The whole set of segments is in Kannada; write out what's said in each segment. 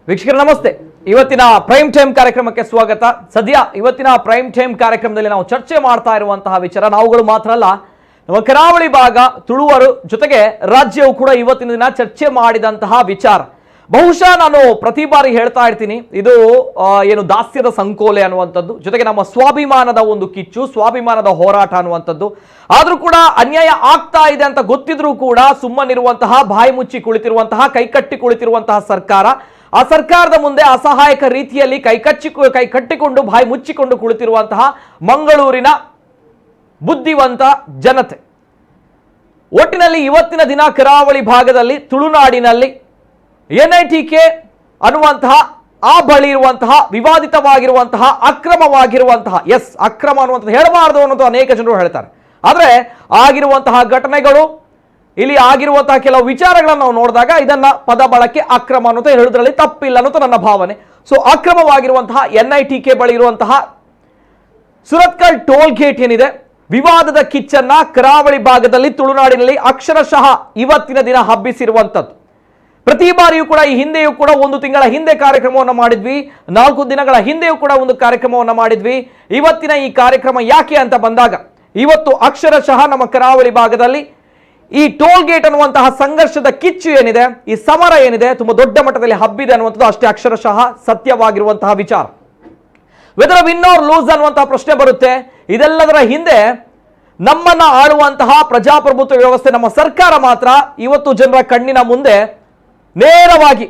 ವೀಕ್ಷಕರ ನಮಸ್ತೆ. ಇವತ್ತಿನ ಪ್ರೈಮ್ ಟೈಮ್ ಕಾರ್ಯಕ್ರಮಕ್ಕೆ ಸ್ವಾಗತ. ಸದ್ಯ ಇವತ್ತಿನ ಪ್ರೈಮ್ ಟೈಮ್ ಕಾರ್ಯಕ್ರಮದಲ್ಲಿ ನಾವು ಚರ್ಚೆ ಮಾಡ್ತಾ ಇರುವಂತಹ ವಿಚಾರ, ನಾವುಗಳು ಮಾತ್ರ ಅಲ್ಲ, ನಮ್ಮ ಕರಾವಳಿ ಭಾಗ ತುಳುವರು ಜೊತೆಗೆ ರಾಜ್ಯವು ಕೂಡ ಇವತ್ತಿನ ದಿನ ಚರ್ಚೆ ಮಾಡಿದಂತಹ ವಿಚಾರ. ಬಹುಶಃ ನಾನು ಪ್ರತಿ ಬಾರಿ ಹೇಳ್ತಾ ಇರ್ತೀನಿ, ಇದು ಏನು ದಾಸ್ಯದ ಸಂಕೋಲೆ ಅನ್ನುವಂಥದ್ದು, ಜೊತೆಗೆ ನಮ್ಮ ಸ್ವಾಭಿಮಾನದ ಒಂದು ಕಿಚ್ಚು, ಸ್ವಾಭಿಮಾನದ ಹೋರಾಟ ಅನ್ನುವಂಥದ್ದು. ಆದ್ರೂ ಕೂಡ ಅನ್ಯಾಯ ಆಗ್ತಾ ಇದೆ ಅಂತ ಗೊತ್ತಿದ್ರೂ ಕೂಡ ಸುಮ್ಮನಿರುವಂತಹ, ಬಾಯಿ ಮುಚ್ಚಿ ಕುಳಿತಿರುವಂತಹ, ಕೈಕಟ್ಟಿ ಕುಳಿತಿರುವಂತಹ ಸರ್ಕಾರ, ಆ ಸರ್ಕಾರದ ಮುಂದೆ ಅಸಹಾಯಕ ರೀತಿಯಲ್ಲಿ ಕೈಕಟ್ಟಿಕೊಂಡು ಬಾಯಿ ಮುಚ್ಚಿಕೊಂಡು ಕುಳಿತಿರುವಂತಹ ಮಂಗಳೂರಿನ ಬುದ್ಧಿವಂತ ಜನತೆ. ಒಟ್ಟಿನಲ್ಲಿ ಇವತ್ತಿನ ದಿನ ಕರಾವಳಿ ಭಾಗದಲ್ಲಿ, ತುಳುನಾಡಿನಲ್ಲಿ NITK ಅನ್ನುವಂತಹ ಆ ಬಳಿ ಇರುವಂತಹ ವಿವಾದಿತವಾಗಿರುವಂತಹ, ಅಕ್ರಮವಾಗಿರುವಂತಹ, ಅಕ್ರಮ ಅನ್ನುವಂಥದ್ದು ಹೇಳಬಾರದು ಅನ್ನೋದು ಅನೇಕ ಜನರು ಹೇಳ್ತಾರೆ. ಆದರೆ ಆಗಿರುವಂತಹ ಘಟನೆಗಳು, ಇಲ್ಲಿ ಆಗಿರುವಂತಹ ಕೆಲವು ವಿಚಾರಗಳನ್ನು ನಾವು ನೋಡಿದಾಗ ಇದನ್ನ ಪದ ಬಳಕೆ ಅಕ್ರಮ ಅನ್ನೋದು ಹೇಳುವುದರಲ್ಲಿ ತಪ್ಪಿಲ್ಲ ಅನ್ನೋದು ನನ್ನ ಭಾವನೆ. ಸೊ ಅಕ್ರಮವಾಗಿರುವಂತಹ NITK ಬಳಿ ಇರುವಂತಹ ಸುರತ್ಕಲ್ ಟೋಲ್ ಗೇಟ್ ಏನಿದೆ, ವಿವಾದದ ಕಿಚ್ಚನ್ನ ಕರಾವಳಿ ಭಾಗದಲ್ಲಿ, ತುಳುನಾಡಿನಲ್ಲಿ ಅಕ್ಷರಶಃ ಇವತ್ತಿನ ದಿನ ಹಬ್ಬಿಸಿರುವಂಥದ್ದು. ಪ್ರತಿ ಬಾರಿಯೂ ಕೂಡ ಈ ಹಿಂದೆಯೂ ಕೂಡ ಒಂದು ತಿಂಗಳ ಹಿಂದೆ ಕಾರ್ಯಕ್ರಮವನ್ನು ಮಾಡಿದ್ವಿ, 4 ದಿನಗಳ ಹಿಂದೆಯೂ ಕೂಡ ಒಂದು ಕಾರ್ಯಕ್ರಮವನ್ನು ಮಾಡಿದ್ವಿ. ಇವತ್ತಿನ ಈ ಕಾರ್ಯಕ್ರಮ ಯಾಕೆ ಅಂತ ಬಂದಾಗ, ಇವತ್ತು ಅಕ್ಷರಶಃ ನಮ್ಮ ಕರಾವಳಿ ಭಾಗದಲ್ಲಿ ಈ ಟೋಲ್ ಗೇಟ್ ಅನ್ನುವಂತಹ ಸಂಘರ್ಷದ ಕಿಚ್ಚು ಏನಿದೆ, ಈ ಸಮರ ಏನಿದೆ, ತುಂಬಾ ದೊಡ್ಡ ಮಟ್ಟದಲ್ಲಿ ಹಬ್ಬಿದೆ ಅನ್ನುವಂಥದ್ದು ಅಷ್ಟೇ ಅಕ್ಷರಶಃ ಸತ್ಯವಾಗಿರುವಂತಹ ವಿಚಾರ. ವೆದರ್ ವಿನ್ ಆರ್ ಲೂಸ್ ಅನ್ನುವಂತಹ ಪ್ರಶ್ನೆ ಬರುತ್ತೆ. ಇದೆಲ್ಲದರ ಹಿಂದೆ ನಮ್ಮನ್ನ ಆಳುವಂತಹ ಪ್ರಜಾಪ್ರಭುತ್ವ ವ್ಯವಸ್ಥೆ, ನಮ್ಮ ಸರ್ಕಾರ ಮಾತ್ರ ಇವತ್ತು ಜನರ ಕಣ್ಣಿನ ಮುಂದೆ ನೇರವಾಗಿ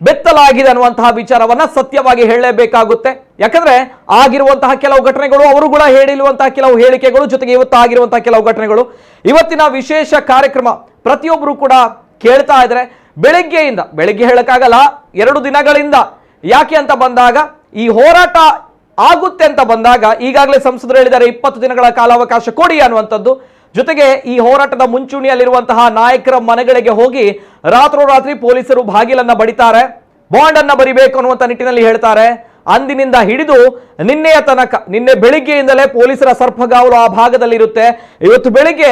ಬೆತ್ತಲಾಗಿದೆ ಅನ್ನುವಂತಹ ವಿಚಾರವನ್ನ ಸತ್ಯವಾಗಿ ಹೇಳಲೇಬೇಕಾಗುತ್ತೆ. ಯಾಕಂದ್ರೆ ಆಗಿರುವಂತಹ ಕೆಲವು ಘಟನೆಗಳು, ಅವರು ಕೂಡ ಹೇಳಿರುವಂತಹ ಕೆಲವು ಹೇಳಿಕೆಗಳು, ಜೊತೆಗೆ ಇವತ್ತು ಆಗಿರುವಂತಹ ಕೆಲವು ಘಟನೆಗಳು, ಇವತ್ತಿನ ವಿಶೇಷ ಕಾರ್ಯಕ್ರಮ ಪ್ರತಿಯೊಬ್ಬರು ಕೂಡ ಕೇಳ್ತಾ ಇದ್ರೆ ಬೆಳಿಗ್ಗೆ ಹೇಳಕ್ಕಾಗಲ್ಲ, 2 ದಿನಗಳಿಂದ. ಯಾಕೆ ಅಂತ ಬಂದಾಗ, ಈ ಹೋರಾಟ ಆಗುತ್ತೆ ಅಂತ ಬಂದಾಗ ಈಗಾಗಲೇ ಸಂಸದರು ಹೇಳಿದ್ದಾರೆ 20 ದಿನಗಳ ಕಾಲಾವಕಾಶ ಕೊಡಿ ಅನ್ನುವಂಥದ್ದು. ಜೊತೆಗೆ ಈ ಹೋರಾಟದ ಮುಂಚೂಣಿಯಲ್ಲಿರುವಂತಹ ನಾಯಕರ ಮನೆಗಳಿಗೆ ಹೋಗಿ ರಾತ್ರೋರಾತ್ರಿ ಪೊಲೀಸರು ಬಾಗಿಲನ್ನ ಬಡಿತಾರೆ, ಬಾಂಡ್ ಅನ್ನ ಬರಿಬೇಕು ಅನ್ನುವಂಥ ನಿಟ್ಟಿನಲ್ಲಿ ಹೇಳ್ತಾರೆ. ಅಂದಿನಿಂದ ಹಿಡಿದು ನಿನ್ನೆಯ ತನಕ, ನಿನ್ನೆ ಬೆಳಿಗ್ಗೆಯಿಂದಲೇ ಪೊಲೀಸರ ಸರ್ಪಗಾವಲು ಆ ಭಾಗದಲ್ಲಿ ಇರುತ್ತೆ. ಇವತ್ತು ಬೆಳಿಗ್ಗೆ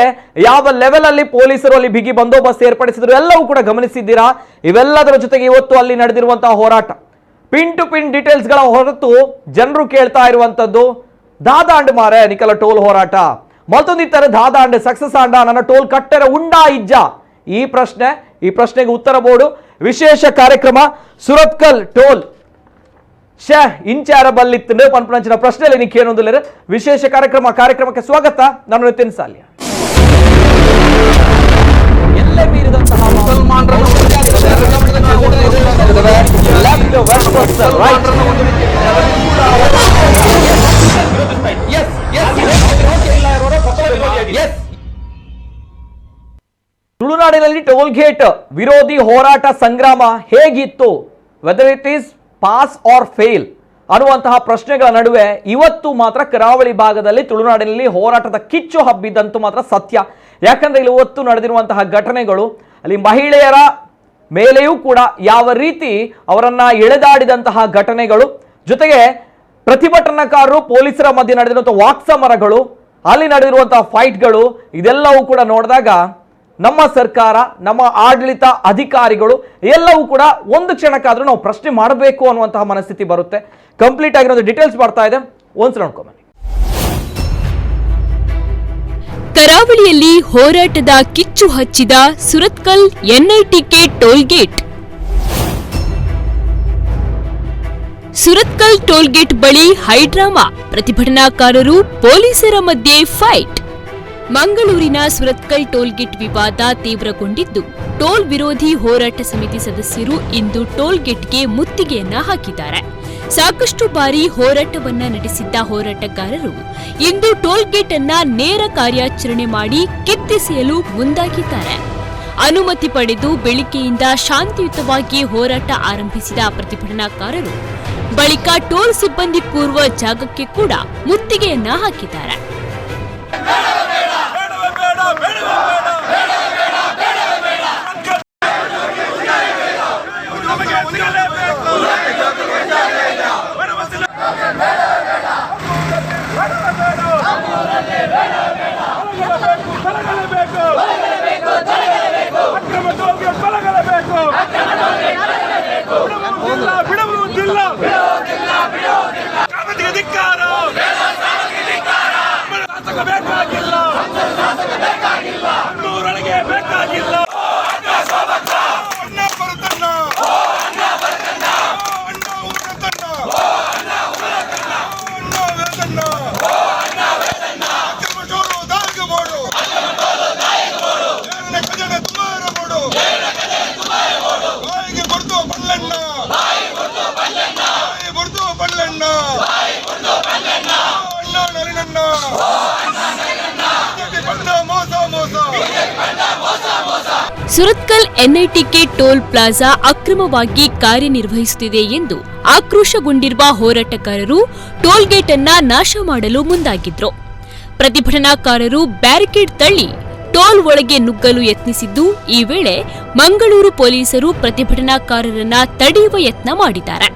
ಯಾವ ಲೆವೆಲ್ ಅಲ್ಲಿ ಪೊಲೀಸರು ಅಲ್ಲಿ ಬಿಗಿ ಬಂದೋಬಸ್ತ್ ಏರ್ಪಡಿಸಿದ್ರು ಎಲ್ಲವೂ ಕೂಡ ಗಮನಿಸಿದ್ದೀರಾ. ಇವೆಲ್ಲದರ ಜೊತೆಗೆ ಇವತ್ತು ಅಲ್ಲಿ ನಡೆದಿರುವಂತಹ ಹೋರಾಟ, ಪಿನ್ ಟು ಪಿನ್ ಡೀಟೇಲ್ಸ್ ಗಳ ಹೊರತು ಜನರು ಕೇಳ್ತಾ ಇರುವಂತದ್ದು, ದಾದಾಂಡ್ ಮಾರೆ ನಿಕಲ ಟೋಲ್ ಹೋರಾಟ ಮತ್ತೊಂದಿತ್ತಾರೆ, ದಾದಾಂಡ್ ಸಕ್ಸಸ್ ಆಂಡ, ನನ್ನ ಟೋಲ್ ಕಟ್ಟೆರ ಉಂಡಾ ಇಜ್ಜ, ಈ ಪ್ರಶ್ನೆಗೆ ಉತ್ತರ ಬೋರ್ಡು ವಿಶೇಷ ಕಾರ್ಯಕ್ರಮ. ಸುರತ್ಕಲ್ ಟೋಲ್ ಇಂಚಾರ ಬಲ್ಲಿತ್ತು ಪಂಪಂಚಿನ ಪ್ರಶ್ನೆಯಲ್ಲಿ ನೀ ಕೇಳೋದಿಲ್ಲ. ವಿಶೇಷ ಕಾರ್ಯಕ್ರಮಕ್ಕೆ ಸ್ವಾಗತ. ನಾನು ನಿತಿನ್ ಸಾಲ್ಯ. ಎಲ್ಲೇ ಮೀರಿದಂತಹ ತುಳುನಾಡಿನಲ್ಲಿ ಟೋಲ್ ಗೇಟ್ ವಿರೋಧಿ ಹೋರಾಟ ಸಂಗ್ರಾಮ ಹೇಗಿತ್ತು, whether it is pass or fail ಅನ್ನುವಂತಹ ಪ್ರಶ್ನೆಗಳ ನಡುವೆ ಇವತ್ತು ಮಾತ್ರ ಕರಾವಳಿ ಭಾಗದಲ್ಲಿ, ತುಳುನಾಡಿನಲ್ಲಿ ಹೋರಾಟದ ಕಿಚ್ಚು ಹಬ್ಬಿದ್ದಂತೂ ಮಾತ್ರ ಸತ್ಯ. ಯಾಕಂದ್ರೆ ಇಲ್ಲಿ ಇವತ್ತು ನಡೆದಿರುವಂತಹ ಘಟನೆಗಳು, ಅಲ್ಲಿ ಮಹಿಳೆಯರ ಮೇಲೆಯೂ ಕೂಡ ಯಾವ ರೀತಿ ಅವರನ್ನ ಎಳೆದಾಡಿದಂತಹ ಘಟನೆಗಳು, ಜೊತೆಗೆ ಪ್ರತಿಭಟನಾಕಾರರು ಪೊಲೀಸರ ಮಧ್ಯೆ ನಡೆದಿರುವಂತಹ ವಾಕ್ಸಮರಗಳು, ಅಲ್ಲಿ ನಡೆದಿರುವಂತಹ ಫೈಟ್ಗಳು, ಇದೆಲ್ಲವೂ ಕೂಡ ನೋಡಿದಾಗ ನಮ್ಮ ಸರ್ಕಾರ, ನಮ್ಮ ಆಡಳಿತ ಅಧಿಕಾರಿಗಳು ಎಲ್ಲವೂ ಕೂಡ ಒಂದು ಕ್ಷಣಕ್ಕಾದ್ರೂ ನಾವು ಪ್ರಶ್ನೆ ಮಾಡಬೇಕು ಅನ್ನುವಂತಹ ಮನಸ್ಥಿತಿ ಬರುತ್ತೆ. ಕಂಪ್ಲೀಟ್ ಆಗಿರೋ ಡೀಟೇಲ್ಸ್ ಬರ್ತಾ ಇದೆ, ಒಂದ್ಸಲ ನೋಡ್ಕೊಂಬನ್ನಿ. ಕರಾವಳಿಯಲ್ಲಿ ಹೋರಾಟದ ಕಿಚ್ಚು ಹಚ್ಚಿದ Surathkal NITK toll gate. Surathkal toll gate ಬಳಿ ಹೈಡ್ರಾಮಾ, ಪ್ರತಿಭಟನಾಕಾರರು ಪೊಲೀಸರ ಮಧ್ಯೆ ಫೈಟ್. ಮಂಗಳೂರಿನ ಸುರತ್ಕಲ್ ಟೋಲ್ ಗೇಟ್ ವಿವಾದ ತೀವ್ರಗೊಂಡಿದ್ದು, ಟೋಲ್ ವಿರೋಧಿ ಹೋರಾಟ ಸಮಿತಿ ಸದಸ್ಯರು ಇಂದು ಟೋಲ್ ಗೇಟ್ಗೆ ಮುತ್ತಿಗೆಯನ್ನ ಹಾಕಿದ್ದಾರೆ. ಸಾಕಷ್ಟು ಬಾರಿ ಹೋರಾಟವನ್ನ ನಡೆಸಿದ್ದ ಹೋರಾಟಗಾರರು ಇಂದು ಟೋಲ್ ಗೇಟ್ ಅನ್ನ ನೇರ ಕಾರ್ಯಾಚರಣೆ ಮಾಡಿ ಕಿತ್ತೆಸೆಯಲು ಮುಂದಾಗಿದ್ದಾರೆ. ಅನುಮತಿ ಪಡೆದು ಬೆಳಿಗ್ಗೆಯಿಂದ ಶಾಂತಿಯುತವಾಗಿ ಹೋರಾಟ ಆರಂಭಿಸಿದ ಪ್ರತಿಭಟನಾಕಾರರು ಬಳಿಕ ಟೋಲ್ ಸಿಬ್ಬಂದಿ ಕೂರುವ ಜಾಗಕ್ಕೆ ಕೂಡ ಮುತ್ತಿಗೆಯನ್ನ ಹಾಕಿದ್ದಾರೆ. ಅಕ್ರಮ ಸುರತ್ಕಲ್ ಎನ್ಐಟಿಕೆ ಟೋಲ್ ಪ್ಲಾಜಾ ಅಕ್ರಮವಾಗಿ ಕಾರ್ಯನಿರ್ವಹಿಸುತ್ತಿದೆ ಎಂದು ಆಕ್ರೋಶಗೊಂಡಿರುವ ಹೋರಾಟಗಾರರು ಟೋಲ್ಗೇಟ್ ಅನ್ನ ನಾಶ ಮಾಡಲು ಮುಂದಾಗಿದ್ರು. ಪ್ರತಿಭಟನಾಕಾರರು ಬ್ಯಾರಿಕೇಡ್ ತಳ್ಳಿ ಟೋಲ್ ಒಳಗೆ ನುಗ್ಗಲು ಯತ್ನಿಸಿದ್ದು, ಈ ವೇಳೆ ಮಂಗಳೂರು ಪೊಲೀಸರು ಪ್ರತಿಭಟನಾಕಾರರನ್ನ ತಡೆಯುವ ಯತ್ನ ಮಾಡಿದ್ದಾರೆ.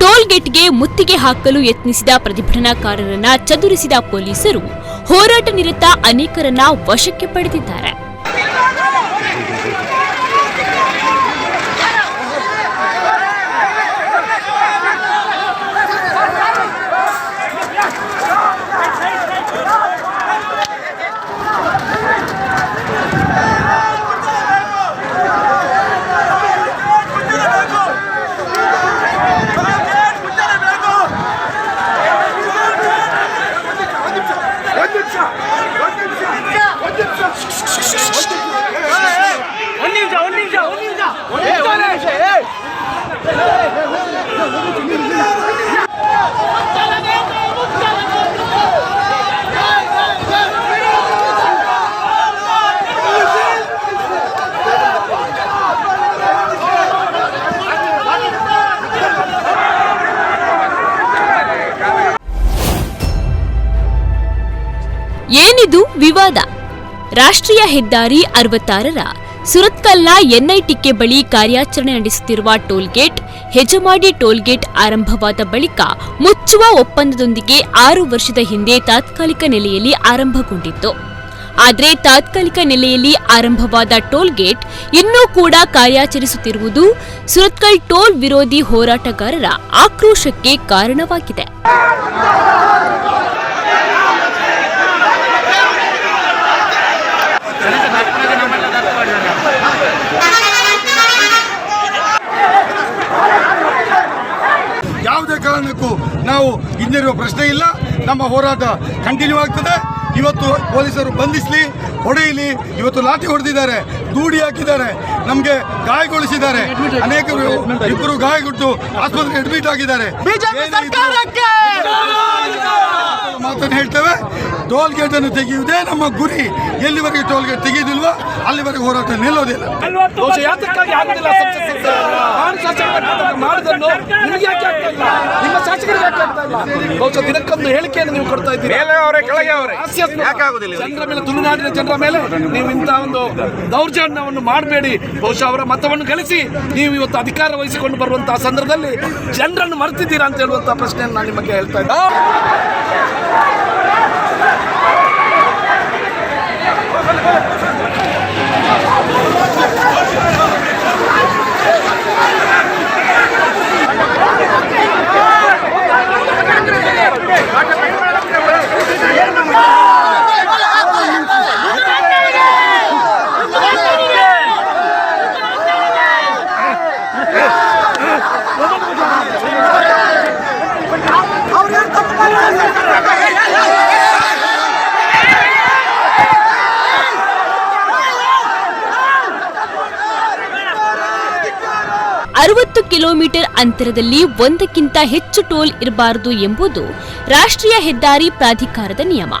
ಟೋಲ್ಗೇಟ್ಗೆ ಮುತ್ತಿಗೆ ಹಾಕಲು ಯತ್ನಿಸಿದ ಪ್ರತಿಭಟನಾಕಾರರನ್ನ ಚದುರಿಸಿದ ಪೊಲೀಸರು ಹೋರಾಟ ನಿರತ ಅನೇಕರನ್ನ ವಶಕ್ಕೆ ಪಡೆದಿದ್ದಾರೆ. ಏನಿದು ವಿವಾದ? ರಾಷ್ಟ್ರೀಯ ಹೆದ್ದಾರಿ 66ರ ಸುರತ್ಕಲ್ನ ಎನ್ಐಟಿಕೆ ಬಳಿ ಕಾರ್ಯಾಚರಣೆ ನಡೆಸುತ್ತಿರುವ ಟೋಲ್ಗೇಟ್ ಹೆಜಮಾಡಿ ಟೋಲ್ಗೇಟ್ ಆರಂಭವಾದ ಬಳಿಕ ಮುಚ್ಚುವ ಒಪ್ಪಂದದೊಂದಿಗೆ 6 ವರ್ಷದ ಹಿಂದೆ ತಾತ್ಕಾಲಿಕ ನೆಲೆಯಲ್ಲಿ ಆರಂಭಗೊಂಡಿತ್ತು. ಆದರೆ ತಾತ್ಕಾಲಿಕ ನೆಲೆಯಲ್ಲಿ ಆರಂಭವಾದ ಟೋಲ್ಗೇಟ್ ಇನ್ನೂ ಕೂಡ ಕಾರ್ಯಾಚರಿಸುತ್ತಿರುವುದು ಸುರತ್ಕಲ್ ಟೋಲ್ ವಿರೋಧಿ ಹೋರಾಟಗಾರರ ಆಕ್ರೋಶಕ್ಕೆ ಕಾರಣವಾಗಿದೆ. ಯಾವುದೇ ಕಾರಣಕ್ಕೂ ನಾವು ಹಿಂದಿರುವ ಪ್ರಶ್ನೆ ಇಲ್ಲ. ನಮ್ಮ ಹೋರಾಟ ಕಂಟಿನ್ಯೂ ಆಗ್ತದೆ. ಇವತ್ತು ಪೊಲೀಸರು ಬಂಧಿಸಲಿ, ಹೊಡೆಯಲಿ. ಇವತ್ತು ಲಾಠಿ ಹೊಡೆದಿದ್ದಾರೆ, ದೂಡಿ ಹಾಕಿದ್ದಾರೆ, ನಮಗೆ ಗಾಯಗೊಳಿಸಿದ್ದಾರೆ. ಅನೇಕರು ಇಬ್ಬರು ಗಾಯಗೊಂಡು ಆಸ್ಪತ್ರೆಗೆ ಅಡ್ಮಿಟ್ ಆಗಿದ್ದಾರೆ. ಮಾತನ್ನು ಹೇಳ್ತೇವೆ, ಟೋಲ್ ಗೇಟ್ ಅನ್ನು ತೆಗೆಯುವುದೇ ನಮ್ಮ ಗುರಿ. ಎಲ್ಲಿವರೆಗೆ ಟೋಲ್ ಗೇಟ್ ತೆಗೆಯುವುದಿಲ್ವೋ ಅಲ್ಲಿವರೆಗೆ ಹೋರಾಟ ನಿಲ್ಲೋದಿಲ್ಲ. ದಿನಕ್ಕೊಂದು ಹೇಳಿಕೆಯನ್ನು ನೀವು ಕೊಡ್ತಾ ಇದ್ದೀರಿ. ಜನರ ಮೇಲೆ, ತುಳುನಾಡಿನ ಜನರ ಮೇಲೆ ನೀವು ಇಂತಹ ಒಂದು ದೌರ್ಜನ್ಯವನ್ನು ಮಾಡಬೇಡಿ. ಬಹುಶಃ ಅವರ ಮತವನ್ನು ಗಳಿಸಿ ನೀವು ಇವತ್ತು ಅಧಿಕಾರ ವಹಿಸಿಕೊಂಡು ಬರುವಂತಹ ಸಂದರ್ಭದಲ್ಲಿ ಜನರನ್ನು ಮರೆತಿದ್ದೀರಾ ಅಂತ ಹೇಳುವಂತಹ ಪ್ರಶ್ನೆಯನ್ನು ನಾನು ನಿಮಗೆ ಹೇಳ್ತಾ ಇದ್ದೆ. ಕಿಲೋಮೀಟರ್ ಅಂತರದಲ್ಲಿ ಒಂದಕ್ಕಿಂತ ಹೆಚ್ಚು ಟೋಲ್ ಇರಬಾರದು ಎಂಬುದು ರಾಷ್ಟ್ರೀಯ ಹೆದ್ದಾರಿ ಪ್ರಾಧಿಕಾರದ ನಿಯಮ.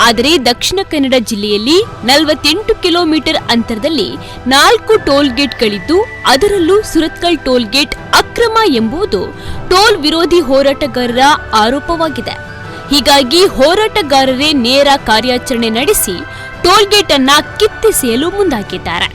ಆದರೆ ದಕ್ಷಿಣ ಕನ್ನಡ ಜಿಲ್ಲೆಯಲ್ಲಿ 48 ಕಿಲೋಮೀಟರ್ ಅಂತರದಲ್ಲಿ 4 ಟೋಲ್ ಗೇಟ್ಗಳಿದ್ದು, ಅದರಲ್ಲೂ ಸುರತ್ಕಲ್ ಟೋಲ್ ಗೇಟ್ ಅಕ್ರಮ ಎಂಬುದು ಟೋಲ್ ವಿರೋಧಿ ಹೋರಾಟಗಾರರ ಆರೋಪವಾಗಿದೆ. ಹೀಗಾಗಿ ಹೋರಾಟಗಾರರೇ ನೇರ ಕಾರ್ಯಾಚರಣೆ ನಡೆಸಿ ಟೋಲ್ ಗೇಟ್ ಅನ್ನ ಕಿತ್ತೆಸೆಯಲು ಮುಂದಾಗಿದ್ದಾರೆ.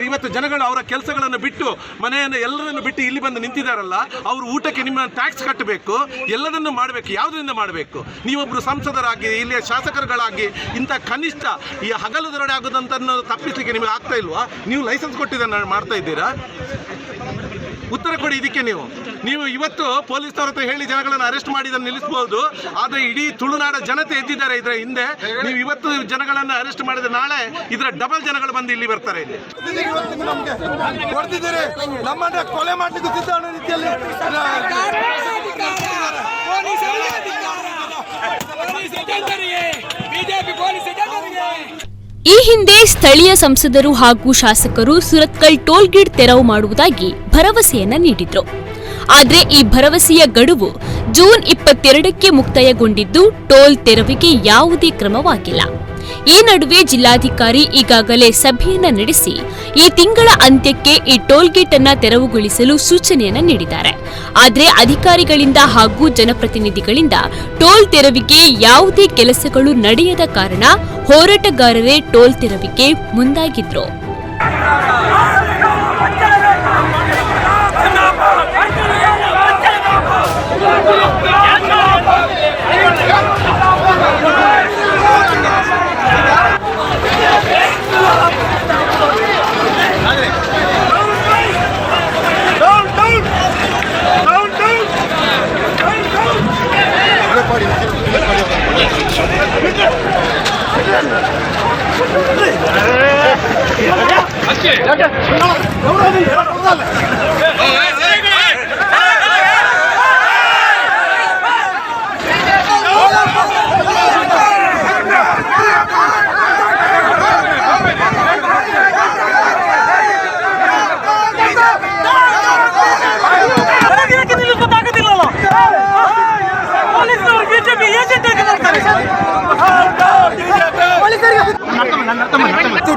ಇವತ್ತು ಜನಗಳು ಅವರ ಕೆಲಸಗಳನ್ನು ಬಿಟ್ಟು, ಮನೆಯನ್ನು ಎಲ್ಲರನ್ನು ಬಿಟ್ಟು ಇಲ್ಲಿ ಬಂದು ನಿಂತಿದ್ದಾರಲ್ಲ, ಅವರು ಊಟಕ್ಕೆ ನಿಮ್ಮ ಟ್ಯಾಕ್ಸ್ ಕಟ್ಟಬೇಕು, ಎಲ್ಲದನ್ನು ಮಾಡಬೇಕು. ಯಾವುದರಿಂದ ಮಾಡಬೇಕು? ನೀವೊಬ್ಬರು ಸಂಸದರಾಗಿ, ಇಲ್ಲಿಯ ಶಾಸಕರುಗಳಾಗಿ ಇಂಥ ಕನಿಷ್ಠ ಈ ಹಗಲು ದರೋಡೆ ಆಗೋದಂತನ್ನು ತಪ್ಪಿಸಲಿಕ್ಕೆ ನಿಮಗೆ ಆಗ್ತಾ ಇಲ್ವಾ? ನೀವು ಲೈಸೆನ್ಸ್ ಕೊಟ್ಟಿದ್ದನ್ನು ಮಾಡ್ತಾ ಇದ್ದೀರಾ? ಉತ್ತರ ಕೊಡಿ ಇದಕ್ಕೆ. ನೀವು ಇವತ್ತು ಪೊಲೀಸರ ಹತ್ರ ಹೇಳಿ ಜನಗಳನ್ನು ಅರೆಸ್ಟ್ ಮಾಡಿದ್ದನ್ನು ನಿಲ್ಲಿಸಬಹುದು, ಆದರೆ ಇಡೀ ತುಳುನಾಡ ಜನತೆ ಎದ್ದಿದ್ದಾರೆ ಇದರ ಹಿಂದೆ. ನೀವು ಇವತ್ತು ಜನಗಳನ್ನು ಅರೆಸ್ಟ್ ಮಾಡಿದ್ರೆ ನಾಳೆ ಇದರ ಡಬಲ್ ಜನಗಳು ಬಂದು ಇಲ್ಲಿ ಬರ್ತಾರೆ. ಹೊಡೆದಿದ್ದಾರೆ, ನಮ್ಮನ್ನ ಕೊಲೆ ಮಾಡಲಿಕ್ಕೆ ಸಿದ್ಧ ಅನ್ನೋ ರೀತಿಯಲ್ಲಿ ಈ ಹಿಂದೆ ಸ್ಥಳೀಯ ಸಂಸದರು ಹಾಗೂ ಶಾಸಕರು ಸುರತ್ಕಲ್ ಟೋಲ್ ಗೇಟ್ ತೆರವು ಮಾಡುವುದಾಗಿ ಭರವಸೆಯನ್ನ ನೀಡಿದ್ರು. ಆದರೆ ಈ ಭರವಸೆಯ ಗಡುವು ಜೂನ್ 22ಕ್ಕೆ ಮುಕ್ತಾಯಗೊಂಡಿದ್ದು ಟೋಲ್ ತೆರವಿಗೆ ಯಾವುದೇ ಕ್ರಮವಾಗಿಲ್ಲ. ಈ ನಡುವೆ ಜಿಲ್ಲಾಧಿಕಾರಿ ಈಗಾಗಲೇ ಸಭೆಯನ್ನ ನಡೆಸಿ ಈ ತಿಂಗಳ ಅಂತ್ಯಕ್ಕೆ ಈ ಟೋಲ್ಗೇಟ್ ಅನ್ನ ತೆರವುಗೊಳಿಸಲು ಸೂಚನೆಯನ್ನ ನೀಡಿದ್ದಾರೆ. ಆದರೆ ಅಧಿಕಾರಿಗಳಿಂದ ಹಾಗೂ ಜನಪ್ರತಿನಿಧಿಗಳಿಂದ ಟೋಲ್ ತೆರವಿಗೆ ಯಾವುದೇ ಕೆಲಸಗಳು ನಡೆಯದ ಕಾರಣ ಹೋರಾಟಗಾರರೇ ಟೋಲ್ ತೆರವಿಗೆ ಮುಂದಾಗಿದ್ರು.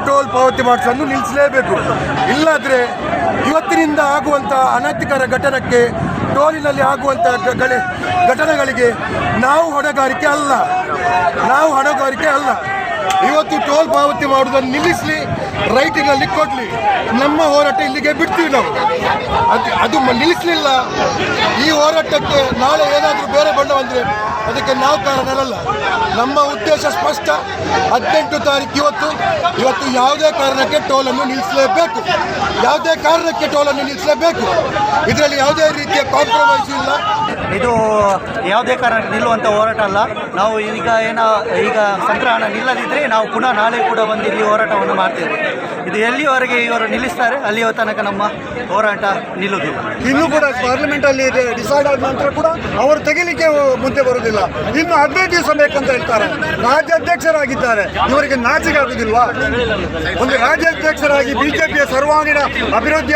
ಟೋಲ್ ಪಾವತಿ ಮಾಡಿಸಲು ನಿಲ್ಲಿಸಲೇಬೇಕು. ಇಲ್ಲಾದ್ರೆ ಇವತ್ತಿನಿಂದ ಆಗುವಂಥ ಅನಧಿಕಾರ ಘಟನೆಗೆ, ಟೋಲಿನಲ್ಲಿ ಆಗುವಂಥ ಘಟನೆಗಳಿಗೆ ನಾವು ಹೊಣೆಗಾರಿಕೆ ಅಲ್ಲ. ಇವತ್ತು ಟೋಲ್ ಪಾವತಿ ಮಾಡುವುದನ್ನು ನಿಲ್ಲಿಸಲಿ, ರೈಟಿನಲ್ಲಿ ಕೊಡಲಿ, ನಮ್ಮ ಹೋರಾಟ ಇಲ್ಲಿಗೆ ಬಿಡ್ತೀವಿ ನಾವು. ಅದು ನಿಲ್ಲಿಸಲಿಲ್ಲ. ಈ ಹೋರಾಟಕ್ಕೆ ನಾಳೆ ಏನಾದರೂ ಬೇರೆ ಬಣ್ಣ ಬಂದರೆ ಅದಕ್ಕೆ ನಾವು ಕಾರಣನಲ್ಲ. ನಮ್ಮ ಉದ್ದೇಶ ಸ್ಪಷ್ಟ. 18 ತಾರೀಕು ಇವತ್ತು ಯಾವುದೇ ಕಾರಣಕ್ಕೆ ಟೋಲನ್ನು ನಿಲ್ಲಿಸಲೇಬೇಕು. ಇದರಲ್ಲಿ ಯಾವುದೇ ರೀತಿಯ ಕಾಂಪ್ರಮೈಸ್ ಇಲ್ಲ. ಇದು ಯಾವುದೇ ಕಾರಣಕ್ಕೆ ನಿಲ್ಲುವಂಥ ಹೋರಾಟ ಅಲ್ಲ. ನಾವು ಈಗ ಸಂಗ್ರಹಣ ನಿಲ್ಲದಿದ್ದರೆ ನಾವು ಪುನಃ ನಾಳೆ ಕೂಡ ಬಂದು ಇಲ್ಲಿ ಹೋರಾಟವನ್ನು ಮಾಡ್ತೇವೆ. ಇದು ಎಲ್ಲಿವರೆಗೆ ಇವರು ನಿಲ್ಲಿಸ್ತಾರೆ ಅಲ್ಲಿಯ ತನಕ ನಮ್ಮ ಹೋರಾಟ ನಿಲ್ಲುವುದಿಲ್ಲ. ಇನ್ನೂ ಕೂಡ ಪಾರ್ಲಿಮೆಂಟ್ ಅಲ್ಲಿ ಡಿಸೈಡ್ ಆದ ನಂತರ ಕೂಡ ಅವರು ತೆಗಿಲಿಕ್ಕೆ ಮುಂದೆ ಬರುವುದಿಲ್ಲ. ಇನ್ನು 15 ದಿವಸ ಬೇಕಂತ ಹೇಳ್ತಾರೆ. ರಾಜ್ಯಾಧ್ಯಕ್ಷರಾಗಿದ್ದಾರೆ, ಇವರಿಗೆ ನಾಚಿಕೆ ಆಗುದಿಲ್ವಾ? ಒಂದು ರಾಜ್ಯಾಧ್ಯಕ್ಷರಾಗಿ ಬಿಜೆಪಿಯ ಸರ್ವಾಂಗೀಣ ಅಭಿವೃದ್ಧಿ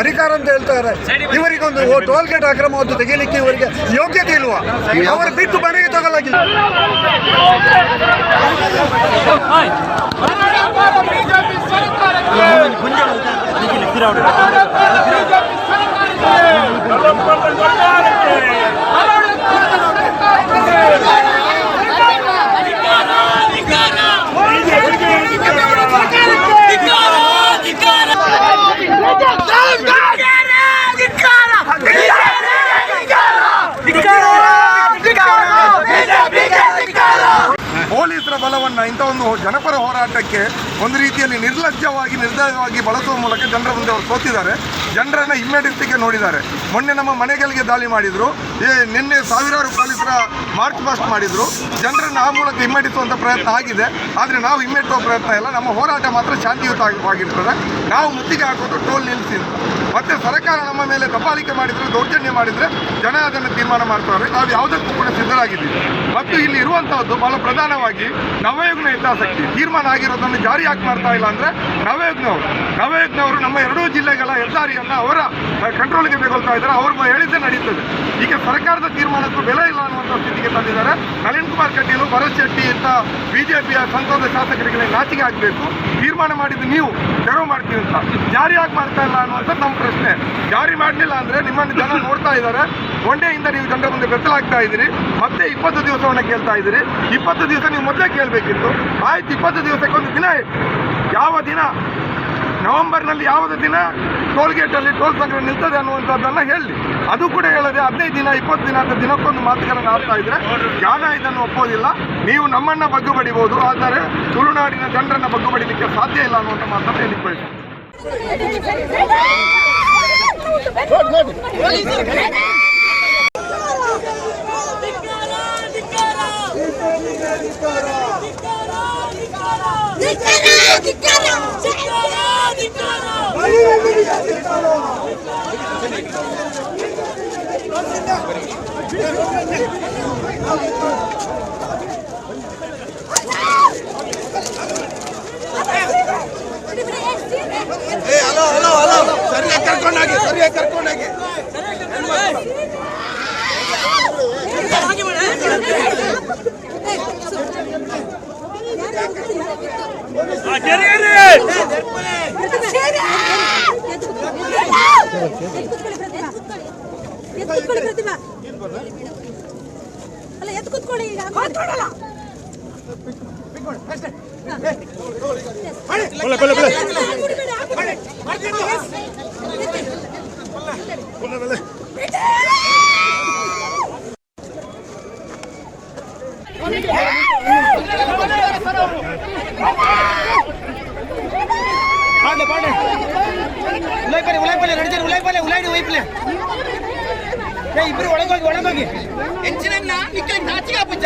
ಅಧಿಕಾರ ಅಂತ ಹೇಳ್ತಾರೆ. ಇವರಿಗೊಂದು ಟೋಲ್ ಗೇಟ್ ಅಕ್ರಮವನ್ನು ತೆಗಿಲಿಕ್ಕೆ ಇವರಿಗೆ ಯೋಗ್ಯತೆ ಇಲ್ವಾ? ಅವರು ಬಿಟ್ಟು ಮನೆಗೆ ತಗೊಳ್ಳಾಗಿಲ್ಲ. ಪೊಲೀಸರ ಬಲವನ್ನು ಇಂಥ ಒಂದು ಜನಪರ ಹೋರಾಟಕ್ಕೆ ಒಂದು ರೀತಿಯಲ್ಲಿ ನಿರ್ದಯವಾಗಿ ಬಳಸುವ ಮೂಲಕ ಜನರ ಮುಂದೆ ಅವರು ಸೋತಿದ್ದಾರೆ. ಜನರನ್ನು ಹಿಮ್ಮೆಟ್ಟಿಗೆ ನೋಡಿದ್ದಾರೆ. ಮೊನ್ನೆ ನಮ್ಮ ಮನೆಗಳಿಗೆ ದಾಳಿ ಮಾಡಿದರು, ನಿನ್ನೆ ಸಾವಿರಾರು ಪೊಲೀಸರ ಮಾರ್ಚ್ ಪಾಸ್ಟ್ ಮಾಡಿದರು. ಜನರನ್ನು ಆ ಮೂಲಕ ಹಿಮ್ಮೆಟ್ಟಿಸುವಂಥ ಪ್ರಯತ್ನ ಆಗಿದೆ. ಆದರೆ ನಾವು ಹಿಮ್ಮೆಟ್ಟುವ ಪ್ರಯತ್ನ ಇಲ್ಲ. ನಮ್ಮ ಹೋರಾಟ ಮಾತ್ರ ಶಾಂತಿಯುತವಾಗಿರ್ತದೆ. ನಾವು ಮುತ್ತಿಗೆ ಹಾಕೋದು ಟೋಲ್ ನಿಲ್ಲಿಸಿ. ಮತ್ತೆ ಸರ್ಕಾರ ನಮ್ಮ ಮೇಲೆ ದಬ್ಬಾಳಿಕೆ ಮಾಡಿದರೆ, ದೌರ್ಜನ್ಯ ಮಾಡಿದರೆ ಜನ ಅದನ್ನು ತೀರ್ಮಾನ ಮಾಡ್ತಾರೆ. ನಾವು ಯಾವುದಕ್ಕೂ ಕೂಡ ಸಿದ್ಧರಾಗಿದ್ದೀವಿ. ಮತ್ತು ಇಲ್ಲಿ ಇರುವಂತಹದ್ದು ಬಹಳ ಪ್ರಧಾನವಾಗಿ ನವಯುಗ್ನ ಹಿತಾಸಕ್ತಿ ತೀರ್ಮಾನ ಆಗಿರೋದನ್ನು ಜಾರಿ ಯಾಕೆ ಮಾಡ್ತಾ ಇಲ್ಲ ಅಂದರೆ ನವಯುಗ್ನವರು ನಮ್ಮ ಎರಡೂ ಜಿಲ್ಲೆಗಳ ಹೆದ್ದಾರಿಯನ್ನು ಅವರ ಕಂಟ್ರೋಲ್ಗೆ ತೆಗೊಳ್ತಾ ಇದ್ದಾರೆ. ಅವರು ಹೇಳಿದ್ದೇ ನಡೀತದೆ. ಈಗ ಸರ್ಕಾರದ ತೀರ್ಮಾನಕ್ಕೂ ಬೆಲೆ ಇಲ್ಲ ಅನ್ನುವಂಥ ಸ್ಥಿತಿಗೆ ತಂದಿದ್ದಾರೆ. ನಳಿನ್ ಕುಮಾರ್ ಕಟೀಲು, ಭರತ್ ಶೆಟ್ಟಿ ಇಂಥ ಬಿಜೆಪಿಯ ಸಂಸದ ಶಾಸಕರಿಗೆ ನಾಚಿಕೆ ಆಗಬೇಕು. ತೀರ್ಮಾನ ಮಾಡಿದ್ದು ನೀವು, ತೆರವು ಮಾಡ್ತೀವಿ ಅಂತ ಜಾರಿ ಯಾಕೆ ಮಾಡ್ತಾ ಇಲ್ಲ ಅನ್ನುವಂಥದ್ದು ನಮ್ಮ ಪ್ರಶ್ನೆ. ಜಾರಿ ಮಾಡಲಿಲ್ಲ ಅಂದರೆ ನಿಮ್ಮನ್ನು ಜನ ನೋಡ್ತಾ ಇದ್ದಾರೆ. ಒಂಡೆಯಿಂದ ನೀವು ಜನರ ಮುಂದೆ ಬೆತ್ತಲಾಗ್ತಾ ಇದ್ದೀರಿ. ಮತ್ತೆ 20 ದಿವಸವನ್ನು ಕೇಳ್ತಾ ಇದ್ದೀರಿ. 20 ದಿವಸ ನೀವು ಮೊದಲೇ ಕೇಳಬೇಕಿತ್ತು. ಆಯ್ತು, 20 ದಿವಸಕ್ಕೊಂದು ದಿನ, ಯಾವ ದಿನ ನವೆಂಬರ್ನಲ್ಲಿ ಯಾವುದೇ ದಿನ ಟೋಲ್ ಗೇಟಲ್ಲಿ ಟೋಲ್ ಸಂಗ್ರಹ ನಿಲ್ತದೆ ಅನ್ನುವಂಥದ್ದನ್ನು ಹೇಳಿ. ಅದು ಕೂಡ ಹೇಳದೆ 15 ದಿನ 20 ದಿನ ಅಂತ ದಿನಕ್ಕೊಂದು ಮಾತುಗಳನ್ನು ಆಡ್ತಾ ಇದ್ರೆ ಜನ ಇದನ್ನು ಒಪ್ಪೋದಿಲ್ಲ. ನೀವು ನಮ್ಮನ್ನು ಬಗ್ಗು ಬಡಿಬೋದು, ಆದರೆ ತುಳುನಾಡಿನ ಜನರನ್ನು ಬಗ್ಗು ಬಡಿಲಿಕ್ಕೆ ಸಾಧ್ಯ ಇಲ್ಲ ಅನ್ನುವಂಥ ಮಾತನ್ನು ಹೇಳಿಕೊಳ್ಳಿ. ಸರಿಯಾಗಿ ಕರ್ಕೊಂಡೋಗಿ ಇಬ್ಬರು ಒಳಗೋಗಿ ಹೆಂಚಿನ ನಾಚಿಗೆ ಪುಚ್ಚ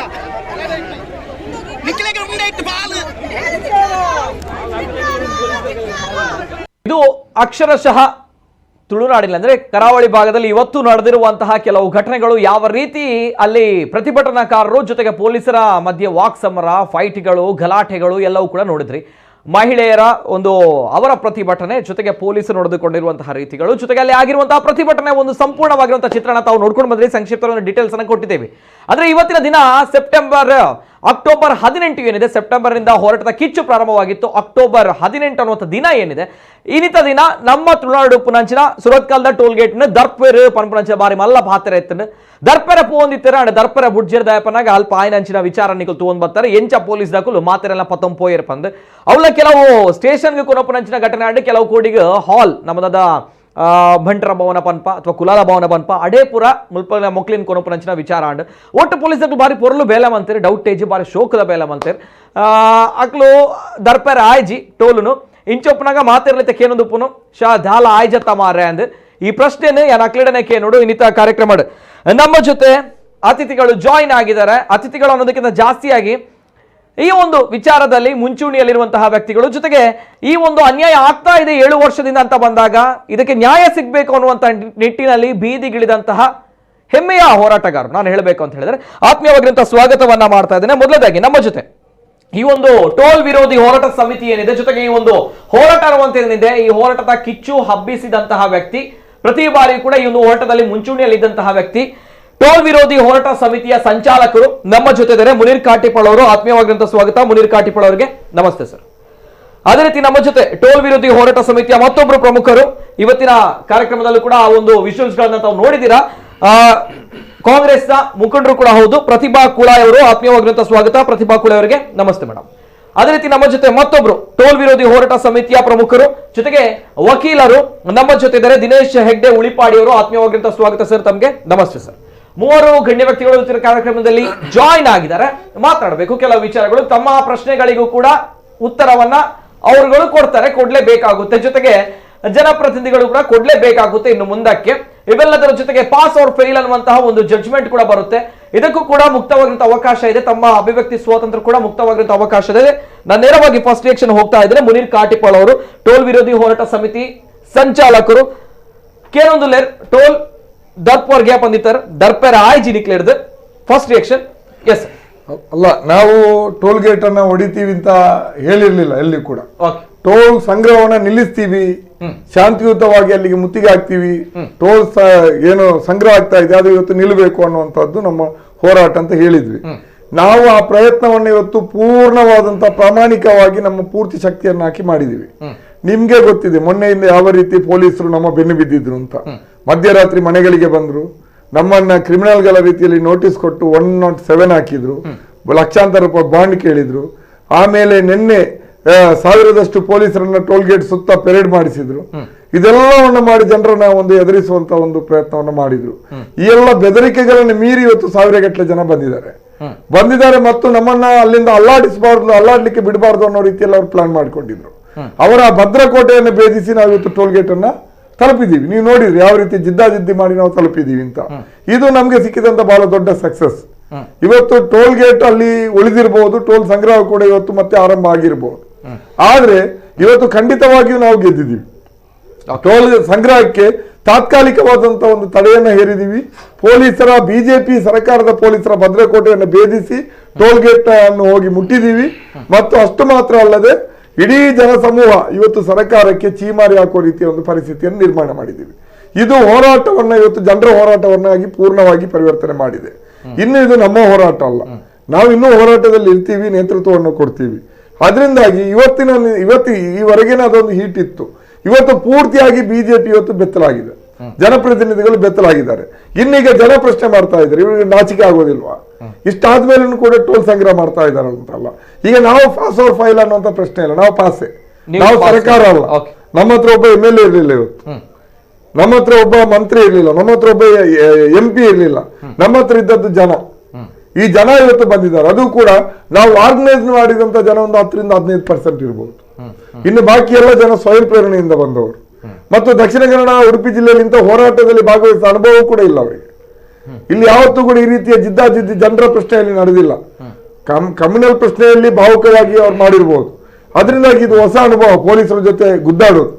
ನಿಖಿಲಿಗೆ ಮುಂದೆ ಇಟ್ಟು ಬಾಲು. ಇದು ಅಕ್ಷರಶಃ ತುಳುನಾಡಿನಲ್ಲಿ ಅಂದ್ರೆ ಕರಾವಳಿ ಭಾಗದಲ್ಲಿ ಇವತ್ತು ನಡೆದಿರುವಂತಹ ಕೆಲವು ಘಟನೆಗಳು, ಯಾವ ರೀತಿ ಅಲ್ಲಿ ಪ್ರತಿಭಟನಾಕಾರರು ಜೊತೆಗೆ ಪೊಲೀಸರ ಮಧ್ಯೆ ವಾಕ್ ಸಮರ, ಫೈಟ್ಗಳು, ಗಲಾಟೆಗಳು ಎಲ್ಲವೂ ಕೂಡ ನೋಡಿದ್ರಿ. ಮಹಿಳೆಯರ ಒಂದು ಅವರ ಪ್ರತಿಭಟನೆ ಜೊತೆಗೆ ಪೊಲೀಸರು ನಡೆದುಕೊಂಡಿರುವಂತಹ ರೀತಿಗಳು, ಜೊತೆಗೆ ಅಲ್ಲಿ ಆಗಿರುವಂತಹ ಪ್ರತಿಭಟನೆ ಒಂದು ಸಂಪೂರ್ಣವಾಗಿರುವಂತಹ ಚಿತ್ರಣ ತಾವು ನೋಡ್ಕೊಂಡು ಬಂದ್ರಿ. ಸಂಕ್ಷಿಪ್ತ ಡೀಟೇಲ್ಸ್ ಅನ್ನು ಕೊಟ್ಟಿದ್ದೇವೆ. ಆದ್ರೆ ಇವತ್ತಿನ ದಿನ ಅಕ್ಟೋಬರ್ 18 ಏನಿದೆ, ಸೆಪ್ಟೆಂಬರ್ ನಿಂದ ಹೋರಾಟದ ಕಿಚ್ಚು ಪ್ರಾರಂಭವಾಗಿತ್ತು. ಅಕ್ಟೋಬರ್ 18 ಅನ್ನುವಂಥ ದಿನ ಏನಿದೆ, ಇನ್ನಿತ ದಿನ ನಮ್ಮ ತುಳುನಾಡು ಪುನಂಚಿನ ಸುರತ್ಕಲ್ದ ಟೋಲ್ ಗೇಟ್ ದರ್ಪೇರು ಪನ್ಪುನಂಚಿನ ಬಾರಿ ಮಲ್ಲ ಪಾತ್ರೆ ಎತ್ತನ್ನು ದರ್ಪೆರ ಪೋಂದಿತ್ತರ ಅಂಡ್ ದರ್ಪೆರ ಬುಡ್ಜಿರ್ ದಯಪನಾಗ ಅಲ್ಪ ಆಯ್ನಂಚಿನ ವಿಚಾರ ನಿಕಲ್ ತಗೊಂಡ್ ಬರ್ತಾರೆ. ಎಂಚ ಪೊಲೀಸ್ ದಾಖಲು ಮಾತೆರೆಲ್ಲ ಪತ್ತೊಂ ಪೋಯರ್ ಪಂದ್ ಅವಳ ಕೆಲವು ಸ್ಟೇಷನ್ಗೆ ಕೊನಪುನಂಚಿನ ಘಟನೆ ಆಡಿ ಕೆಲವು ಕೋಡಿಗೆ ಹಾಲ್ ನಮ್ಮದಾದ ಭಂಟರ ಭವನ ಪನ್ಪ ಅಥವಾ ಕುಲಾಲ ಭವನ ಪನ್ಪ ಅಡೇಪುರ ಮುಲ್ಪ ಮೊಕ್ಲಿನ್ ಕೊನಪುನಂಚಿನ ವಿಚಾರ ಅಂಡ್ ಒಟ್ಟು ಪೊಲೀಸರು ಬಾರಿ ಪೊರಲು ಬೇಲೆ ಮಂತೇರಿ, ಡೌಟ್ ಏಜಿ ಬಾರಿ ಶೋಕದ ಬೇಲೆ ಮಂತೇರಿ ಅಕ್ಲು ದರ್ಪೆರ ಆಯ್ಜಿ ಟೋಲುನು ಇಂಚೊಪ್ಪನಾಗ ಮಾತಿರ್ಲಿತ್ತೆ ಕೇನೊಂದು ಪುನು ಶಾ ಧಾಲ ಆಯ್ಜತ್ತ ಮಾರೆ ಅಂದ್ ಈ ಪ್ರಶ್ನೆಯನ್ನು ಯಾನ್ ಅಕ್ಲಿಡನೆ ಕೇನೋಡು ಇನ್ನಿತ ಕಾರ್ಯಕ್ರಮ ನಮ್ಮ ಜೊತೆ ಅತಿಥಿಗಳು ಜಾಯಿನ್ ಆಗಿದ್ದಾರೆ. ಅತಿಥಿಗಳು ಅನ್ನೋದಕ್ಕಿಂತ ಜಾಸ್ತಿಯಾಗಿ ಈ ಒಂದು ವಿಚಾರದಲ್ಲಿ ಮುಂಚೂಣಿಯಲ್ಲಿರುವಂತಹ ವ್ಯಕ್ತಿಗಳು, ಜೊತೆಗೆ ಈ ಒಂದು ಅನ್ಯಾಯ ಆಗ್ತಾ ಇದೆ 7 ವರ್ಷದಿಂದ ಅಂತ ಬಂದಾಗ ಇದಕ್ಕೆ ನ್ಯಾಯ ಸಿಗಬೇಕು ಅನ್ನುವಂಥ ನಿಟ್ಟಿನಲ್ಲಿ ಬೀದಿಗಿಳಿದಂತಹ ಹೆಮ್ಮೆಯ ಹೋರಾಟಗಾರರು ನಾನು ಹೇಳಬೇಕು ಅಂತ ಹೇಳಿದ್ರೆ ಆತ್ಮೀಯವಾಗಿರುವಂತಹ ಸ್ವಾಗತವನ್ನ ಮಾಡ್ತಾ ಇದ್ದೇನೆ. ಮೊದಲದಾಗಿ ನಮ್ಮ ಜೊತೆ ಈ ಒಂದು ಟೋಲ್ ವಿರೋಧಿ ಹೋರಾಟ ಸಮಿತಿ ಏನಿದೆ, ಜೊತೆಗೆ ಈ ಒಂದು ಹೋರಾಟ ಅನ್ನುವಂತ ಏನಿದೆ, ಈ ಹೋರಾಟದ ಕಿಚ್ಚು ಹಬ್ಬಿಸಿದಂತಹ ವ್ಯಕ್ತಿ, ಪ್ರತಿ ಬಾರಿ ಕೂಡ ಈ ಒಂದು ಹೋರಾಟದಲ್ಲಿ ಮುಂಚೂಣಿಯಲ್ಲಿದ್ದಂತಹ ವ್ಯಕ್ತಿ, ಟೋಲ್ ವಿರೋಧಿ ಹೋರಾಟ ಸಮಿತಿಯ ಸಂಚಾಲಕರು ನಮ್ಮ ಜೊತೆ ಇದ್ದಾರೆ. ಮುನೀರ್ ಕಾಟಿಪಾಳ್ ಅವರು, ಆತ್ಮೀಯವಾಗಿರುವಂತಹ ಸ್ವಾಗತ ಮುನೀರ್ ಕಾಟಿಪಾಳ್ ಅವರಿಗೆ. ನಮಸ್ತೆ ಸರ್. ಅದೇ ರೀತಿ ನಮ್ಮ ಜೊತೆ ಟೋಲ್ ವಿರೋಧಿ ಹೋರಾಟ ಸಮಿತಿಯ ಮತ್ತೊಬ್ಬರು ಪ್ರಮುಖರು, ಇವತ್ತಿನ ಕಾರ್ಯಕ್ರಮದಲ್ಲೂ ಕೂಡ ಆ ಒಂದು ವಿಜುವಲ್ಸ್ ಗಳನ್ನ ತಾವು ನೋಡಿದ್ದೀರಾ, ಕಾಂಗ್ರೆಸ್ನ ಮುಖಂಡರು ಕೂಡ ಹೌದು, ಪ್ರತಿಭಾ ಕುಳಾಯ್ ಅವರು, ಆತ್ಮೀಯವಾಗಿರುವಂತಹ ಸ್ವಾಗತ ಪ್ರತಿಭಾ ಕುಳಾಯ್ ಅವರಿಗೆ. ನಮಸ್ತೆ ಮೇಡಮ್. ಅದೇ ರೀತಿ ನಮ್ಮ ಜೊತೆ ಮತ್ತೊಬ್ರು ಟೋಲ್ ವಿರೋಧಿ ಹೋರಾಟ ಸಮಿತಿಯ ಪ್ರಮುಖರು, ಜೊತೆಗೆ ವಕೀಲರು ನಮ್ಮ ಜೊತೆ ಇದ್ದಾರೆ, ದಿನೇಶ್ ಹೆಗ್ಡೆ ಉಳಿಪಾಡಿ ಅವರು, ಆತ್ಮೀಯವಾಗಿರುವಂತಹ ಸ್ವಾಗತ ಸರ್ ತಮಗೆ. ನಮಸ್ತೆ ಸರ್. ಮೂವರು ಗಣ್ಯ ವ್ಯಕ್ತಿಗಳು ಇವತ್ತಿನ ಕಾರ್ಯಕ್ರಮದಲ್ಲಿ ಜಾಯಿನ್ ಆಗಿದ್ದಾರೆ, ಮಾತನಾಡಬೇಕು ಕೆಲವು ವಿಚಾರಗಳು, ತಮ್ಮ ಪ್ರಶ್ನೆಗಳಿಗೂ ಕೂಡ ಉತ್ತರವನ್ನ ಅವರುಗಳು ಕೊಡ್ತಾರೆ, ಕೊಡ್ಲೇಬೇಕಾಗುತ್ತೆ, ಜೊತೆಗೆ ಜನಪ್ರತಿನಿಧಿಗಳು ಕೂಡ ಕೊಡ್ಲೇಬೇಕಾಗುತ್ತೆ ಇನ್ನು ಮುಂದಕ್ಕೆ. ಇವೆಲ್ಲದರ ಜೊತೆಗೆ ಪಾಸ್ ಆರ್ ಫೇಲ್ ಅನ್ನುವಂತಹ ಒಂದು ಜಡ್ಜ್ಮೆಂಟ್ ಕೂಡ ಬರುತ್ತೆ, ಇದಕ್ಕೂ ಕೂಡ ಮುಕ್ತವಾಗಿರುವಂತಹ ಅವಕಾಶ ಇದೆ, ತಮ್ಮ ಅಭಿವ್ಯಕ್ತಿ ಸ್ವಾತಂತ್ರ್ಯ ಕೂಡ ಮುಕ್ತವಾಗಿರುವಂತಹ ಅವಕಾಶ ಇದೆ. ನಾನು ನೇರವಾಗಿ ಫಸ್ಟ್ ರಿಯಾಕ್ಷನ್ ಹೋಗ್ತಾ ಇದ್ದೇನೆ. ಮುನೀರ್ ಕಾಟಿಪಾಳ್ ಅವರು, ಟೋಲ್ ವಿರೋಧಿ ಹೋರಾಟ ಸಮಿತಿ ಸಂಚಾಲಕರು, ಕೇನೊಂದುಲೇರ್ ಟೋಲ್ ದರ್ಪರ್ ಗ್ಯಾಪ್ ಅಂದಿತ್ತಾರೆ, ದರ್ಪೆರ ಆಯ್ಜಿ ನಿಕ್ಲೇರ್ದು ಫಸ್ಟ್ ರಿಯಾಕ್ಷನ್. ಎಸ್ ಅಲ್ಲ, ನಾವು ಟೋಲ್ ಗೇಟ್ ಅನ್ನ ಹೊಡಿತೀವಿ ಅಂತ ಹೇಳಿರ್ಲಿಲ್ಲ ಎಲ್ಲಿ ಕೂಡ. ಓಕೆ, ಟೋಲ್ ಸಂಗ್ರಹವನ್ನ ನಿಲ್ಲಿಸ್ತೀವಿ, ಶಾಂತಿಯುತವಾಗಿ ಅಲ್ಲಿಗೆ ಮುತ್ತಿಗೆ ಹಾಕ್ತೀವಿ, ಟೋಲ್ ಏನು ಸಂಗ್ರಹ ಆಗ್ತಾ ಇದೆ ಅದು ಇವತ್ತು ನಿಲ್ಲಬೇಕು ಅನ್ನುವಂಥದ್ದು ನಮ್ಮ ಹೋರಾಟ ಅಂತ ಹೇಳಿದ್ವಿ. ನಾವು ಆ ಪ್ರಯತ್ನವನ್ನು ಇವತ್ತು ಪೂರ್ಣವಾದಂತ ಪ್ರಾಮಾಣಿಕವಾಗಿ ನಮ್ಮ ಪೂರ್ತಿ ಶಕ್ತಿಯನ್ನು ಹಾಕಿ ಮಾಡಿದೀವಿ. ನಿಮ್ಗೆ ಗೊತ್ತಿದೆ ಮೊನ್ನೆಯಿಂದ ಯಾವ ರೀತಿ ಪೊಲೀಸರು ನಮ್ಮ ಬೆನ್ನು ಬಿದ್ದಿದ್ರು ಅಂತ. ಮಧ್ಯರಾತ್ರಿ ಮನೆಗಳಿಗೆ ಬಂದ್ರು, ನಮ್ಮನ್ನ ಕ್ರಿಮಿನಲ್ಗಳ ರೀತಿಯಲ್ಲಿ ನೋಟಿಸ್ ಕೊಟ್ಟು 107 ಹಾಕಿದ್ರು, ಲಕ್ಷಾಂತರ ರೂಪಾಯಿ ಬಾಂಡ್ ಕೇಳಿದ್ರು. ಆಮೇಲೆ ನಿನ್ನೆ 1000ದಷ್ಟು ಪೊಲೀಸರನ್ನ ಟೋಲ್ ಗೇಟ್ ಸುತ್ತ ಪೆರೇಡ್ ಮಾಡಿಸಿದ್ರು. ಇದೆಲ್ಲವನ್ನು ಮಾಡಿ ಜನರನ್ನ ಒಂದು ಎದುರಿಸುವಂತ ಒಂದು ಪ್ರಯತ್ನವನ್ನು ಮಾಡಿದ್ರು. ಈ ಎಲ್ಲ ಬೆದರಿಕೆಗಳನ್ನು ಮೀರಿ ಇವತ್ತು 1000 ಗಟ್ಟಲೆ ಜನ ಬಂದಿದ್ದಾರೆ ಮತ್ತು ನಮ್ಮನ್ನ ಅಲ್ಲಿಂದ ಅಲ್ಲಾಡ್ಲಿಕ್ಕೆ ಬಿಡಬಾರ್ದು ಅನ್ನೋ ರೀತಿಯಲ್ಲಿ ಅವ್ರು ಪ್ಲಾನ್ ಮಾಡ್ಕೊಂಡಿದ್ರು. ಅವರ ಭದ್ರಕೋಟೆಯನ್ನು ಭೇದಿಸಿ ನಾವು ಇವತ್ತು ಟೋಲ್ ಗೇಟ್ ಅನ್ನ ತಲುಪಿದ್ದೀವಿ. ನೀವು ನೋಡಿದ್ರಿ ಯಾವ ರೀತಿ ಜಿದ್ದಾಜಿದ್ದಿ ಮಾಡಿ ನಾವು ತಲುಪಿದ್ದೀವಿ ಅಂತ. ಇದು ನಮ್ಗೆ ಸಿಕ್ಕಿದಂತ ಬಹಳ ದೊಡ್ಡ ಸಕ್ಸಸ್. ಇವತ್ತು ಟೋಲ್ ಗೇಟ್ ಅಲ್ಲಿ ಉಳಿದಿರಬಹುದು, ಟೋಲ್ ಸಂಗ್ರಹ ಕೂಡ ಇವತ್ತು ಮತ್ತೆ ಆರಂಭ ಆಗಿರಬಹುದು. ಆದ್ರೆ ಇವತ್ತು ಖಂಡಿತವಾಗಿಯೂ ನಾವು ಗೆದ್ದಿದ್ದೀವಿ. ಟೋಲ್ ಸಂಗ್ರಹಕ್ಕೆ ತಾತ್ಕಾಲಿಕವಾದಂತ ಒಂದು ತಡೆಯನ್ನ ಹೇರಿದೀವಿ. ಪೊಲೀಸರ ಬಿಜೆಪಿ ಸರ್ಕಾರದ ಪೊಲೀಸರ ಭದ್ರಕೋಟೆಯನ್ನು ಭೇದಿಸಿ ಟೋಲ್ ಗೇಟ್ ಅನ್ನು ಹೋಗಿ ಮುಟ್ಟಿದೀವಿ. ಮತ್ತು ಅಷ್ಟು ಮಾತ್ರ ಅಲ್ಲದೆ ಇಡೀ ಜನಸಮೂಹ ಇವತ್ತು ಸರ್ಕಾರಕ್ಕೆ ಚೀಮಾರಿ ಹಾಕುವ ರೀತಿಯ ಒಂದು ಪರಿಸ್ಥಿತಿಯನ್ನು ನಿರ್ಮಾಣ ಮಾಡಿದ್ದೀವಿ. ಇದು ಹೋರಾಟವನ್ನ ಇವತ್ತು ಜನರ ಹೋರಾಟವನ್ನಾಗಿ ಪೂರ್ಣವಾಗಿ ಪರಿವರ್ತನೆ ಮಾಡಿದೆ. ಇನ್ನು ಇದು ನಮ್ಮ ಹೋರಾಟ ಅಲ್ಲ, ನಾವು ಇನ್ನೂ ಹೋರಾಟದಲ್ಲಿ ಇರ್ತೀವಿ, ನೇತೃತ್ವವನ್ನು ಕೊಡ್ತೀವಿ. ಅದರಿಂದಾಗಿ ಇವತ್ತು ಈವರೆಗಿನ ಅದೊಂದು ಹೀಟ್ ಇತ್ತು. ಇವತ್ತು ಪೂರ್ತಿಯಾಗಿ ಬಿಜೆಪಿ ಇವತ್ತು ಬೆತ್ತಲಾಗಿದೆ, ಜನಪ್ರತಿನಿಧಿಗಳು ಬೆತ್ತಲಾಗಿದ್ದಾರೆ. ಇನ್ನೀಗ ಜನ ಪ್ರಶ್ನೆ ಮಾಡ್ತಾ ಇದ್ದಾರೆ, ಇವರಿಗೆ ನಾಚಿಕೆ ಆಗೋದಿಲ್ವಾ, ಇಷ್ಟಾದ್ಮೇಲೂ ಕೂಡ ಟೋಲ್ ಸಂಗ್ರಹ ಮಾಡ್ತಾ ಇದ್ದಾರೆ ಅಂತಲ್ಲ. ಈಗ ನಾವು ಪಾಸ್ ಓವರ್ ಫೈಲ್ ಅನ್ನುವಂತ ಪ್ರಶ್ನೆ ಇಲ್ಲ, ನಾವು ಪಾಸೆ, ನಾವು ಸರ್ಕಾರ ಅಲ್ಲ. ನಮ್ಮ ಹತ್ರ ಒಬ್ಬ MLA ಇರ್ಲಿಲ್ಲ ಇವತ್ತು, ನಮ್ಮ ಹತ್ರ ಒಬ್ಬ ಮಂತ್ರಿ ಇರ್ಲಿಲ್ಲ, ನಮ್ಮ ಹತ್ರ ಒಬ್ಬ MP ಇರ್ಲಿಲ್ಲ, ನಮ್ಮ ಹತ್ರ ಇದ್ದದ್ದು ಜನ. ಈ ಜನ ಇವತ್ತು ಬಂದಿದ್ದಾರೆ. ಅದು ಕೂಡ ನಾವು ಆರ್ಗನೈಸ್ ಮಾಡಿದಂತ ಜನ ಒಂದು 10-15% ಇರ್ಬೋದು. ಇನ್ನು ಬಾಕಿ ಎಲ್ಲ ಜನ ಸ್ವಯಂ ಪ್ರೇರಣೆಯಿಂದ ಬಂದವರು. ಮತ್ತು ದಕ್ಷಿಣ ಕನ್ನಡ, ಉಡುಪಿ ಜಿಲ್ಲೆಯಲ್ಲಿ ಇಂಥ ಹೋರಾಟದಲ್ಲಿ ಭಾಗವಹಿಸಿದ ಅನುಭವ ಕೂಡ ಇಲ್ಲ ಅವರಿಗೆ. ಇಲ್ಲಿ ಯಾವತ್ತೂ ಕೂಡ ಈ ರೀತಿಯ ಜಿದ್ದಾಜಿದ್ದಿ ಜನರ ಪ್ರಶ್ನೆಯಲ್ಲಿ ನಡೆದಿಲ್ಲ. ಕಮ್ಯುನಲ್ ಪ್ರಶ್ನೆಯಲ್ಲಿ ಭಾವುಕವಾಗಿ ಅವ್ರು ಮಾಡಿರ್ಬೋದು. ಅದರಿಂದಾಗಿ ಇದು ಹೊಸ ಅನುಭವ, ಪೊಲೀಸರ ಜೊತೆ ಗುದ್ದಾಡೋದು.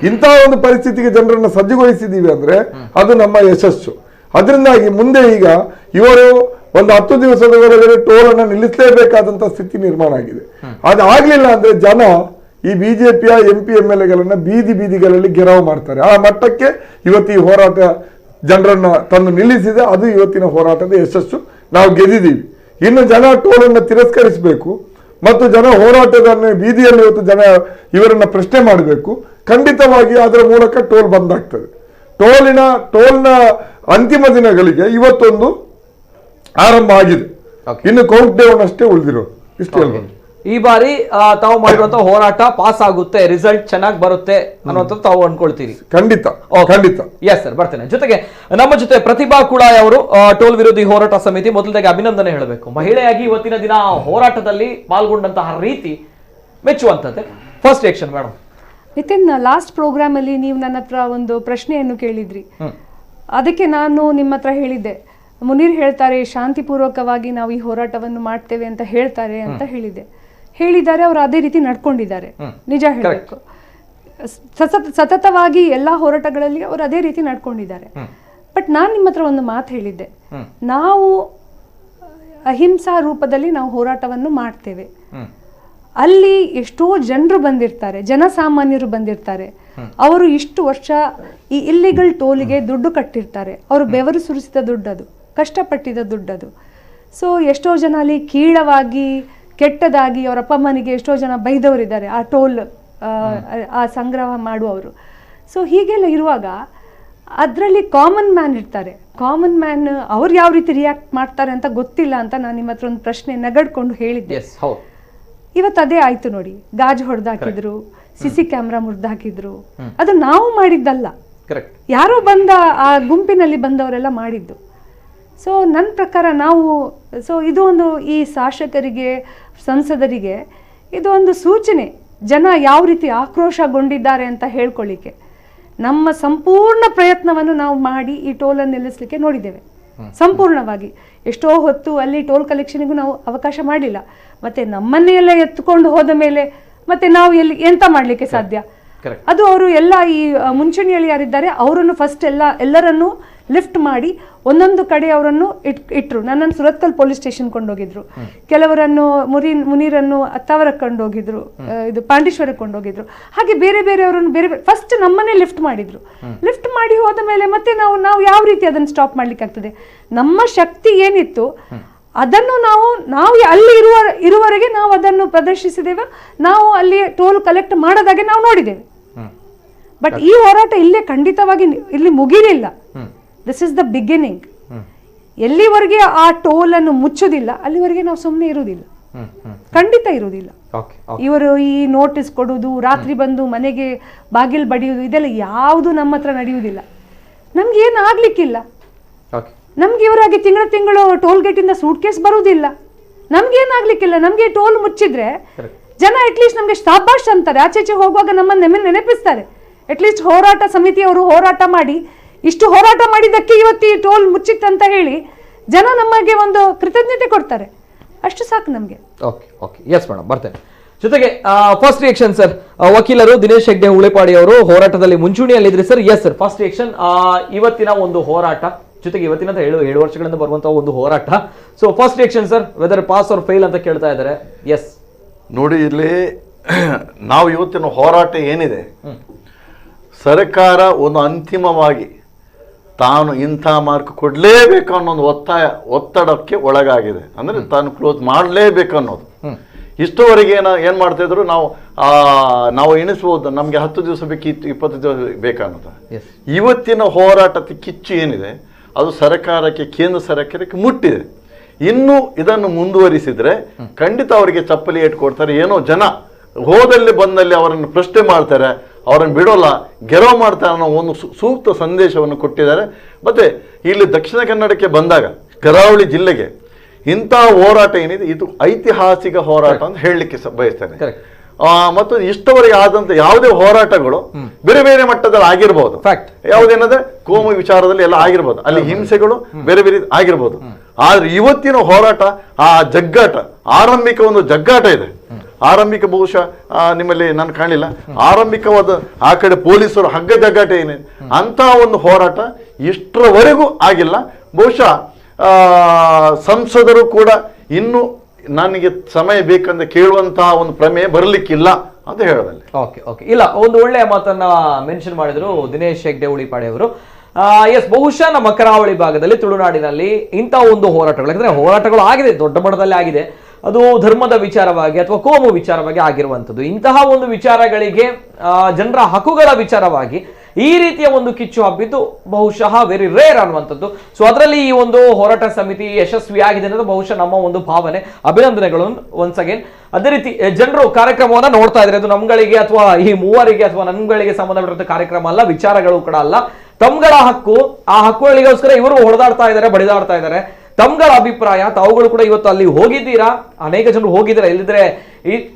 ಇಂತಹ ಒಂದು ಪರಿಸ್ಥಿತಿಗೆ ಜನರನ್ನ ಸಜ್ಜುಗೊಳಿಸಿದೀವಿ ಅಂದ್ರೆ ಅದು ನಮ್ಮ ಯಶಸ್ಸು. ಅದರಿಂದಾಗಿ ಮುಂದೆ ಈಗ ಇವರು ಒಂದು 10 ದಿವಸದವರೆಗೆ ಟೋಲ್ ಅನ್ನ ನಿಲ್ಲಿಸಲೇಬೇಕಾದಂತ ಸ್ಥಿತಿ ನಿರ್ಮಾಣ ಆಗಿದೆ. ಅದಾಗ್ಲಿಲ್ಲ ಅಂದ್ರೆ ಜನ ಈ ಬಿಜೆಪಿಯ MP MLAಗಳನ್ನ ಬೀದಿಗಳಲ್ಲಿ ಗೆರವು ಮಾಡ್ತಾರೆ. ಆ ಮಟ್ಟಕ್ಕೆ ಇವತ್ತು ಈ ಹೋರಾಟ ಜನರನ್ನ ತಂದು ನಿಲ್ಲಿಸಿದೆ. ಅದು ಇವತ್ತಿನ ಹೋರಾಟದ ಯಶಸ್ಸು. ನಾವು ಗೆದ್ದಿದ್ದೀವಿ. ಇನ್ನು ಜನ ಟೋಲ್ ಅನ್ನ ತಿರಸ್ಕರಿಸಬೇಕು ಮತ್ತು ಜನ ಹೋರಾಟದ ಬೀದಿಯಲ್ಲಿ ಇವತ್ತು ಜನ ಇವರನ್ನ ಪ್ರಶ್ನೆ ಮಾಡಬೇಕು. ಖಂಡಿತವಾಗಿ ಅದರ ಮೂಲಕ ಟೋಲ್ ಬಂದಾಗ್ತದೆ. ಟೋಲ್ನ ಅಂತಿಮ ದಿನಗಳಿಗೆ ಇವತ್ತೊಂದು ಆರಂಭ ಆಗಿದೆ. ಇನ್ನು ಕೌಂಟ್ ಡೌನ್ ಅಷ್ಟೇ ಉಳಿದಿರೋದು. ಇಷ್ಟು ಹೇಳ್ಬೋದು. ಈ ಬಾರಿ ತಾವು ಮಾಡಿರುವಂತಹ ಹೋರಾಟ ಪಾಸ್ ಆಗುತ್ತೆ, ರಿಸಲ್ಟ್ ಚೆನ್ನಾಗಿ ಬರುತ್ತೆ ಅನ್ನುವಂಥದ್ದು ತಾವು ಅನ್ಕೊಳ್ತೀರಿ? ಖಂಡಿತ, ಖಂಡಿತ. ಎಸ್ ಸರ್, ಬರ್ತೇನೆ. ಜೊತೆಗೆ ನಮ್ಮ ಜೊತೆ ಪ್ರತಿಭಾ ಕುಳಾಯ್ ಅವರು, ಟೋಲ್ ವಿರೋಧಿ ಹೋರಾಟ ಸಮಿತಿ. ಮೊದಲಿಗೆ ಅಭಿನಂದನೆ ಹೇಳಬೇಕು. ಮಹಿಳೆಯಾಗಿ ಇವತ್ತಿನ ದಿನ ಹೋರಾಟದಲ್ಲಿ ಪಾಲ್ಗೊಂಡಂತಹ ರೀತಿ ಮೆಚ್ಚುವಂಥದ್ದೇ. First reaction madam. Nitin, last program ಅಲ್ಲಿ ನೀವು ನನ್ನ ಹತ್ರ ಒಂದು ಪ್ರಶ್ನೆಯನ್ನು ಕೇಳಿದ್ರಿ. ಅದಕ್ಕೆ ನಾನು ನಿಮ್ಮ ಹತ್ರ ಹೇಳಿದ್ದೆ, ಮುನೀರ್ ಹೇಳ್ತಾರೆ ಶಾಂತಿಪೂರ್ವಕವಾಗಿ ನಾವು ಈ ಹೋರಾಟವನ್ನು ಮಾಡ್ತೇವೆ ಅಂತ ಹೇಳ್ತಾರೆ ಅಂತ ಹೇಳಿದ್ದಾರೆ. ಅವರು ಅದೇ ರೀತಿ ನಡ್ಕೊಂಡಿದ್ದಾರೆ. ನಿಜ ಹೇಳಬೇಕು, ಸತತವಾಗಿ ಎಲ್ಲಾ ಹೋರಾಟಗಳಲ್ಲಿ ಅವರು ಅದೇ ರೀತಿ ನಡ್ಕೊಂಡಿದ್ದಾರೆ. ಬಟ್ ನಾನು ನಿಮ್ಮ ಹತ್ರ ಒಂದು ಮಾತು ಹೇಳಿದ್ದೆ, ನಾವು ಅಹಿಂಸಾ ರೂಪದಲ್ಲಿ ನಾವು ಹೋರಾಟವನ್ನು ಮಾಡ್ತೇವೆ. ಅಲ್ಲಿ ಎಷ್ಟೋ ಜನರು ಬಂದಿರ್ತಾರೆ, ಜನಸಾಮಾನ್ಯರು ಬಂದಿರ್ತಾರೆ. ಅವರು ಇಷ್ಟು ವರ್ಷ ಈ ಇಲ್ಲಿಗಲ್ ಟೋಲಿಗೆ ದುಡ್ಡು ಕಟ್ಟಿರ್ತಾರೆ. ಅವರು ಬೆವರು ಸುರಿಸಿದ ದುಡ್ಡದು, ಕಷ್ಟಪಟ್ಟಿದ ದುಡ್ಡದು. ಸೊ ಎಷ್ಟೋ ಜನ ಅಲ್ಲಿ ಕೀಳವಾಗಿ ಕೆಟ್ಟದಾಗಿ ಅವರ ಅಪ್ಪ ಅಮ್ಮನಿಗೆ ಎಷ್ಟೋ ಜನ ಬೈದವರಿದ್ದಾರೆ, ಆ ಟೋಲ್ ಆ ಸಂಗ್ರಹ ಮಾಡುವವರು. ಸೊ ಹೀಗೆಲ್ಲ ಇರುವಾಗ ಅದರಲ್ಲಿ ಕಾಮನ್ ಮ್ಯಾನ್ ಇರ್ತಾರೆ. ಕಾಮನ್ ಮ್ಯಾನ್ ಅವ್ರು ಯಾವ ರೀತಿ ರಿಯಾಕ್ಟ್ ಮಾಡ್ತಾರೆ ಅಂತ ಗೊತ್ತಿಲ್ಲ ಅಂತ ನಾನು ನಿಮ್ಮ ಹತ್ರ ಒಂದು ಪ್ರಶ್ನೆ ನಗಡ್ಕೊಂಡು ಹೇಳಿದ್ದೆ. ಇವತ್ತು ಅದೇ ಆಯ್ತು ನೋಡಿ. ಗಾಜು ಹೊಡೆದಾಕಿದ್ರು, CC ಕ್ಯಾಮ್ರಾ ಮುರಿದಾಕಿದ್ರು. ಅದು ನಾವು ಮಾಡಿದ್ದಲ್ಲ, ಯಾರೋ ಬಂದ ಆ ಗುಂಪಿನಲ್ಲಿ ಬಂದವರೆಲ್ಲ ಮಾಡಿದ್ದು. ಸೊ ನನ್ನ ಪ್ರಕಾರ ಇದು ಒಂದು ಈ ಶಾಸಕರಿಗೆ, ಸಂಸದರಿಗೆ ಇದು ಒಂದು ಸೂಚನೆ, ಜನ ಯಾವ ರೀತಿ ಆಕ್ರೋಶಗೊಂಡಿದ್ದಾರೆ ಅಂತ ಹೇಳ್ಕೊಳ್ಳಿಕ್ಕೆ. ನಮ್ಮ ಸಂಪೂರ್ಣ ಪ್ರಯತ್ನವನ್ನು ನಾವು ಮಾಡಿ ಈ ಟೋಲನ್ನು ನಿಲ್ಲಿಸಲಿಕ್ಕೆ ನೋಡಿದ್ದೇವೆ ಸಂಪೂರ್ಣವಾಗಿ. ಎಷ್ಟೋ ಹೊತ್ತು ಅಲ್ಲಿ ಟೋಲ್ ಕಲೆಕ್ಷನ್ಗೂ ನಾವು ಅವಕಾಶ ಮಾಡಿಲ್ಲ. ಮತ್ತೆ ನಮ್ಮನ್ನೇ ಎಲ್ಲ ಎತ್ಕೊಂಡು ಹೋದ ಮೇಲೆ ಮತ್ತೆ ನಾವು ಎಂತ ಮಾಡ್ಲಿಕ್ಕೆ ಸಾಧ್ಯ? ಅದು ಅವರು ಎಲ್ಲ ಈ ಮುಂಚೂಣಿಯಲ್ಲಿ ಯಾರಿದ್ದಾರೆ ಅವರನ್ನು ಫಸ್ಟ್ ಎಲ್ಲರನ್ನು ಲಿಫ್ಟ್ ಮಾಡಿ ಒಂದೊಂದು ಕಡೆ ಅವರನ್ನು ಇಟ್ರು. ನನ್ನನ್ನು ಸುರತ್ಕಲ್ ಪೊಲೀಸ್ ಸ್ಟೇಷನ್ ಕೊಂಡೋಗಿದ್ರು, ಕೆಲವರನ್ನು ಮುನೀರನ್ನು ಅತ್ತಾವರಕ್ಕೆ ಕೊಂಡೋಗಿದ್ರು, ಇದು ಪಾಂಡೇಶ್ವರಕ್ಕೆ ಕೊಂಡೋಗಿದ್ರು. ಹಾಗೆ ಬೇರೆ ಬೇರೆಯವರನ್ನು ಬೇರೆ ಫಸ್ಟ್ ನಮ್ಮನ್ನೇ ಲಿಫ್ಟ್ ಮಾಡಿದ್ರು. ಲಿಫ್ಟ್ ಮಾಡಿ ಹೋದ ಮೇಲೆ ಮತ್ತೆ ನಾವು ಯಾವ ರೀತಿ ಅದನ್ನು ಸ್ಟಾಪ್ ಮಾಡ್ಲಿಕ್ಕೆ ಆಗ್ತದೆ? ನಮ್ಮ ಶಕ್ತಿ ಏನಿತ್ತು ಅದನ್ನು ನಾವು ಅಲ್ಲಿ ಇರುವವರೆಗೆ ನಾವು ಅದನ್ನು ಪ್ರದರ್ಶಿಸಿದ್ದೇವೆ. ನಾವು ಅಲ್ಲಿ ಟೋಲ್ ಕಲೆಕ್ಟ್ ಮಾಡೋದಾಗೆ ನಾವು ನೋಡಿದ್ದೇವೆ. ಬಟ್ ಈ ಹೋರಾಟ ಇಲ್ಲೇ ಖಂಡಿತವಾಗಿ ಇಲ್ಲಿ ಮುಗಿಲಿಲ್ಲ. This is the beginning. ಎಲ್ಲಿವರೆಗೆ ಆ ಟೋಲ್ ಅನ್ನು ಮುಚ್ಚುದಿಲ್ಲ ಅಲ್ಲಿವರೆಗೆ ನಾವು ಸುಮ್ಮನೆ ಇರುವುದಿಲ್ಲ, ಖಂಡಿತ ಇರುವುದಿಲ್ಲ. ಇವರು ಈ ನೋಟಿಸ್ ಕೊಡುವುದು, ರಾತ್ರಿ ಬಂದು ಮನೆಗೆ ಬಾಗಿಲು ಬಡಿಯುವುದು, ಇದೆಲ್ಲ ಯಾವುದು ನಮ್ಮ ಹತ್ರ ನಡೆಯುವುದಿಲ್ಲ. ನಮ್ಗೆ ಏನು ಆಗ್ಲಿಕ್ಕಿಲ್ಲ. ನಮ್ಗೆ ಇವರಾಗಿ ತಿಂಗಳು ಟೋಲ್ ಗೇಟ್ ಇಂದ ಸೂಟ್ ಕೇಸ್ ಬರುವುದಿಲ್ಲ. ನಮ್ಗೆ ಏನಾಗ್ಲಿಕ್ಕಿಲ್ಲ. ನಮ್ಗೆ ಟೋಲ್ ಮುಚ್ಚಿದ್ರೆ ಜನ ಅಟ್ಲೀಸ್ಟ್ ನಮ್ಗೆ ಶಾಬಾಷ್ ಅಂತಾರೆ, ಆಚೆಚೆ ಹೋಗುವಾಗ ನಮ್ಮನ್ನು ನೆನಪಿಸ್ತಾರೆ. ಅಟ್ಲೀಸ್ಟ್ ಹೋರಾಟ ಸಮಿತಿಯವರು ಹೋರಾಟ ಮಾಡಿ, ಇಷ್ಟು ಹೋರಾಟ ಮಾಡಿದ್ದಕ್ಕೆ ಇವತ್ತು ಈ ಟೋಲ್ ಮುಚ್ಚಿತ್ತಂತ ಹೇಳಿ ಜನ ನಮಗೆ ಒಂದು ಕೃತಜ್ಞತೆ ಕೊಡ್ತಾರೆ, ಅಷ್ಟು ಸಾಕು ನಮಗೆ. ಓಕೆ ಓಕೆ ಎಸ್ ಮೇಡಮ್, ಬರ್ತೇನೆ. ಜೊತೆಗೆ ಫಸ್ಟ್ ರಿಯಾಕ್ಷನ್ ಸರ್, ವಕೀಲರು ದಿನೇಶ್ ಹೆಗ್ಡೆ ಉಳಿಪಾಡಿ ಅವರು ಹೋರಾಟದಲ್ಲಿ ಮುಂಚೂಣಿಯಲ್ಲಿದ್ರಿ sir. Yes sir, first reaction ಇವತ್ತಿನ ಒಂದು ಹೋರಾಟ, ಜೊತೆಗೆ ಇವತ್ತಿನ 7 ವರ್ಷಗಳಿಂದ ಬರುವಂತಹ ಒಂದು ಹೋರಾಟ. So first reaction sir, whether pass or fail ಅಂತ ಕೇಳ್ತಾ ಇದ್ದಾರೆ. ಎಸ್ ನೋಡಿ, ಇಲ್ಲಿ ನಾವು ಇವತ್ತಿನ ಹೋರಾಟ ಏನಿದೆ, ಸರ್ಕಾರ ಒಂದು ಅಂತಿಮವಾಗಿ ತಾನು ಇಂಥ ಮಾರ್ಕ್ ಕೊಡಲೇಬೇಕು ಅನ್ನೋದು ಒತ್ತಡಕ್ಕೆ ಒಳಗಾಗಿದೆ. ಅಂದರೆ ತಾನು ಕ್ಲೋಸ್ ಮಾಡಲೇಬೇಕು ಅನ್ನೋದು. ಇಷ್ಟುವರೆಗೆ ಏನು ಮಾಡ್ತಾ ಇದ್ರು, ನಾವು ಎಣಿಸ್ಬೋದು ನಮಗೆ 10 ದಿವಸ ಬೇಕಿತ್ತು, 20 ದಿವಸ ಬೇಕನ್ನೋದು. ಇವತ್ತಿನ ಹೋರಾಟದ ಕಿಚ್ಚು ಏನಿದೆ ಅದು ಸರ್ಕಾರಕ್ಕೆ, ಕೇಂದ್ರ ಸರ್ಕಾರಕ್ಕೆ ಮುಟ್ಟಿದೆ. ಇನ್ನು ಇದನ್ನು ಮುಂದುವರಿಸಿದ್ರೆ ಖಂಡಿತ ಅವರಿಗೆ ಚಪ್ಪಲಿ ಏಟು ಕೊಡ್ತಾರೆ. ಏನೋ ಜನ ಹೋದಲ್ಲಿ ಬಂದಲ್ಲಿ ಅವರನ್ನು ಪ್ರಶ್ನೆ ಮಾಡ್ತಾರೆ, ಅವರನ್ನು ಬಿಡೋಲ್ಲ, ಗೆರವು ಮಾಡ್ತಾರೆ ಅನ್ನೋ ಒಂದು ಸೂಕ್ತ ಸಂದೇಶವನ್ನು ಕೊಟ್ಟಿದ್ದಾರೆ. ಮತ್ತೆ ಇಲ್ಲಿ ದಕ್ಷಿಣ ಕನ್ನಡಕ್ಕೆ ಬಂದಾಗ, ಕರಾವಳಿ ಜಿಲ್ಲೆಗೆ ಇಂಥ ಹೋರಾಟ ಏನಿದೆ ಇದು ಐತಿಹಾಸಿಕ ಹೋರಾಟ ಅಂತ ಹೇಳಲಿಕ್ಕೆ ಬಯಸ್ತೇನೆ. ಮತ್ತು ಇಷ್ಟವರೆಗೆ ಆದಂತ ಯಾವುದೇ ಹೋರಾಟಗಳು ಬೇರೆ ಬೇರೆ ಮಟ್ಟದಲ್ಲಿ ಆಗಿರ್ಬೋದು, ಯಾವುದೇನಂದ್ರೆ ಕೋಮು ವಿಚಾರದಲ್ಲಿ ಎಲ್ಲ ಆಗಿರ್ಬೋದು, ಅಲ್ಲಿ ಹಿಂಸೆಗಳು ಬೇರೆ ಬೇರೆ ಆಗಿರ್ಬೋದು. ಆದ್ರೆ ಇವತ್ತಿನ ಹೋರಾಟ ಆ ಜಗ್ಗಾಟ, ಆರಂಭಿಕ ಒಂದು ಜಗ್ಗಾಟ ಇದೆ. ಆರಂಭಿಕ ಬಹುಶಃ ನಿಮ್ಮಲ್ಲಿ ನಾನು ಕಾಣಲಿಲ್ಲ, ಆರಂಭಿಕವಾದ ಆ ಕಡೆ ಪೊಲೀಸರು ಹಗ್ಗ ಜಗ್ಗಾಟ ಏನಿದೆ ಅಂತ ಒಂದು ಹೋರಾಟ ಇಷ್ಟರವರೆಗೂ ಆಗಿಲ್ಲ. ಬಹುಶಃ ಸಂಸದರು ಕೂಡ ಇನ್ನು ನನಗೆ ಸಮಯ ಬೇಕಂತ ಕೇಳುವಂತಹ ಒಂದು ಪ್ರಮೇಯ ಬರಲಿಕ್ಕಿಲ್ಲ ಅಂತ ಹೇಳೋದಲ್ಲಿ. ಓಕೆ ಓಕೆ, ಇಲ್ಲ, ಒಂದು ಒಳ್ಳೆಯ ಮಾತನ್ನ ಮೆನ್ಷನ್ ಮಾಡಿದ್ರು ದಿನೇಶ್ ಹೆಗ್ಡೆ ಉಳಿಪಾಡಿ ಅವರು. ಎಸ್, ಬಹುಶಃ ನಮ್ಮ ಕರಾವಳಿ ಭಾಗದಲ್ಲಿ, ತುಳುನಾಡಿನಲ್ಲಿ ಇಂಥ ಒಂದು ಹೋರಾಟಗಳು, ಯಾಕಂದ್ರೆ ಹೋರಾಟಗಳು ಆಗಿದೆ, ದೊಡ್ಡ ಮಟ್ಟದಲ್ಲಿ ಆಗಿದೆ, ಅದು ಧರ್ಮದ ವಿಚಾರವಾಗಿ ಅಥವಾ ಕೋಮು ವಿಚಾರವಾಗಿ ಆಗಿರುವಂಥದ್ದು. ಇಂತಹ ಒಂದು ವಿಚಾರಗಳಿಗೆ, ಜನರ ಹಕ್ಕುಗಳ ವಿಚಾರವಾಗಿ ಈ ರೀತಿಯ ಒಂದು ಕಿಚ್ಚು ಹಬ್ಬಿದ್ದು ಬಹುಶಃ ವೆರಿ ರೇರ್ ಅನ್ನುವಂಥದ್ದು. ಸೊ ಅದರಲ್ಲಿ ಈ ಒಂದು ಹೋರಾಟ ಸಮಿತಿ ಯಶಸ್ವಿಯಾಗಿದೆ ಅನ್ನೋದು ಬಹುಶಃ ನಮ್ಮ ಒಂದು ಭಾವನೆ. ಅಭಿನಂದನೆಗಳು ಒನ್ಸ್ ಅಗೇನ್. ಅದೇ ರೀತಿ ಜನರು ಕಾರ್ಯಕ್ರಮವನ್ನ ನೋಡ್ತಾ ಇದ್ದಾರೆ, ಅದು ನಮ್ಗಳಿಗೆ ಅಥವಾ ಈ ಮೂವರಿಗೆ ಅಥವಾ ನಮ್ಗಳಿಗೆ ಸಂಬಂಧಪಟ್ಟ ಕಾರ್ಯಕ್ರಮ ಅಲ್ಲ, ವಿಚಾರಗಳು ಕೂಡ ಅಲ್ಲ. ತಮ್ಗಳ ಹಕ್ಕು, ಆ ಹಕ್ಕುಗಳಿಗೋಸ್ಕರ ಇವರು ಹೊಡೆದಾಡ್ತಾ ಇದ್ದಾರೆ, ಬಡಿದಾಡ್ತಾ ಇದ್ದಾರೆ. ತಮ್ಗಳ ಅಭಿಪ್ರಾಯ, ತಾವುಗಳು ಕೂಡ ಇವತ್ತು ಅಲ್ಲಿ ಹೋಗಿದ್ದೀರಾ, ಅನೇಕ ಜನರು ಹೋಗಿದ್ದೀರಾ, ಇಲ್ಲಿದ್ರೆ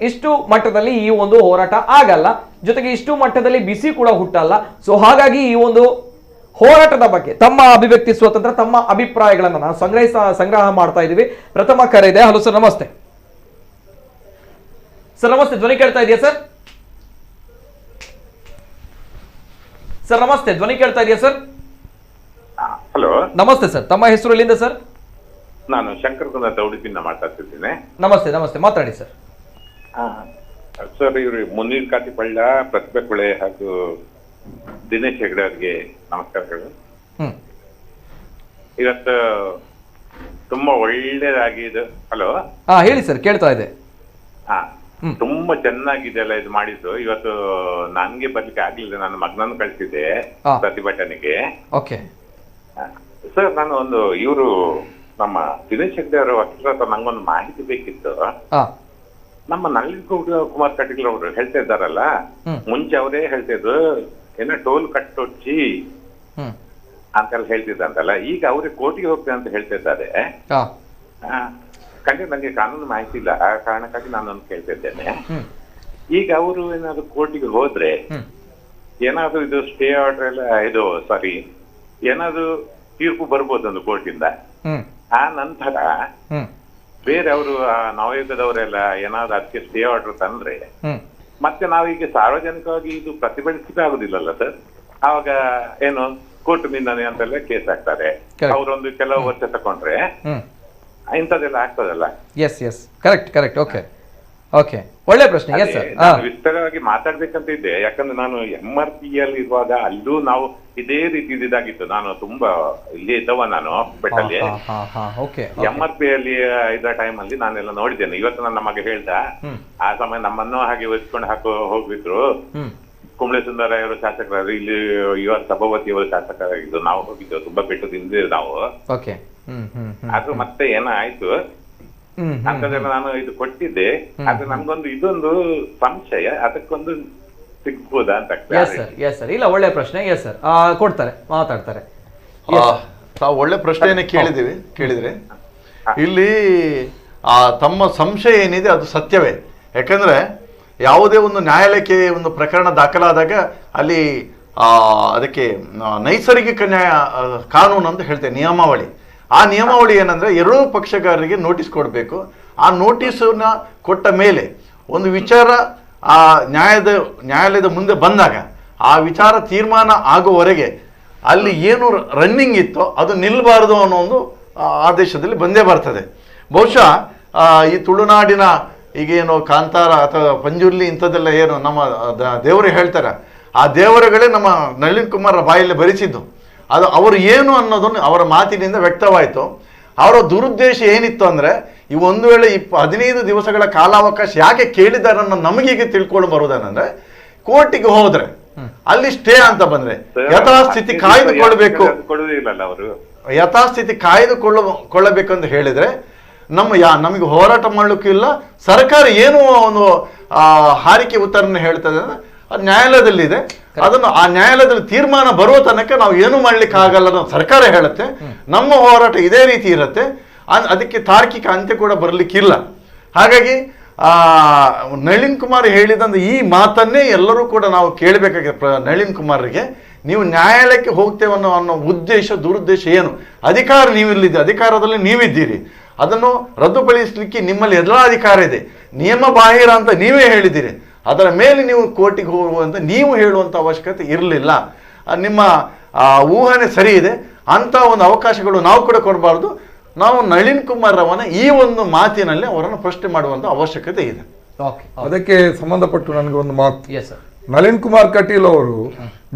ಇಷ್ಟು ಮಟ್ಟದಲ್ಲಿ ಈ ಒಂದು ಹೋರಾಟ ಆಗಲ್ಲ, ಜೊತೆಗೆ ಇಷ್ಟು ಮಟ್ಟದಲ್ಲಿ ಬಿಸಿ ಕೂಡ ಹುಟ್ಟಲ್ಲ. ಸೊ ಹಾಗಾಗಿ ಈ ಒಂದು ಹೋರಾಟದ ಬಗ್ಗೆ ತಮ್ಮ ಅಭಿವ್ಯಕ್ತಿ ಸ್ವಾತಂತ್ರ್ಯ, ತಮ್ಮ ಅಭಿಪ್ರಾಯಗಳನ್ನ ನಾವು ಸಂಗ್ರಹ ಮಾಡ್ತಾ ಇದೀವಿ. ಪ್ರಥಮ ಕರೆ ಇದೆ. ಹಲೋ ಸರ್, ನಮಸ್ತೆ ಸರ್. ನಮಸ್ತೆ, ಧ್ವನಿ ಕೇಳ್ತಾ ಇದೆಯಾ ಸರ್? ಸರ್ ನಮಸ್ತೆ, ಧ್ವನಿ ಕೇಳ್ತಾ ಇದೆಯಾ ಸರ್? ಹಲೋ, ನಮಸ್ತೆ ಸರ್. ತಮ್ಮ ಹೆಸರು ಎಲ್ಲಿಂದ ಸರ್? ನಾನು ಶಂಕರ್ ಕುಂದ ಉಡುಪಿಯಿಂದ ಮಾತಾಡ್ತಿದ್ದೇನೆ. ನಮಸ್ತೆ ನಮಸ್ತೆ, ಮಾತಾಡಿ ಸರ್. ಸರ್, ಇವರು ಮುನೀರ್ ಕಾಟಿಪಳ್ಳ, ಪ್ರತಿಭೆ ಕೊಳೆ ಹಾಗೂ ದಿನೇಶ್ ಹೆಗ್ಡೆ ಅವರಿಗೆ ನಮಸ್ಕಾರಗಳು. ಇವತ್ತು ತುಂಬಾ ಒಳ್ಳೇದಾಗಿದೆ. ಹಲೋ, ಹೇಳಿ ಸರ್, ಕೇಳ್ತಾ ಇದೆ. ತುಂಬಾ ಚೆನ್ನಾಗಿದೆ ಅಲ್ಲ ಇದು ಮಾಡಿದ್ದು. ಇವತ್ತು ನನ್ಗೆ ಬರ್ಲಿಕ್ಕೆ ಆಗ್ಲಿಲ್ಲ, ನಾನು ಮಗನನ್ನು ಕಳಿಸಿದ್ದೆ ಪ್ರತಿಭಟನೆಗೆ. ಓಕೆ ಸರ್, ನಾನು ಒಂದು ಇವರು ನಮ್ಮ ದಿನೇಶ್ ಹೆಗ್ಡೆ ಅವರ ವಕೀಲರ ಹತ್ರ ನಂಗೊಂದು ಮಾಹಿತಿ ಬೇಕಿತ್ತು. ನಮ್ಮ ನಳಿನ್ ಕುಮಾರ್ ಕಟೀಲ್ ಅವರು ಹೇಳ್ತಾ ಇದ್ದಾರಲ್ಲ, ಮುಂಚೆ ಅವರೇ ಹೇಳ್ತಿದ್ರು ಏನೋ ಟೋಲ್ ಕಟ್ಟೊಚ್ಚಿ ಅಂತೆಲ್ಲ ಹೇಳ್ತಿದ್ದಂತಲ್ಲ, ಈಗ ಅವ್ರಿಗೆ ಕೋರ್ಟಿಗೆ ಹೋಗ್ತೇನೆ ಅಂತ ಹೇಳ್ತಾ ಇದ್ದಾರೆ. ಖಂಡಿತ ನಂಗೆ ಕಾನೂನು ಮಾಹಿತಿ ಇಲ್ಲ, ಆ ಕಾರಣಕ್ಕಾಗಿ ನಾನು ಕೇಳ್ತಾ ಇದ್ದೇನೆ. ಈಗ ಅವರು ಏನಾದ್ರು ಕೋರ್ಟಿಗೆ ಹೋದ್ರೆ ಏನಾದ್ರು ಇದು ಸ್ಟೇ ಆರ್ಡರ್ ಎಲ್ಲ ಇದು ಸಾರಿ ಏನಾದ್ರು ತೀರ್ಪು ಬರ್ಬೋದು ಒಂದು ಕೋರ್ಟಿಂದ. ಆ ನಂತರ ಬೇರೆ ಅವರು ನವಯುಗದವರೆಲ್ಲ ಏನಾದ್ರು ಅದಕ್ಕೆ ಸ್ಟೇ ಆರ್ಡರ್ ತಂದ್ರೆ ಮತ್ತೆ ನಾವೀಗ ಸಾರ್ವಜನಿಕವಾಗಿ ಇದು ಪ್ರತಿಭಟಿಸಿದ ಆಗುದಿಲ್ಲಲ್ಲ ಸರ್. ಆವಾಗ ಏನು ಕೋರ್ಟ್ ನಿಂದನೆ ಅಂತೆಲ್ಲ ಕೇಸ್ ಹಾಕ್ತಾರೆ. ಅವರೊಂದು ಕೆಲವು ವರ್ಷ ತಕೊಂಡ್ರೆ ಇಂಥದ್ದೆಲ್ಲ ಆಗ್ತದಲ್ಲ. Yes yes, correct correct. Okay okay, ಒಳ್ಳೆ ಪ್ರಶ್ನೆ. ಎಸ್ ಸರ್, ವಿಸ್ತಾರವಾಗಿ ಮಾತಾಡ್ಬೇಕಂತ ಇದ್ದೆ. ಯಾಕಂದ್ರೆ ನಾನು MRP ಅಲ್ಲಿ ಇರುವಾಗ ಅಲ್ಲೂ ನಾವು ಇದೇ ರೀತಿ ಇದಾಗಿತ್ತು. ನಾನು ತುಂಬಾ ಇಲ್ಲಿ ಇದ್ದವ, ನಾನು ಬೆಟ್ಟಲ್ಲಿ MRP ಅಲ್ಲಿ ಇದ್ದ ಟೈಮ್ ಅಲ್ಲಿ ನಾನೆಲ್ಲ ನೋಡಿದ್ದೇನೆ. ಇವತ್ತು ನನ್ನ ಮಗ ಹೇಳ್ದ, ಆ ಸಮಯ ನಮ್ಮನ್ನು ಹಾಗೆ ಒತ್ಕೊಂಡು ಹೋಗ್ಬಿಟ್ರು. ಕುಂಬಳೆ ಸುಂದರಯ್ಯವರು ಶಾಸಕರಾದ್ರು, ಇಲ್ಲಿ ಇವರ ಸಭಾಪತಿ ಅವರು ಶಾಸಕರಾಗಿದ್ದು. ನಾವು ಹೋಗಿದ್ದೇವೆ, ತುಂಬಾ ಬೆಟ್ಟದಿಂದ ನಾವು. ಅದು ಮತ್ತೆ ಏನಾಯ್ತು ಅಂತದೆಲ್ಲ ನಾನು ಇದು ಕೊಟ್ಟಿದ್ದೆ. ಅದು ನನ್ಗೊಂದು ಇದೊಂದು ಸಂಶಯ, ಅದಕ್ಕೊಂದು ಸಿಗ್ಬೋದಾ ಅಂತ. ಎಸ್ ಸರ್, ಇಲ್ಲ, ಒಳ್ಳೆ ಪ್ರಶ್ನೆ. ಎಸ್ ಸರ್, ಕೊಡ್ತಾರೆ, ಮಾತಾಡ್ತಾರೆ. ತಾವು ಒಳ್ಳೆ ಪ್ರಶ್ನೆಯನ್ನೇ ಕೇಳಿದ್ರೆ ಇಲ್ಲಿ ತಮ್ಮ ಸಂಶಯ ಏನಿದೆ ಅದು ಸತ್ಯವೇ. ಯಾಕಂದ್ರೆ ಯಾವುದೇ ಒಂದು ನ್ಯಾಯಾಲಯಕ್ಕೆ ಒಂದು ಪ್ರಕರಣ ದಾಖಲಾದಾಗ ಅಲ್ಲಿ ಅದಕ್ಕೆ ನೈಸರ್ಗಿಕ ನ್ಯಾಯ ಕಾನೂನು ಅಂತ ಹೇಳ್ತೇವೆ, ನಿಯಮಾವಳಿ. ಆ ನಿಯಮಾವಳಿ ಏನಂದರೆ ಎರಡೂ ಪಕ್ಷಗಾರರಿಗೆ ನೋಟಿಸ್ ಕೊಡಬೇಕು. ಆ ನೋಟಿಸನ್ನ ಕೊಟ್ಟ ಮೇಲೆ ಒಂದು ವಿಚಾರ ಆ ನ್ಯಾಯಾಲಯದ ಮುಂದೆ ಬಂದಾಗ ಆ ವಿಚಾರ ತೀರ್ಮಾನ ಆಗುವವರೆಗೆ ಅಲ್ಲಿ ಏನು ರನ್ನಿಂಗ್ ಇತ್ತೋ ಅದು ನಿಲ್ಲಬಾರದು ಅನ್ನೋ ಒಂದು ಆದೇಶದಲ್ಲಿ ಬಂದೇ ಬರ್ತದೆ. ಬಹುಶಃ ಈ ತುಳುನಾಡಿನ ಈಗೇನು ಕಾಂತಾರ ಅಥವಾ ಪಂಜುರ್ಲಿ ಇಂಥದ್ದೆಲ್ಲ ಏನು ನಮ್ಮ ದೇವರು ಹೇಳ್ತಾರೆ, ಆ ದೇವರುಗಳೇ ನಮ್ಮ ನಳಿನ್ ಕುಮಾರ್ ಬಾಯಲ್ಲಿ ಭರಿಸಿದ್ದು. ಅದು ಅವರು ಏನು ಅನ್ನೋದನ್ನು ಅವರ ಮಾತಿನಿಂದ ವ್ಯಕ್ತವಾಯಿತು. ಅವರ ದುರುದ್ದೇಶ ಏನಿತ್ತು ಅಂದರೆ, ಈ ಒಂದು ವೇಳೆ 15 ದಿವಸಗಳ ಕಾಲಾವಕಾಶ ಯಾಕೆ ಕೇಳಿದ್ದಾರೆ ಅನ್ನೋ ನಮಗೀಗ ತಿಳ್ಕೊಂಡು ಬರುವುದೇನೆಂದ್ರೆ, ಕೋರ್ಟಿಗೆ ಹೋದ್ರೆ ಅಲ್ಲಿ ಸ್ಟೇ ಅಂತ ಬಂದ್ರೆ ಯಥಾಸ್ಥಿತಿ ಕಾಯ್ದುಕೊಳ್ಬೇಕು, ಯಥಾಸ್ಥಿತಿ ಕಾಯ್ದುಕೊಳ್ಳಬೇಕು ಅಂತ ಹೇಳಿದ್ರೆ ನಮಗೆ ಹೋರಾಟ ಮಾಡ್ಲಿಕ್ಕೂ ಇಲ್ಲ. ಸರ್ಕಾರ ಏನು ಒಂದು ಹಾರಿಕೆ ಉತ್ತರವನ್ನು ಹೇಳ್ತದೆ ಅದು ನ್ಯಾಯಾಲಯದಲ್ಲಿದೆ. ಅದನ್ನು ಆ ನ್ಯಾಯಾಲಯದಲ್ಲಿ ತೀರ್ಮಾನ ಬರುವ ತನಕ ನಾವು ಏನು ಮಾಡ್ಲಿಕ್ಕೆ ಆಗಲ್ಲ ಅನ್ನೋ ಸರ್ಕಾರ ಹೇಳುತ್ತೆ. ನಮ್ಮ ಹೋರಾಟ ಇದೇ ರೀತಿ ಇರುತ್ತೆ. ಅದಕ್ಕೆ ತಾರ್ಕಿಕ ಅಂತ್ಯ ಕೂಡ ಬರಲಿಕ್ಕಿಲ್ಲ. ಹಾಗಾಗಿ ನಳಿನ್ ಕುಮಾರ್ ಹೇಳಿದಂತ ಈ ಮಾತನ್ನೇ ಎಲ್ಲರೂ ಕೂಡ ನಾವು ಕೇಳಬೇಕಾಗಿದೆ. ನಳಿನ್ ಕುಮಾರ್ಗೆ ನೀವು ನ್ಯಾಯಾಲಯಕ್ಕೆ ಹೋಗ್ತೇವೆ ಅನ್ನೋ ಉದ್ದೇಶ ದುರುದ್ದೇಶ ಏನು? ಅಧಿಕಾರ ಅಧಿಕಾರದಲ್ಲಿ ನೀವಿದ್ದೀರಿ, ಅದನ್ನು ರದ್ದುಪಡಿಸಲಿಕ್ಕೆ ನಿಮ್ಮಲ್ಲಿ ಎಲ್ಲ ಅಧಿಕಾರ ಇದೆ. ನಿಯಮ ಬಾಹಿರ ಅಂತ ನೀವೇ ಹೇಳಿದ್ದೀರಿ. ಅದರ ಮೇಲೆ ನೀವು ಕೋರ್ಟಿಗೆ ಹೋಗುವಂತ ನೀವು ಹೇಳುವಂಥ ಅವಶ್ಯಕತೆ ಇರಲಿಲ್ಲ. ನಿಮ್ಮ ಊಹನೆ ಸರಿ ಇದೆ. ಅಂಥ ಒಂದು ಅವಕಾಶಗಳು ನಾವು ಕೂಡ ಕೊಡಬಾರ್ದು. ನಾವು ನಳಿನ್ ಕುಮಾರ್ ಅವನ ಈ ಒಂದು ಮಾತಿನಲ್ಲಿ ಅವರನ್ನು ಪ್ರಶ್ನೆ ಮಾಡುವಂಥ ಅವಶ್ಯಕತೆ ಇದೆ. ಅದಕ್ಕೆ ಸಂಬಂಧಪಟ್ಟು ನನಗೆ ಒಂದು ಮಾತು. ನಳಿನ್ ಕುಮಾರ್ ಕಟೀಲ್ ಅವರು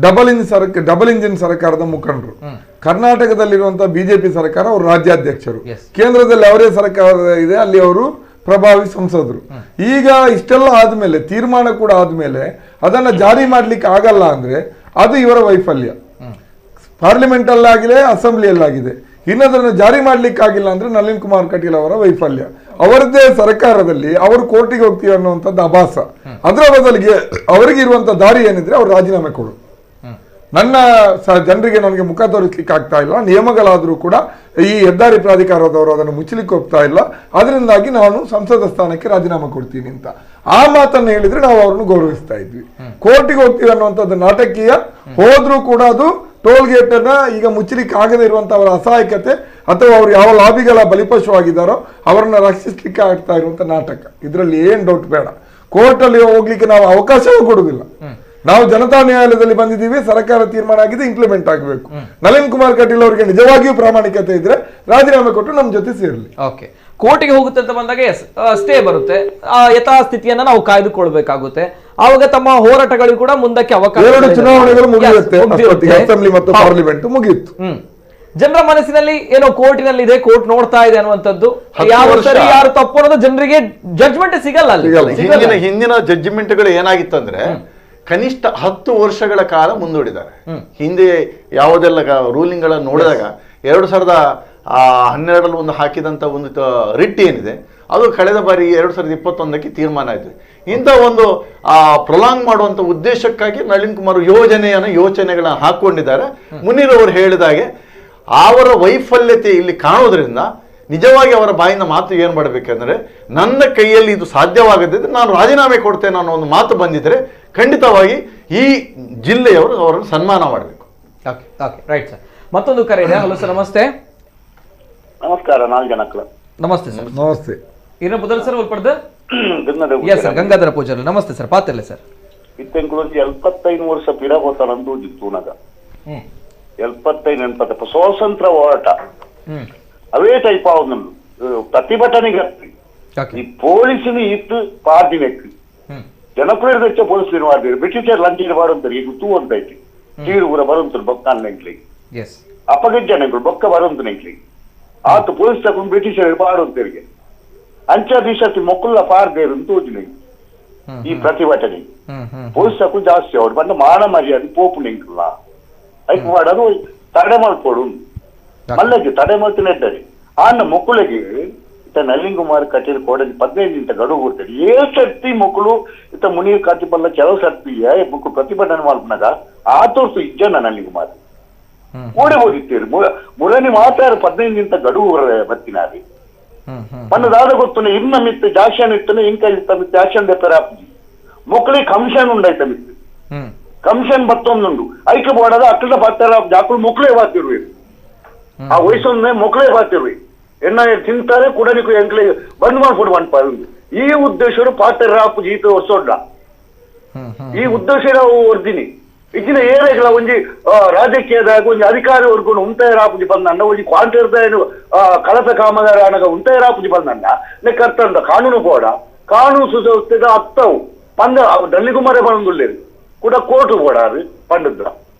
ಡಬಲ್ ಇಂಜಿನ್ ಸರ್ಕಾರದ ಮುಖಂಡರು. ಕರ್ನಾಟಕದಲ್ಲಿರುವಂತಹ ಬಿಜೆಪಿ ಸರ್ಕಾರ ಅವರು ರಾಜ್ಯಾಧ್ಯಕ್ಷರು, ಕೇಂದ್ರದಲ್ಲಿ ಅವರೇ ಸರ್ಕಾರ ಇದೆ, ಅಲ್ಲಿ ಅವರು ಪ್ರಭಾವಿ ಸಂಸದರು. ಈಗ ಇಷ್ಟೆಲ್ಲ ಆದ್ಮೇಲೆ ತೀರ್ಮಾನ ಕೂಡ ಆದ್ಮೇಲೆ ಅದನ್ನ ಜಾರಿ ಮಾಡ್ಲಿಕ್ಕೆ ಆಗಲ್ಲ ಅಂದ್ರೆ ಅದು ಇವರ ವೈಫಲ್ಯ. ಪಾರ್ಲಿಮೆಂಟ್ ಅಲ್ಲಾಗಿದೆ, ಅಸೆಂಬ್ಲಿಯಲ್ಲಾಗಿದೆ. ಇನ್ನದನ್ನು ಜಾರಿ ಮಾಡ್ಲಿಕ್ಕಾಗಿಲ್ಲ ಅಂದ್ರೆ ನಳಿನ್ ಕುಮಾರ್ ಕಟೀಲ್ ಅವರ ವೈಫಲ್ಯ. ಅವರದ್ದೇ ಸರ್ಕಾರದಲ್ಲಿ ಅವರು ಕೋರ್ಟಿಗೆ ಹೋಗ್ತೀವಿ ಅನ್ನುವಂಥದ್ದು ಅಭಾಸ. ಅದರ ಬದಲಿಗೆ ಅವರಿಗೆ ಇರುವಂತ ದಾರಿ ಏನಿದ್ರೆ ಅವ್ರು ರಾಜೀನಾಮೆ ಕೊಡು. ನನ್ನ ಜನರಿಗೆ ನನಗೆ ಮುಖ ತೋರಿಸ್ಲಿಕ್ಕೆ ಆಗ್ತಾ ಇಲ್ಲ, ನಿಯಮಗಳಾದ್ರೂ ಕೂಡ ಈ ಹೆದ್ದಾರಿ ಪ್ರಾಧಿಕಾರದವರು ಅದನ್ನು ಮುಚ್ಚಲಿಕ್ಕೆ ಹೋಗ್ತಾ ಇಲ್ಲ, ಅದರಿಂದಾಗಿ ನಾನು ಸಂಸದ ಸ್ಥಾನಕ್ಕೆ ರಾಜೀನಾಮೆ ಕೊಡ್ತೀನಿ ಅಂತ ಆ ಮಾತನ್ನು ಹೇಳಿದ್ರೆ ನಾವು ಅವ್ರನ್ನು ಗೌರವಿಸ್ತಾ ಇದ್ವಿ. ಕೋರ್ಟಿಗೆ ಹೋಗ್ತೀವಿ ಅನ್ನುವಂಥದ್ದು ನಾಟಕೀಯ. ಹೋದ್ರೂ ಕೂಡ ಅದು ಟೋಲ್ ಗೇಟ್ ಅನ್ನ ಈಗ ಮುಚ್ಚಲಿಕ್ಕೆ ಆಗದೆ ಇರುವಂತಹ ಅವರ ಅಸಹಾಯಕತೆ ಅಥವಾ ಅವರು ಯಾವ ಲಾಬಿಗಳ ಬಲಿಪಶುವಾಗಿದ್ದಾರೋ ಅವರನ್ನ ರಕ್ಷಿಸ್ಲಿಕ್ಕೆ ಆಗ್ತಾ ಇರುವಂತ ನಾಟಕ. ಇದರಲ್ಲಿ ಏನ್ ಡೌಟ್ ಬೇಡ. ಕೋರ್ಟ್ ಅಲ್ಲಿ ಹೋಗ್ಲಿಕ್ಕೆ ನಾವು ಅವಕಾಶವೂ ಕೊಡುವುದಿಲ್ಲ. ನಾವು ಜನತಾ ನ್ಯಾಯಾಲಯದಲ್ಲಿ ಬಂದಿದ್ದೀವಿ, ಸರ್ಕಾರ ತೀರ್ಮಾನ ಆಗಿದೆ, ಇಂಪ್ಲಿಮೆಂಟ್ ಆಗಬೇಕು. ನಳಿನ್ ಕುಮಾರ್ ಕಟೀಲ್ ಅವರಿಗೆ ನಿಜವಾಗಿಯೂ ಪ್ರಾಮಾಣಿಕತೆ ಇದ್ರೆ ರಾಜೀನಾಮೆ ಕೊಟ್ಟು ನಮ್ಮ ಜೊತೆ ಸೇರಲಿ. ಓಕೆ, ಕೋರ್ಟಿಗೆ ಹೋಗುತ್ತೆ ಅಂತ ಬಂದಾಗ ಸ್ಟೇ ಬರುತ್ತೆ, ಯಥಾಸ್ಥಿತಿಯನ್ನ ನಾವು ಕಾಯ್ದುಕೊಳ್ಬೇಕಾಗುತ್ತೆ. ಆವಾಗ ತಮ್ಮ ಹೋರಾಟಗಳು ಕೂಡ ಮುಂದಕ್ಕೆ ಅವಕಾಶ. 2 ಚುನಾವಣೆಗಳು ಮುಗಿಯುತ್ತೆ, ಅಸೆಂಬ್ಲಿ ಮತ್ತು ಪಾರ್ಲಿಮೆಂಟ್ ಮುಗಿಯಿತು. ಜನರ ಮನಸ್ಸಿನಲ್ಲಿ ಏನೋ ಕೋರ್ಟಿನಲ್ಲಿ ಇದೆ, ಕೋರ್ಟ್ ನೋಡ್ತಾ ಇದೆ ಅನ್ನುವಂಥದ್ದು. ಯಾರು ಸರಿ ಯಾರು ತಪ್ಪು ಅನ್ನೋದು ಜನರಿಗೆ ಜಡ್ಜ್ಮೆಂಟ್ ಸಿಗಲ್ಲ ಅಲ್ಲಿ. ಹಿಂದಿನ ಜಡ್ಜ್ಮೆಂಟ್ಗಳು ಏನಾಗಿತ್ತಂದ್ರೆ ಕನಿಷ್ಠ 10 ವರ್ಷಗಳ ಕಾಲ ಮುಂದೂಡಿದ್ದಾರೆ. ಹಿಂದೆ ಯಾವುದೆಲ್ಲ ರೂಲಿಂಗ್ ಗಳನ್ನು ನೋಡಿದಾಗ 2012 ಒಂದು ಹಾಕಿದಂತ ಒಂದು ರಿಟ್ ಏನಿದೆ ಅದು ಕಳೆದ ಬಾರಿ 2021ಕ್ಕೆ ತೀರ್ಮಾನ ಆಯಿತು. ಇಂಥ ಒಂದು ಪ್ರೊಲಾಂಗ್ ಮಾಡುವಂತ ಉದ್ದೇಶಕ್ಕಾಗಿ ನಳಿನ್ ಕುಮಾರ್ ಯೋಚನೆಗಳನ್ನ ಹಾಕೊಂಡಿದ್ದಾರೆ. ಮುನೀರ್ ಅವರು ಹೇಳಿದಾಗೆ ಅವರ ವೈಫಲ್ಯತೆ ಇಲ್ಲಿ ಕಾಣೋದ್ರಿಂದ ನಿಜವಾಗಿ ಅವರ ಬಾಯಿಂದ ಮಾತು ಏನು ಮಾಡಬೇಕಂದ್ರೆ, ನನ್ನ ಕೈಯಲ್ಲಿ ಇದು ಸಾಧ್ಯವಾಗದಿದ್ರೆ ನಾನು ರಾಜೀನಾಮೆ ಕೊಡ್ತೇನೆ ಅನ್ನೋ ಒಂದು ಮಾತು ಬಂದಿದ್ರೆ ಖಂಡಿತವಾಗಿ ಈ ಜಿಲ್ಲೆಯವರು ಅವರನ್ನು ಸನ್ಮಾನ ಮಾಡಬೇಕು. Right sir. ಮತ್ತೊಂದು ಕರೆ ಇದೆ. ಹಲೋ ಸರ್, ನಮಸ್ತೆ. ನಮಸ್ಕಾರ. 4 ಜನಕ್ಕಳ ನಮಸ್ತೆ ಸರ್. ನಮಸ್ತೆ. ಏನು ಬದಲು ಸರ್ ಒಳ್ಪಡ್ದು ಎಸ್ ಸರ್ ಗಂಗಾಧರ ಪೂಜಾರಿ. ನಮಸ್ತೆ ಸರ್. ಪಾತಿಲ್ಲ ಸರ್. ಇತ್ತೆಂಕುಲಂಚಿ 75 ವರ್ಷ ಪೀಡ ಹೋತಾನಂದು ಜಿತ್ತೂನಗ 75 ಸ್ವಾತಂತ್ರ್ಯ ಹೋರಾಟ ಅವೇ ಟೈಪ್ ಆവുന്നു. ಪ್ರತಿಭಟನೆಗೆ ಈ ಪೊಲೀಸಿನ ಇತ್ತು ಪಾರ್ದಿನೆಕ್ ಜನಪ್ರಿಯರು ಹೆಚ್ಚು ಪೊಲೀಸರು ಮಾಡಿದ್ರು. ಬ್ರಿಟಿಷರ್ ಲಂಚಿನ ಬರುತ್ತಾರೆ, ಈಗ ತೂ ಅಂತೈತಿ ತೀರು ಕೂಡ ಬರುತ್ತಾರೆ ಬೊಕ್ಕ ಅಪಗಜ್ಜನೆಗಳು ಬೊಕ್ಕ ಬರುವಂತನೆಂಕ್ಲಿ ಆತು ಪೊಲೀಸ್ ತಗೊಂಡು ಬ್ರಿಟಿಷರ್ ಬಾಡುವಂತರಿಗೆ ಅಂಚ ದಿವಸ ಮೊಕ್ಕಲ್ಲ ಪಾರ್ದೇರು ತೋಜಿನ ಈ ಪ್ರತಿಭಟನೆ ಪೊಲೀಸ್ ತಗೊಂಡು ಜಾಸ್ತಿ ಅವ್ರು ಬಂದ ಮಾನ ಮರ್ಯಾದೆ ಪೋಪು ನೆಂಕಲ್ಲ ಐಕ್ ಮಾಡೋದು ತಡೆ ಮಾಡ್ಕೊಡು ಮಲ್ಲಗೆ ತಡೆ ಮಾಡ್ತಿದ್ದಾರೆ. ಆನ ಮಕ್ಕಳಿಗೆ ನಳಿನ್ ಕುಮಾರ್ ಕಟೀಲ್ ಕೋಡಲಿ 15 ನಿಮಿಷ ಗಡುವು ಕೊಡ್ತಾರೆ. ಸರ್ತಿ ಮಕ್ಕಳು ಇತ್ತ ಮುನೀರ್ ಕಾತಿಪಲ್ಲ ಕೆಲವು ಸರ್ತಿ ಮಕ್ಕಳು ಪ್ರತಿಭಟನೆ ಮಾಡ್ಕೊಂಡಾಗ ಆತೋರ್ಸು ಇಜ್ಜನ ನಳಿನ್ ಕುಮಾರ್ ಓಡಿಬೋದಿತ್ತೇರಿ ಮುರನಿ ಮಾತಾಡ 15 ನಿಮಿಷ ಗಡುವು ಬರ್ತಿನಾರಿ ಮನ್ನದಾದ ಗೊತ್ತುನೆ ಇನ್ನ ಮಿತ್ತ ಜಾಸ್ತಿ ಇತ್ತನೆ ಇಂಕ ಇತ್ತ ಮಿತ್ತ ಜಾಸ್ತಿ ಪೆರಾಪ್ಜಿ ಮೊಕ್ಕಳಿಗೆ ಕಮಿಷನ್ ಉಂಡಾಯ್ತ ಮಿತ್ತು ಕಮಿಷನ್ ಬತ್ತೊಂದುಂಡು ಐಕೆ ಬೋಡದ ಅಕ್ಕಳ ಬರ್ತಾರ ಜಾಕುಲು ಮೊಕ್ಕಳೇ ಬಾತಿರ್ಬೇಕು ಆ ವಯಸ್ಸೊಂದೇ ಮೊಕ್ಕಳೇ ಬಾತಿರ್ಬೇಕು ಎನ್ನ ತಿಂತಾರೆ ಕುಡಲಿಕ್ಕೆ ಎಂಕ್ಲಿಗೆ ಬಂದ್ ಮಾಡ್ಕೊಡು ಅನ್ಪಾರು ಈ ಉದ್ದೇಶ ಪಾತ್ರ ರಾಪು ಜೀತ ಹೊಸೊಡ್ಡ ಈ ಉದ್ದೇಶ ಹೊರ್ದಿನಿ ಇಚ್ಚಿನ ಏರೆಗಳ ಒಂಜಿ ರಾಜಕೀಯದಾಗ ಒಂಜಿ ಅಧಿಕಾರಿ ಹೊರ್ಕೊಂಡು ಉಂಟಾಯ ರಾಪುಜಿ ಬಂದಣ್ಣ ಒಂಜಿ ಕ್ವಾಂಟಿರ್ದ ಏನು ಕಳಸ ಕಾಮಗಾರಿ ಅಣಗ ಉಂಟಾಯ ರಾಪುಜಿ ಬಂದಣ್ಣ ಕರ್ತಂಡ ಕಾನೂನು ಬೋಡ ಕಾನೂನು ಸುವ್ಯವಸ್ಥೆದ ಅತ್ತವು ಪಂದ ಡಲ್ಲಿಗುಮಾರೆ ಬಂದುಳ್ಳೇರು ಕೂಡ ಕೋರ್ಟ್ ಬೋಡಾರು ಪಂಡದ್ರ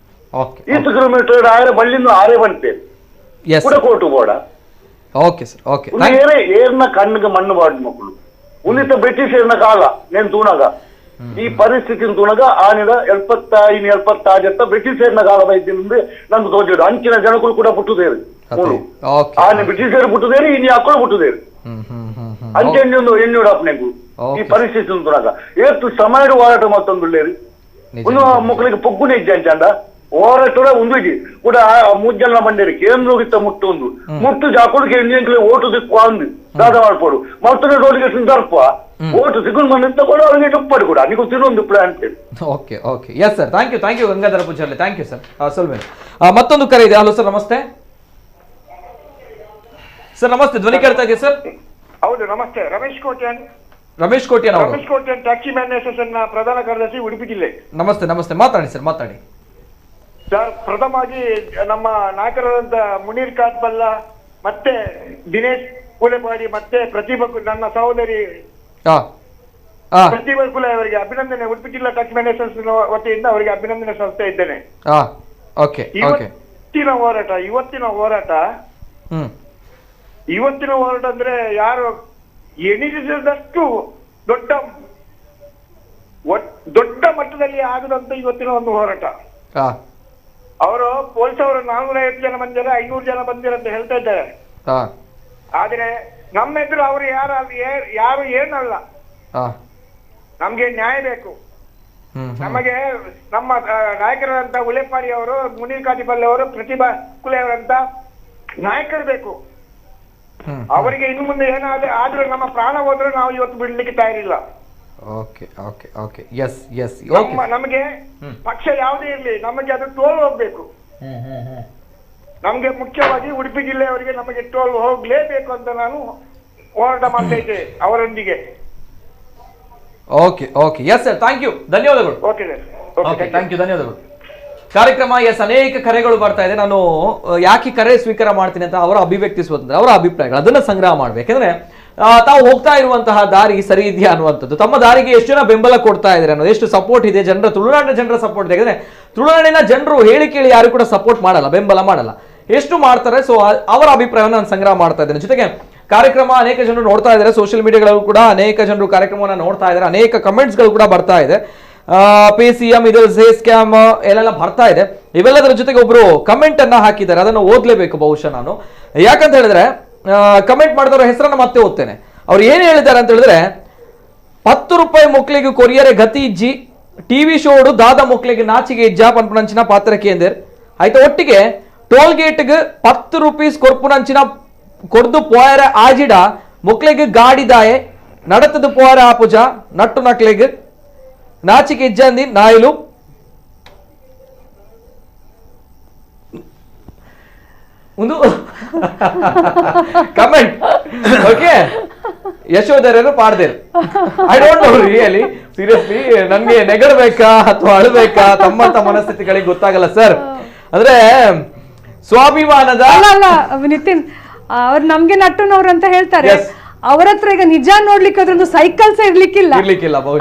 20 ಕಿಲೋಮೀಟರ್ ಆರೆ ಬಳ್ಳಿಂದ ಆರೆ ಬಂತೇರು ಕೂಡ ಕೋರ್ಟ್ ಬೋಡ ಓಕೆ ಸರ್ ಓಕೆ ಏರ್ನ ಕಣ್ಣಿಗೆ ಮಣ್ಣು ಬಾಡ್ ಮಕ್ಕಳು ಉಳಿತ ಬ್ರಿಟಿಷ್ ಏರ್ನ ಕಾಲ నేను ತೂನಗ ಈ ಪರಿಸ್ಥಿತಿನ ತೂನಗ ಆನಿದ 75 ಬ್ರಿಟಿಷ್ ಏರ್ನ ಕಾಲ ಬೈದಿಂದ ನಂದು ತೋಜೋಡು ಅಂಚಿನ ಜನಗಳು ಕೂಡ ಪುಟ್ಟುದೇರು ಆನೆ ಬ್ರಿಟಿಷರು ಪುಟ್ಟುದೇರು ಇನ್ನು ಅಕ್ಕಳು ಪುಟ್ಟುದೇರು ಅಂಚೆಂಡು ಎಣ್ಣುಡಪ್ಪನೆಗೂ ಈ ಪರಿಸ್ಥಿತಿ ತೂನಗ ಏತ್ತು ಸಮಯದ ಹೋರಾಟ ಮತ್ತೊಂದುಳ್ಳೇರು ಒಂದು ಮಕ್ಕಳಿಗೆ ಪೊಗ್ಗುನೆ ಇಜ್ಜಂಚಂಡ ಹೋರಾಟ ಉಂದುಜಿ ಕೂಡ ಮೂಜ್ಜನ ಬಂಡೇರಿ ಕೇಂದ್ರಗಿತ್ತ ಮುಟ್ಟೊಂದು ಮುಟ್ಟು ಜಾಕೊಡಿಗೆ ಎಣ್ಣೆ ಓಟು ದಿಕ್ಕು ಅಂದು ದಾದ ಮಾಡ್ಕೊಡು ಮತ್ತೊಂದು ರೋಡಿಗೆ ಸಂದರ್ಪ ಓಟು ಸಿಗುನ್ ಬಂದ ತಗೊಂಡು ಅವರಿಗೆ ಟುಪ್ಪಡಿ ಕೂಡ ನೀವು ತಿನ್ನೊಂದು plan okay okay yes sir thank you Gangadhara ಪೂಜಾರ್ಲಿ ಥ್ಯಾಂಕ್ ಯು ಸರ್ ಸಲ್ವೇನ್ ಮತ್ತೊಂದು ಕರೆ ಇದೆ ಹಲೋ ಸರ್ ನಮಸ್ತೆ ಸರ್ ನಮಸ್ತೆ ಧ್ವನಿ ಕೇಳ್ತಾ ಇದೆಯಾ ಸರ್ ಹೌದು ನಮಸ್ತೆ Ramesh Kotian taxi man association ಪ್ರಧಾನ ಕಾರ್ಯದರ್ಶಿ ಉಡುಪಿ ಜಿಲ್ಲೆ ನಮಸ್ತೆ ಮಾತಾಡಿ ಸರ್ ಮಾತಾಡಿ ಸರ್ ಪ್ರಥಮವಾಗಿ ನಮ್ಮ ನಾಯಕರಾದಂತ ಮುನೀರ್ ಕಾಟ್ಬಲ್ಲ ಮತ್ತೆ ದಿನೇಶ್ ಕುಲೆಪಾಡಿ ಮತ್ತೆ ಪ್ರತಿಭಾ ನನ್ನ ಸಹೋದರಿ ಪ್ರತಿಭಾ ಕುಲೆ ಅವರಿಗೆ ಅಭಿನಂದನೆ ಉಡುಪಿ ಜಿಲ್ಲಾ ಟ್ಯಾಕ್ಸಿ ಮ್ಯಾನ್ ಅಸೋಸಿಯೇಷನ್ ವತಿಯಿಂದ ಅವರಿಗೆ ಅಭಿನಂದನೆ ಸಲ್ಲಿಸ್ತಾ ಇದ್ದೇನೆ ಇವತ್ತಿನ ಹೋರಾಟ ಅಂದ್ರೆ ಯಾರು ಎಣಿಸಿದಷ್ಟು ದೊಡ್ಡ ಮಟ್ಟದಲ್ಲಿ ಆಗದಂತ ಇವತ್ತಿನ ಒಂದು ಹೋರಾಟ ಅವರು ಪೊಲೀಸ್ ಅವರು 450 ಜನ ಬಂದಿದ್ದಾರೆ 500 ಜನ ಬಂದಿರ ಅಂತ ಹೇಳ್ತಾ ಇದ್ದಾರೆ ಆದ್ರೆ ನಮ್ಮ ಎದುರು ಅವರು ಯಾರು ಏನಲ್ಲ ನಮ್ಗೆ ನ್ಯಾಯ ಬೇಕು ನಮಗೆ ನಮ್ಮ ನಾಯಕರಂತ ಉಲೆಪಾಡಿ ಅವರು ಮುನೀರ್ ಕಾಟಿಪಲ್ಲೆ ಅವರು ಪ್ರತಿಭಾ ಕುಲೆ ಅವರಂತ ನಾಯಕರು ಬೇಕು ಅವರಿಗೆ ಇನ್ನು ಮುಂದೆ ಆದ್ರೂ ನಮ್ಮ ಪ್ರಾಣ ಹೋದ್ರೆ ನಾವು ಇವತ್ತು ಬಿಡ್ಲಿಕ್ಕೆ ತಯಾರಿಲ್ಲ ನಮಗೆ ಪಕ್ಷ ಯಾವುದೇ ಇರ್ಲಿ ನಮಗೆ ಅದು ಟೋಲ್ ಹೋಗ್ಬೇಕು ನಮ್ಗೆ ಮುಖ್ಯವಾಗಿ ಉಡುಪಿ ಜಿಲ್ಲೆಯವರಿಗೆ ನಮಗೆ ಟೋಲ್ ಹೋಗ್ಲೇಬೇಕು ಅಂತ ನಾನು ಹೋರಾಟ ಮಾಡ್ತಾ ಇದ್ದೆ ಅವರೊಂದಿಗೆ ಎಸ್ ಸರ್ ಥ್ಯಾಂಕ್ ಯು ಧನ್ಯವಾದಗಳು ಥ್ಯಾಂಕ್ ಯು ಧನ್ಯವಾದಗಳು ಕಾರ್ಯಕ್ರಮ ಅನೇಕ ಕರೆಗಳು ಬರ್ತಾ ಇದೆ ನಾನು ಯಾಕೆ ಕರೆ ಸ್ವೀಕಾರ ಮಾಡ್ತೀನಿ ಅಂತ ಅವರ ಅಭಿವ್ಯಕ್ತಿ ಸ್ವಾತಂತ್ರ್ಯ ಅವರ ಅಭಿಪ್ರಾಯಗಳು ಅದನ್ನ ಸಂಗ್ರಹ ಮಾಡ್ಬೇಕು ಯಾಕಂದ್ರೆ ತಾವು ಹೋಗ್ತಾ ಇರುವಂತಹ ದಾರಿ ಸರಿ ಇದೆಯಾ ಅನ್ನುವಂಥದ್ದು ತಮ್ಮ ದಾರಿಗೆ ಎಷ್ಟು ಜನ ಬೆಂಬಲ ಕೊಡ್ತಾ ಇದ್ದಾರೆ ಅನ್ನೋದು ಎಷ್ಟು ಸಪೋರ್ಟ್ ಇದೆ ತುಳುನಾಡಿನ ಜನರ ಸಪೋರ್ಟ್ ಇದೆ ಯಾಕಂದ್ರೆ ತುಳುನಾಡಿನ ಜನರು ಹೇಳಿ ಕೇಳಿ ಯಾರು ಕೂಡ ಸಪೋರ್ಟ್ ಮಾಡಲ್ಲ ಬೆಂಬಲ ಮಾಡಲ್ಲ ಎಷ್ಟು ಮಾಡ್ತಾರೆ ಸೊ ಅವರ ಅಭಿಪ್ರಾಯವನ್ನು ನಾನು ಸಂಗ್ರಹ ಮಾಡ್ತಾ ಇದ್ದೇನೆ ಜೊತೆಗೆ ಕಾರ್ಯಕ್ರಮ ಅನೇಕ ಜನರು ನೋಡ್ತಾ ಇದ್ದಾರೆ ಸೋಷಿಯಲ್ ಮೀಡಿಯಾಗಳು ಕೂಡ ಅನೇಕ ಜನರು ಕಾರ್ಯಕ್ರಮವನ್ನು ನೋಡ್ತಾ ಇದ್ದಾರೆ ಅನೇಕ ಕಮೆಂಟ್ಸ್ಗಳು ಕೂಡ ಬರ್ತಾ ಇದೆ PCM ಇದು ಸ್ಕ್ಯಾಮ್ ಎಲ್ಲ ಬರ್ತಾ ಇದೆ ಇವೆಲ್ಲದರ ಜೊತೆಗೆ ಒಬ್ರು ಕಮೆಂಟ್ ಅನ್ನ ಹಾಕಿದ್ದಾರೆ ಅದನ್ನು ಓದ್ಲೇಬೇಕು ಬಹುಶಃ ನಾನು ಯಾಕಂತ ಹೇಳಿದ್ರೆ ಕಮೆಂಟ್ ಮಾಡಿದವರ ಹೆಸರನ್ನ ಮತ್ತೆ ಓದ್ತೇನೆ ಅವ್ರು ಏನ್ ಹೇಳಿದ್ದಾರೆ ಅಂತ ಹೇಳಿದ್ರೆ 10 ರೂಪಾಯಿ ಮೊಕ್ಲಿಗೆ ಕೊರಿಯರೆ ಗತಿ ಇಜ್ಜಿ ಟಿವಿ ಶೋಡು ದಾದ ಮೊಕ್ಲಿಗೆ ನಾಚಿಗೆ ಇಜ್ಜ ಪನ್ಪುನಂಚಿನ ಪಾತ್ರ ಕೇಂದ್ರ ಆಯ್ತು ಒಟ್ಟಿಗೆ ಟೋಲ್ ಗೇಟ್ಗೆ 10 ರೂಪೀಸ್ ಕೊರ್ಪುನಂಚಿನ ಕೊಡ್ದು ಪೋಯರ ಆಜಿಡ ಮೊಕ್ಲಿಗೆ ಗಾಡಿ ದಾಯೆ ನಡತದು ಪೋಯರ ಆಪುಜ ನಟ್ಟು ನಕ್ಲಿಗೆ ನಾಚಿಕೆ ಇಜ್ಜಂದಿ ನಾಯಿಲು ಒಂದು ಕಮೆಂಟ್ ಓಕೆ ಯಶೋಧರರು ಪಾಡ್ದೇರು I don't know really seriously ನನ್ಗೆ ನೆಗಡ್ಬೇಕಾ ಅಥವಾ ಅಳಬೇಕಾ ತಮ್ಮಂತ ಮನಸ್ಥಿತಿಗಳಿಗೆ ಗೊತ್ತಾಗಲ್ಲ ಸರ್ ಅಂದ್ರೆ ಸ್ವಾಭಿಮಾನದ ಅಲ್ಲ ನಿತಿನ್ ಅವ್ರು ನಮ್ಗೆ ನಟ್ಟನವ್ರು ಅಂತ ಹೇಳ್ತಾರೆ ಅವರ ಹತ್ರ ಈಗ ನಿಜ ನೋಡ್ಲಿಕ್ಕೆ ಅದ್ರೊಂದು ಸೈಕಲ್ಸ್ ಇರ್ಲಿಕ್ಕಿಲ್ಲ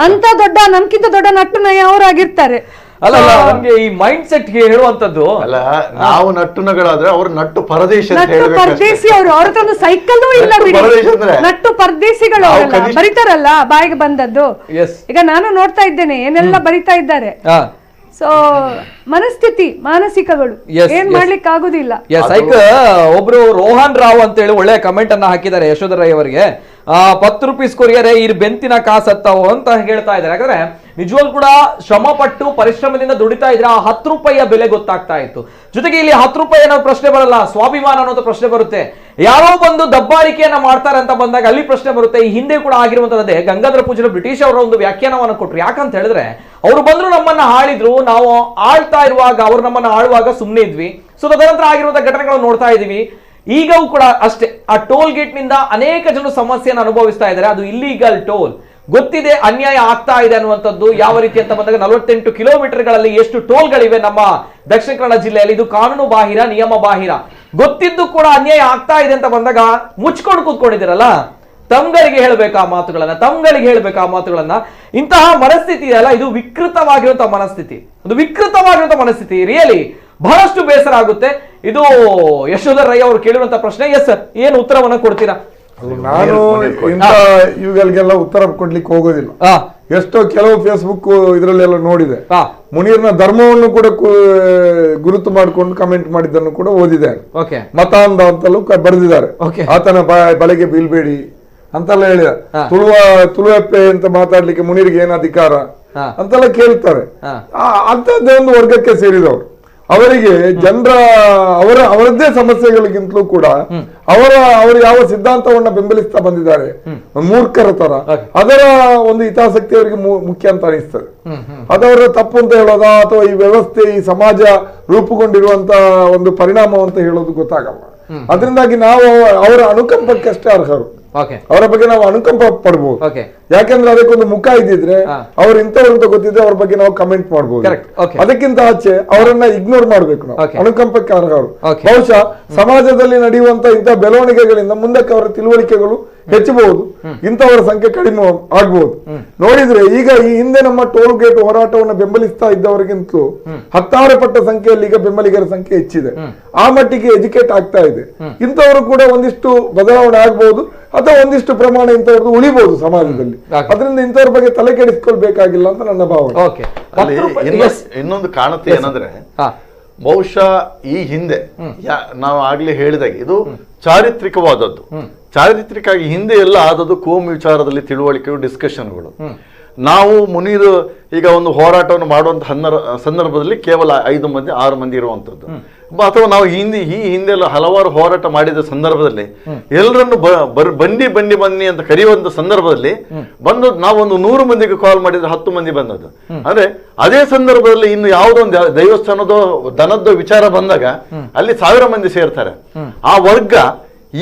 ಅಂತ ದೊಡ್ಡ ನಮ್ಗಿಂತ ದೊಡ್ಡ ನಟ್ಟನ ಅವರಾಗಿರ್ತಾರೆ ಅಲ್ಲ ನಮ್ಗೆ ಈ ಮೈಂಡ್ ಸೆಟ್ ಗೆ ಹೇಳುವಂತದ್ದು ಅಲ್ಲ ನಾವು ನಟ್ಟುನಗಳಾದ್ರೆ ಅವ್ರು ನಟ್ಟು ಪರದೇಶಿ ಪರದೇಶಿ ಅವರು ಅವ್ರ ಹತ್ರ ಒಂದು ಸೈಕಲ್ ಇಲ್ಲ ಬಿಡಿ ನಟ್ಟು ಪರದೇಶಿಗಳು ಬರೀತಾರಲ್ಲ ಬಾಯಿಗೆ ಬಂದದ್ದು ಈಗ ನಾನು ನೋಡ್ತಾ ಇದ್ದೇನೆ ಏನೆಲ್ಲ ಬರಿತಾ ಇದ್ದಾರೆ ಸೊ ಮನಸ್ಥಿತಿ ಮಾನಸಿಕಗಳು ಏನ್ ಮಾಡ್ಲಿಕ್ಕೆ ಆಗುದಿಲ್ಲ ಒಬ್ರು ರೋಹನ್ ರಾವ್ ಅಂತ ಹೇಳಿ ಒಳ್ಳೆ ಕಮೆಂಟ್ ಅನ್ನ ಹಾಕಿದ್ದಾರೆ ಯಶೋಧರ ರೈ ಅವರಿಗೆ 10 ರೂಪೀಸ್ ಕೊರಿಯರೆ ಈ ಬೆಂತಿನ ಕಾಸತ್ತವು ಅಂತ ಹೇಳ್ತಾ ಇದ್ದಾರೆ ಯಾಕಂದ್ರೆ ನಿಜವಾಗ್ಲೂ ಕೂಡ ಶ್ರಮ ಪಟ್ಟು ಪರಿಶ್ರಮದಿಂದ ದುಡಿತಾ ಇದ್ರೆ ಆ 10 ರೂಪಾಯಿಯ ಬೆಲೆ ಗೊತ್ತಾಗ್ತಾ ಇತ್ತು. ಜೊತೆಗೆ ಇಲ್ಲಿ 10 ರೂಪಾಯಿ ಅನ್ನೋ ಪ್ರಶ್ನೆ ಬರಲ್ಲ, ಸ್ವಾಭಿಮಾನ ಅನ್ನೋದು ಪ್ರಶ್ನೆ ಬರುತ್ತೆ. ಯಾರೋ ಬಂದು ದಬ್ಬಾಳಿಕೆಯನ್ನ ಮಾಡ್ತಾರೆ ಅಂತ ಬಂದಾಗ ಅಲ್ಲಿ ಪ್ರಶ್ನೆ ಬರುತ್ತೆ. ಈ ಹಿಂದೆ ಕೂಡ ಆಗಿರುವಂತದ್ದೇ ಗಂಗಾಧರ ಪೂಜಾರಿ ಬ್ರಿಟಿಷ್ ಅವರ ಒಂದು ವ್ಯಾಖ್ಯಾನವನ್ನು ಕೊಟ್ರು. ಯಾಕಂತ ಹೇಳಿದ್ರೆ ಅವರು ಬಂದ್ರು ನಮ್ಮನ್ನ ಆಳಿದ್ರು, ನಾವು ಆಳ್ತಾ ಇರುವಾಗ ಅವ್ರು ನಮ್ಮನ್ನ ಆಳುವಾಗ ಸುಮ್ಮನೆ ಇದ್ವಿ. ಸೊ ತದನಂತರ ಆಗಿರುವಂತಹ ಘಟನೆಗಳನ್ನು ನೋಡ್ತಾ ಇದೀವಿ. ಈಗವೂ ಕೂಡ ಅಷ್ಟೇ, ಆ ಟೋಲ್ ಗೇಟ್ ನಿಂದ ಅನೇಕ ಜನರು ಸಮಸ್ಯೆಯನ್ನು ಅನುಭವಿಸ್ತಾ ಇದ್ದಾರೆ. ಅದು ಇಲ್ಲಿಗಲ್ ಟೋಲ್, ಗೊತ್ತಿದೆ ಅನ್ಯಾಯ ಆಗ್ತಾ ಇದೆ ಅನ್ನುವಂಥದ್ದು. ಯಾವ ರೀತಿ ಅಂತ ಬಂದಾಗ 48 ಕಿಲೋಮೀಟರ್ಗಳಲ್ಲಿ ಎಷ್ಟು ಟೋಲ್ಗಳಿವೆ ನಮ್ಮ ದಕ್ಷಿಣ ಕನ್ನಡ ಜಿಲ್ಲೆಯಲ್ಲಿ. ಇದು ಕಾನೂನು ಬಾಹಿರ, ನಿಯಮ ಬಾಹಿರ. ಗೊತ್ತಿದ್ದು ಕೂಡ ಅನ್ಯಾಯ ಆಗ್ತಾ ಇದೆ ಅಂತ ಬಂದಾಗ ಮುಚ್ಕೊಂಡು ಕೂತ್ಕೊಂಡಿದ್ದೀರಲ್ಲ, ತಮ್ಗಳಿಗೆ ಹೇಳ್ಬೇಕಾ ಮಾತುಗಳನ್ನ. ಇಂತಹ ಮನಸ್ಥಿತಿ ಅಲ್ಲ, ಇದು ವಿಕೃತವಾಗಿರುವಂತಹ ಮನಸ್ಥಿತಿ, ಒಂದು ವಿಕೃತವಾಗಿರುವಂತಹ ಮನಸ್ಥಿತಿ. ರಿಯಲಿ ಬಹಳಷ್ಟು ಬೇಸರ ಆಗುತ್ತೆ. ಇದು ಯಶೋಧರ್ ರೈ ಅವರು ಕೇಳಿರುವಂತಹ ಪ್ರಶ್ನೆ. ಎಸ್ ಸರ್, ಏನು ಉತ್ತರವನ್ನ ಕೊಡ್ತೀರಾ? ನಾನು ಇಂಥ ಇವುಗಳಿಗೆಲ್ಲ ಉತ್ತರ ಕೊಡ್ಲಿಕ್ಕೆ ಹೋಗೋದಿಲ್ಲ. ಎಷ್ಟೋ ಕೆಲವು ಫೇಸ್ಬುಕ್ ಇದರಲ್ಲೆಲ್ಲ ನೋಡಿದೆ, ಮುನೀರ್ನ ಧರ್ಮವನ್ನು ಕೂಡ ಗುರುತು ಮಾಡಿಕೊಂಡು ಕಮೆಂಟ್ ಮಾಡಿದ್ದನ್ನು ಕೂಡ ಓದಿದೆ. ಮತಾಂಧ ಅಂತಲೂ ಬರೆದಿದ್ದಾರೆ. ಆತನ ಬಲೆಗೆ ಬೀಳ್ಬೇಡಿ ಅಂತೆಲ್ಲ ಹೇಳಿದ. ತುಳುವೆಪ್ಪೆ ಅಂತ ಮಾತಾಡ್ಲಿಕ್ಕೆ ಮುನೀರ್ಗೆ ಏನು ಅಧಿಕಾರ ಅಂತೆಲ್ಲ ಕೇಳ್ತಾರೆ. ಅಂತದ್ದೇ ಒಂದು ವರ್ಗಕ್ಕೆ ಸೇರಿದವರು. ಅವರಿಗೆ ಜನರ ಅವರದ್ದೇ ಸಮಸ್ಯೆಗಳಿಗಿಂತಲೂ ಕೂಡ ಅವರು ಯಾವ ಸಿದ್ಧಾಂತವನ್ನ ಬೆಂಬಲಿಸ್ತಾ ಬಂದಿದ್ದಾರೆ, ಮೂರ್ಖರ ತರ, ಅದರ ಒಂದು ಹಿತಾಸಕ್ತಿ ಅವರಿಗೆ ಮುಖ್ಯ ಅಂತ ಅನಿಸ್ತದೆ. ಅದವರ ತಪ್ಪು ಅಂತ ಹೇಳೋದಾ ಅಥವಾ ಈ ವ್ಯವಸ್ಥೆ, ಈ ಸಮಾಜ ರೂಪುಗೊಂಡಿರುವಂತ ಒಂದು ಪರಿಣಾಮ ಅಂತ ಹೇಳೋದು ಗೊತ್ತಾಗಲ್ಲ. ಅದರಿಂದಾಗಿ ನಾವು ಅವರ ಅನುಕಂಪಕ್ಕಷ್ಟೇ ಅರ್ಹರು. ಅವರ ಬಗ್ಗೆ ನಾವು ಅನುಕಂಪ ಪಡ್ಬೋದು. ಯಾಕಂದ್ರೆ ಅದಕ್ಕೊಂದು ಮುಖ ಇದ್ದಿದ್ರೆ ಅವ್ರು ಇಂಥವ್ರು ಅಂತ ಗೊತ್ತಿದ್ರೆ ಅವ್ರ ಬಗ್ಗೆ ನಾವು ಕಮೆಂಟ್ ಮಾಡ್ಬೋದು. ಅದಕ್ಕಿಂತ ಆಚೆ ಅವರನ್ನ ಇಗ್ನೋರ್ ಮಾಡ್ಬೇಕು ನಾವು, ಅನುಕಂಪಕ್ಕೆ ಅರ್ಹರು. ಬಹುಶಃ ಸಮಾಜದಲ್ಲಿ ನಡೆಯುವಂತ ಇಂಥ ಬೆಳವಣಿಗೆಗಳಿಂದ ಮುಂದಕ್ಕೆ ಅವರ ತಿಳುವಳಿಕೆಗಳು ಹೆಚ್ಚಬಹುದು, ಇಂಥವರ ಸಂಖ್ಯೆ ಕಡಿಮೆ ಆಗ್ಬಹುದು. ನೋಡಿದ್ರೆ ಈಗ ಈ ಹಿಂದೆ ನಮ್ಮ ಟೋಲ್ ಗೇಟ್ ಹೋರಾಟವನ್ನು ಬೆಂಬಲಿಸ್ತಾ ಇದ್ದವರಿಗಿಂತಲೂ 10 ಪಟ್ಟ ಸಂಖ್ಯೆಯಲ್ಲಿ ಈಗ ಬೆಂಬಲಿಗರ ಸಂಖ್ಯೆ ಹೆಚ್ಚಿದೆ. ಆ ಮಟ್ಟಿಗೆ ಎಜುಕೇಟ್ ಆಗ್ತಾ ಇದೆ. ಇಂಥವರು ಕೂಡ ಒಂದಿಷ್ಟು ಬದಲಾವಣೆ ಆಗ್ಬಹುದು ಅಥವಾ ಒಂದಿಷ್ಟು ಪ್ರಮಾಣ ಇಂಥವ್ರದ್ದು ಉಳಿಬಹುದು ಸಮಾಜದಲ್ಲಿ. ಅದರಿಂದ ಇಂಥವ್ರ ಬಗ್ಗೆ ತಲೆ ಕೆಡಿಸ್ಕೊಳ್ಬೇಕಾಗಿಲ್ಲ ಅಂತ ನನ್ನ ಭಾವನೆ. ಇನ್ನೊಂದು ಕಾಣುತ್ತೆ ಏನಂದ್ರೆ, ಬಹುಶಃ ಈ ಹಿಂದೆ ನಾವು ಆಗ್ಲೇ ಹೇಳಿದಾಗ ಇದು ಚಾರಿತ್ರಿಕವಾದದ್ದು. ಚಾರಿತ್ರಿಕವಾಗಿ ಹಿಂದೆ ಎಲ್ಲ ಆದದ್ದು ಕೋಮು ವಿಚಾರದಲ್ಲಿ ತಿಳುವಳಿಕೆಗಳು, ಡಿಸ್ಕಷನ್ಗಳು. ನಾವು ಮುನೀರ್ ಈಗ ಒಂದು ಹೋರಾಟವನ್ನು ಮಾಡುವಂತ ಸಂದರ್ಭದಲ್ಲಿ ಕೇವಲ 5 ಮಂದಿ 6 ಮಂದಿ ಇರುವಂತದ್ದು, ಅಥವಾ ನಾವು ಈ ಹಿಂದೆ ಎಲ್ಲ ಹಲವಾರು ಹೋರಾಟ ಮಾಡಿದ ಸಂದರ್ಭದಲ್ಲಿ ಎಲ್ಲರನ್ನು ಬನ್ನಿ ಅಂತ ಕರೆಯುವಂತ ಸಂದರ್ಭದಲ್ಲಿ ಬಂದು ನಾವೊಂದು 100 ಮಂದಿಗೆ ಕಾಲ್ ಮಾಡಿದ್ರೆ 10 ಮಂದಿ ಬಂದದ್ದು. ಅಂದ್ರೆ ಅದೇ ಸಂದರ್ಭದಲ್ಲಿ ಇನ್ನು ಯಾವುದೊಂದು ದೇವಸ್ಥಾನದೋ ದನದ್ದೋ ವಿಚಾರ ಬಂದಾಗ ಅಲ್ಲಿ 1000 ಮಂದಿ ಸೇರ್ತಾರೆ. ಆ ವರ್ಗ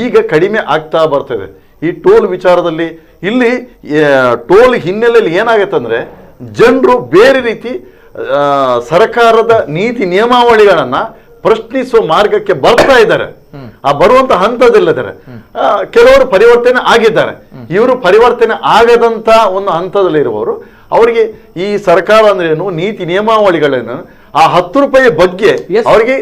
ಈಗ ಕಡಿಮೆ ಆಗ್ತಾ ಬರ್ತದೆ. ಈ ಟೋಲ್ ವಿಚಾರದಲ್ಲಿ ಇಲ್ಲಿ ಟೋಲ್ ಹಿನ್ನೆಲೆಯಲ್ಲಿ ಏನಾಗುತ್ತೆ ಅಂದ್ರೆ, ಜನರು ಬೇರೆ ರೀತಿ ಸರ್ಕಾರದ ನೀತಿ ನಿಯಮಾವಳಿಗಳನ್ನ ಪ್ರಶ್ನಿಸುವ ಮಾರ್ಗಕ್ಕೆ ಬರ್ತಾ ಇದ್ದಾರೆ. ಆ ಬರುವಂತ ಹಂತದಲ್ಲಿದ್ದಾರೆ. ಕೆಲವರು ಪರಿವರ್ತನೆ ಆಗಿದ್ದಾರೆ. ಇವರು ಪರಿವರ್ತನೆ ಆಗದಂತ ಒಂದು ಹಂತದಲ್ಲಿ ಇರುವವರು, ಅವರಿಗೆ ಈ ಸರ್ಕಾರ ಅಂದ್ರೆ ಏನು, ನೀತಿ ನಿಯಮಾವಳಿಗಳೇನು, ಆ 10 ರೂಪಾಯಿ ಬಗ್ಗೆ ಅವರಿಗೆ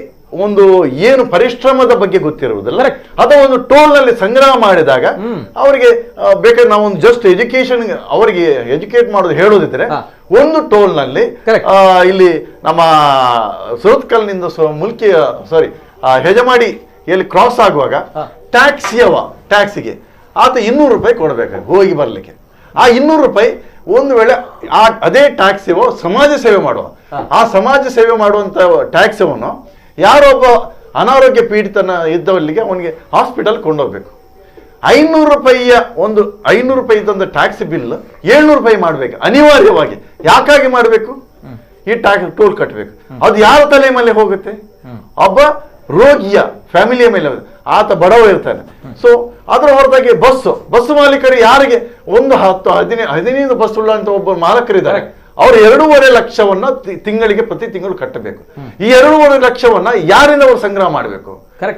ಒಂದು ಏನು ಪರಿಶ್ರಮದ ಬಗ್ಗೆ ಗೊತ್ತಿರುವುದಿಲ್ಲ. ಅಥವಾ ಒಂದು ಟೋಲ್ ನಲ್ಲಿ ಸಂಗ್ರಹ ಮಾಡಿದಾಗ ಅವರಿಗೆ ಬೇಕಾದ್ರೆ ನಾವೊಂದು ಜಸ್ಟ್ ಎಜುಕೇಶನ್ ಅವರಿಗೆ ಎಜುಕೇಟ್ ಮಾಡೋದು ಹೇಳೋದಿದ್ರೆ, ಒಂದು ಟೋಲ್ ನಲ್ಲಿ ಇಲ್ಲಿ ನಮ್ಮ ಸುರತ್ಕಲ್ನಿಂದ ಹೆಜಮಾಡಿ ಎಲ್ಲಿ ಕ್ರಾಸ್ ಆಗುವಾಗ ಟ್ಯಾಕ್ಸಿಗೆ ಆತ 200 ರೂಪಾಯಿ ಕೊಡಬೇಕು ಹೋಗಿ ಬರ್ಲಿಕ್ಕೆ. ಆ 200 ರೂಪಾಯಿ ಒಂದು ವೇಳೆ ಅದೇ ಟ್ಯಾಕ್ಸಿವೋ ಸಮಾಜ ಸೇವೆ ಮಾಡುವ, ಆ ಸಮಾಜ ಸೇವೆ ಮಾಡುವಂತ ಟ್ಯಾಕ್ಸಿವನ್ನು ಯಾರೊಬ್ಬ ಅನಾರೋಗ್ಯ ಪೀಡಿತನ ಇದ್ದವಲ್ಲಿಗೆ ಅವನಿಗೆ ಹಾಸ್ಪಿಟಲ್ ಕೊಂಡೋಗ್ಬೇಕು. 500 ರೂಪಾಯಿಯ ಒಂದು 500 ರೂಪಾಯಿ ಇದ್ದಂತ ಟ್ಯಾಕ್ಸಿ ಬಿಲ್ 700 ರೂಪಾಯಿ ಮಾಡ್ಬೇಕು ಅನಿವಾರ್ಯವಾಗಿ. ಯಾಕಾಗಿ ಮಾಡಬೇಕು? ಈ ಟ್ಯಾಕ್ಸ್ ಟೋಲ್ ಕಟ್ಟಬೇಕು. ಅದು ಯಾರ ತಲೆ ಮೇಲೆ ಹೋಗುತ್ತೆ? ಒಬ್ಬ ರೋಗಿಯ ಫ್ಯಾಮಿಲಿಯ ಮೇಲೆ. ಆತ ಬಡವ ಇರ್ತಾನೆ. ಸೊ ಅದರ ಹೊರತಾಗಿ ಬಸ್ ಮಾಲೀಕರು ಯಾರಿಗೆ ಒಂದು 10-15 ಬಸ್ ಉಳ್ಳಂತ ಒಬ್ಬ ಮಾಲಕರಿದ್ದಾರೆ, ಅವರು 2.5 ಲಕ್ಷವನ್ನ ತಿಂಗಳಿಗೆ ಪ್ರತಿ ತಿಂಗಳು ಕಟ್ಟಬೇಕು. ಈ 2.5 ಲಕ್ಷವನ್ನ ಯಾರಿಂದ ಅವರು ಸಂಗ್ರಹ ಮಾಡಬೇಕು?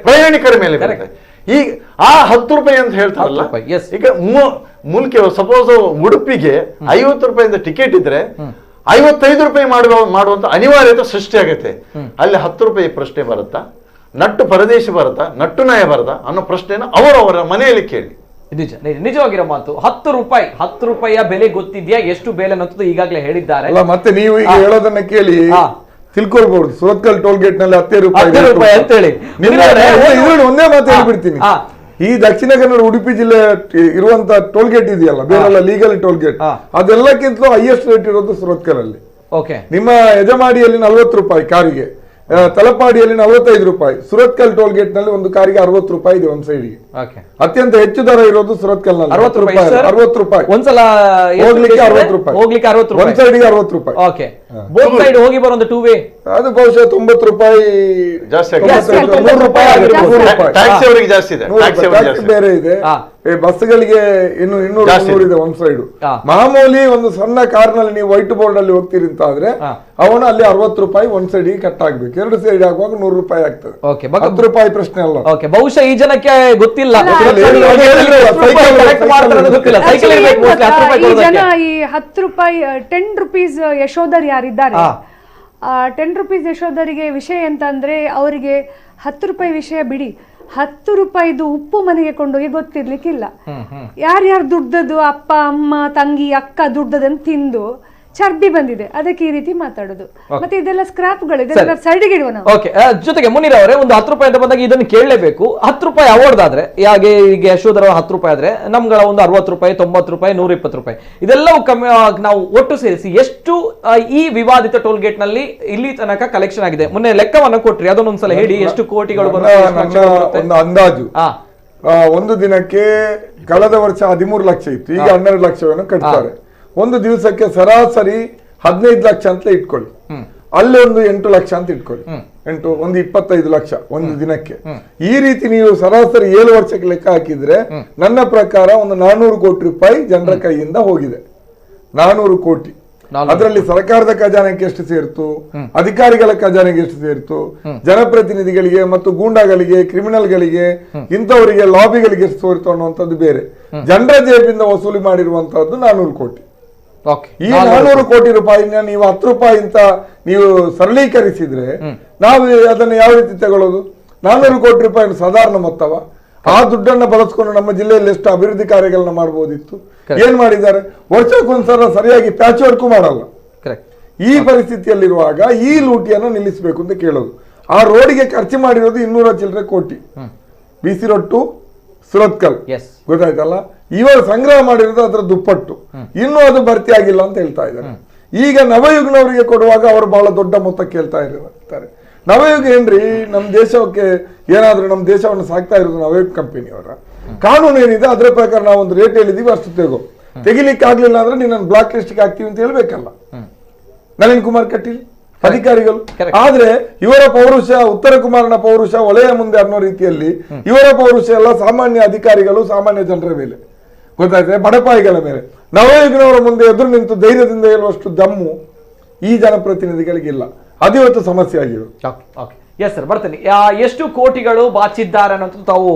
ಪ್ರಯಾಣಿಕರ ಮೇಲೆ ಬರುತ್ತೆ. ಈಗ ಆ 10 ರೂಪಾಯಿ ಅಂತ ಹೇಳ್ತಾರಲ್ಲ, ಈಗ ಮೂಲ್ಕೆ ಸಪೋಸ್ ಉಡುಪಿಗೆ 50 ರೂಪಾಯಿಂದ ಟಿಕೆಟ್ ಇದ್ರೆ 55 ರೂಪಾಯಿ ಮಾಡುವಂತ ಅನಿವಾರ್ಯತೆ ಸೃಷ್ಟಿ ಆಗುತ್ತೆ. ಅಲ್ಲಿ 10 ರೂಪಾಯಿ ಪ್ರಶ್ನೆ ಬರುತ್ತಾ, ನಟ್ಟು ಪರದೇಶ ಬರುತ್ತಾ, ನಟ್ಟು ನ್ಯಾಯ ಬರುತ್ತಾ ಅನ್ನೋ ಪ್ರಶ್ನೆನ ಅವರವರ ಮನೆಯಲ್ಲಿ ಕೇಳಿ. ನಿಜವಾಗಿರೋ ಮಾತು. 10 ರೂಪಾಯಿಯ ಬೆಲೆ ಗೊತ್ತಿದ್ಯಾ? ಎಷ್ಟು ಬೆಲೆ ಅನ್ನೋದು ಈಗಾಗಲೇ ಹೇಳಿದ್ದಾರೆ. ಮತ್ತೆ ನೀವು ಈಗ ಹೇಳೋದನ್ನ ಕೇಳಿ ತಿಳ್ಕೊಳ್ಬಹುದು. ಸುರತ್ಕಲ್ ಟೋಲ್ ಗೇಟ್ ನಲ್ಲಿ 10 ರೂಪಾಯಿ ಅಂತ ಹೇಳಿ ಒಂದೇ ಮಾತು ಹೇಳ್ಬಿಡ್ತೀನಿ. ಈ ದಕ್ಷಿಣ ಕನ್ನಡ ಉಡುಪಿ ಜಿಲ್ಲೆ ಇರುವಂತ ಟೋಲ್ ಗೇಟ್ ಇದೆಯಲ್ಲ, ಬೇರೆಲ್ಲ ಲೀಗಲ್ ಟೋಲ್ ಗೇಟ್, ಅದೆಲ್ಲಕ್ಕಿಂತಲೂ ಹೈಯೆಸ್ಟ್ ರೇಟ್ ಇರೋದು ಸುರತ್ಕಲ್ ಅಲ್ಲಿ. ನಿಮ್ಮ ಯಜಮಾಡಿಯಲ್ಲಿ 40 ರೂಪಾಯಿ ಕಾರಿಗೆ, ತಲಪಾಡಿಯಲ್ಲಿ 45 ರೂಪಾಯಿ, ಸುರತ್ಕಲ್ ಟೋಲ್ ಗೇಟ್ ನಲ್ಲಿ ಒಂದು ಕಾರಿಗೆ 60 ರೂಪಾಯಿ ಇದೆ ಒಂದ್ ಸೈಡ್ಗೆ. ಅತ್ಯಂತ ಹೆಚ್ಚು ದರ ಇರೋದು ಸುರತ್ಕಲ್ ನಲ್ಲಿ 60 ರೂಪಾಯಿ ಒಂದ್ಸಲ ಹೋಗ್ಲಿಕ್ಕೆ 60 ರೂಪಾಯಿ, ಒಂದ್ ಸೈಡ್ಗೆ 60 ರೂಪಾಯಿ. ಹೋಗಿ ಬರೋ ಟೂ ವೇ ಅದು ಬಹುಶಃ 90 ರೂಪಾಯಿ ಜಾಸ್ತಿ, 100 ರೂಪಾಯಿ ಜಾಸ್ತಿ ಬೇರೆ ಇದೆ. ಬಸ್ಗಳಿಗೆ ಇನ್ನು 200 ಇದೆ ಒಂದ್ ಸೈಡ್. ಮಾಮೂಲಿ ಒಂದು ಸಣ್ಣ ಕಾರ್ನಲ್ಲಿ ನೀವು ವೈಟ್ ಬೋರ್ಡ್ ಅಲ್ಲಿ ಹೋಗ್ತೀರಿ ಅಂತ ಆದ್ರೆ ಅವನು ಅಲ್ಲಿ 60 ರೂಪಾಯಿ ಒಂದ್ ಸೈಡ್ ಕಟ್ ಆಗ್ಬೇಕು, 2 ಸೈಡ್ ಆಗುವಾಗ 100 ರೂಪಾಯಿ ಆಗ್ತದೆ. 10 ರೂಪಾಯಿ ಪ್ರಶ್ನೆ ಅಲ್ಲ. ಬಹುಶಃ ಈ ಜನಕ್ಕೆ ಗೊತ್ತಿಲ್ಲ, ಈ ಜನ ಈ 10 ರೂಪಾಯಿ 10 ರುಪೀಸ್ ಯಶೋಧರ್ ಯಾರಿದ್ದಾರೆ, 10 ರುಪೀಸ್ ಯಶೋಧರಿಗೆ ವಿಷಯ ಎಂತ ಅಂದ್ರೆ ಅವರಿಗೆ 10 ರೂಪಾಯಿ ವಿಷಯ ಬಿಡಿ, 10 ರೂಪಾಯಿದು ಉಪ್ಪು ಮನೆಗೆ ಕೊಂಡೋಗಿ ಗೊತ್ತಿರ್ಲಿಕ್ಕಿಲ್ಲ. ಯಾರ್ಯಾರು ದುಡ್ಡದು ಅಪ್ಪ ಅಮ್ಮ ತಂಗಿ ಅಕ್ಕ ದುಡ್ಡದನ್ನು ತಿಂದು ಚರ್ಬಿ ಬಂದಿದೆ, ಅದಕ್ಕೆ ಈ ರೀತಿ ಮಾತಾಡೋದು. ಮತ್ತೆ ಇದೆಲ್ಲ ಸ್ಕ್ರಾಪ್ಗಳು, ಇದೆಲ್ಲ ಸೈಡ್ಗೆ ಇಡುವ ನಾವು. ಜೊತೆಗೆ ಮುನೀರ್ ಅವರೇ, ಒಂದು 10 ರೂಪಾಯಿ ಅಂತ ಬಂದಾಗ ಇದನ್ನು ಕೇಳಲೇಬೇಕು. 10 ರೂಪಾಯಿ ಅವಾರ್ಡ್ ಆದ್ರೆ ಹಾಗೆ ಈಗ ಯಶೋಧರ 10 ರೂಪಾಯಿ ಆದ್ರೆ ನಮ್ಗಳ ಒಂದು 60 ರೂಪಾಯಿ 90 ರೂಪಾಯಿ 120 ರೂಪಾಯಿ ಇದೆಲ್ಲವೂ ಕಮ್ಮಿ ನಾವು ಒಟ್ಟು ಸೇರಿಸಿ ಎಷ್ಟು ಈ ವಿವಾದಿತ ಟೋಲ್ ಗೇಟ್ ನಲ್ಲಿ ಇಲ್ಲಿ ತನಕ ಕಲೆಕ್ಷನ್ ಆಗಿದೆ? ಮೊನ್ನೆ ಲೆಕ್ಕವನ್ನು ಕೊಟ್ರಿ, ಅದನ್ನೊಂದ್ಸಲ ಹೇಳಿ, ಎಷ್ಟು ಕೋಟಿಗಳು ಒಂದು ಅಂದಾಜು. ಒಂದು ದಿನಕ್ಕೆ ಕಳೆದ ವರ್ಷ 13 ಲಕ್ಷ ಇತ್ತು, ಈಗ 12 ಲಕ್ಷವನ್ನು ಕಟ್ತಾರೆ. ಒಂದು ದಿವಸಕ್ಕೆ ಸರಾಸರಿ 15 ಲಕ್ಷ ಅಂತ ಇಟ್ಕೊಳ್ಳಿ, ಅಲ್ಲಿ ಒಂದು 8 ಲಕ್ಷ ಅಂತ ಇಟ್ಕೊಳ್ಳಿ, ಒಂದು 25 ಲಕ್ಷ ಒಂದು ದಿನಕ್ಕೆ. ಈ ರೀತಿ ನೀವು ಸರಾಸರಿ 7 ವರ್ಷಕ್ಕೆ ಲೆಕ್ಕ ಹಾಕಿದ್ರೆ ನನ್ನ ಪ್ರಕಾರ ಒಂದು 400 ಕೋಟಿ ರೂಪಾಯಿ ಜನರ ಕೈಯಿಂದ ಹೋಗಿದೆ. 400 ಕೋಟಿ. ಅದರಲ್ಲಿ ಸರ್ಕಾರದ ಖಜಾನೆಗೆ ಎಷ್ಟು ಸೇರ್ತು, ಅಧಿಕಾರಿಗಳ ಖಜಾನೆಗೆ ಎಷ್ಟು ಸೇರ್ತು, ಜನಪ್ರತಿನಿಧಿಗಳಿಗೆ ಮತ್ತು ಗೂಂಡಾಗಳಿಗೆ, ಕ್ರಿಮಿನಲ್ಗಳಿಗೆ, ಇಂಥವರಿಗೆ ಲಾಬಿಗಳಿಗೆ ಎಷ್ಟು ಸೇರ್ತು ಅನ್ನುವಂಥದ್ದು ಬೇರೆ. ಜನರ ಜೇಬಿಂದ ವಸೂಲಿ ಮಾಡಿರುವಂತಹದ್ದು 400 ಕೋಟಿ. ಈ 400 ಕೋಟಿ ರೂಪಾಯಿನ ನೀವು 10 ರೂಪಾಯಿ ಅಂತ ನೀವು ಸರಳೀಕರಿಸಿದ್ರೆ ನಾವು ಅದನ್ನು ಯಾವ ರೀತಿ ತಗೊಳ್ಳೋದು? 400 ಕೋಟಿ ರೂಪಾಯಿ ಸಾಧಾರಣ ಮೊತ್ತವ? ಆ ದುಡ್ಡನ್ನು ಬಳಸ್ಕೊಂಡು ನಮ್ಮ ಜಿಲ್ಲೆಯಲ್ಲಿ ಎಷ್ಟು ಅಭಿವೃದ್ಧಿ ಕಾರ್ಯಗಳನ್ನ ಮಾಡಬಹುದಿತ್ತು? ಏನ್ ಮಾಡಿದ್ದಾರೆ? ವರ್ಷಕ್ಕೊಂದ್ಸಲ ಸರಿಯಾಗಿ ಪ್ಯಾಚ್ ವರ್ಕ್ ಮಾಡಲ್ಲ. ಈ ಪರಿಸ್ಥಿತಿಯಲ್ಲಿರುವಾಗ ಈ ಲೂಟಿಯನ್ನು ನಿಲ್ಲಿಸಬೇಕು ಅಂತ ಕೇಳೋದು. ಆ ರೋಡಿಗೆ ಖರ್ಚು ಮಾಡಿರೋದು 200 ಚಿಲ್ಲರೆ ಕೋಟಿ, BC ರೋಡ್ ಟು ಸುರತ್ಕಲ್, ಗೊತ್ತಾಯ್ತಲ್ಲ? ಇವರು ಸಂಗ್ರಹ ಮಾಡಿರೋದು ಅದರ ದುಪ್ಪಟ್ಟು, ಇನ್ನೂ ಅದು ಭರ್ತಿ ಆಗಿಲ್ಲ ಅಂತ ಹೇಳ್ತಾ ಇದ್ದಾರೆ. ಈಗ ನವಯುಗ್ನವರಿಗೆ ಕೊಡುವಾಗ ಅವರು ಬಹಳ ದೊಡ್ಡ ಮೊತ್ತ ಕೇಳ್ತಾ ಇರ್ತಾರೆ. ನವಯುಗ ಏನ್ರಿ, ನಮ್ಮ ದೇಶಕ್ಕೆ ಏನಾದ್ರೂ ನಮ್ಮ ದೇಶವನ್ನು ಸಾಕ್ತಾ ಇರೋದು ನವಯುಗ ಕಂಪನಿಯವರ. ಕಾನೂನು ಏನಿದೆ ಅದರ ಪ್ರಕಾರ ನಾವು ಒಂದು ರೇಟ್ ಹೇಳಿದೀವಿ, ಅಷ್ಟು ತೆಗಿಲಿಕ್ಕೆ ಆಗ್ಲಿಲ್ಲ ಅಂದ್ರೆ ನೀನು ಬ್ಲಾಕ್ ಲಿಸ್ಟ್ಗೆ ಹಾಕ್ತೀವಿ ಅಂತ ಹೇಳ್ಬೇಕಲ್ಲ ನಳಿನ್ ಕುಮಾರ್ ಕಟೀಲ್ ಅಧಿಕಾರಿಗಳು. ಆದ್ರೆ ಇವರ ಪೌರುಷ, ಉತ್ತರ ಕುಮಾರನ ಪೌರುಷ ಒಲೆಯ ಮುಂದೆ ಅನ್ನೋ ರೀತಿಯಲ್ಲಿ ಇವರ ಪೌರುಷ ಎಲ್ಲ ಸಾಮಾನ್ಯ ಅಧಿಕಾರಿಗಳು, ಸಾಮಾನ್ಯ ಜನರ ಮೇಲೆ, ಗೊತ್ತಾಯ್ತದೆ, ಬಡಪಾಯಿಗಳ ಮೇಲೆ. ನವಯುಗ್ನವರ ಮುಂದೆ ಎದುರು ನಿಂತು ಧೈರ್ಯದಿಂದ ಹೇಳುವಷ್ಟು ದಮ್ಮು ಈ ಜನಪ್ರತಿನಿಧಿಗಳಿಗಿಲ್ಲ. ಅದು ಇವತ್ತು ಸಮಸ್ಯೆ ಆಗಿರೋದು. ಎಸ್ ಸರ್, ಬರ್ತೇನೆ. ಎಷ್ಟು ಕೋಟಿಗಳು ಬಾಚಿದ್ದಾರೆ ಅನ್ನೋದು ತಾವು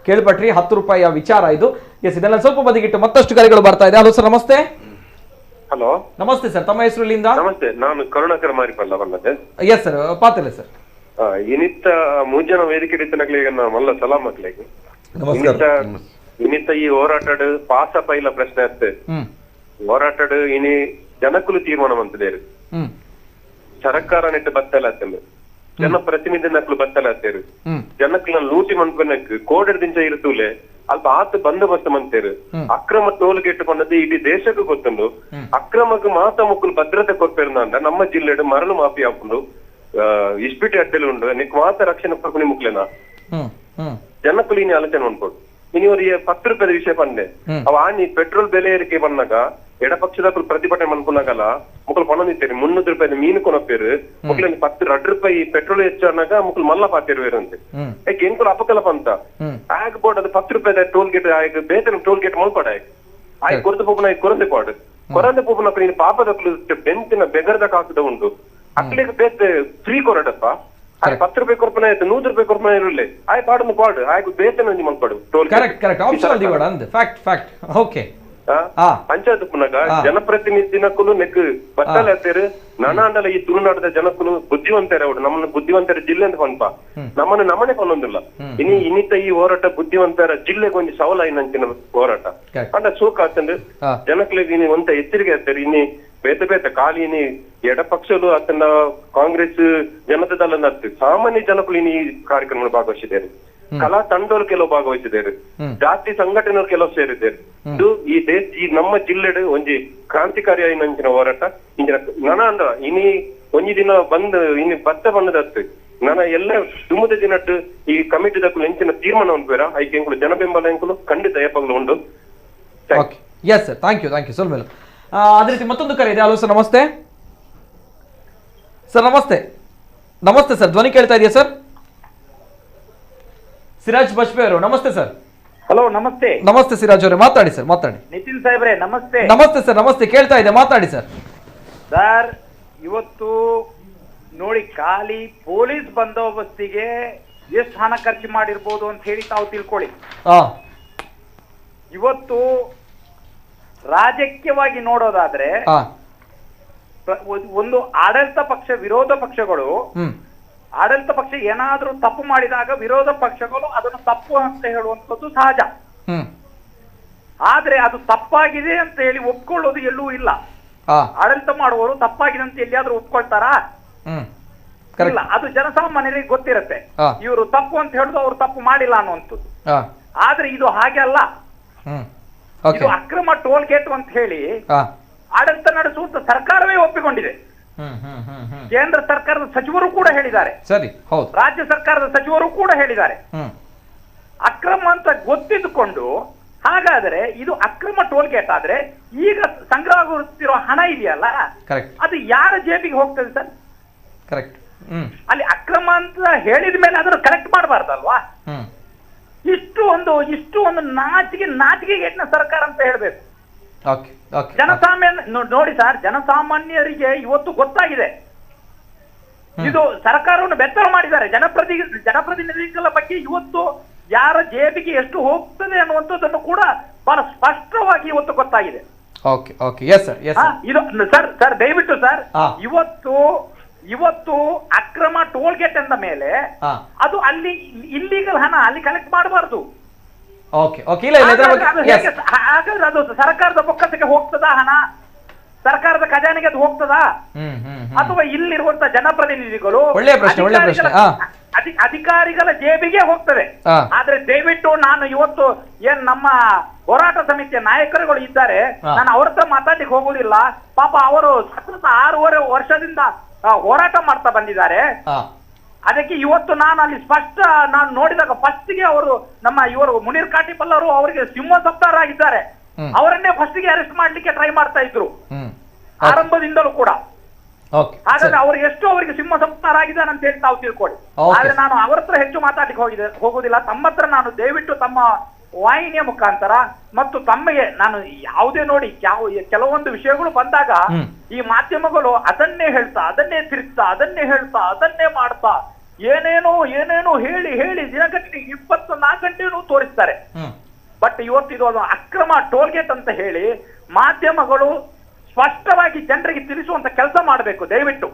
ಕೇಳ್ಪಟ್ರಿ. 10 ರೂಪಾಯಿಯ ವಿಚಾರ ಇದು. ಎಸ್, ಇದೆಲ್ಲ ಸ್ವಲ್ಪ ಬದಿಗಿಟ್ಟು ಮತ್ತಷ್ಟು ಕರೆಗಳು ಬರ್ತಾ ಇದೆ. ಹಲೋ ಸರ್, ನಮಸ್ತೆ. ಹಲೋ, ನಮಸ್ತೆ ಸರ್, ತಮ್ಮ ಹೆಸರು ಇಲ್ಲಿಂದ? ನಮಸ್ತೆ, ನಾನು ಕರುಣಾಕರ ಮಾರಿಪಲ್ಲ ಬಂದದೆ. ಎಸ್ ಸರ್, ಪಾತಲೆ ಸರ್. ಇನಿತ್ತ ಮೂಜನ ವೇದಿಕೆ ರೀತಿಯಾಗಿ ಮಲ್ಲ ಸಲಾಮ್ ಆಗ್ಲಿಕ್ಕೆ ಇನಿತ್ತ ಈ ಹೋರಾಟಡ್ ಪಾಸ ಪೈಲ ಪ್ರಶ್ನೆ ಅಷ್ಟೇ. ಹೋರಾಟಡ್ ಇನಿ ಜನಕ್ಕೂ ತೀರ್ಮಾನ ಮಂತದೇರು, ಸರ್ಕಾರ ನೆಟ್ಟು ಬತ್ತಲ ಆಗ್ತದೆ, ಜನಪ್ರತಿನಿಧಿ ನಕ್ಲು ಬತ್ತಲ ಆಗ್ತೇರು, ಜನಕ್ಲ ಲೂಟಿ ಮಂತ್ಪನಕ್ ಕೋಡದಿಂದ ಇರ್ತೂಲೆ ಅಲ್ಪ ಆತ ಬಂದೋಬಸ್ತ್ ಮಂತೇರು. ಅಕ್ರಮ ಟೋಲ್ ಗೇಟ್ ಬಂದದ್ದು ಇಡೀ ದೇಶಕ್ಕೂ ಗೊತ್ತುಂಡು. ಅಕ್ರಮಕ್ಕೆ ಮಾತ ಮುಕ್ಕಲು ಭದ್ರತೆ ಕೊಡ್ಪೇರು ಅಂತ ನಮ್ಮ ಜಿಲ್ಲೆ ಮರಳು ಮಾಫಿ ಹಾಕೊಂಡು ಇಸ್ಪಿಟಿ ಅಡ್ಡೆಲು ಉಂಡು ನಿಕ್ ಮಾತ ರಕ್ಷಣೆ ಕೊಡ್ಕೊಂಡು ಮುಕ್ಲೇನಾ ಜನಕ್ಕೂ ಇನಿ ಆಲೋಚನೆ ಅನ್ಕೊಡು. ಇನಿವರಿಗೆ 10 ರೂಪಾಯಿ ವಿಷಯ ಬಂದೆ ಅವ ಆನಿ ಪೆಟ್ರೋಲ್ ಬೆಲೆ ಏರಿಕೆ ಬಂದಾಗ ಎಡಪಕ್ಷದ ಪ್ರತಿಭಟನೆ ಮನ್ಕೊಂಡಾಗಲ್ಲ ಮುಕ್ಕಳು ಪಣನಿತ್ತೇರಿ 300 ರೂಪಾಯಿ ಮೀನು ಕೊನಪ್ಪೇರು ಮುಕ್ಳು 2 ರೂಪಾಯಿ ಪೆಟ್ರೋಲ್ ಹೆಚ್ಚು ಅನ್ನಾಗ ಮುಕ್ಕಳು ಮಲ್ಲ ಪಾತಿರುವೇರಂತೆ ಯಾಕೆ ಏನ್ಕೊಳ ಅಪಕಲ್ಪ ಅಂತ ಆಗ ಬೋರ್ಡ್ ಅದು 10 ರೂಪಾಯಿ ಟೋಲ್ ಗೇಟ್ ಆಯ್ತು ಬೇತನ ಟೋಲ್ ಗೇಟ್ ಮಲ್ಪಾಡ ಆಯ್ತು ಕೊರತೆ ಪೋಪನ ಕೊರಂದೆ ಪಾಡು ಕೊರಂದೆ ಪೋಪನ ನೀನು ಪಾಪದಕ್ಲು ಬೆಂತಿನ ಬೆಗರ್ದ ಕಾಕದ ಉಂಟು ಅಕ್ಲಿಗೆ ಬೇತೆ ಫ್ರೀ ಕೊರಡಪ್ಪ 10 ರೂಪಾಯಿ ಕೊರ್ಪನ ಆಯ್ತು 100 ರೂಪಾಯಿ ಕೊರ್ಪನ ಇರಲಿ ಆಯ್ ಪಾಡು ಪಾಡು ಆಯ್ತು ಬೇತನ ಮಲ್ಪಾಡು ಟೋಲ್ ಪಂಚಾಯತ್ ಪುನಗ ಜನಪ್ರತಿನಿಧಿನಕ್ಕೂ ನೆಕ್ ಬತ್ತಲ ಹತ್ತೇರು ನನಾಂಡಲ ಈ ತುಳುನಾಡದ ಜನಕ್ಕೂ ಬುದ್ಧಿವಂತರ ಅವ್ರು ನಮ್ಮನ್ನ ಬುದ್ಧಿವಂತರ ಜಿಲ್ಲೆ ಅಂತ ಹೊಂಪ ನಮ್ಮನ್ನ ನಮ್ಮನೆ ಕೊನೊಂದಿಲ್ಲ ಇನ್ನಿತ ಈ ಹೋರಾಟ ಬುದ್ಧಿವಂತರ ಜಿಲ್ಲೆಗೆ ಒಂದು ಸವಾಲ ನಂಚಿನ ಹೋರಾಟ ಅಂಡ ಸೂಕ ಆತಂದ್ರೆ ಜನಕ್ಲಿಗೆ ಇನಿ ಒಂತ ಎಚ್ಚರಿಕೆ ಆಗ್ತಾರೆ ಇನ್ನಿ ಬೇತೆ ಬೇತೆ ಖಾಲಿ ಇನಿ ಎಡಪಕ್ಷಲು ಅತನ ಕಾಂಗ್ರೆಸ್ ಜನತಾ ದಳ ಸಾಮಾನ್ಯ ಜನಕ್ಕೂ ಇನಿ ಈ ಕಾರ್ಯಕ್ರಮ ಭಾಗವಹಿಸಿದ್ದಾರೆ ಕಲಾ ತಂಡಗಳು ಕೆಲವು ಭಾಗವಹಿಸಿದ್ದಾರೆ, ಜಾತಿ ಸಂಘಟನೆಗಳು ಕೆಲವು ಸೇರಿದ್ದಾರೆ. ಇದು ಈ ನಮ್ಮ ಜಿಲ್ಲೆಡ್ ಒಂಜಿ ಕ್ರಾಂತಿಕಾರಿ ಆಯ್ನಂಚಿನ ಹೋರಾಟ ಇಂಚಿನ ನನ ಅಂದ ಇನಿ ಒಂಜಿ ದಿನ ಬಂದ್ ಇನಿ ಬತ್ತ ಬಂದದತ್ತು ನನ್ನ ಎಲ್ಲ ದುಮ್ಮದ ದಿನಟ್ಟು ಈ ಕಮಿಟಿ ದಕ್ಕಲು ಎಂಚಿನ ತೀರ್ಮಾನ ಉಂಟು ಐಕೆ ಎಂಕುಲು ಜನ ಬೆಂಬಲ ಎಂಕುಲು ಖಂಡಿತ ಏಪಗಳು ಉಂಟು. Yes sir, thank you sir. ಮೇಲೆ ಅದೇ ರೀತಿ ಮತ್ತೊಂದು ಕರೆ ಇದೆ. ಹಲೋ ಸರ್, ನಮಸ್ತೆ ಸರ್. ನಮಸ್ತೆ ಸರ್, ಧ್ವನಿ ಕೇಳ್ತಾ ಇದೆಯಾ ಸರ್? ಸಿರಾಜ್ ಬಜ್ಪೆ ಅವರು, ನಮಸ್ತೆ ಸರ್. ಹಲೋ, ನಮಸ್ತೆ. ನಮಸ್ತೆ ಸಿರಾಜ್ ಅವರೇ, ಮಾತಾಡಿ ಸರ್, ಮಾತಾಡಿ. ನಿತಿನ್ ಸಾಹೇಬ್ರೆ, ನಮಸ್ತೆ. ನಮಸ್ತೆ ಸರ್, ನಮಸ್ತೆ, ಕೇಳ್ತಾ ಇದೆ, ಮಾತಾಡಿ ಸರ್. ಸರ್, ಇವತ್ತು ನೋಡಿ, ಖಾಲಿ ಪೊಲೀಸ್ ಬಂದೋಬಸ್ತಿಗೆ ಎಷ್ಟು ಹಣ ಖರ್ಚು ಮಾಡಿರ್ಬೋದು ಅಂತ ಹೇಳಿ ತಾವು ತಿಳ್ಕೊಳ್ಳಿ. ಇವತ್ತು ರಾಜಕೀಯವಾಗಿ ನೋಡೋದಾದ್ರೆ ಒಂದು ಆಡಳಿತ ಪಕ್ಷ ವಿರೋಧ ಪಕ್ಷಗಳು, ಆಡಳಿತ ಪಕ್ಷ ಏನಾದ್ರೂ ತಪ್ಪು ಮಾಡಿದಾಗ ವಿರೋಧ ಪಕ್ಷಗಳು ಅದನ್ನು ತಪ್ಪು ಅಂತ ಹೇಳುವಂಥದ್ದು ಸಹಜ. ಆದ್ರೆ ಅದು ತಪ್ಪಾಗಿದೆ ಅಂತ ಹೇಳಿ ಒಪ್ಕೊಳ್ಳೋದು ಎಲ್ಲೂ ಇಲ್ಲ. ಆಡಳಿತ ಮಾಡುವವರು ತಪ್ಪಾಗಿದೆ ಅಂತ ಎಲ್ಲಿಯಾದ್ರೂ ಒಪ್ಕೊಳ್ತಾರಾ? ಇಲ್ಲ. ಅದು ಜನಸಾಮಾನ್ಯರಿಗೆ ಗೊತ್ತಿರತ್ತೆ, ಇವರು ತಪ್ಪು ಅಂತ ಹೇಳುದು ಅವ್ರು ತಪ್ಪು ಮಾಡಿಲ್ಲ ಅನ್ನುವಂಥದ್ದು. ಆದ್ರೆ ಇದು ಹಾಗೆ ಅಲ್ಲ. ಇದು ಅಕ್ರಮ ಟೋಲ್ ಗೇಟ್ ಅಂತ ಹೇಳಿ ಆಡಳಿತ ನಡೆಸುವಂತ ಸರ್ಕಾರವೇ ಒಪ್ಪಿಕೊಂಡಿದೆ. ಕೇಂದ್ರ ಸರ್ಕಾರದ ಸಚಿವರು ಕೂಡ ಹೇಳಿದ್ದಾರೆ, ಸರಿ, ಹೌದು, ರಾಜ್ಯ ಸರ್ಕಾರದ ಸಚಿವರು ಕೂಡ ಹೇಳಿದ್ದಾರೆ. ಅಕ್ರಮ ಅಂತ ಗೊತ್ತಿದ್ದುಕೊಂಡು ಹಾಗಾದ್ರೆ ಇದು ಅಕ್ರಮ ಟೋಲ್ ಗೇಟ್ ಆದ್ರೆ ಈಗ ಸಂಗ್ರಹಗೊಳಿಸುತ್ತಿರೋ ಹಣ ಇದೆಯಲ್ಲ, ಅದು ಯಾರ ಜೇಬಿಗೆ ಹೋಗ್ತದೆ ಸರ್? ಕರೆಕ್ಟ್. ಅಲ್ಲಿ ಅಕ್ರಮ ಅಂತ ಹೇಳಿದ ಮೇಲೆ ಅದನ್ನು ಕರೆಕ್ಟ್ ಮಾಡಬಾರ್ದಲ್ವಾ? ಇಷ್ಟು ಒಂದು ನಾಚಿಕೆಗೆಟ್ನ ಸರ್ಕಾರ ಅಂತ ಹೇಳ್ಬೇಕು. ಜನಸಾಮಾನ್ಯ ನೋಡಿ ಸರ್, ಜನಸಾಮಾನ್ಯರಿಗೆ ಇವತ್ತು ಗೊತ್ತಾಗಿದೆ. ಇದು ಸರ್ಕಾರವನ್ನು ಬೆತ್ತಲು ಮಾಡಿದ್ದಾರೆ. ಜನಪ್ರತಿನಿಧಿಗಳ ಬಗ್ಗೆ ಇವತ್ತು ಯಾರ ಜೇಬಿಗೆ ಎಷ್ಟು ಹೋಗ್ತದೆ ಅನ್ನುವಂಥದ್ದನ್ನು ಕೂಡ ಬಹಳ ಸ್ಪಷ್ಟವಾಗಿ ಇವತ್ತು ಗೊತ್ತಾಗಿದೆ. ಇದು ಸರ್ ದಯವಿಟ್ಟು ಸರ್, ಇವತ್ತು ಅಕ್ರಮ ಟೋಲ್ ಗೇಟ್ ಅಂದ ಮೇಲೆ ಅದು ಅಲ್ಲಿ ಇಲ್ಲಿಗಲ್ ಹಣ ಅಲ್ಲಿ ಕಲೆಕ್ಟ್ ಮಾಡಬಾರ್ದು. ಹಾಗಾದ್ರೆ ಅದು ಸರ್ಕಾರದ ಬೊಕ್ಕಸಕ್ಕೆ ಹೋಗ್ತದಾ ಹಣ? ಸರ್ಕಾರದ ಖಜಾನೆಗೆ ಅದು ಹೋಗ್ತದಾ? ಅಥವಾ ಇಲ್ಲಿರುವಂತ ಜನಪ್ರತಿನಿಧಿಗಳು ಅಧಿಕಾರಿಗಳ ಜೇಬಿಗೆ ಹೋಗ್ತದೆ? ಆದ್ರೆ ದಯವಿಟ್ಟು ನಾನು ಇವತ್ತು ಏನ್ ನಮ್ಮ ಹೋರಾಟ ಸಮಿತಿಯ ನಾಯಕರುಗಳು ಇದ್ದಾರೆ, ನಾನು ಅವ್ರ ಹತ್ರ ಮಾತಾಡ್ಲಿಕ್ಕೆ ಹೋಗುದಿಲ್ಲ. ಪಾಪ ಅವರು ಸತತ 6.5 ವರ್ಷದಿಂದ ಹೋರಾಟ ಮಾಡ್ತಾ ಬಂದಿದ್ದಾರೆ. ಅದಕ್ಕೆ ಇವತ್ತು ನಾನು ಅಲ್ಲಿ ನಾನು ನೋಡಿದಾಗ ಫಸ್ಟ್ಗೆ ಅವರು ಇವರು ಮುನೀರ್ ಕಾಟಿಪಲ್ ಅವರು ಅವರಿಗೆ ಸಿಂಹ ಸಪ್ತಾರ ಆಗಿದ್ದಾರೆ. ಅವರನ್ನೇ ಫಸ್ಟ್ಗೆ ಅರೆಸ್ಟ್ ಮಾಡ್ಲಿಕ್ಕೆ ಟ್ರೈ ಮಾಡ್ತಾ ಇದ್ರು ಆರಂಭದಿಂದಲೂ ಕೂಡ. ಹಾಗಾದ್ರೆ ಅವರು ಎಷ್ಟು ಅವರಿಗೆ ಸಿಂಹ ಸಪ್ತಾರ ಆಗಿದ್ದಾರೆ ಅಂತ ಹೇಳಿ ತಾವು ತಿಳ್ಕೊಳ್ಳಿ. ಆದ್ರೆ ನಾನು ಅವರ ಹತ್ರ ಹೆಚ್ಚು ಮಾತಾಡ್ಲಿಕ್ಕೆ ಹೋಗುದಿಲ್ಲ. ತಮ್ಮ ಹತ್ರ ನಾನು ದಯವಿಟ್ಟು ತಮ್ಮ ವಾಹಿನಿಯ ಮುಖಾಂತರ ಮತ್ತು ತಮಗೆ ನಾನು ಯಾವುದೇ ನೋಡಿ ಕೆಲವೊಂದು ವಿಷಯಗಳು ಬಂದಾಗ ಈ ಮಾಧ್ಯಮಗಳು ಅದನ್ನೇ ಹೇಳ್ತಾ, ಅದನ್ನೇ ತಿರುಗ್ತಾ, ಅದನ್ನೇ ಹೇಳ್ತಾ, ಅದನ್ನೇ ಮಾಡ್ತಾ ಏನೇನೋ ಹೇಳಿ ದಿನಗಟ್ಟಲೆ 24 ಗಂಟೆನೂ ತೋರಿಸ್ತಾರೆ. ಬಟ್ ಇವತ್ತು ಇದು ಅಕ್ರಮ ಟೋಲ್ ಗೇಟ್ ಅಂತ ಹೇಳಿ ಮಾಧ್ಯಮಗಳು ಸ್ಪಷ್ಟವಾಗಿ ಜನರಿಗೆ ತಿಳಿಸುವಂತ ಕೆಲಸ ಮಾಡಬೇಕು ದಯವಿಟ್ಟು.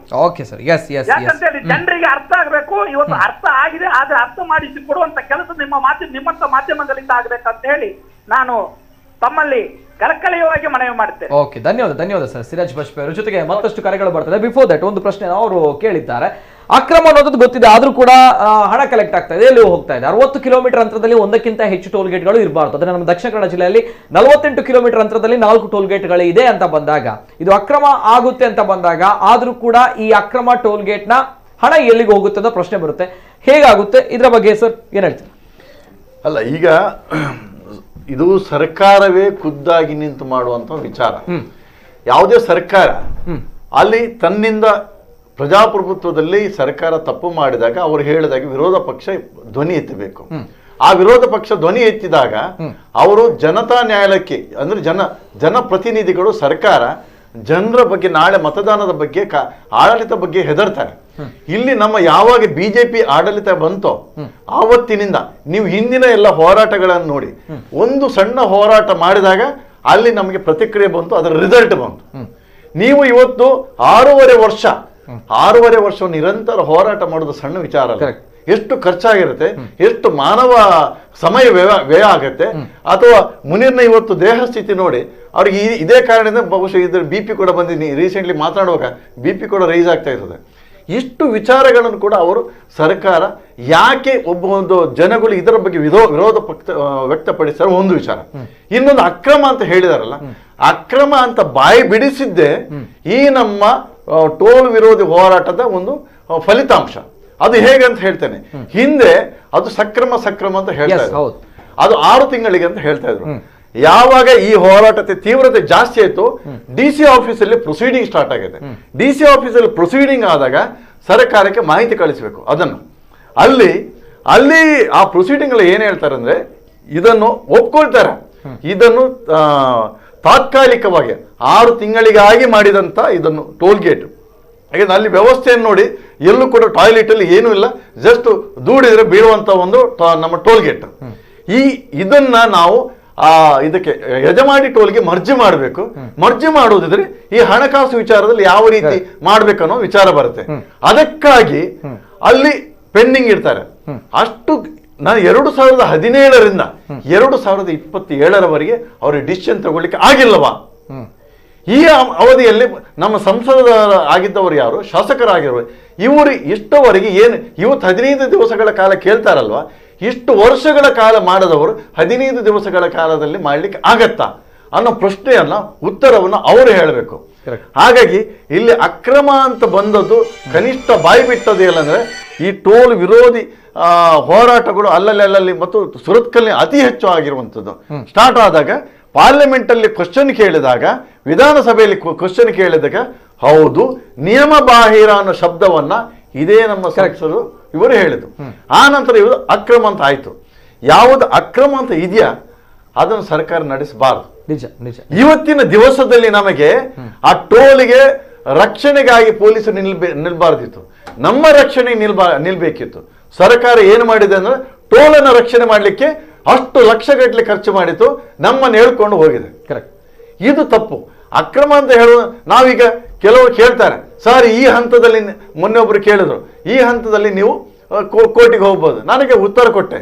ಯಾಕಂತ ಹೇಳಿ ಜನರಿಗೆ ಅರ್ಥ ಆಗ್ಬೇಕು. ಇವತ್ತು ಅರ್ಥ ಆಗಿದೆ, ಆದ್ರೆ ಅರ್ಥ ಮಾಡಿಸಿ ಕೊಡುವಂತ ಕೆಲಸ ನಿಮ್ಮಂತ ಮಾಧ್ಯಮಗಳಿಂದ ಆಗ್ಬೇಕಂತ ಹೇಳಿ ನಾನು ತಮ್ಮಲ್ಲಿ ಕಳಕಳಿಯವಾಗಿ ಮನವಿ ಮಾಡುತ್ತೇನೆ. ಧನ್ಯವಾದ ಸರ್ ಸಿರಾಜ್ ಬಜ್ಪೆ ಅವರ ಜೊತೆಗೆ ಮತ್ತಷ್ಟು ಕರೆಗಳು ಬರ್ತದೆ. ಬಿಫೋರ್ ದಟ್ ಒಂದು ಪ್ರಶ್ನೆ ಅವರು ಕೇಳಿದ್ದಾರೆ. ಅಕ್ರಮ ಅನ್ನೋದು ಗೊತ್ತಿದೆ, ಆದ್ರೂ ಕೂಡ ಹಣ ಕಲೆಕ್ಟ್ ಆಗ್ತಾ ಇದೆ, ಎಲ್ಲಿ ಹೋಗ್ತಾ ಇದೆ? 60 ಕಿಲೋಮೀಟರ್ ಅಂತರದಲ್ಲಿ ಒಂದಕ್ಕಿಂತ ಹೆಚ್ಚು ಟೋಲ್ ಗೇಟ್ಗಳು ಇರಬಾರ್ದು. ಅದನ್ನ ನಮ್ಮ ದಕ್ಷಿಣ ಕನ್ನಡ ಜಿಲ್ಲೆಯಲ್ಲಿ 48 ಕಿಲೋಮೀಟರ್ ಅಂತರದಲ್ಲಿ 4 ಟೋಲ್ ಗೇಟ್ಗಳು ಇದೆ ಅಂತ ಬಂದಾಗ, ಇದು ಅಕ್ರಮ ಆಗುತ್ತೆ ಅಂತ ಬಂದಾಗ, ಆದ್ರೂ ಕೂಡ ಈ ಅಕ್ರಮ ಟೋಲ್ ಗೇಟ್ ನ ಹಣ ಎಲ್ಲಿಗೆ ಹೋಗುತ್ತೆ ಅಂತ ಪ್ರಶ್ನೆ ಬರುತ್ತೆ. ಹೇಗಾಗುತ್ತೆ ಇದರ ಬಗ್ಗೆ ಸರ್ ಏನ್ ಹೇಳ್ತೀರಾ? ಅಲ್ಲ, ಈಗ ಇದು ಸರ್ಕಾರವೇ ಖುದ್ದಾಗಿ ನಿಂತು ಮಾಡುವಂತ ವಿಚಾರ. ಯಾವುದೇ ಸರ್ಕಾರ ಅಲ್ಲಿ ತನ್ನಿಂದ ಪ್ರಜಾಪ್ರಭುತ್ವದಲ್ಲಿ ಸರ್ಕಾರ ತಪ್ಪು ಮಾಡಿದಾಗ ಅವರು ಹೇಳಿದಾಗ ವಿರೋಧ ಪಕ್ಷ ಧ್ವನಿ ಎತ್ತಬೇಕು. ಆ ವಿರೋಧ ಪಕ್ಷ ಧ್ವನಿ ಎತ್ತಿದಾಗ ಅವರು ಜನತಾ ನ್ಯಾಯಾಲಯಕ್ಕೆ ಅಂದ್ರೆ ಜನಪ್ರತಿನಿಧಿಗಳು ಸರ್ಕಾರ ಜನರ ಬಗ್ಗೆ ನಾಳೆ ಮತದಾನದ ಬಗ್ಗೆ ಆಡಳಿತ ಬಗ್ಗೆ ಹೆದರ್ತಾರೆ. ಇಲ್ಲಿ ನಮ್ಮ ಯಾವಾಗ ಬಿಜೆಪಿ ಆಡಳಿತ ಬಂತೋ ಆವತ್ತಿನಿಂದ ನೀವು ಹಿಂದಿನ ಎಲ್ಲ ಹೋರಾಟಗಳನ್ನು ನೋಡಿ, ಒಂದು ಸಣ್ಣ ಹೋರಾಟ ಮಾಡಿದಾಗ ಅಲ್ಲಿ ನಮಗೆ ಪ್ರತಿಕ್ರಿಯೆ ಬಂತು, ಅದರ ರಿಸಲ್ಟ್ ಬಂತು. ನೀವು ಇವತ್ತು 6.5 ವರ್ಷ ನಿರಂತರ ಹೋರಾಟ ಮಾಡೋದು ಸಣ್ಣ ವಿಚಾರ ಅಲ್ಲ. ಎಷ್ಟು ಖರ್ಚಾಗಿರುತ್ತೆ, ಎಷ್ಟು ಮಾನವ ಸಮಯ ವ್ಯಯ ಆಗುತ್ತೆ. ಅಥವಾ ಮುನೀರ್ನ ಇವತ್ತು ದೇಹ ಸ್ಥಿತಿ ನೋಡಿ ಅವ್ರಿಗೆ ಇದೇ ಕಾರಣದಿಂದ ಬಹುಶಃ ಇದ್ರ BP ಕೂಡ ಬಂದಿದ್ದೀನಿ ರೀಸೆಂಟ್ಲಿ ಮಾತಾಡುವಾಗ BP ಕೂಡ ರೈಸ್ ಆಗ್ತಾ ಇರ್ತದೆ. ಇಷ್ಟು ವಿಚಾರಗಳನ್ನು ಕೂಡ ಅವರು ಸರ್ಕಾರ ಯಾಕೆ ಒಂದು ಜನಗಳು ಇದರ ಬಗ್ಗೆ ವಿರೋಧ ವ್ಯಕ್ತಪಡಿಸ್ತಾರೆ ಒಂದು ವಿಚಾರ. ಇನ್ನೊಂದು ಅಕ್ರಮ ಅಂತ ಹೇಳಿದಾರಲ್ಲ, ಅಕ್ರಮ ಅಂತ ಬಾಯಿ ಬಿಡಿಸಿದ್ದೇ ಈ ನಮ್ಮ ಟೋಲ್ ವಿರೋಧಿ ಹೋರಾಟದ ಒಂದು ಫಲಿತಾಂಶ. ಅದು ಹೇಗೆ ಅಂತ ಹೇಳ್ತೇನೆ, ಹಿಂದೆ ಅದು ಸಕ್ರಮ ಅಂತ ಹೇಳ್ತಾ ಇದ್ರು, ಅದು 6 ತಿಂಗಳಿಗೆ ಅಂತ ಹೇಳ್ತಾ ಇದ್ರು. ಯಾವಾಗ ಈ ಹೋರಾಟದ ತೀವ್ರತೆ ಜಾಸ್ತಿ ಆಯ್ತು, DC ಆಫೀಸಲ್ಲಿ ಪ್ರೊಸೀಡಿಂಗ್ ಸ್ಟಾರ್ಟ್ ಆಗಿದೆ. DC ಆಫೀಸಲ್ಲಿ ಪ್ರೊಸೀಡಿಂಗ್ ಆದಾಗ ಸರ್ಕಾರಕ್ಕೆ ಮಾಹಿತಿ ಕಳಿಸಬೇಕು. ಅದನ್ನು ಅಲ್ಲಿ ಆ ಪ್ರೊಸೀಡಿಂಗ್ ಏನ್ ಹೇಳ್ತಾರೆ ಅಂದ್ರೆ, ಇದನ್ನು ಒಪ್ಕೊಳ್ತಾರೆ, ಇದನ್ನು ತಾತ್ಕಾಲಿಕವಾಗಿ 6 ತಿಂಗಳಿಗಾಗಿ ಮಾಡಿದಂತ ಇದನ್ನು ಟೋಲ್ ಗೇಟ್. ಯಾಕಂದ್ರೆ ಅಲ್ಲಿ ವ್ಯವಸ್ಥೆಯನ್ನು ನೋಡಿ, ಎಲ್ಲೂ ಕೂಡ ಟಾಯ್ಲೆಟ್ ಅಲ್ಲಿ ಏನೂ ಇಲ್ಲ, ಜಸ್ಟ್ ದೂಡಿದ್ರೆ ಬೀಳುವಂತ ಒಂದು ನಮ್ಮ ಟೋಲ್ ಗೇಟ್. ಇದನ್ನ ನಾವು ಇದಕ್ಕೆ ಯಜಮಾನಿ ಟೋಲ್ಗೆ ಮರ್ಜಿ ಮಾಡಬೇಕು. ಮರ್ಜಿ ಮಾಡುವುದಿದ್ರೆ ಈ ಹಣಕಾಸು ವಿಚಾರದಲ್ಲಿ ಯಾವ ರೀತಿ ಮಾಡ್ಬೇಕನ್ನೋ ವಿಚಾರ ಬರುತ್ತೆ. ಅದಕ್ಕಾಗಿ ಅಲ್ಲಿ ಪೆಂಡಿಂಗ್ ಇಡ್ತಾರೆ. ಅಷ್ಟು ನಾನು 2017ರಿಂದ 2027ರವರೆಗೆ ಅವ್ರಿಗೆ ಡಿಸಿಷನ್ ತಗೊಳ್ಳಿಕ್ಕೆ ಆಗಿಲ್ಲವಾ? ಈ ಅವಧಿಯಲ್ಲಿ ನಮ್ಮ ಸಂಸದ ಆಗಿದ್ದವರು ಯಾರು, ಶಾಸಕರಾಗಿರುವ ಇವರು ಇಷ್ಟವರೆಗೆ ಏನು ಇವತ್ತು 15 ದಿವಸಗಳ ಕಾಲ ಕೇಳ್ತಾರಲ್ವಾ, ಇಷ್ಟು ವರ್ಷಗಳ ಕಾಲ ಮಾಡದವರು 15 ದಿವಸಗಳ ಕಾಲದಲ್ಲಿ ಮಾಡ್ಲಿಕ್ಕೆ ಆಗತ್ತಾ ಅನ್ನೋ ಪ್ರಶ್ನೆಯನ್ನ ಉತ್ತರವನ್ನು ಅವರು ಹೇಳಬೇಕು. ಹಾಗಾಗಿ ಇಲ್ಲಿ ಅಕ್ರಮ ಅಂತ ಬಂದದ್ದು ಕನಿಷ್ಠ ಬಾಯಿ ಬಿಟ್ಟದ್ದು ಏನಂದ್ರೆ, ಈ ಟೋಲ್ ವಿರೋಧಿ ಹೋರಾಟಗಳು ಅಲ್ಲಲ್ಲಿ ಮತ್ತು ಸುರತ್ಕಲ್ನಲ್ಲಿ ಅತಿ ಹೆಚ್ಚು ಆಗಿರುವಂಥದ್ದು ಸ್ಟಾರ್ಟ್ ಆದಾಗ, ಪಾರ್ಲಿಮೆಂಟ್ ಅಲ್ಲಿ ಕ್ವಶನ್ ಕೇಳಿದಾಗ, ವಿಧಾನಸಭೆಯಲ್ಲಿ ಕ್ವಶನ್ ಕೇಳಿದಾಗ, ಹೌದು ನಿಯಮ ಬಾಹಿರ ಅನ್ನೋ ಶಬ್ದವನ್ನ ಇದೇ ನಮ್ಮ ಸಂಸದರು ಇವರು ಹೇಳಿದ್ರು. ಆ ನಂತರ ಇವರು ಅಕ್ರಮ ಅಂತ ಆಯ್ತು. ಯಾವುದು ಅಕ್ರಮ ಅಂತ ಇದೆಯಾ ಅದನ್ನು ಸರ್ಕಾರ ನಡೆಸಬಾರದು. ಇವತ್ತಿನ ದಿವಸದಲ್ಲಿ ನಮಗೆ ಆ ಟೋಲಿಗೆ ರಕ್ಷಣೆಗಾಗಿ ಪೊಲೀಸರು ನಿಲ್ಬಾರ್ದಿತ್ತು, ನಮ್ಮ ರಕ್ಷಣೆ ನಿಲ್ಬೇಕಿತ್ತು. ಸರ್ಕಾರ ಏನು ಮಾಡಿದೆ ಅಂದ್ರೆ, ಟೋಲನ್ನು ರಕ್ಷಣೆ ಮಾಡಲಿಕ್ಕೆ ಅಷ್ಟು ಲಕ್ಷಗಟ್ಟಲೆ ಖರ್ಚು ಮಾಡಿತ್ತು, ನಮ್ಮನ್ನು ಹೇಳ್ಕೊಂಡು ಹೋಗಿದೆ. ಕರೆಕ್ಟ್, ಇದು ತಪ್ಪು. ಅಕ್ರಮ ಅಂತ ಹೇಳುವ, ನಾವೀಗ ಕೆಲವರು ಕೇಳ್ತಾರೆ, ಸರ್ ಈ ಹಂತದಲ್ಲಿ, ಮೊನ್ನೆ ಒಬ್ರು ಕೇಳಿದ್ರು, ಈ ಹಂತದಲ್ಲಿ ನೀವು ಕೋರ್ಟಿಗೆ ಹೋಗ್ಬೋದು. ನನಗೆ ಉತ್ತರ ಕೊಟ್ಟೆ,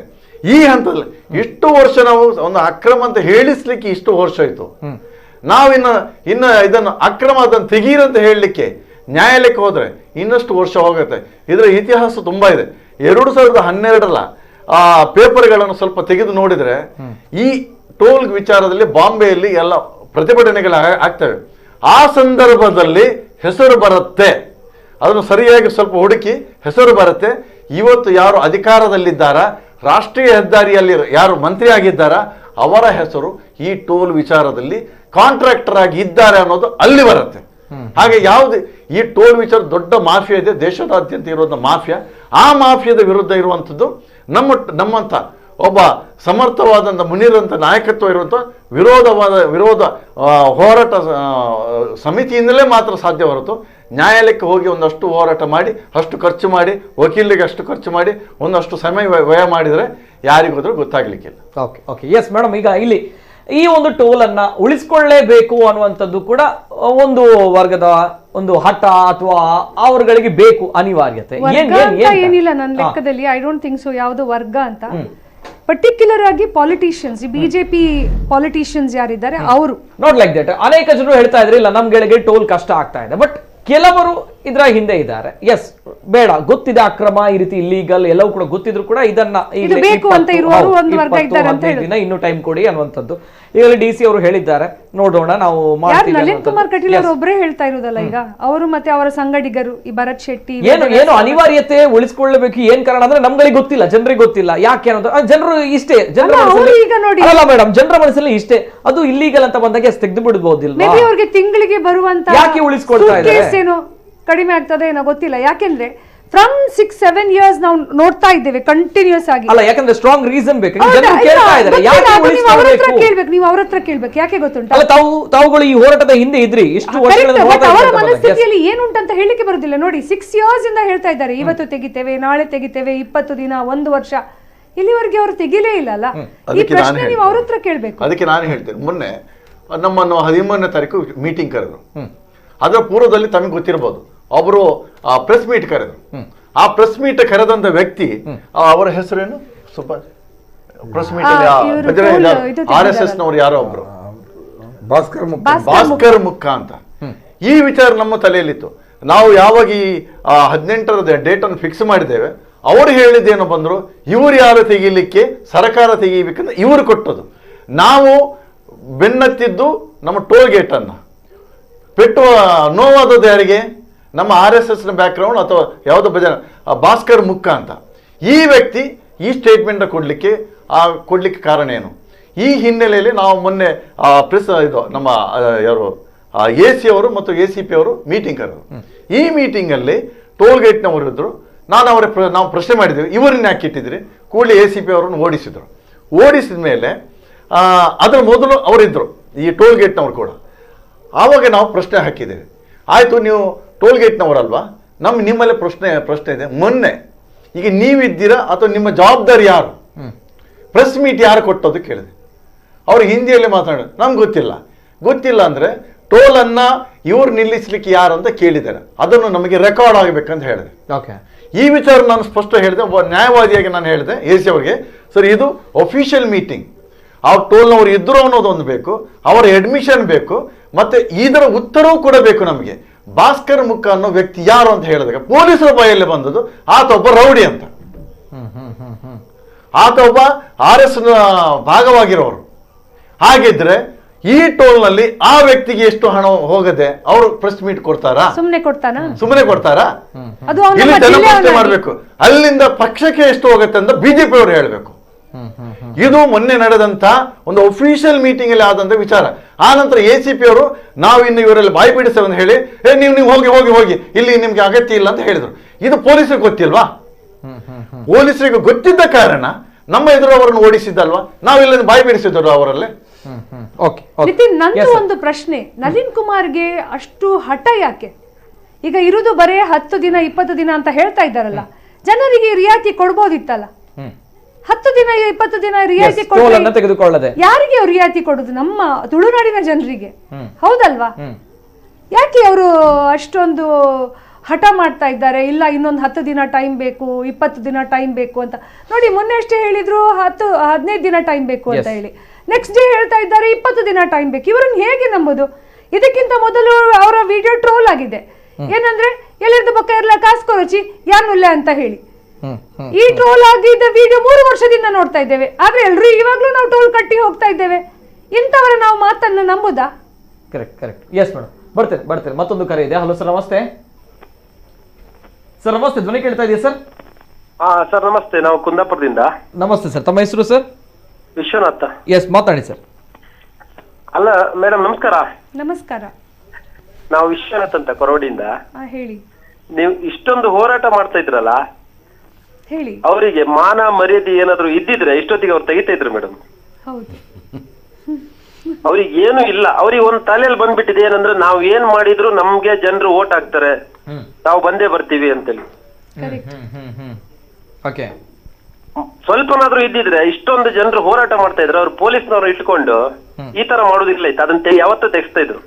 ಈ ಹಂತದಲ್ಲಿ ಇಷ್ಟು ವರ್ಷ ನಾವು ಒಂದು ಅಕ್ರಮ ಅಂತ ಹೇಳಿಸ್ಲಿಕ್ಕೆ ಇಷ್ಟು ವರ್ಷ ಆಯ್ತು, ಇನ್ನ ಇದನ್ನು ಅಕ್ರಮ ಅದನ್ನು ತೆಗೀರಂತ ಹೇಳಲಿಕ್ಕೆ ನ್ಯಾಯಾಲಯಕ್ಕೆ ಹೋದ್ರೆ ಇನ್ನಷ್ಟು ವರ್ಷ ಹೋಗುತ್ತೆ. ಇದರ ಇತಿಹಾಸ ತುಂಬಾ ಇದೆ. 2012ರ ಪೇಪರ್ಗಳನ್ನು ಸ್ವಲ್ಪ ತೆಗೆದು ನೋಡಿದ್ರೆ, ಈ ಟೋಲ್ ವಿಚಾರದಲ್ಲಿ ಬಾಂಬೆಯಲ್ಲಿ ಎಲ್ಲ ಪ್ರತಿಭಟನೆಗಳು ಆಗ್ತವೆ. ಆ ಸಂದರ್ಭದಲ್ಲಿ ಹೆಸರು ಬರುತ್ತೆ, ಅದನ್ನು ಸರಿಯಾಗಿ ಸ್ವಲ್ಪ ಹುಡುಕಿ ಹೆಸರು ಬರುತ್ತೆ. ಇವತ್ತು ಯಾರು ಅಧಿಕಾರದಲ್ಲಿದ್ದಾರ, ರಾಷ್ಟ್ರೀಯ ಹೆದ್ದಾರಿಯಲ್ಲಿ ಯಾರು ಮಂತ್ರಿ ಆಗಿದ್ದಾರ, ಅವರ ಹೆಸರು ಈ ಟೋಲ್ ವಿಚಾರದಲ್ಲಿ ಕಾಂಟ್ರಾಕ್ಟರ್ ಆಗಿ ಇದ್ದಾರೆ ಅನ್ನೋದು ಅಲ್ಲಿ ಬರುತ್ತೆ. ಹಾಗೆ ಯಾವುದೇ ಈ ಟೋಲ್ ವಿಚಾರ ದೊಡ್ಡ ಮಾಫಿಯಾ ಇದೆ, ದೇಶದಾದ್ಯಂತ ಇರುವಂಥ ಮಾಫಿಯಾ. ಆ ಮಾಫಿಯಾದ ವಿರುದ್ಧ ಇರುವಂಥದ್ದು ನಮ್ಮಂಥ ಒಬ್ಬ ಸಮರ್ಥವಾದಂಥ ಮುನಿರಂಥ ನಾಯಕತ್ವ ಇರುವಂಥ ವಿರೋಧ ಹೋರಾಟ ಸಮಿತಿಯಿಂದಲೇ ಮಾತ್ರ ಸಾಧ್ಯ ಹೊರತು ನ್ಯಾಯಾಲಯಕ್ಕೆ ಹೋಗಿ ಒಂದಷ್ಟು ಹೋರಾಟ ಮಾಡಿ, ಅಷ್ಟು ಖರ್ಚು ಮಾಡಿ, ವಕೀಲರಿಗೆ ಅಷ್ಟು ಖರ್ಚು ಮಾಡಿ, ಒಂದಷ್ಟು ಸಮಯ ವ್ಯಯ ಮಾಡಿದರೆ ಯಾರಿಗೋದ್ರೂ ಗೊತ್ತಾಗ್ಲಿಕ್ಕಿಲ್ಲ. ಓಕೆ ಎಸ್ ಮೇಡಮ್, ಈಗ ಇಲ್ಲಿ ಈ ಒಂದು ಟೋಲ್ ಅನ್ನ ಉಳಿಸ್ಕೊಳ್ಳೇಬೇಕು ಅನ್ನುವಂಥದ್ದು ಕೂಡ ಒಂದು ವರ್ಗದ ಒಂದು ಹಠ ಅಥವಾ ಅವರುಗಳಿಗೆ ಬೇಕು ಅನಿವಾರ್ಯತೆ ಏನಿಲ್ಲ ನನ್ನ ಲೆಕ್ಕದಲ್ಲಿ. ಐ ಡೋಂಟ್ ಥಿಂಕ್ ಸೊ ಯಾವುದು ವರ್ಗ ಅಂತ. ಪರ್ಟಿಕ್ಯುಲರ್ ಆಗಿ ಪಾಲಿಟಿಷಿಯನ್ಸ್, ಬಿಜೆಪಿ ಪಾಲಿಟಿಷಿಯನ್ಸ್ ಯಾರಿದ್ದಾರೆ ಅವರು ನಾಟ್ ಲೈಕ್ ದಟ್. ಅನೇಕ ಜನರು ಹೇಳ್ತಾ ಇದ್ರೆ, ಇಲ್ಲ ನಮ್ಗಳಿಗೆ ಟೋಲ್ ಕಷ್ಟ ಆಗ್ತಾ ಇದೆ, ಬಟ್ ಕೆಲವರು ಇದರ ಹಿಂದೆ ಇದ್ದಾರೆ. ಎಸ್, ಬೇಡ, ಗೊತ್ತಿದೆ ಅಕ್ರಮ, ಈ ರೀತಿ ಇಲ್ಲೀಗಲ್ ಎಲ್ಲವೂ ಕೂಡ ಗೊತ್ತಿದ್ರು ಕೂಡ ಇದನ್ನ ದಿನ ಇನ್ನೂ ಟೈಮ್ ಕೊಡಿ ಅನ್ನುವಂಥದ್ದು ಈಗಲೇ DC ಅವರು ಹೇಳಿದ್ದಾರೆ. ನೋಡೋಣ, ನಾವು ನಳಿನ್ ಕುಮಾರ್ ಕಟೀಲ್ ಅವರು ಒಬ್ಬರೇ ಹೇಳ್ತಾ ಇರೋದಲ್ಲ ಈಗ, ಅವರು ಮತ್ತೆ ಅವರ ಸಂಗಡಿಗರು ಈ ಭರತ್ ಶೆಟ್ಟಿ ಏನು ಅನಿವಾರ್ಯತೆ ಉಳಿಸ್ಕೊಳ್ಳಬೇಕು. ಏನ್ ಕಾರಣ ಅಂದ್ರೆ ನಮ್ಗಳಿಗೆ ಗೊತ್ತಿಲ್ಲ, ಜನರಿಗೆ ಗೊತ್ತಿಲ್ಲ ಯಾಕೆ ಅನ್ನೋದು. ಜನರು ಇಷ್ಟೇ, ಅಲ್ಲ ಮೇಡಮ್, ಜನರ ಮನಸ್ಸಲ್ಲಿ ಇಷ್ಟೇ. ಅದು ಇಲ್ಲೀಗಲ್ ಅಂತ ಬಂದಾಗ ತೆಗೆದು ಬಿಡಬಹುದಿಲ್ಲ, ಅವ್ರಿಗೆ ತಿಂಗಳಿಗೆ ಬರುವಂತ ಯಾಕೆ ಉಳಿಸ್ಕೊಳ್ತಾ ಇದ್ದಾರೆ, ಕಡಿಮೆ ಆಗ್ತದೆ ಏನೋ ಗೊತ್ತಿಲ್ಲ. ಯಾಕೆಂದ್ರೆ ಫ್ರಮ್ 6-7 years ನಾವು ನೋಡ್ತಾ ಇದ್ದೇವೆ ಕಂಟಿನ್ಯೂಸ್ ಆಗಿ. ಅಲ್ಲ, ಯಾಕಂದ್ರೆ ಸ್ಟ್ರಾಂಗ್ ರೀಸನ್ ಬೇಕು. ನೀವು ಅವ್ರ ಹತ್ರ ಕೇಳ್ಬೇಕು, ಯಾಕೆ ಗೊತ್ತುಂಟು. ಅಲ್ಲ, ತಾವುಗಳು ಈ ಹೋರಾಟದ ಹಿಂದೆ ಇದ್ರಿ, ಇಷ್ಟು ಅವರ ಮನಸ್ಥಿತಿಯಲ್ಲಿ ಏನುಂಟಂತ ಹೇಳಿಕೆ ಬರುದಿಲ್ಲ ನೋಡಿ. 6 years ಇಂದ ಹೇಳ್ತಾ ಇದ್ದಾರೆ, ಇವತ್ತು ತೆಗಿತೇವೆ, ನಾಳೆ ತೆಗಿತೇವೆ, 20 ದಿನ, 1 ವರ್ಷ, ಇಲ್ಲಿವರೆಗೆ ಅವರು ತೆಗಿಲೇ ಇಲ್ಲ ಅಲ್ಲ. ಈ ಪ್ರಶ್ನೆ ನೀವು ಅವ್ರ ಹತ್ರ ಕೇಳ್ಬೇಕು. ಅದಕ್ಕೆ ನಾನು ಹೇಳ್ತೇನೆ, ಮೊನ್ನೆ ನಮ್ಮನ್ನು 13ನೇ ತಾರೀಕು ಮೀಟಿಂಗ್ ಕರೆದ್ರು. ಅದರ ಪೂರ್ವದಲ್ಲಿ ತಮಗೆ ಗೊತ್ತಿರಬಹುದು, ಒಬ್ಬರು ಪ್ರೆಸ್ ಮೀಟ್ ಕರೆದ್ರು. ಆ ಪ್ರೆಸ್ ಮೀಟ್ ಕರೆದಂತ ವ್ಯಕ್ತಿ, ಅವರ ಹೆಸರೇನು, ಸ್ವಲ್ಪ ಪ್ರೆಸ್ ಮೀಟ್ RSS ನವರು ಯಾರೋ ಒಬ್ರು, ಭಾಸ್ಕರ್ ಮುಖ ಅಂತ. ಈ ವಿಚಾರ ನಮ್ಮ ತಲೆಯಲ್ಲಿತ್ತು. ನಾವು ಯಾವಾಗ ಈ 18ರ ಡೇಟನ್ನು ಫಿಕ್ಸ್ ಮಾಡಿದ್ದೇವೆ, ಅವರು ಹೇಳಿದ್ದೇನು ಬಂದರು, ಇವರು ಯಾರು ತೆಗೀಲಿಕ್ಕೆ, ಸರ್ಕಾರ ತೆಗೀಬೇಕಂದ್ರೆ ಇವರು ಕೊಟ್ಟದು. ನಾವು ಬೆನ್ನತ್ತಿದ್ದು ನಮ್ಮ ಟೋಲ್ ಗೇಟನ್ನು ಪೆಟ್ಟು ನೋವಾದದ್ದು ಯಾರಿಗೆ? ನಮ್ಮ RSSನ ಬ್ಯಾಕ್ಗ್ರೌಂಡ್ ಅಥವಾ ಯಾವುದೋ ಭಾಸ್ಕರ್ ಮುಕ್ಕ ಅಂತ ಈ ವ್ಯಕ್ತಿ ಈ ಸ್ಟೇಟ್ಮೆಂಟ್ ಕೊಡ್ಲಿಕ್ಕೆ ಕಾರಣ ಏನು? ಈ ಹಿನ್ನೆಲೆಯಲ್ಲಿ ನಾವು ಮೊನ್ನೆ ಇದು ನಮ್ಮ ಯಾರು AC ಅವರು ಮತ್ತು ACP ಅವರು ಮೀಟಿಂಗ್ ಕರೆದರು. ಈ ಮೀಟಿಂಗಲ್ಲಿ ಟೋಲ್ ಗೇಟ್ನವರು ಇದ್ರು. ನಾವು ಪ್ರಶ್ನೆ ಮಾಡಿದ್ದೀವಿ, ಇವರನ್ನ ಯಾಕೆ ಇಟ್ಟಿದ್ರಿ? ಕೂಡಲೇ ACP ಅವರನ್ನು ಓಡಿಸಿದ್ರು. ಓಡಿಸಿದ ಮೇಲೆ ಅದರ ಮೊದಲು ಅವರಿದ್ದರು, ಈ ಟೋಲ್ ಗೇಟ್ನವರು ಕೂಡ. ಆವಾಗ ನಾವು ಪ್ರಶ್ನೆ ಹಾಕಿದ್ದೇವೆ, ಆಯಿತು ನೀವು ಟೋಲ್ ಗೇಟ್ನವರಲ್ವಾ, ನಿಮ್ಮಲ್ಲೇ ಪ್ರಶ್ನೆ ಇದೆ. ಮೊನ್ನೆ ಈಗ ನೀವಿದ್ದೀರಾ ಅಥವಾ ನಿಮ್ಮ ಜವಾಬ್ದಾರಿ ಯಾರು? ಪ್ರೆಸ್ ಮೀಟ್ ಯಾರು ಕೊಟ್ಟೋದು ಕೇಳಿದೆ. ಅವರು ಹಿಂದಿಯಲ್ಲಿ ಮಾತಾಡೋದು ನಮ್ಗೆ ಗೊತ್ತಿಲ್ಲ ಅಂದರೆ ಟೋಲನ್ನು ಇವ್ರು ನಿಲ್ಲಿಸಲಿಕ್ಕೆ ಯಾರು ಅಂತ ಕೇಳಿದ್ದಾರೆ. ಅದನ್ನು ನಮಗೆ ರೆಕಾರ್ಡ್ ಆಗಬೇಕಂತ ಹೇಳಿದೆ. ಓಕೆ, ಈ ವಿಚಾರ ನಾನು ಸ್ಪಷ್ಟ ಹೇಳಿದೆ. ಒಬ್ಬ ನ್ಯಾಯವಾದಿಯಾಗಿ ನಾನು ಹೇಳಿದೆ AC ಅವರಿಗೆ, ಸರ್ ಇದು ಅಫಿಷಿಯಲ್ ಮೀಟಿಂಗ್, ಆ ಟೋಲ್ನವರು ಇದ್ರು ಅನ್ನೋದೊಂದು ಬೇಕು, ಅವರ ಅಡ್ಮಿಷನ್ ಬೇಕು, ಮತ್ತೆ ಇದರ ಉತ್ತರವೂ ಕೂಡ ಬೇಕು ನಮಗೆ. ಭಾಸ್ಕರ್ ಮುಕ್ಕ ಅನ್ನೋ ವ್ಯಕ್ತಿ ಯಾರು ಅಂತ ಹೇಳಿದಾಗ ಪೊಲೀಸರ ಬಾಯಲ್ಲಿ ಬಂದದ್ದು ಆತ ಒಬ್ಬ ರೌಡಿ ಅಂತ. ಆತ ಒಬ್ಬ RS ಭಾಗವಾಗಿರೋರು. ಹಾಗಿದ್ರೆ ಈ ಟೋಲ್ನಲ್ಲಿ ಆ ವ್ಯಕ್ತಿಗೆ ಎಷ್ಟು ಹಣ ಹೋಗದೆ ಅವರು ಪ್ರೆಸ್ ಮೀಟ್ ಕೊಡ್ತಾರಾ? ಸುಮ್ಮನೆ ಕೊಡ್ತಾರಾ? ಇಲ್ಲಿ ಜನಪ್ರಶ್ನೆ ಮಾಡಬೇಕು. ಅಲ್ಲಿಂದ ಪಕ್ಷಕ್ಕೆ ಎಷ್ಟು ಹೋಗುತ್ತೆ ಅಂತ BJP ಅವರು ಹೇಳಬೇಕು. ಇದು ಮೊನ್ನೆ ನಡೆದಂತ ಒಂದು ಅಫಿಷಿಯಲ್ ಮೀಟಿಂಗ್ ಅಲ್ಲಿ ಆದಂತ ವಿಚಾರ. ಆ ನಂತರ ACP ಅವರು ನಾವು ಇನ್ನು ಇವರಲ್ಲಿ ಬಾಯಿ ಬಿಡಿಸ್ತೇವೆ ಅಂತ ಹೇಳಿ ನೀವು ಹೋಗಿ ಇಲ್ಲಿ ನಿಮ್ಗೆ ಅಗತ್ಯ ಇಲ್ಲ ಅಂತ ಹೇಳಿದ್ರು. ಇದು ಪೊಲೀಸರಿಗೆ ಗೊತ್ತಿಲ್ವಾ? ಪೊಲೀಸರಿಗೆ ಗೊತ್ತಿದ್ದ ಕಾರಣ ನಮ್ಮ ಎದುರು ಅವರನ್ನು ಓಡಿಸಿದ್ದಲ್ವಾ? ನಾವಿಲ್ಲ ಬಾಯಿ ಬಿಡಿಸಿದ್ರು ಅವರಲ್ಲೇ. ನಿತಿನ್, ನಂದು ಒಂದು ಪ್ರಶ್ನೆ, ನಳಿನ್ ಕುಮಾರ್ಗೆ ಅಷ್ಟು ಹಠ ಯಾಕೆ? ಈಗ ಇರುವುದು ಬರೇ 10 ದಿನ 20 ದಿನ ಅಂತ ಹೇಳ್ತಾ ಇದ್ದಾರಲ್ಲ, ಜನರಿಗೆ ರಿಯಾಯಿತಿ ಕೊಡ್ಬೋದಿತ್ತಲ್ಲ. 10 ದಿನ 20 ದಿನ ರಿಯಾಯಿತಿ ತೆಗೆದುಕೊಳ್ಳದೆ ಯಾರಿಗೆ ಅವ್ರು ರಿಯಾಯಿತಿ ಕೊಡುದು? ನಮ್ಮ ತುಳುನಾಡಿನ ಜನರಿಗೆ, ಹೌದಲ್ವಾ? ಯಾಕೆ ಅವರು ಅಷ್ಟೊಂದು ಹಠ ಮಾಡ್ತಾ ಇದ್ದಾರೆ? ಇಲ್ಲ ಇನ್ನೊಂದು 10 ದಿನ ಟೈಮ್ ಬೇಕು, 20 ದಿನ ಟೈಮ್ ಬೇಕು ಅಂತ. ನೋಡಿ, ಮೊನ್ನೆ ಅಷ್ಟೇ ಹೇಳಿದ್ರು 15 ದಿನ ಟೈಮ್ ಬೇಕು ಅಂತ ಹೇಳಿ. ನೆಕ್ಸ್ಟ್ ಡೇ ಹೇಳ್ತಾ ಇದ್ದಾರೆ 20 ದಿನ ಟೈಮ್ ಬೇಕು. ಇವರನ್ನು ಹೇಗೆ ನಂಬುದು? ಇದಕ್ಕಿಂತ ಮೊದಲು ಅವರ ವಿಡಿಯೋ ಟ್ರೋಲ್ ಆಗಿದೆ. ಏನಂದ್ರೆ ಎಲ್ಲಿರ್ದು ಬೊಕ್ಕ ಎಲ್ಲ ಕಾಸ್ಕೊರಚಿ ಯಾನುಲ್ಲೆ ಅಂತ ಹೇಳಿ. ಈ ಟ್ರೋಲ್ ಆಗಿದ್ದ ವಿಡಿಯೋ 3 ವರ್ಷದಿಂದ ನೋಡ್ತಾ ಇದ್ದೇವೆ. ಆದ್ರೆ ಎಲ್ರು ಇವಾಗ್ಲೂ ನಾವು ಟೋಲ್ ಕಟ್ಟಿ ಹೋಗ್ತಾ ಇದ್ದೇವೆ. ಇಂಥವರ ನಾವು ಮಾತನ್ನ ನಂಬುದಾ? ಕರೆಕ್ಟ್. ಎಸ್ ಮೇಡಮ್, ಬರ್ತೇನೆ. ಮತ್ತೊಂದು ಕರೆ ಇದೆ. ಹಲೋ ಸರ್, ನಮಸ್ತೆ. ಸರ್ ನಮಸ್ತೆ, ಧ್ವನಿ ಕೇಳ್ತಾ ಇದೆಯಾ ಸರ್? ಸರ್ ನಮಸ್ತೆ, ನಾವು ಕುಂದಾಪುರದಿಂದ. ನಮಸ್ತೆ ಸರ್, ತಮ್ಮ ಹೆಸರು ಸರ್? ವಿಶ್ವನಾಥ. ಎಸ್, ಮಾತಾಡಿ ಸರ್. ಅಲ್ಲ ಮೇಡಮ್, ನಮಸ್ಕಾರ. ನಾವು ವಿಶ್ವನಾಥ್ ಅಂತ ಕೊರೋಡಿಯಿಂದ. ಹೇಳಿ. ನೀವು ಇಷ್ಟೊಂದು ಹೋರಾಟ ಮಾಡ್ತಾ ಇದ್ರಲ್ಲ, ಹೇಳಿ. ಅವರಿಗೆ ಮಾನ ಮರ್ಯಾದೆ ಏನಾದ್ರು ಇದ್ದಿದ್ರೆ ಇಷ್ಟೊತ್ತಿಗೆ ಅವ್ರು ತೆಗಿತಾ ಇದ್ರು ಮೇಡಮ್. ಹೌದು. ಅವ್ರಿಗೆ ಏನು ಇಲ್ಲ. ಅವ್ರಿಗೆ ಒಂದು ತಲೆಯಲ್ಲಿ ಬಂದ್ಬಿಟ್ಟಿದೆ, ಏನಂದ್ರೆ ನಾವು ಏನ್ ಮಾಡಿದ್ರು ನಮ್ಗೆ ಜನರು ಓಟ್ ಹಾಕ್ತಾರೆ, ನಾವು ಬಂದೇ ಬರ್ತೀವಿ ಅಂತೇಳಿ. ಸ್ವಲ್ಪನಾದ್ರೂ ಇದ್ದಿದ್ರೆ ಇಷ್ಟೊಂದು ಜನರು ಹೋರಾಟ ಮಾಡ್ತಾ ಇದ್ರು, ಅವ್ರು ಪೊಲೀಸ್ನವ್ರು ಇಟ್ಕೊಂಡು ಈ ತರ ಮಾಡೋದಿಲ್ಲ ಇತ್ತು. ಅದನ್ನ ಯಾವತ್ತೂ ತೆಗಿಸ್ತಾ ಇದ್ರು.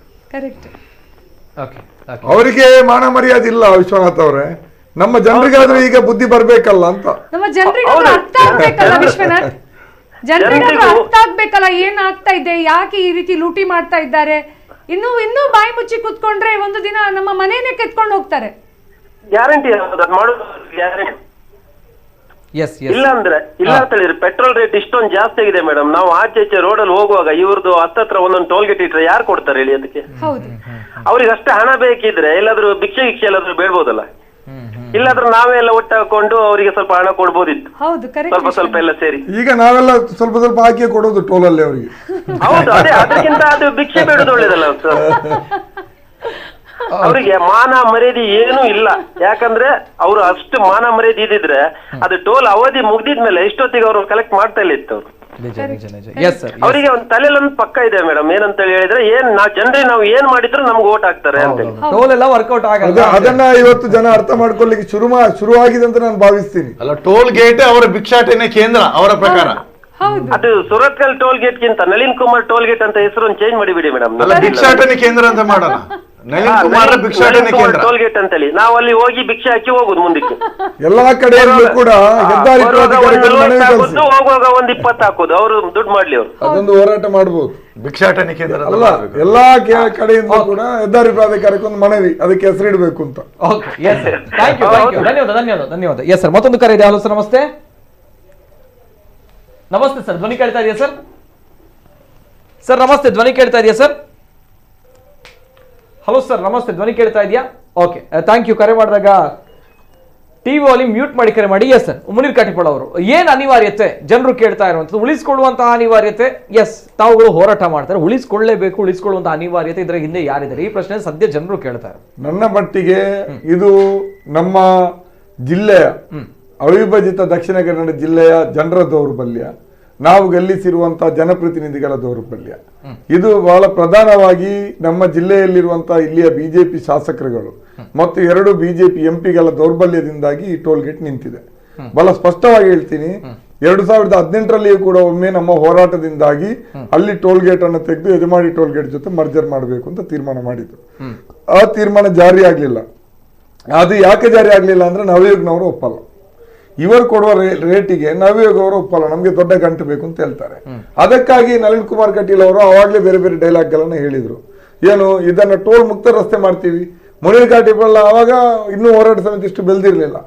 ಅವರಿಗೆ ಮಾನ ಮರ್ಯಾದೆ ಇಲ್ಲ ವಿಶ್ವನಾಥ್ ಅವರೇ. ನಮ್ಮ ಜನರಿಗಾದ್ರೂ ಈಗ ಬುದ್ಧಿ ಬರ್ಬೇಕಲ್ಲ ಅಂತ. ನಮ್ಮ ಜನರಿಗೆ ಅರ್ಥ ಆಗ್ಬೇಕಲ್ಲ ವಿಶ್ವನಾಥ್, ಜನರಿಗೆ ಅರ್ಥ ಆಗ್ಬೇಕಲ್ಲ ಏನ್ ಆಗ್ತಾ ಇದೆ, ಯಾಕೆ ಈ ರೀತಿ ಲೂಟಿ ಮಾಡ್ತಾ ಇದ್ದಾರೆ. ಇನ್ನೂ ಬಾಯಿ ಮುಚ್ಚಿ ಕುತ್ಕೊಂಡ್ರೆ ಒಂದು ದಿನ ನಮ್ಮ ಮನೇನೆ ಕೆತ್ಕೊಂಡು ಹೋಗ್ತಾರೆ. ಗ್ಯಾರಂಟಿ ಮಾಡೋದು ಗ್ಯಾರಂಟಿ ಇಲ್ಲ ಅಂದ್ರೆ ಇಲ್ಲ ಅಂತ ಹೇಳಿದ್ರೆ ಪೆಟ್ರೋಲ್ ರೇಟ್ ಇಷ್ಟೊಂದು ಜಾಸ್ತಿ ಆಗಿದೆ ಮೇಡಮ್. ನಾವು ಆಚೆ ರೋಡಲ್ಲಿ ಹೋಗುವಾಗ ಇವ್ರದ್ದು ಹತ್ತತ್ರ ಒಂದೊಂದು ಟೋಲ್ ಗೇಟ್ ಇಟ್ರೆ ಯಾರು ಕೊಡ್ತಾರೆ ಹೇಳಿ? ಅದಕ್ಕೆ ಅವ್ರಿಗೆ ಅಷ್ಟೇ ಹಣ ಬೇಕಿದ್ರೆ ಎಲ್ಲಾದ್ರೂ ಭಿಕ್ಷೆ ಎಲ್ಲಾದ್ರೂ ಬೇಡ್ಬೋದಲ್ಲ. ಇಲ್ಲಾದ್ರೂ ನಾವೇ ಎಲ್ಲ ಒಟ್ಟು ಹಾಕೊಂಡು ಅವರಿಗೆ ಸ್ವಲ್ಪ ಹಣ ಕೊಡ್ಬೋದಿತ್ತು, ಸ್ವಲ್ಪ ಎಲ್ಲ ಸೇರಿ. ಈಗ ನಾವೆಲ್ಲ ಸ್ವಲ್ಪ ಹಾಕಿ ಕೊಡೋದು ಟೋಲಲ್ಲಿ ಅವರಿಗೆ. ಹೌದು, ಅದೇ ಅದಕ್ಕಿಂತ ಅದು ಭಿಕ್ಷೆ ಬೇಡೋದು ಒಳ್ಳೇದಲ್ಲ. ಅವರಿಗೆ ಮಾನ ಮರ್ಯಾದೆ ಏನೂ ಇಲ್ಲ. ಯಾಕಂದ್ರೆ ಅವ್ರು ಅಷ್ಟು ಮಾನ ಮರ್ಯಾದೆ ಇದ್ದಿದ್ರೆ ಅದು ಟೋಲ್ ಅವಧಿ ಮುಗ್ದಿದ್ಮೇಲೆ ಇಷ್ಟೊತ್ತಿಗೆ ಅವರು ಕಲೆಕ್ಟ್ ಮಾಡ್ತಾ ಇಲ್ಲ ಇತ್ತು. ಅವ್ರು ಅವರಿಗೆ ಒಂದು ತಲೆಯಲ್ಲಿ ಒಂದು ಪಕ್ಕ ಇದೆ ಮೇಡಮ್. ಏನಂತ ಹೇಳಿದ್ರೆ ಜನರಿಗೆ ನಾವು ಏನ್ ಮಾಡಿದ್ರು ನಮ್ಗೆ ಓಟ್ ಹಾಕ್ತಾರೆ ಅಂತ. ಅದನ್ನ ಇವತ್ತು ಜನ ಅರ್ಥ ಮಾಡ್ಕೊಳ್ಳಿಕ್ಕೆ ಶುರುವಾಗಿದೆ ಅಂತ ನಾನು ಭಾವಿಸ್ತೀನಿ. ಅಲ್ಲ, ಟೋಲ್ ಗೇಟ್ ಅವರ ಭಿಕ್ಷಾಟನೆ ಕೇಂದ್ರ ಅವರ ಪ್ರಕಾರ. ಅದು ಸುರತ್ಕಲ್ ಟೋಲ್ ಗೇಟ್ ಗಿಂತ ನಳಿನ್ ಕುಮಾರ್ ಟೋಲ್ ಗೇಟ್ ಅಂತ ಹೆಸರು ಚೇಂಜ್ ಮಾಡಿಬಿಡಿ ಮೇಡಮ್. ಭಿಕ್ಷಾಟನೆ ಕೇಂದ್ರ ಅಂತ ಮಾಡೋಣ. ನಳಿನ್ ಕುಮಾರ್ ಭಿಕ್ಷಾಟನೆ ಕೇಂದ್ರ ಟೋಲ್ ಗೇಟ್ ಅಂತೇಳಿ ನಾವು ಅಲ್ಲಿ ಹೋಗಿ ಭಿಕ್ಷೆ ಹಾಕಿ ಹೋಗುದು ಮುಂದಕ್ಕೆ. ಎಲ್ಲಾ ಕಡೆಯಲ್ಲೂ ಕೂಡ ಹೆದ್ದಾರಿ ಹೋಗುವಾಗ ಒಂದು 20 ಹಾಕುದು, ಅವರು ದುಡ್ಡು ಮಾಡ್ಲಿ ಅವರು. ಅದೊಂದು ಹೋರಾಟ ಮಾಡಬಹುದು. ಭಿಕ್ಷಾಟನೆ ಕೇಂದ್ರ ಅಲ್ಲ, ಎಲ್ಲಾ ಕಡೆಯಿಂದ ಕೂಡ ಹೆದ್ದಾರಿ ಪ್ರಾಧಿಕಾರಕ್ಕೆ ಒಂದು ಮನವಿ, ಅದಕ್ಕೆ ಹೆಸರಿಡಬೇಕು ಅಂತ. ಧನ್ಯವಾದ. ಎಸ್ ಸರ್, ಮತ್ತೊಂದು ಕರೆ ಇದೆ. ಹಲೋ ಸರ್, ನಮಸ್ತೆ. ನಮಸ್ತೆ ಸರ್, ಧ್ವನಿ ಕೇಳ್ತಾ ಇದೆಯಾ ಸರ್? ಸರ್ ನಮಸ್ತೆ, ಧ್ವನಿ ಕೇಳ್ತಾ ಇದೆಯಾ ಸರ್? ಹಲೋ ಸರ್, ನಮಸ್ತೆ, ಧ್ವನಿ ಕೇಳ್ತಾ ಇದೆಯಾ? Okay, thank you. ಕರೆ ಮಾಡಿದಾಗ ಟಿವಿ ವಾಲ್ಯೂಮ್ ಮ್ಯೂಟ್ ಮಾಡಿ ಕರೆ ಮಾಡಿ. ಎಸ್ ಸರ್, ಮುನೀರ್ ಕಾಟಿಪಾಳ ಅವರು, ಏನ್ ಅನಿವಾರ್ಯತೆ ಜನರು ಕೇಳ್ತಾ ಇರುವಂತದ್ದು, ಉಳಿಸಿಕೊಳ್ಳುವಂತಹ ಅನಿವಾರ್ಯತೆ. ಎಸ್, ತಾವುಗಳು ಹೋರಾಟ ಮಾಡ್ತಾರೆ, ಉಳಿಸಿಕೊಳ್ಳಲೇಬೇಕು, ಉಳಿಸಿಕೊಳ್ಳುವಂತಹ ಅನಿವಾರ್ಯತೆ ಇದರ ಹಿಂದೆ ಯಾರಿದ್ದಾರೆ? ಈ ಪ್ರಶ್ನೆ ಸದ್ಯ ಜನರು ಕೇಳ್ತಾರೆ. ನನ್ನ ಮಟ್ಟಿಗೆ ಇದು ನಮ್ಮ ಜಿಲ್ಲೆಯ ಅವಿಭಜಿತ ದಕ್ಷಿಣ ಕನ್ನಡ ಜಿಲ್ಲೆಯ ಜನರ ದೌರ್ಬಲ್ಯ, ನಾವು ಗೆಲ್ಲಿಸಿರುವಂತಹ ಜನಪ್ರತಿನಿಧಿಗಳ ದೌರ್ಬಲ್ಯ. ಇದು ಬಹಳ ಪ್ರಧಾನವಾಗಿ ನಮ್ಮ ಜಿಲ್ಲೆಯಲ್ಲಿರುವಂತಹ ಇಲ್ಲಿಯ ಬಿಜೆಪಿ ಶಾಸಕರುಗಳು ಮತ್ತು 2 ಬಿಜೆಪಿ ಎಂಪಿಗಳ ದೌರ್ಬಲ್ಯದಿಂದಾಗಿ ಈ ಟೋಲ್ ಗೇಟ್ ನಿಂತಿದೆ. ಬಹಳ ಸ್ಪಷ್ಟವಾಗಿ ಹೇಳ್ತೀನಿ, 2018ರಲ್ಲಿಯೂ ಕೂಡ ಒಮ್ಮೆ ನಮ್ಮ ಹೋರಾಟದಿಂದಾಗಿ ಅಲ್ಲಿ ಟೋಲ್ ಗೇಟ್ ಅನ್ನು ತೆಗೆದು ಯಜಮಾಡಿ ಟೋಲ್ ಗೇಟ್ ಜೊತೆ ಮರ್ಜರ್ ಮಾಡಬೇಕು ಅಂತ ತೀರ್ಮಾನ ಮಾಡಿದ್ರು. ಆ ತೀರ್ಮಾನ ಜಾರಿ ಆಗ್ಲಿಲ್ಲ. ಅದು ಯಾಕೆ ಜಾರಿ ಆಗ್ಲಿಲ್ಲ ಅಂದ್ರೆ ನವಯುಗ್ನವರು ಒಪ್ಪಲ್ಲ. ಇವರು ಕೊಡುವ ರೇಟಿಗೆ ನವಯುಗ್ ಅವರು ಒಪ್ಪಲ್ಲ, ನಮ್ಗೆ ದೊಡ್ಡ ಗಂಟು ಬೇಕು ಅಂತ ಹೇಳ್ತಾರೆ. ಅದಕ್ಕಾಗಿ ನಳಿನ್ ಕುಮಾರ್ ಕಟೀಲ್ ಅವರು ಅವಾಗ್ಲೇ ಬೇರೆ ಬೇರೆ ಡೈಲಾಗ್ ಗಳನ್ನ ಹೇಳಿದ್ರು. ಏನು, ಇದನ್ನ ಟೋಲ್ ಮುಕ್ತ ರಸ್ತೆ ಮಾಡ್ತೀವಿ. ಮುನೀರ್ ಕಾಟಿಪಾಳ ಅವಾಗ ಇನ್ನೂ ಹೋರಾಟ ಸಮಿತಿ ಇಷ್ಟು ಬೆಳೆದಿರ್ಲಿಲ್ಲ.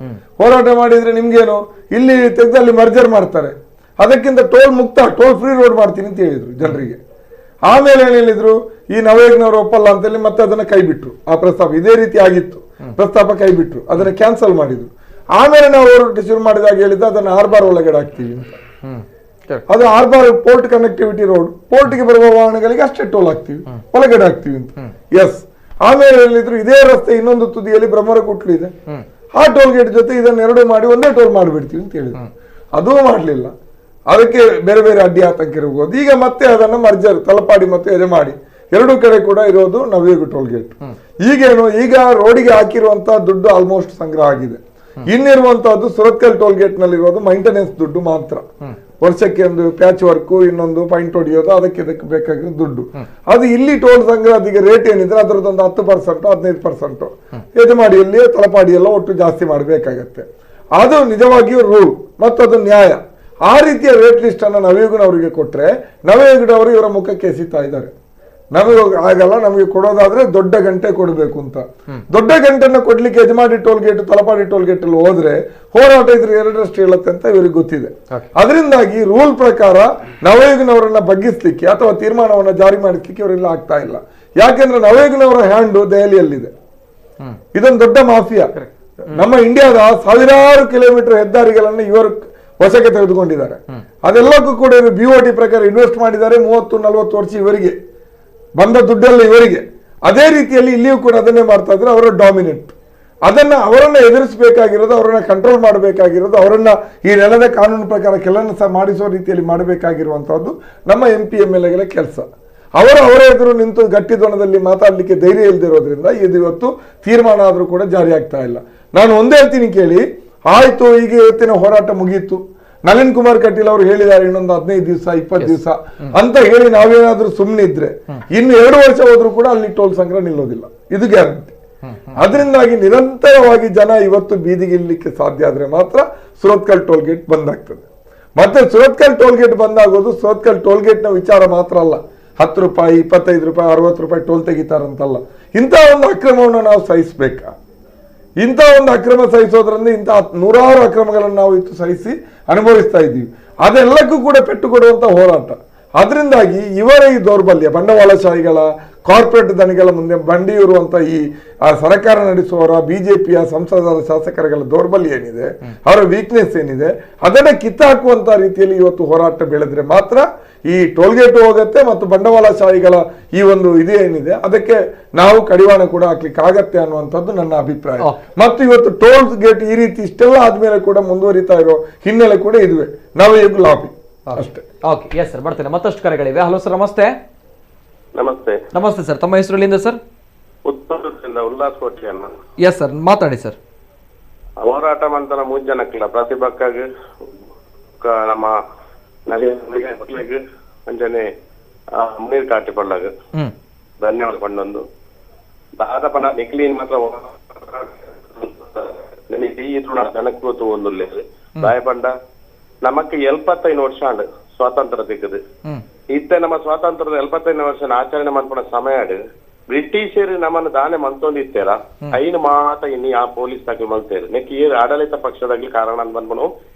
ಹೋರಾಟ ಮಾಡಿದ್ರೆ ನಿಮ್ಗೇನು, ಇಲ್ಲಿ ತೆಗೆದು ಅಲ್ಲಿ ಮರ್ಜರ್ ಮಾಡ್ತಾರೆ, ಅದಕ್ಕಿಂತ ಟೋಲ್ ಮುಕ್ತ, ಟೋಲ್ ಫ್ರೀ ರೋಡ್ ಮಾಡ್ತೀನಿ ಅಂತ ಹೇಳಿದ್ರು ಜನರಿಗೆ. ಆಮೇಲೆ ಏನ್ ಹೇಳಿದ್ರು, ಈ ನವಯುಗ್ನವರು ಒಪ್ಪಲ್ಲ ಅಂತೇಳಿ ಮತ್ತೆ ಅದನ್ನ ಕೈ ಬಿಟ್ರು. ಆ ಪ್ರಸ್ತಾಪ ಇದೇ ರೀತಿ ಆಗಿತ್ತು, ಪ್ರಸ್ತಾಪ ಕೈ ಬಿಟ್ರು, ಅದನ್ನ ಕ್ಯಾನ್ಸಲ್ ಮಾಡಿದ್ರು. ಆಮೇಲೆ ನಾವು ಹೋರಾಟ ಶುರು ಮಾಡಿದಾಗ ಹೇಳಿದ್ದ ಅದನ್ನ ಆರ್ಬಾರ್ ಒಳಗಡೆ ಹಾಕ್ತೀವಿ ಅಂತ. ಅದು ಆರ್ಬಾರ್ ಪೋರ್ಟ್ ಕನೆಕ್ಟಿವಿಟಿ ರೋಡ್, ಪೋರ್ಟ್ಗೆ ಬರುವ ವಾಹನಗಳಿಗೆ ಅಷ್ಟೇ ಟೋಲ್ ಹಾಕ್ತೀವಿ, ಒಳಗಡೆ ಹಾಕ್ತೀವಿ ಅಂತ. ಎಸ್, ಆಮೇಲೆ ಹೇಳಿದ್ರು ಇದೇ ರಸ್ತೆ ಇನ್ನೊಂದು ತುದಿಯಲ್ಲಿ ಬ್ರಹ್ಮರಕುಟ್ಲು ಇದೆ, ಆ ಟೋಲ್ ಗೇಟ್ ಜೊತೆ ಇದನ್ನ 2 ಮಾಡಿ ಒಂದೇ ಟೋಲ್ ಮಾಡಿಬಿಡ್ತೀವಿ ಅಂತ ಹೇಳಿದ್ರು. ಅದೂ ಮಾಡ್ಲಿಲ್ಲ. ಅದಕ್ಕೆ ಬೇರೆ ಬೇರೆ ಅಡ್ಡಿ ಆತಂಕ ಇರಬಹುದು. ಈಗ ಮತ್ತೆ ಅದನ್ನ ಮರ್ಜರ್, ತಲಪಾಡಿ ಮತ್ತು ಯಜಮಾಡಿ 2 ಕಡೆ ಕೂಡ ಇರೋದು ನವಯುಗ ಟೋಲ್ ಗೇಟ್. ಈಗೇನು, ಈಗ ರೋಡಿಗೆ ಹಾಕಿರುವಂತಹ ದುಡ್ಡು ಆಲ್ಮೋಸ್ಟ್ ಸಂಗ್ರಹ ಆಗಿದೆ. ಇನ್ನಿರುವಂತಹದ್ದು ಸುರತ್ಕಲ್ ಟೋಲ್ ಗೇಟ್ ನಲ್ಲಿ ಇರೋದು ಮೈಂಟೆನೆನ್ಸ್ ದುಡ್ಡು ಮಾತ್ರ. ವರ್ಷಕ್ಕೆ ಒಂದು ಪ್ಯಾಚ್ ವರ್ಕ್, ಇನ್ನೊಂದು ಪಾಯಿಂಟ್ ಹೊಡಿಯೋದು, ಅದಕ್ಕೆ ಬೇಕಾಗಿರೋ ದುಡ್ಡು. ಅದು ಇಲ್ಲಿ ಟೋಲ್ ಸಂಗ್ರಹದಿಗೆ ರೇಟ್ ಏನಿದ್ರೆ ಅದರದೊಂದು 10% 15% ಯಜಮಾಡಿಯಲ್ಲಿ ತಲಪಾಡಿಯೆಲ್ಲ ಒಟ್ಟು ಜಾಸ್ತಿ ಮಾಡಬೇಕಾಗತ್ತೆ. ಅದು ನಿಜವಾಗಿಯೂ ರೂಲ್ ಮತ್ತು ಅದು ನ್ಯಾಯ. ಆ ರೀತಿಯ ರೇಟ್ ಲಿಸ್ಟ್ ಅನ್ನು ನವಯುಗನವರಿಗೆ ಕೊಟ್ರೆ ನವಯುಗನವರು ಇವರ ಮುಖಕ್ಕೆ ಎಸಿತಾ ಇದ್ದಾರೆ. ನಮಗೆ ಆಗಲ್ಲ, ನಮಗೆ ಕೊಡೋದಾದ್ರೆ ದೊಡ್ಡ ಗಂಟೆ ಕೊಡಬೇಕು ಅಂತ. ದೊಡ್ಡ ಗಂಟೆನ ಕೊಡ್ಲಿಕ್ಕೆ Hejamadi toll gate, Talapady toll gate ಅಲ್ಲಿ ಹೋದ್ರೆ ಹೋರಾಟ ಇದ್ರೆ 2ರಷ್ಟು ಹೇಳುತ್ತೆ ಅಂತ ಇವರಿಗೆ ಗೊತ್ತಿದೆ. ಅದರಿಂದಾಗಿ ರೂಲ್ ಪ್ರಕಾರ ನವಯುಗನವರನ್ನ ಬಗ್ಗಿಸ್ಲಿಕ್ಕೆ ಅಥವಾ ತೀರ್ಮಾನವನ್ನ ಜಾರಿ ಮಾಡಿಸ್ಲಿಕ್ಕೆ ಇವರೆಲ್ಲ ಆಗ್ತಾ ಇಲ್ಲ. ಯಾಕೆಂದ್ರೆ ನವಯುಗನವರ ಹ್ಯಾಂಡ್ ದೆಹಲಿಯಲ್ಲಿದೆ. ಇದೊಂದು ದೊಡ್ಡ ಮಾಫಿಯಾ. ನಮ್ಮ ಇಂಡಿಯಾದ ಸಾವಿರಾರು ಕಿಲೋಮೀಟರ್ ಹೆದ್ದಾರಿಗಳನ್ನ ಇವರು ವಶಕ್ಕೆ ತೆಗೆದುಕೊಂಡಿದ್ದಾರೆ. ಅದೆಲ್ಲಕ್ಕೂ ಕೂಡ ಇವರು BOT ಪ್ರಕಾರ ಇನ್ವೆಸ್ಟ್ ಮಾಡಿದ್ದಾರೆ. 30-40 ವರ್ಷ ಇವರಿಗೆ ಬಂದ ದುಡ್ಡೆಲ್ಲ ಇವರಿಗೆ. ಅದೇ ರೀತಿಯಲ್ಲಿ ಇಲ್ಲಿಯೂ ಕೂಡ ಅದನ್ನೇ ಮಾಡ್ತಾ ಇದ್ರೆ ಅವರ ಡಾಮಿನೆಂಟ್. ಅವರನ್ನ ಎದುರಿಸಬೇಕಾಗಿರೋದು, ಅವರನ್ನ ಕಂಟ್ರೋಲ್ ಮಾಡಬೇಕಾಗಿರೋದು, ಅವರನ್ನ ಈ ನೆಲದ ಕಾನೂನು ಪ್ರಕಾರ ಕೆಲಸ ಮಾಡಿಸೋ ರೀತಿಯಲ್ಲಿ ಮಾಡಬೇಕಾಗಿರುವಂತಹದ್ದು ನಮ್ಮ MP MLAಗಳ ಕೆಲಸ. ಅವರ ಎದುರು ನಿಂತು ಗಟ್ಟಿದೊಣದಲ್ಲಿ ಮಾತಾಡ್ಲಿಕ್ಕೆ ಧೈರ್ಯ ಇಲ್ದಿರೋದ್ರಿಂದ ಇದು ಇವತ್ತು ತೀರ್ಮಾನ ಆದ್ರೂ ಕೂಡ ಜಾರಿ ಆಗ್ತಾ ಇಲ್ಲ. ನಾನು ಒಂದೇ ಹೇಳ್ತೀನಿ ಕೇಳಿ, ಆಯ್ತು ಈಗ ಇವತ್ತಿನ ಹೋರಾಟ ಮುಗಿಯಿತು, ನಳಿನ್ ಕುಮಾರ್ ಕಟೀಲ್ ಅವರು ಹೇಳಿದ್ದಾರೆ ಇನ್ನೊಂದು 15 ದಿವಸ 20 ದಿವಸ ಅಂತ ಹೇಳಿ ನಾವೇನಾದ್ರೂ ಸುಮ್ಮನೆ ಇದ್ರೆ ಇನ್ನು 2 ವರ್ಷ ಹೋದ್ರೂ ಕೂಡ ಅಲ್ಲಿ ಟೋಲ್ ಸಂಗ್ರಹ ನಿಲ್ಲೋದಿಲ್ಲ, ಇದು ಗ್ಯಾರಂಟಿ. ಅದರಿಂದಾಗಿ ನಿರಂತರವಾಗಿ ಜನ ಇವತ್ತು ಬೀದಿಗಿಲ್ಲಕ್ಕೆ ಸಾಧ್ಯ ಆದ್ರೆ ಮಾತ್ರ ಸುರತ್ಕಲ್ ಟೋಲ್ ಗೇಟ್ ಬಂದ್ ಆಗ್ತದೆ. ಮತ್ತೆ ಸುರತ್ಕಲ್ ಟೋಲ್ ಗೇಟ್ ಬಂದಾಗೋದು ಸುರತ್ಕಲ್ ಟೋಲ್ ಗೇಟ್ ನ ವಿಚಾರ ಮಾತ್ರ ಅಲ್ಲ. 10 ರೂಪಾಯಿ 25 ರೂಪಾಯಿ 60 ರೂಪಾಯಿ ಟೋಲ್ ತೆಗಿತಾರಂತಲ್ಲ. ಇಂಥ ಒಂದು ಅಕ್ರಮವನ್ನು ನಾವು ಸಹಿಸಬೇಕಾ? ಇಂಥ ಒಂದು ಅಕ್ರಮ ಸಹಿಸೋದ್ರಿಂದ ಇಂಥ 100 ಅಕ್ರಮಗಳನ್ನು ನಾವು ಇತ್ತು ಸಹಿಸಿ ಅನುಭವಿಸ್ತಾ ಇದ್ದೀವಿ. ಅದೆಲ್ಲಕ್ಕೂ ಕೂಡ ಪೆಟ್ಟು ಕೊಡುವಂತ ಹೋರಾಟ. ಅದರಿಂದಾಗಿ ಇವರ ಈ ದೌರ್ಬಲ್ಯ, ಬಂಡವಾಳಶಾಹಿಗಳ ಕಾರ್ಪೊರೇಟ್ ದನಿಗಳ ಮುಂದೆ ಬಂಡಿಯಿರುವಂತ ಈ ಸರ್ಕಾರ ನಡೆಸುವವರ ಬಿಜೆಪಿಯ ಸಂಸದರ ಶಾಸಕರುಗಳ ದೌರ್ಬಲ್ಯ ಏನಿದೆ, ಅವರ ವೀಕ್ನೆಸ್ ಏನಿದೆ, ಅದನ್ನ ಕಿತ್ತಾಕುವಂತ ರೀತಿಯಲ್ಲಿ ಇವತ್ತು ಹೋರಾಟ ಬೆಳೆದ್ರೆ ಮಾತ್ರ ಈ ಟೋಲ್ಗೇಟ್ ಹೋಗುತ್ತೆ ಮತ್ತು ಬಂಡವಾಳಶಾಹಿಗಳ ಈ ಒಂದು ಇದೇನಿದೆ ಅದಕ್ಕೆ ನಾವು ಕಡಿವಾಣ ಕೂಡ ಹಾಕ್ಲಿಕ್ಕೆ ಆಗತ್ತೆ ಅನ್ನುವಂಥದ್ದು ನನ್ನ ಅಭಿಪ್ರಾಯ. ಮತ್ತು ಇವತ್ತು ಟೋಲ್ ಗೇಟ್ ಈ ರೀತಿ ಇಷ್ಟೆಲ್ಲ ಆದ್ಮೇಲೆ ಕೂಡ ಮುಂದುವರಿತಾ ಇರೋ ಹಿನ್ನೆಲೆ ಕೂಡ ಇದುವೆ ನವಯುಗ ಲಾಬಿ ಅಷ್ಟೇ. ಓಕೆ, ಎಸ್ ಸರ್, ಬರ್ತೇನೆ. ಮತ್ತಷ್ಟು ಕರೆಗಳಿವೆ. ಹಲೋ ಸರ್, ನಮಸ್ತೆ. ನಮಸ್ತೆ. ನಮಸ್ತೆ ಸರ್, ತಮ್ಮ ಹೆಸರು ಎಲ್ಲಿಂದ ಸರ್? ಉತ್ತರದಿಂದ ಉಲ್ಲಾಸ್ ಕೋಟೆಯನ್ನ. ಎಸ್ ಸರ್, ಮಾತಾಡಿ ಸರ್. ಹೋರಾಟ ಮಂತನ ಮುಂಜಾನಕ್ಕಿಲ್ಲ ಪ್ರತಿಭಕ್ಕಾಗಿ ನಮ್ಮ ಮಕ್ಕಳಿಗೆ ಅಂಜನೆ ಮುನೀರ್ ಕಾಟಿಪಳ್ಳಾಗ ಧನ್ಯವಾದ ಕೊಂಡೊಂದು దాదాపు నిఖిలీని మాత్రం ಜನಕ್ಕೆ ಒಂದು ಭಯಪಂಡ ನಮಕ್ 75 ವರ್ಷ ಆಂಡ್ ಸ್ವಾತಂತ್ರ್ಯ ಸಿಕ್ಕದು ಇತ್ತೆ ನಮ್ಮ ಸ್ವಾತಂತ್ರ್ಯದ 75 ವರ್ಷ ಆಚರಣೆ ಮಾಡ್ಕೊಂಡ ಸಮಯ ಬ್ರಿಟಿಷರು ನಮ್ಮನ್ನು ದಾನೆ ಮಂತೊಂದಿತ್ತೇರ ಐನು ಮಾತ ಇನ್ನಿ ಆ ಪೊಲೀಸ್ ದಾಖಲೆ ಮಲ್ತೇರು ನೆಕ್ ಈ ಆಡಳಿತ ಪಕ್ಷದಾಗ್ಲಿ ಕಾರಣ ಅಂತ ಬಂದ್ಬಿಡು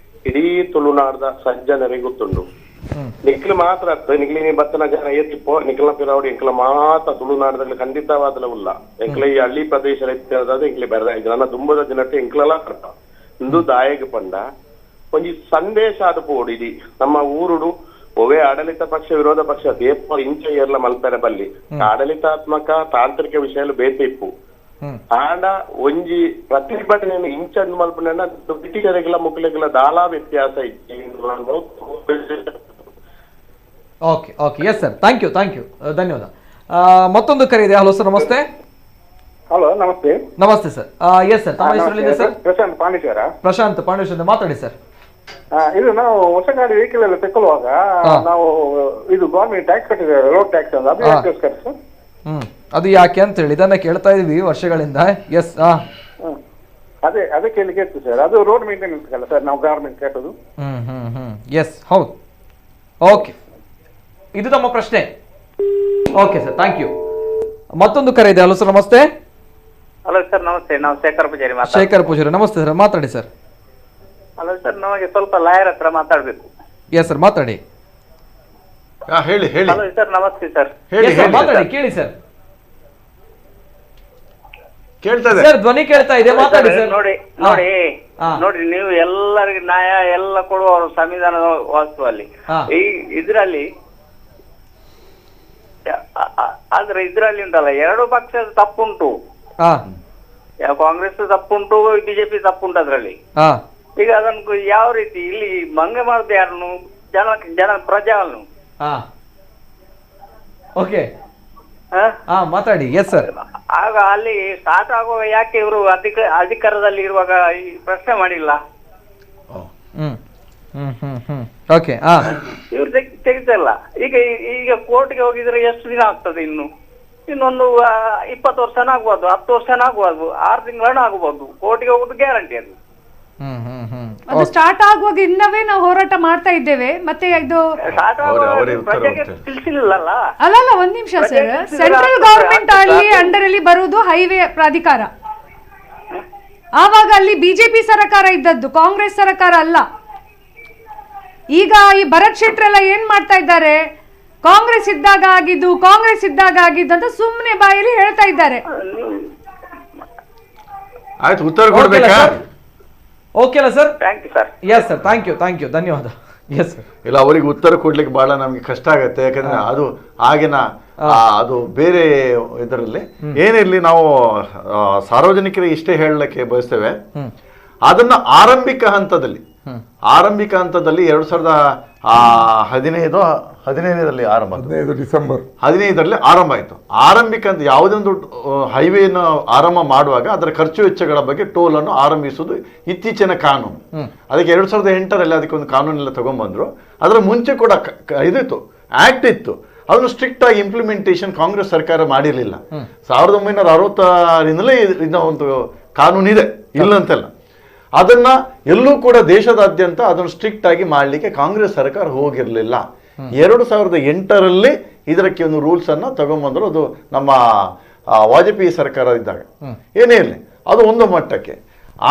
ಇಡೀ ತುಳುನಾಡದ ಸಜ್ಜನರಿಗೆ ಗೊತ್ತುಂಡು ನಿಖಿಲ್ ಮಾತ್ರ ನಿಖಿಲಿ ಬತ್ತನ ಜನ ಏತಿಪ್ಪೋ ನಿಖಿಲ ಪಿರಾವಡಿ ಇಂಕಲ ಮಾತ್ರ ತುಳುನಾಡದಲ್ಲಿ ಖಂಡಿತವಾದಲ ಉಲ್ಲ ಎಂಕ್ಲ ಈ ಹಳ್ಳಿ ಪ್ರದೇಶ ಇಂಕ್ಲಿ ಬೆರೆದ ನನ್ನ ದುಂಬದ ಜನತೆ ಇಂಕ್ಲೆಲ್ಲ ಕರ್ತ ಇಂದು ದಾಯಗೆ ಪಂಡ ಒಂಜಿ ಸಂದೇಶ ಅದು ಪೋಡಿದಿ ನಮ್ಮ ಊರುಡು ಒವೇ ಆಡಳಿತ ಪಕ್ಷ ವಿರೋಧ ಪಕ್ಷ ದೇಪ ಇಂಚ ಏರ್ಲ ಮಲ್ಪೆರೆ ಬಲ್ಲಿ ಆಡಳಿತಾತ್ಮಕ ತಾಂತ್ರಿಕ ವಿಷಯಲು ಬೇತಿಪ್ಪು ಆಂಡ ಒಂಜಿ ಪ್ರತಿಭಟನೆ ಇಂಚಂದು ಮಲ್ಪನ ಬ್ರಿಟಿಷರಿಗೆಲ್ಲ ಮುಕ್ಲಿಗೆಲ್ಲ ದಾಲಾ ವ್ಯತ್ಯಾಸ okay okay yes sir thank you ಧನ್ಯವಾದ. ಮತ್ತೊಂದು ಕರೆ ಇದೆ. ಹಲೋ ಸರ್, ನಮಸ್ತೆ. ಹಲೋ ನಮಸ್ತೆ. ನಮಸ್ತೆ ಸರ್. ಎಸ್ ಸರ್, ತಮ್ಮ ಹೆಸರಲ್ಲಿ ಸರ್? ಪ್ರಶಾಂತ್ ಪಾಂಡೇಶ್ವರ. ಪ್ರಶಾಂತ್ ಪಾಂಡೇಶ್ವರ ಮಾತಾಡಿ ಸರ್. ಇದು ನಾವು ಹೊಸ ಗಾಡಿ ವೆಹಿಕಲ್ ಎಲ್ಲ ತಗೊಳ್ಳುವಾಗ ನಾವು ಇದು ಗೌರ್ಮೆಂಟ್ ಟ್ಯಾಕ್ಸ್ ಕಟ್ಟಿದ್ದೇವೆ, ರೋಡ್ ಟ್ಯಾಕ್ಸ್ ಅಂತ. ಅದು ಯಾಕೋಸ್ಕರ ಸರ್? ಅದು ಯಾಕೆ ಅಂತ ಹೇಳಿ ಇದನ್ನ ಕೇಳ್ತಾ ಇದೀವಿ ವರ್ಷಗಳಿಂದ. ಎಸ್, ಅದೇ ಕೇಳಿಕೆ ಇತ್ತು ಸರ್. ಅದು ರೋಡ್ ಮೇಂಟೆನೆನ್ಸ್ ಅಲ್ಲ ಸರ್, ನಾವು ಗವರ್ಮೆಂಟ್ ಕಟ್ಟೋದು. ಎಸ್, ಹೌದು. ಓಕೆ, ಇದು ನಮ್ಮ ಪ್ರಶ್ನೆ. Okay sir, thank you. ಮತ್ತೊಂದು ಕರೆ ಇದೆ. ಹಲೋ ಸರ್, ನಮಸ್ತೆ. ಹಲೋ ಸರ್, ನಮಸ್ತೆ. ನಾವು ಶೇಖರ್ ಪೂಜಾರಿ ಮಾತಾಡ್ತೀವಿ. ಶೇಖರ್ ಪೂಜಾರಿ, ನಮಸ್ತೆ ಸರ್, ಮಾತಾಡಿ ಸರ್. ಹಲೋ ಸರ್, ನಮಗೆ ಸ್ವಲ್ಪ ಲಾಯರ್ ಹತ್ರ ಮಾತಾಡ್ಬೇಕು. ಎಸ್ ಸರ್, ಮಾತಾಡಿ. ಹೇಳಿ. ಹಲೋ ಸರ್, ನಮಸ್ತೆ ಸರ್. ಮಾತಾಡಿ, ಕೇಳಿ ಸರ್. ಕೇಳ್ತಾ ಇದೆ ಸರ್, ಧ್ವನಿ ಕೇಳ್ತಾ ಇದೆ, ಮಾತಾಡಿ ಸರ್. ನೋಡಿ ನೀವು ಎಲ್ಲರಿಗೆ ನ್ಯಾಯ ಎಲ್ಲ ಕೊಡುವ ಸಂವಿಧಾನದ ವಾಸ್ತು ಅಲ್ಲಿ ಈ ಇದ್ರಲ್ಲಿ ಆದ್ರೆ ಇದ್ರಲ್ಲಿ ಉಂಟಲ್ಲ, ಎರಡು ಪಕ್ಷದ ತಪ್ಪುಂಟು. ಕಾಂಗ್ರೆಸ್ ತಪ್ಪುಂಟು, ಬಿಜೆಪಿ ತಪ್ಪುಂಟು ಅದ್ರಲ್ಲಿ. ಈಗ ಅದನ್ನು ಯಾವ ರೀತಿ ಇಲ್ಲಿ ಮಂಗೆ ಮಾಡುದು ಯಾರನ್ನು? ಜನ ಪ್ರಜೆಯನ್ನು. ಓಕೆ, ಮಾತಾಡಿ. Yes sir. ಆಗ ಅಲ್ಲಿ ಸ್ಟಾರ್ಟ್ ಆಗುವಾಗ ಯಾಕೆ ಇವರು ಅಧಿಕಾರದಲ್ಲಿ ಇರುವಾಗ ಈ ಪ್ರಶ್ನೆ ಮಾಡಿಲ್ಲ? ಓಕೆ, ಇವ್ರು ತೆಗಿತಲ್ಲ. ಈಗ ಕೋರ್ಟ್ಗೆ ಹೋಗಿದ್ರೆ ಎಷ್ಟು ದಿನ ಆಗ್ತದೆ? ಇನ್ನೊಂದು 20 ವರ್ಷನ ಆಗ್ಬೋದು, 10 ವರ್ಷನ ಆಗ್ಬೋದು, 6 ತಿಂಗಳನ್ನ ಆಗ್ಬೋದು. ಕೋರ್ಟ್ಗೆ ಹೋಗುದು ಗ್ಯಾರಂಟಿ ಅದು. ಅದು ಸ್ಟಾರ್ಟ್ ಆಗುವಾಗ ಇನ್ನವೇ ನಾವು ಹೋರಾಟ ಮಾಡ್ತಾ ಇದ್ದೇವೆ. ಮತ್ತೆ ಇದು ಅಲ್ಲ ಒಂದ್ ನಿಮಿಷ ಸರ್. ಸೆಂಟ್ರಲ್ ಗವರ್ಮೆಂಟ್ ಅಲ್ಲಿ ಅಂಡರ್ ಅಲ್ಲಿ ಬರುವುದು ಹೈವೇ ಪ್ರಾಧಿಕಾರ. ಆವಾಗ ಅಲ್ಲಿ ಬಿಜೆಪಿ ಸರ್ಕಾರ ಇದ್ದದ್ದು, ಕಾಂಗ್ರೆಸ್ ಸರ್ಕಾರ ಅಲ್ಲ. ಈಗ ಈ ಭರತ್ ಶೆಟ್ಟರ್ ಎಲ್ಲ ಏನ್ ಮಾಡ್ತಾ ಇದ್ದಾರೆ? ಕಾಂಗ್ರೆಸ್ ಇದ್ದಾಗ ಆಗಿದ್ದು ಅಂತ ಸುಮ್ಮನೆ ಬಾಯಲ್ಲಿ ಹೇಳ್ತಾ ಇದ್ದಾರೆ. ಆಯ್ತು, ಉತ್ತರ ಕೊಡ್ಬೇಕಾ? ಓಕೆನಾ sir? Thank you sir. Yes sir, thank you, ಧನ್ಯವಾದ. Yes sir. ಇಲ್ಲ, ಅವರಿಗೆ ಉತ್ತರ ಕೊಡ್ಲಿಕ್ಕೆ ಬಹಳ ನಮ್ಗೆ ಕಷ್ಟ ಆಗತ್ತೆ. ಯಾಕಂದ್ರೆ ಅದು ಆಗಿನ ಅದು ಬೇರೆ ಇದರಲ್ಲಿ ಏನಿರ್ಲಿ, ನಾವು ಸಾರ್ವಜನಿಕರಿಗೆ ಇಷ್ಟೇ ಹೇಳಲಿಕ್ಕೆ ಬಯಸ್ತೇವೆ. ಅದನ್ನ ಆರಂಭಿಕ ಹಂತದಲ್ಲಿ 2015 ಆರಂಭ, 15 ಡಿಸೆಂಬರ್ 15ರಲ್ಲಿ ಆರಂಭ ಆಯಿತು. ಆರಂಭಿಕ ಅಂತ ಯಾವುದೇ ಒಂದು ಹೈವೇನ ಆರಂಭ ಮಾಡುವಾಗ ಅದರ ಖರ್ಚು ವೆಚ್ಚಗಳ ಬಗ್ಗೆ ಟೋಲ್ ಅನ್ನು ಆರಂಭಿಸುವುದು ಇತ್ತೀಚಿನ ಕಾನೂನು. ಅದಕ್ಕೆ 2008ರಲ್ಲಿ ಅದಕ್ಕೆ ಒಂದು ಕಾನೂನೆಲ್ಲ ತಗೊಂಡ್ಬಂದ್ರು. ಅದರ ಮುಂಚೆ ಕೂಡ ಇದಿತ್ತು, ಆಕ್ಟ್ ಇತ್ತು. ಅದನ್ನು ಸ್ಟ್ರಿಕ್ಟ್ ಆಗಿ ಇಂಪ್ಲಿಮೆಂಟೇಷನ್ ಕಾಂಗ್ರೆಸ್ ಸರ್ಕಾರ ಮಾಡಿರಲಿಲ್ಲ. 1960ರಿಂದಲೇ ಇದನ್ನ ಒಂದು ಕಾನೂನಿದೆ, ಇಲ್ಲ ಅಂತೆಲ್ಲ. ಅದನ್ನ ಎಲ್ಲೂ ಕೂಡ ದೇಶದಾದ್ಯಂತ ಅದನ್ನು ಸ್ಟ್ರಿಕ್ಟ್ ಆಗಿ ಮಾಡಲಿಕ್ಕೆ ಕಾಂಗ್ರೆಸ್ ಸರ್ಕಾರ ಹೋಗಿರಲಿಲ್ಲ. 2008ರಲ್ಲಿ ಇದಕ್ಕೆ ಒಂದು ರೂಲ್ಸ್ ಅನ್ನ ತಗೊಂಡ್ಬಂದ್ರು. ಅದು ನಮ್ಮ ವಾಜಪೇಯಿ ಸರ್ಕಾರ ಇದ್ದಾಗ. ಏನೇ ಇರಲಿ, ಅದು ಒಂದು ಮಟ್ಟಕ್ಕೆ.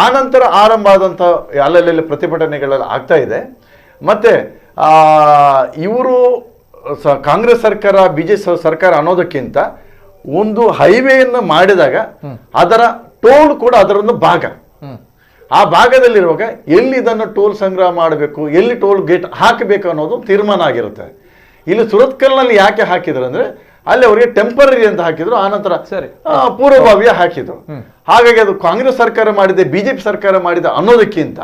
ಆನಂತರ ಆರಂಭ ಆದಂಥ ಅಲ್ಲಲ್ಲಿ ಪ್ರತಿಭಟನೆಗಳೆಲ್ಲ ಆಗ್ತಾ ಇದೆ. ಮತ್ತೆ ಇವರು ಕಾಂಗ್ರೆಸ್ ಸರ್ಕಾರ, ಬಿಜೆಪಿ ಸರ್ಕಾರ ಅನ್ನೋದಕ್ಕಿಂತ ಒಂದು ಹೈವೇಯನ್ನು ಮಾಡಿದಾಗ ಅದರ ಟೋಲ್ ಕೂಡ ಅದರೊಂದು ಭಾಗ. ಆ ಭಾಗದಲ್ಲಿರುವಾಗ ಎಲ್ಲಿ ಇದನ್ನು ಟೋಲ್ ಸಂಗ್ರಹ ಮಾಡಬೇಕು, ಎಲ್ಲಿ ಟೋಲ್ ಗೇಟ್ ಹಾಕಬೇಕು ಅನ್ನೋದು ತೀರ್ಮಾನ ಆಗಿರುತ್ತೆ. ಇಲ್ಲಿ ಸುರತ್ಕಲ್ನಲ್ಲಿ ಯಾಕೆ ಹಾಕಿದ್ರು ಅಂದ್ರೆ ಅಲ್ಲಿ ಅವರಿಗೆ ಟೆಂಪರರಿ ಅಂತ ಹಾಕಿದ್ರು, ಆನಂತರ ಪೂರ್ವಭಾವಿಯ ಹಾಕಿದ್ರು. ಹಾಗಾಗಿ ಅದು ಕಾಂಗ್ರೆಸ್ ಸರ್ಕಾರ ಮಾಡಿದೆ, ಬಿಜೆಪಿ ಸರ್ಕಾರ ಮಾಡಿದೆ ಅನ್ನೋದಕ್ಕಿಂತ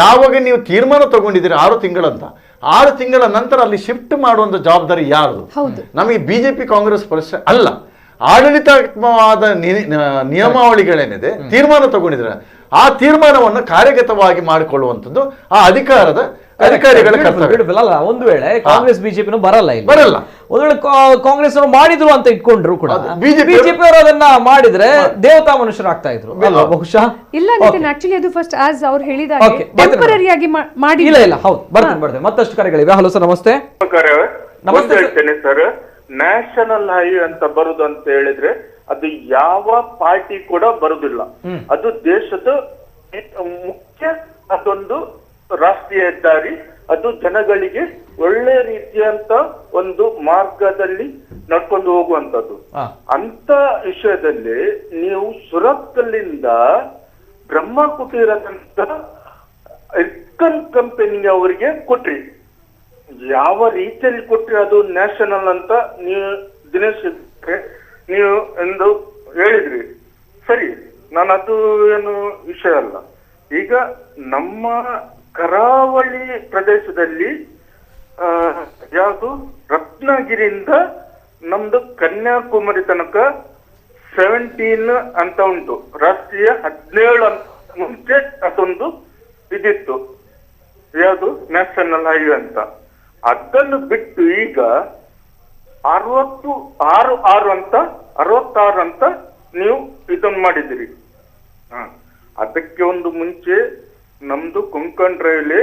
ಯಾವಾಗ ನೀವು ತೀರ್ಮಾನ ತಗೊಂಡಿದ್ದೀರಿ 6 ತಿಂಗಳಂತ, 6 ತಿಂಗಳ ನಂತರ ಅಲ್ಲಿ ಶಿಫ್ಟ್ ಮಾಡುವಂತ ಜವಾಬ್ದಾರಿ ಯಾರ್ದು? ನಮಗೆ ಬಿಜೆಪಿ ಕಾಂಗ್ರೆಸ್ ಪ್ರಶ್ನೆ ಅಲ್ಲ. ಆಡಳಿತಾತ್ಮಕವಾದ ನಿಯಮಾವಳಿಗಳೇನಿದೆ, ತೀರ್ಮಾನ ತಗೊಂಡಿದ್ರೆ ಆ ತೀರ್ಮಾನವನ್ನು ಕಾರ್ಯಗತವಾಗಿ ಮಾಡಿಕೊಳ್ಳುವಂಥದ್ದು ಆ ಅಧಿಕಾರಿಗಳ ಕರ್ತವ್ಯ. ಒಂದು ವೇಳೆ ಕಾಂಗ್ರೆಸ್ ಬಿಜೆಪಿನೂ ಬರಲ್ಲ. ಒಂದ್ ವೇಳೆ ಕಾಂಗ್ರೆಸ್ ಅವರು ಮಾಡಿದ್ರು ಅಂತ ಇಟ್ಕೊಂಡ್ರು ಕೂಡ BJP ಬಿಜೆಪಿ ಅವರು ಅದನ್ನ ಮಾಡಿದ್ರೆ ದೇವತಾ ಮನುಷ್ಯರಾಗ್ತಾ ಇದ್ರು ಅಲ್ವಾ ಬಹುಶಃ. ಇಲ್ಲ ನಿತಿನ್, ಆಕ್ಚುಲಿ ಅದು ಫಸ್ಟ್ ಆಸ್ ಅವ್ರು ಹೇಳಿದಾಗ Okay, ಟೆಂಪರರಿ ಆಗಿ ಮಾಡಿ. ಇಲ್ಲ ಹೌದು ಬರ್ತೀನಿ ಮತ್ತಷ್ಟು ಕರೆಗಳಿವೆ. ಹಲೋ ಸರ್, ನಮಸ್ತೆ. ನಮಸ್ತೆ ಹೇಳ್ತೇನೆ ಸರ್. ನ್ಯಾಷನಲ್ ಹೈವೇ ಅಂತ ಬರುದು ಅಂತ ಹೇಳಿದ್ರೆ ಅದು ಯಾವ ಪಾರ್ಟಿ ಕೂಡ ಬರುದಿಲ್ಲ. ಅದು ದೇಶದ ಮುಖ್ಯ ಅದೊಂದು ರಾಷ್ಟ್ರೀಯ ಹೆದ್ದಾರಿ. ಅದು ಜನಗಳಿಗೆ ಒಳ್ಳೆ ರೀತಿಯಂತ ಒಂದು ಮಾರ್ಗದಲ್ಲಿ ನಡ್ಕೊಂಡು ಹೋಗುವಂತದ್ದು. ಅಂತ ವಿಷಯದಲ್ಲಿ ನೀವು ಸುರತ್ಕಲ್ಲಿಂದ ಬ್ರಹ್ಮ ಕುಟೀರದಂತ ಇಸ್ಕಾನ್ ಕಂಪನಿಯವರಿಗೆ ಕೊಟ್ರಿ. ಯಾವ ರೀತಿಯಲ್ಲಿ ಕೊಟ್ರಿ ಅದು ನ್ಯಾಷನಲ್ ಅಂತ ನೀವು ದಿನೇಶ್ ನೀವು ಎಂದು ಹೇಳಿದ್ರಿ. ಸರಿ, ನಾನು ಅದು ಏನು ವಿಷಯ ಅಲ್ಲ. ಈಗ ನಮ್ಮ ಕರಾವಳಿ ಪ್ರದೇಶದಲ್ಲಿ ಯಾವುದು ರತ್ನಗಿರಿಯಿಂದ ನಮ್ದು ಕನ್ಯಾಕುಮಾರಿ ತನಕ 17 ಅಂತ ಉಂಟು. ರಾಷ್ಟ್ರೀಯ 17 ಅಂತ ಮುಂಚೆ ಅದೊಂದು ಇದಿತ್ತು, ಯಾವುದು ನ್ಯಾಷನಲ್ ಹೈವೇ ಅಂತ. ಅದನ್ನು ಬಿಟ್ಟು ಈಗ 66 ಅಂತ ನೀವು ಇದನ್ನು ಮಾಡಿದಿರಿ. ಅದಕ್ಕೆ ಒಂದು ಮುಂಚೆ ನಮ್ದು ಕೊಂಕಣ್ ರೈಲ್ವೆ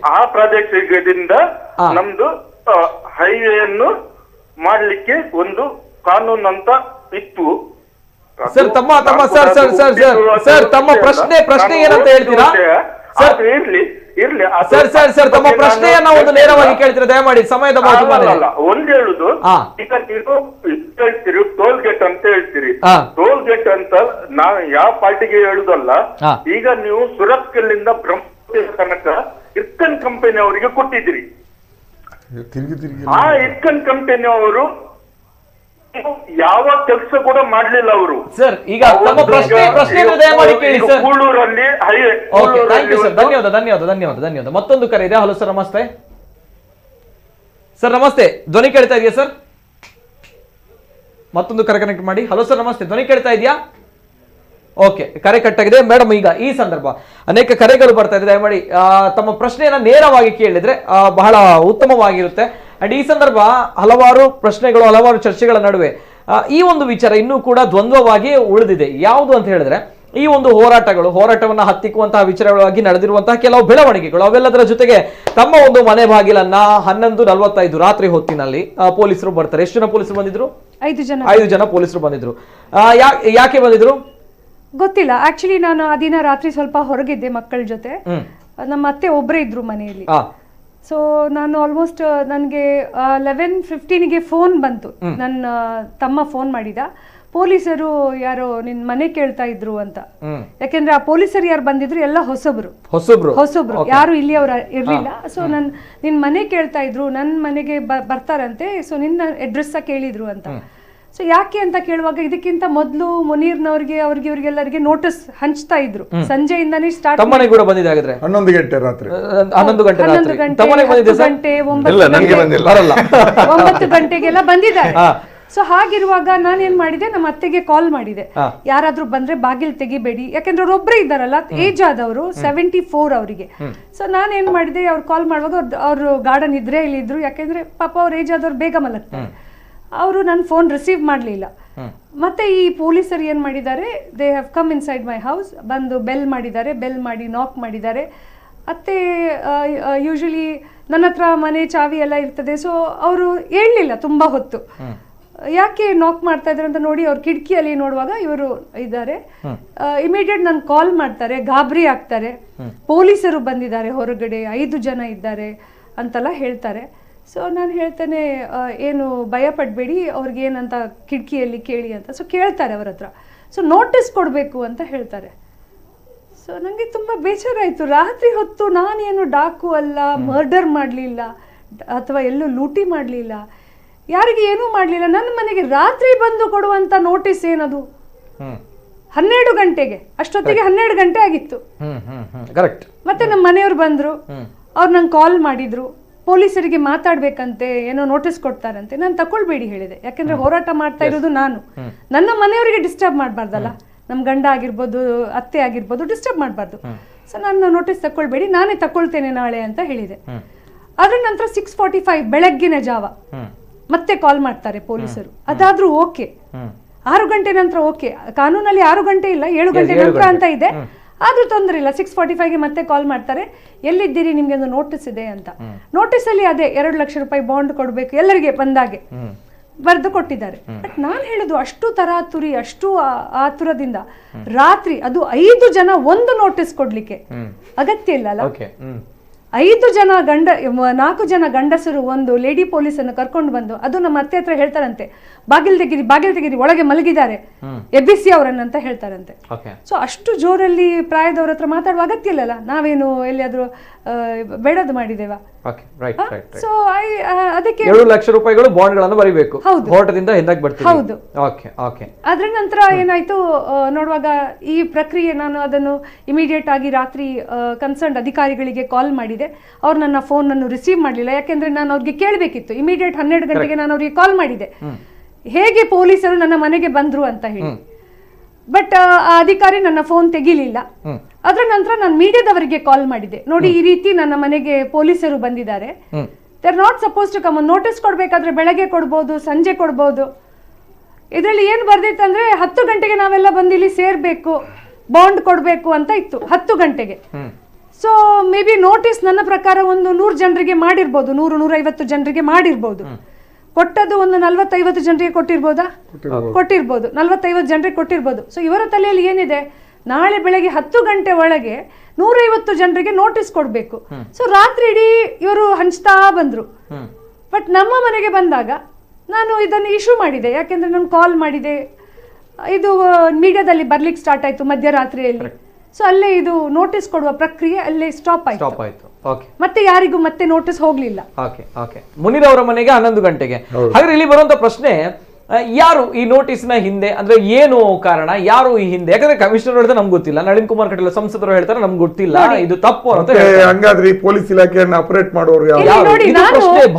ಆ ಪ್ರದೇಶದಿಂದ ನಮ್ದು ಹೈವೇಯನ್ನು ಮಾಡ್ಲಿಕ್ಕೆ ಒಂದು ಕಾನೂನು ಅಂತ ಇತ್ತು. ಸರ್ ತಮ್ಮ ಪ್ರಶ್ನೆ ಏನಂತ ಹೇಳ್ತೀರಾ? ಇರ್ಲಿ ಸರ್ ತಮ್ಮ ಪ್ರಶ್ನೆಯನ್ನ ಒಂದು ನೇರವಾಗಿ ಕೇಳ್ತೀರಾ ದಯಮಾಡಿ, ಸಮಯದ ಒಂದ್ ಹೇಳುದು. ಈಗ ನೀವು ಹೇಳ್ತೀರಿ ಟೋಲ್ ಗೇಟ್ ಅಂತ ಹೇಳ್ತೀರಿ. ಟೋಲ್ ಗೇಟ್ ಅಂತ ನಾವು ಯಾವ ಪಾರ್ಟಿಗೆ ಹೇಳುದಲ್ಲ. ಈಗ ನೀವು ಸುರತ್ಕಲ್ಲಿಂದ ಬ್ರಹ್ಮ ತನಕ ಇಸ್ಕಾನ್ ಕಂಪನಿ ಅವರಿಗೆ ಕೊಟ್ಟಿದ್ದೀರಿ. ಆ ಇಸ್ಕಾನ್ ಕಂಪನಿ ಅವರು ಯಾವ ಕೆಲಸ ಕೂಡ ಮಾಡ್ಲಿಲ್ಲ ಅವರು. ಸರ್ ಈಗ ತಮ್ಮ ಪ್ರಶ್ನೆ ದಯಮಾಡಿ ಕೇಳಿ ಸರ್. ಕೂಳೂರಲ್ಲಿ ಹೈವೇ. ಧನ್ಯವಾದ. ಮತ್ತೊಂದು ಕರೆ ಇದೆ. ಹಲೋ ಸರ್, ನಮಸ್ತೆ. ಸರ್ ನಮಸ್ತೆ, ಧ್ವನಿ ಕೇಳ್ತಾ ಇದೆಯಾ ಸರ್? ಮತ್ತೊಂದು ಕರೆ ಕನೆಕ್ಟ್ ಮಾಡಿ. ಹಲೋ ಸರ್ ನಮಸ್ತೆ, ಧ್ವನಿ ಕೇಳ್ತಾ ಇದೆಯಾ? ಓಕೆ, ಕರೆ ಕಟ್ಟಾಗಿದೆ ಮೇಡಮ್. ಈಗ ಈ ಸಂದರ್ಭ ಅನೇಕ ಕರೆಗಳು ಬರ್ತಾ ಇದೆ, ದಯಮಾಡಿ ತಮ್ಮ ಪ್ರಶ್ನೆಯನ್ನ ನೇರವಾಗಿ ಕೇಳಿದ್ರೆ ಬಹಳ ಉತ್ತಮವಾಗಿರುತ್ತೆ. ಅಂಡ್ ಈ ಸಂದರ್ಭ ಹಲವಾರು ಪ್ರಶ್ನೆಗಳು, ಹಲವಾರು ಚರ್ಚೆಗಳ ನಡುವೆ ಈ ಒಂದು ವಿಚಾರ ಇನ್ನೂ ಕೂಡ ದ್ವಂದ್ವವಾಗಿ ಉಳಿದಿದೆ. ಯಾವುದು ಅಂತ ಹೇಳಿದ್ರೆ ಈ ಒಂದು ಹೋರಾಟವನ್ನ ಹತ್ತಿಕ್ಕುವಂತಹ ವಿಚಾರಗಳಾಗಿ ನಡೆದಿರುವಂತಹ ಕೆಲವು ಬೆಳವಣಿಗೆಗಳು, ಅವೆಲ್ಲದರ ಜೊತೆಗೆ ತಮ್ಮ ಒಂದು ಮನೆ ಬಾಗಿಲನ್ನ 11:45 ರಾತ್ರಿ ಹೊತ್ತಿನಲ್ಲಿ ಪೊಲೀಸರು ಬರ್ತಾರೆ. ಎಷ್ಟು ಜನ ಪೊಲೀಸರು ಬಂದಿದ್ರು? 5 ಜನ ಪೊಲೀಸರು ಬಂದಿದ್ರು. ಯಾಕೆ ಬಂದಿದ್ರು ಗೊತ್ತಿಲ್ಲ. ಆಕ್ಚುಲಿ ನಾನು ಆ ದಿನ ರಾತ್ರಿ ಸ್ವಲ್ಪ ಹೊರಗಿದ್ದೆ ಮಕ್ಕಳ ಜೊತೆ. ನಮ್ಮ ಅತ್ತೆ ಒಬ್ಬರೇ ಇದ್ರು ಮನೆಯಲ್ಲಿ. ಸೊ ನಾನು ಆಲ್ಮೋಸ್ಟ್ ನನಗೆ 11:15ಗೆ ಫೋನ್ ಬಂತು. ನನ್ನ ತಮ್ಮ ಫೋನ್ ಮಾಡಿದ, ಪೊಲೀಸರು ಯಾರೋ ನಿನ್ ಮನೆ ಕೇಳ್ತಾ ಇದ್ರು ಅಂತ. ಯಾಕೆಂದ್ರೆ ಆ ಪೊಲೀಸರು ಯಾರು ಬಂದಿದ್ರು ಎಲ್ಲ ಹೊಸಬ್ರು, ಯಾರು ಇಲ್ಲಿ ಅವ್ರ ಇರ್ಲಿಲ್ಲ. ಸೊ ನಿನ್ ಮನೆ ಕೇಳ್ತಾ ಇದ್ರು, ನನ್ ಮನೆಗೆ ಬರ್ತಾರಂತೆ, ಸೊ ನಿನ್ನ ಅಡ್ರೆಸ್ ಕೇಳಿದ್ರು ಅಂತ. ಸೊ ಯಾಕೆ ಅಂತ ಕೇಳುವಾಗ ಇದಕ್ಕಿಂತ ಮೊದಲು ಮುನೀರ್ನವ್ರಿಗೆ ಇವ್ರಿಗೆಲ್ಲರಿಗೆ ನೋಟಿಸ್ ಹಂಚ್ತಾ ಇದ್ರು. ಸಂಜೆಯಿಂದಾನೇ ಸ್ಟಾರ್ಟ್. 11 ಗಂಟೆ ರಾತ್ರಿ 9 ಗಂಟೆಗೆಲ್ಲ ಬಂದಿದ್ದಾರೆ. ಸೊ ಹಾಗಿರುವಾಗ ನಾನೇನ್ ಮಾಡಿದೆ, ನಮ್ಮ ಅತ್ತೆಗೆ ಕಾಲ್ ಮಾಡಿದೆ, ಯಾರಾದ್ರೂ ಬಂದ್ರೆ ಬಾಗಿಲ್ ತೆಗಿಬೇಡಿ, ಯಾಕಂದ್ರೆ ಅವ್ರು ಒಬ್ಬರೇ ಇದ್ದಾರಲ್ಲ, ಏಜ್ ಆದವರು 74 ಅವರಿಗೆ. ಸೊ ನಾನೇನ್ ಮಾಡಿದೆ, ಅವ್ರು ಕಾಲ್ ಮಾಡುವಾಗ ಅವ್ರು ಗಾರ್ಡನ್ ಇದ್ರೆ ಇಲ್ಲಿ ಇದ್ರು, ಯಾಕಂದ್ರೆ ಪಾಪ ಅವ್ರ ಏಜ್ ಆದವ್ರು ಬೇಗ ಮಲಗ್ತಾರೆ. ಅವರು ನನ್ನ ಫೋನ್ ರಿಸೀವ್ ಮಾಡಲಿಲ್ಲ. ಮತ್ತೆ ಈ ಪೊಲೀಸರು ಏನ್ ಮಾಡಿದ್ದಾರೆ, they have come inside my house, ಬಂದು ಬೆಲ್ ಮಾಡಿ ನಾಕ್ ಮಾಡಿದ್ದಾರೆ. ಅತ್ತೆ ಯೂಶಲಿ ನನ್ನ ಹತ್ರ ಮನೆ ಚಾವಿ ಎಲ್ಲ ಇರ್ತದೆ. ಸೊ ಅವರು ಹೇಳಲಿಲ್ಲ ತುಂಬಾ ಹೊತ್ತು. ಯಾಕೆ ನಾಕ್ ಮಾಡ್ತಾ ಇದ್ದಾರೆ ಅಂತ ನೋಡಿ ಅವ್ರ ಕಿಟಕಿಯಲ್ಲಿ ನೋಡುವಾಗ ಇವರು ಇದ್ದಾರೆ. ಇಮಿಡಿಯೇಟ್ ನನ್ ಕಾಲ್ ಮಾಡ್ತಾರೆ, ಗಾಬರಿ ಆಗ್ತಾರೆ. ಪೊಲೀಸರು ಬಂದಿದ್ದಾರೆ ಹೊರಗಡೆ, 5 ಜನ ಇದ್ದಾರೆ ಅಂತೆಲ್ಲ ಹೇಳ್ತಾರೆ. ಸೊ ನಾನು ಹೇಳ್ತೇನೆ, ಏನು ಭಯ ಪಡಬೇಡಿ, ಅವ್ರಿಗೆ ಏನಂತ ಕಿಟಕಿಯಲ್ಲಿ ಕೇಳಿ ಅಂತ. ಸೊ ಕೇಳ್ತಾರೆ ಅವ್ರ ಹತ್ರ. ಸೊ ನೋಟಿಸ್ ಕೊಡಬೇಕು ಅಂತ ಹೇಳ್ತಾರೆ. ಸೊ ನನಗೆ ತುಂಬ ಬೇಜಾರ ಆಯಿತು. ರಾತ್ರಿ ಹೊತ್ತು ನಾನೇನು ಡಾಕು ಅಲ್ಲ, ಮರ್ಡರ್ ಮಾಡಲಿಲ್ಲ, ಅಥವಾ ಎಲ್ಲೂ ಲೂಟಿ ಮಾಡಲಿಲ್ಲ, ಯಾರಿಗೆ ಏನೂ ಮಾಡಲಿಲ್ಲ. ನನ್ನ ಮನೆಗೆ ರಾತ್ರಿ ಬಂದು ಕೊಡುವಂಥ ನೋಟಿಸ್ ಏನದು? 12 ಗಂಟೆಗೆ, ಅಷ್ಟೊತ್ತಿಗೆ 12 ಗಂಟೆ ಆಗಿತ್ತು. ಮತ್ತೆ ನಮ್ಮ ಮನೆಯವ್ರು ಬಂದರು, ಅವ್ರು ನಂಗೆ ಕಾಲ್ ಮಾಡಿದ್ರು, ಪೊಲೀಸರಿಗೆ ಮಾತಾಡ್ಬೇಕಂತೆ, ಏನೋ ನೋಟಿಸ್ ಕೊಡ್ತಾರಂತೆ. ನಾನು ತಕೊಳ್ಬೇಡಿ ಹೇಳಿದೆ, ಯಾಕಂದ್ರೆ ಹೋರಾಟ ಮಾಡ್ತಾ ಇರೋದು ನಾನು, ನನ್ನ ಮನೆಯವರಿಗೆ ಡಿಸ್ಟರ್ಬ್ ಮಾಡಬಾರ್ದಲ್ಲ, ನಮ್ಮ ಗಂಡ ಆಗಿರ್ಬೋದು, ಅತ್ತೆ ಆಗಿರ್ಬೋದು, ಡಿಸ್ಟರ್ಬ್ ಮಾಡಬಾರ್ದು. ಸೊ ನಾನು ನೋಟಿಸ್ ತಕೊಳ್ಬೇಡಿ, ನಾನೇ ತಕೊಳ್ತೇನೆ ನಾಳೆ ಅಂತ ಹೇಳಿದೆ. ಅದ್ರ ನಂತರ 6:45 ಬೆಳಗ್ಗಿನ ಜಾವ ಮತ್ತೆ ಕಾಲ್ ಮಾಡ್ತಾರೆ ಪೊಲೀಸರು. ಅದಾದ್ರೂ ಓಕೆ, 6 ಗಂಟೆ ನಂತರ ಓಕೆ. ಕಾನೂನಲ್ಲಿ 6 ಗಂಟೆ ಇಲ್ಲ, 7 ಗಂಟೆ ನಂತರ ಅಂತ ಇದೆ, ಆದ್ರೂ ತೊಂದರೆ ಇಲ್ಲ. 6:45ಗೆ ಮತ್ತೆ ಕಾಲ್ ಮಾಡ್ತಾರೆ, ಎಲ್ಲಿದ್ದೀರಿ, ನಿಮ್ಗೆ ಒಂದು ನೋಟಿಸ್ ಇದೆ ಅಂತ. ನೋಟಿಸ್ ಅಲ್ಲಿ ಅದೇ 2 ಲಕ್ಷ ರೂಪಾಯಿ ಬಾಂಡ್ ಕೊಡ್ಬೇಕು ಎಲ್ಲರಿಗೆ ಬಂದಾಗೆ ಬರೆದು ಕೊಟ್ಟಿದ್ದಾರೆ. ಬಟ್ ನಾನು ಹೇಳುದು ಅಷ್ಟು ತರಾತುರಿ, ಅಷ್ಟು ಆತುರದಿಂದ ರಾತ್ರಿ ಅದು 5 ಜನ ಒಂದು ನೋಟಿಸ್ ಕೊಡ್ಲಿಕ್ಕೆ ಅಗತ್ಯ ಇಲ್ಲ ಅಲ್ಲ. 5 ಜನ 4 ಜನ ಗಂಡಸರು ಒಂದು ಲೇಡಿ ಪೊಲೀಸ್ ಅನ್ನು ಕರ್ಕೊಂಡು ಬಂದು, ಅದು ನಮ್ಮ ಅತ್ತೆ ಹತ್ರ ಹೇಳ್ತಾರಂತೆ, ಬಾಗಿಲು ತೆಗಿರಿ ಒಳಗೆ ಮಲಗಿದ್ದಾರೆ, ಎಬ್ಬಿಸಿ ಅವರನ್ನಂತ ಹೇಳ್ತಾರಂತೆ. ಸೊ ಅಷ್ಟು ಜೋರಲ್ಲಿ ಪ್ರಾಯದವ್ರ ಹತ್ರ ಮಾತಾಡುವ ಅಗತ್ಯ ಇಲ್ಲಲ್ಲ. ನಾವೇನು ಎಲ್ಲಿಯಾದ್ರೂ ಬೇಡದು ಮಾಡಿದೇವಾ? ಸೊ ಅದಕ್ಕೆ 2 ಲಕ್ಷ ರೂಪಾಯಿಗಳು ಬಾಂಡ್ಗಳನ್ನು ಬರೀಬೇಕು, ಕೋರ್ಟದಿಂದ ಹಿಂದಕ್ಕೆ ಬರ್ತೀವಿ. ಹೌದು. ಅದ್ರ ನಂತರ ಏನಾಯ್ತು ನೋಡುವಾಗ ಈ ಪ್ರಕ್ರಿಯೆ, ನಾನು ಅದನ್ನು ಇಮಿಡಿಯೇಟ್ ಆಗಿ ರಾತ್ರಿ ಕನ್ಸರ್ನ್ ಅಧಿಕಾರಿಗಳಿಗೆ ಕಾಲ್ ಮಾಡಿದೆ. ಅವ್ರು ನನ್ನ ಫೋನ್ ಅನ್ನು ರಿಸೀವ್ ಮಾಡಲಿಲ್ಲ, ಯಾಕೆಂದ್ರೆ ನಾನು ಅವ್ರಿಗೆ ಕೇಳಬೇಕಿತ್ತು. ಇಮಿಡಿಯೇಟ್ 12 ಗಂಟೆಗೆ ನಾನು ಅವ್ರಿಗೆ ಕಾಲ್ ಮಾಡಿದೆ, ಹೇಗೆ ಪೊಲೀಸರು ನನ್ನ ಮನೆಗೆ ಬಂದ್ರು ಅಂತ ಹೇಳಿ. ಬಟ್ ಆ ಅಧಿಕಾರಿ ನನ್ನ ಫೋನ್ ತೆಗಿಲಿಲ್ಲ. ಅದ್ರ ನಂತರ ನಾನು ಮೀಡಿಯಾದವರಿಗೆ ಕಾಲ್ ಮಾಡಿದೆ, ನೋಡಿ ಈ ರೀತಿ ನನ್ನ ಮನೆಗೆ ಪೊಲೀಸರು ಬಂದಿದ್ದಾರೆ, they are not suppose to come. Notice ಕೊಡ್ಬೇಕಾದ್ರೆ ಬೆಳಗ್ಗೆ ಕೊಡ್ಬೋದು, ಸಂಜೆ ಕೊಡ್ಬೋದು. ಇದರಲ್ಲಿ ಏನ್ ಬರ್ದಿತ್ತಂದ್ರೆ 10 ಗಂಟೆಗೆ ನಾವೆಲ್ಲ ಬಂದು ಇಲ್ಲಿ ಸೇರ್ಬೇಕು, ಬಾಂಡ್ ಕೊಡ್ಬೇಕು ಅಂತ ಇತ್ತು 10 ಗಂಟೆಗೆ. ಸೊ ಮೇ ಬಿ ನೋಟಿಸ್ ನನ್ನ ಪ್ರಕಾರ ಒಂದು 100 ಜನರಿಗೆ ಮಾಡಿರ್ಬೋದು, 100-150 ಜನರಿಗೆ ಮಾಡಿರ್ಬೋದು. ಕೊಟ್ಟದ್ದು ಒಂದು 40-50 ಜನರಿಗೆ ಕೊಟ್ಟಿರ್ಬೋದಾ? ಕೊಟ್ಟಿರ್ಬೋದು, 40-50 ಜನರಿಗೆ ಕೊಟ್ಟಿರ್ಬೋದು. ಸೊ ಇವರ ತಲೆಯಲ್ಲಿ ಏನಿದೆ, ನಾಳೆ ಬೆಳಗ್ಗೆ 10 ಗಂಟೆ ಒಳಗೆ 150 ಜನರಿಗೆ ನೋಟಿಸ್ ಕೊಡ್ಬೇಕು. ಸೊ ರಾತ್ರಿ ಇಡೀ ಇವರು ಹಂಚ್ತಾ ಬಂದ್ರು. ಬಟ್ ನಮ್ಮ ಮನೆಗೆ ಬಂದಾಗ ನಾನು ಇದನ್ನು ಇಶ್ಯೂ ಮಾಡಿದೆ, ಯಾಕೆಂದ್ರೆ ನಾನು ಕಾಲ್ ಮಾಡಿದೆ, ಇದು ಮೀಡಿಯಾದಲ್ಲಿ ಬರ್ಲಿಕ್ಕೆ ಸ್ಟಾರ್ಟ್ ಆಯ್ತು ಮಧ್ಯರಾತ್ರಿಯಲ್ಲಿ. ಸೊ ಅಲ್ಲೇ ಇದು ನೋಟಿಸ್ ಕೊಡುವ ಪ್ರಕ್ರಿಯೆ ಅಲ್ಲೇ ಸ್ಟಾಪ್ ಆಯ್ತು. ಮತ್ತೆ ಯಾರಿಗೂ ಮತ್ತೆ ನೋಟಿಸ್ ಹೋಗ್ಲಿಲ್ಲ. ಮುನೀರ್ ಅವರ ಮನೆಗೆ 11 ಗಂಟೆಗೆ. ಹಾಗಾದ್ರೆ ಇಲ್ಲಿ ಬರುವಂತ ಪ್ರಶ್ನೆ, ಯಾರು ಈ ನೋಟಿಸ್ನ ಹಿಂದೆ, ಅಂದ್ರೆ ಏನು ಕಾರಣ, ಯಾರು ಈ ಹಿಂದೆ? ಯಾಕಂದ್ರೆ ಕಮಿಷನರ್ ಹೇಳಿದ್ರೆ ನಮ್ಗೆ ಗೊತ್ತಿಲ್ಲ, ನಳಿನ್ ಕುಮಾರ್ ಕಟೀಲ್ ಸಂಸದರು ಹೇಳ್ತಾರೆ ನಮ್ಗೆ ಗೊತ್ತಿಲ್ಲ, ಇದು ತಪ್ಪು ಅಂತ. ಹಂಗಾದ್ರೆ ಈ ಪೊಲೀಸ್ ಇಲಾಖೆಯನ್ನು ಆಪರೇಟ್ ಮಾಡೋರು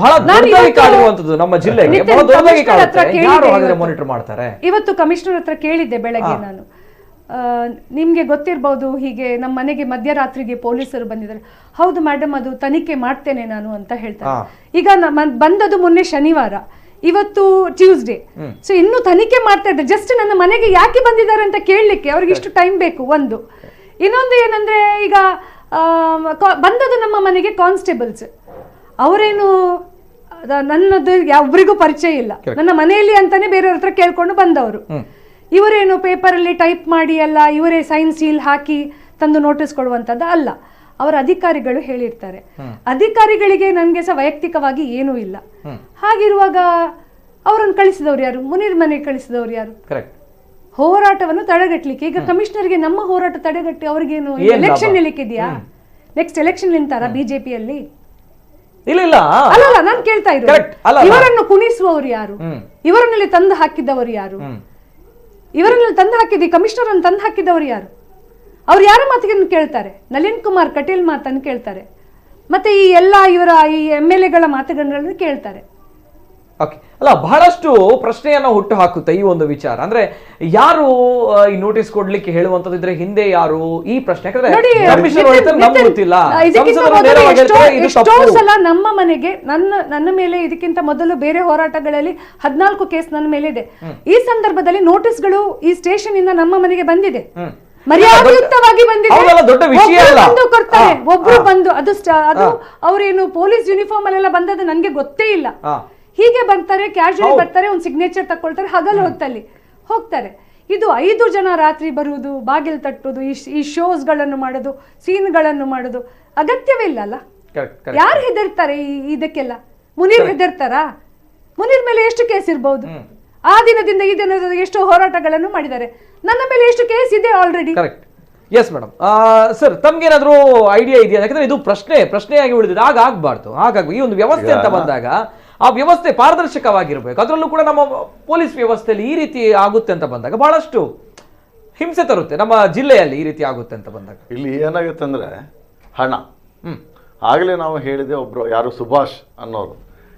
ಬಹಳ ದೊಡ್ಡದಾಗಿ ಕಾಡುವಂತದ್ದು ನಮ್ಮ ಜಿಲ್ಲೆಗೆ, ಬಹಳ ದೊಡ್ಡದಾಗಿ ಕಾಡುತ್ತೆ. ಯಾರು ಹಾಗಾದ್ರೆ ಮಾನಿಟರ್ ಮಾಡ್ತಾರೆ? ಇವತ್ತು ಕಮಿಷನರ್ ಹತ್ರ ಕೇಳಿದ್ದೆ ಬೆಳಗ್ಗೆ ನಾನು, ನಿಮ್ಗೆ ಗೊತ್ತಿರಬಹುದು ಹೀಗೆ ನಮ್ಮ ಮನೆಗೆ ಮಧ್ಯರಾತ್ರಿಗೆ ಪೊಲೀಸರು ಬಂದಿದ್ದಾರೆ. ಹೌದು ಮೇಡಮ್, ಅದು ತನಿಖೆ ಮಾಡ್ತೇನೆ ನಾನು ಅಂತ ಹೇಳ್ತಾರೆ. ಈಗ ಬಂದದು ಮೊನ್ನೆ ಶನಿವಾರ, ಇವತ್ತು ಟ್ಯೂಸ್ಡೇ. ಸೊ ಇನ್ನು ತನಿಖೆ ಮಾಡ್ತಾ ಇದ್ದಾರೆ. ಜಸ್ಟ್ ನನ್ನ ಮನೆಗೆ ಯಾಕೆ ಬಂದಿದ್ದಾರೆ ಅಂತ ಕೇಳಲಿಕ್ಕೆ ಅವ್ರಿಗೆ ಇಷ್ಟು ಟೈಮ್ ಬೇಕು. ಒಂದು ಇನ್ನೊಂದು ಏನಂದ್ರೆ, ಈಗ ಬಂದದ್ದು ನಮ್ಮ ಮನೆಗೆ ಕಾನ್ಸ್ಟೇಬಲ್ಸ್, ಅವರೇನು ನನ್ನದು ಒಬ್ಬರಿಗೂ ಪರಿಚಯ ಇಲ್ಲ, ನನ್ನ ಮನೆಯಲ್ಲಿ ಅಂತಾನೆ ಬೇರೆಯವ್ರ ಹತ್ರ ಕೇಳ್ಕೊಂಡು ಬಂದವರು. ಇವರೇನು ಪೇಪರ್ ಅಲ್ಲಿ ಟೈಪ್ ಮಾಡಿ ಅಲ್ಲ, ಇವರೇ ಸೈನ್ ಸೀಲ್ ಹಾಕಿ ತಂದು ನೋಟಿಸ್ ಕೊಡುವಂತದ್ದು ಅಲ್ಲ, ಅವರ ಅಧಿಕಾರಿಗಳು ಹೇಳಿರ್ತಾರೆ. ಅಧಿಕಾರಿಗಳಿಗೆ ನನ್ಗೆ ಸಹ ವೈಯಕ್ತಿಕವಾಗಿ ಏನೂ ಇಲ್ಲ. ಹಾಗಿರುವಾಗ ಅವರನ್ನು ಕಳಿಸಿದವ್ರು ಯಾರು? ಮುನೀರ್ ಮನೆಗೆ ಕಳಿಸಿದವ್ರು ಯಾರು? ಹೋರಾಟವನ್ನು ತಡೆಗಟ್ಟಲಿಕ್ಕೆ. ಈಗ ಕಮಿಷನರ್ಗೆ ನಮ್ಮ ಹೋರಾಟ ತಡೆಗಟ್ಟಿ ಅವ್ರಿಗೇನು ಎಲೆಕ್ಷನ್ ನಿಲ್ಲಿಕ್ಕಿದ್ಯಾ? ನೆಕ್ಸ್ಟ್ ಎಲೆಕ್ಷನ್ ನಿಂತಾರ ಬಿಜೆಪಿಯಲ್ಲಿ? ಇಲ್ಲ ಅಲ್ಲ, ನಾನು ಕೇಳ್ತಾ ಇರೋದು, ಇವರನ್ನು ಕುಣಿಸುವವರು ಯಾರು? ಇವರನ್ನಲ್ಲಿ ತಂದು ಹಾಕಿದ್ದವರು ಯಾರು? ಇವರನ್ನೆಲ್ಲ ತಂದು ಹಾಕಿದ್ವಿ, ಕಮಿಷನರ್ ಅನ್ನು ತಂದು ಹಾಕಿದವರು ಯಾರು? ಅವ್ರು ಯಾರ ಮಾತಿಗೆ ಕೇಳ್ತಾರೆ? ನಳಿನ್ ಕುಮಾರ್ ಕಟೀಲ್ ಮಾತನ್ನು ಕೇಳ್ತಾರೆ, ಮತ್ತೆ ಈ ಎಲ್ಲ ಇವರ ಈ MLA ಗಳ ಮಾತುಗಳನ್ನು ಕೇಳ್ತಾರೆ. ಅಲ್ಲ, ಬಹಳಷ್ಟು ಪ್ರಶ್ನೆಯನ್ನ ಹುಟ್ಟು ಹಾಕುತ್ತೆ ಈ ಒಂದು ವಿಚಾರ. ಅಂದ್ರೆ ಯಾರು ಈ ನೋಟಿಸ್ ಕೊಡ್ಲಿಕ್ಕೆ ಹೇಳುವಂತದ್ದು ಇದ್ರೆ ಹಿಂದೆ ಯಾರು? ಈ ಪ್ರಶ್ನೆ ಎಷ್ಟೋ ಸಲ ನಮ್ಮ ಮನೆಗೆ ನನ್ನ ಮೇಲೆ ಇದಕ್ಕಿಂತ ಮೊದಲು ಬೇರೆ ಹೋರಾಟಗಳಲ್ಲಿ 14 ಕೇಸ್ ನನ್ನ ಮೇಲೆ ಇದೆ. ಈ ಸಂದರ್ಭದಲ್ಲಿ ನೋಟಿಸ್ಗಳು ಈ ಸ್ಟೇಷನ್ ಇಂದ ನಮ್ಮ ಮನೆಗೆ ಬಂದಿದೆ, ಮರ್ಯಾದಯುಕ್ತವಾಗಿ ಬಂದಿದೆ. ಒಬ್ರು ಬಂದು ಅದು ಅವ್ರೇನು ಪೊಲೀಸ್ ಯೂನಿಫಾರ್ಮ್ ಅಲ್ಲೆಲ್ಲ ಬಂದದ್ದು ನನ್ಗೆ ಗೊತ್ತೇ ಇಲ್ಲ. ಹೀಗೆ ಬರ್ತಾರೆ, ಕ್ಯಾಶುಯಲ್ ಬರ್ತಾರೆ, ಒಂದು ಸಿಗ್ನೇಚರ್ ತಕೊಳ್ತಾರೆ, ಹಗಲು ಹೊತ್ತಲ್ಲಿ ಹೋಗ್ತಾರೆ. ಇದು 5 ಜನ ರಾತ್ರಿ ಬರುವುದು, ಬಾಗಿಲು ತಟ್ಟುವುದು, ಈ ಶೋಸ್ ಗಳನ್ನು ಮಾಡೋದು, ಸೀನ್ಗಳನ್ನು ಮಾಡೋದು ಅಗತ್ಯವೇ ಇಲ್ಲ ಅಲ್ಲ. ಯಾರು ಹೆದರ್ತಾರೆ ಇದಕ್ಕೆಲ್ಲ? ಮುನೀರ್ ಹೆದರ್ತಾರಾ? ಮುನೀರ್ ಮೇಲೆ ಎಷ್ಟು ಕೇಸ್ ಇರಬಹುದು? ಆ ದಿನದಿಂದ ಈ ದಿನದ ಎಷ್ಟು ಹೋರಾಟಗಳನ್ನು ಮಾಡಿದ್ದಾರೆ. ನನ್ನ ಮೇಲೆ ಎಷ್ಟು ಕೇಸ್ ಇದೆ ಆಲ್ರೆಡಿ. Yes madam. ಸರ್, ತಮ್ಗೇನಾದ್ರೂ ಐಡಿಯಾ ಇದೆಯಾ? ಯಾಕಂದ್ರೆ ಇದು ಪ್ರಶ್ನೆಯಾಗಿ ಉಳಿದಿದೆ. ಆಗಬಾರ್ದು. ಹಾಗಾಗಿ ಈ ಒಂದು ವ್ಯವಸ್ಥೆ ಅಂತ ಬಂದಾಗ ಆ ವ್ಯವಸ್ಥೆ ಪಾರದರ್ಶಕವಾಗಿರ್ಬೇಕು. ಅದರಲ್ಲೂ ಕೂಡ ನಮ್ಮ ಪೊಲೀಸ್ ವ್ಯವಸ್ಥೆಯಲ್ಲಿ ಈ ರೀತಿ ಆಗುತ್ತೆ ಅಂತ ಬಂದಾಗ ಬಹಳಷ್ಟು ಹಿಂಸೆ ತರುತ್ತೆ ನಮ್ಮ ಜಿಲ್ಲೆಯಲ್ಲಿ. ಈ ರೀತಿ ಆಗುತ್ತೆ ಅಂತ ಬಂದಾಗ ಇಲ್ಲಿ ಏನಾಗುತ್ತೆ ಅಂದ್ರೆ ಹಣ. ಆಗಲೇ ನಾವು ಹೇಳಿದೆ, ಒಬ್ರು ಯಾರು ಸುಭಾಷ್ ಅನ್ನೋರು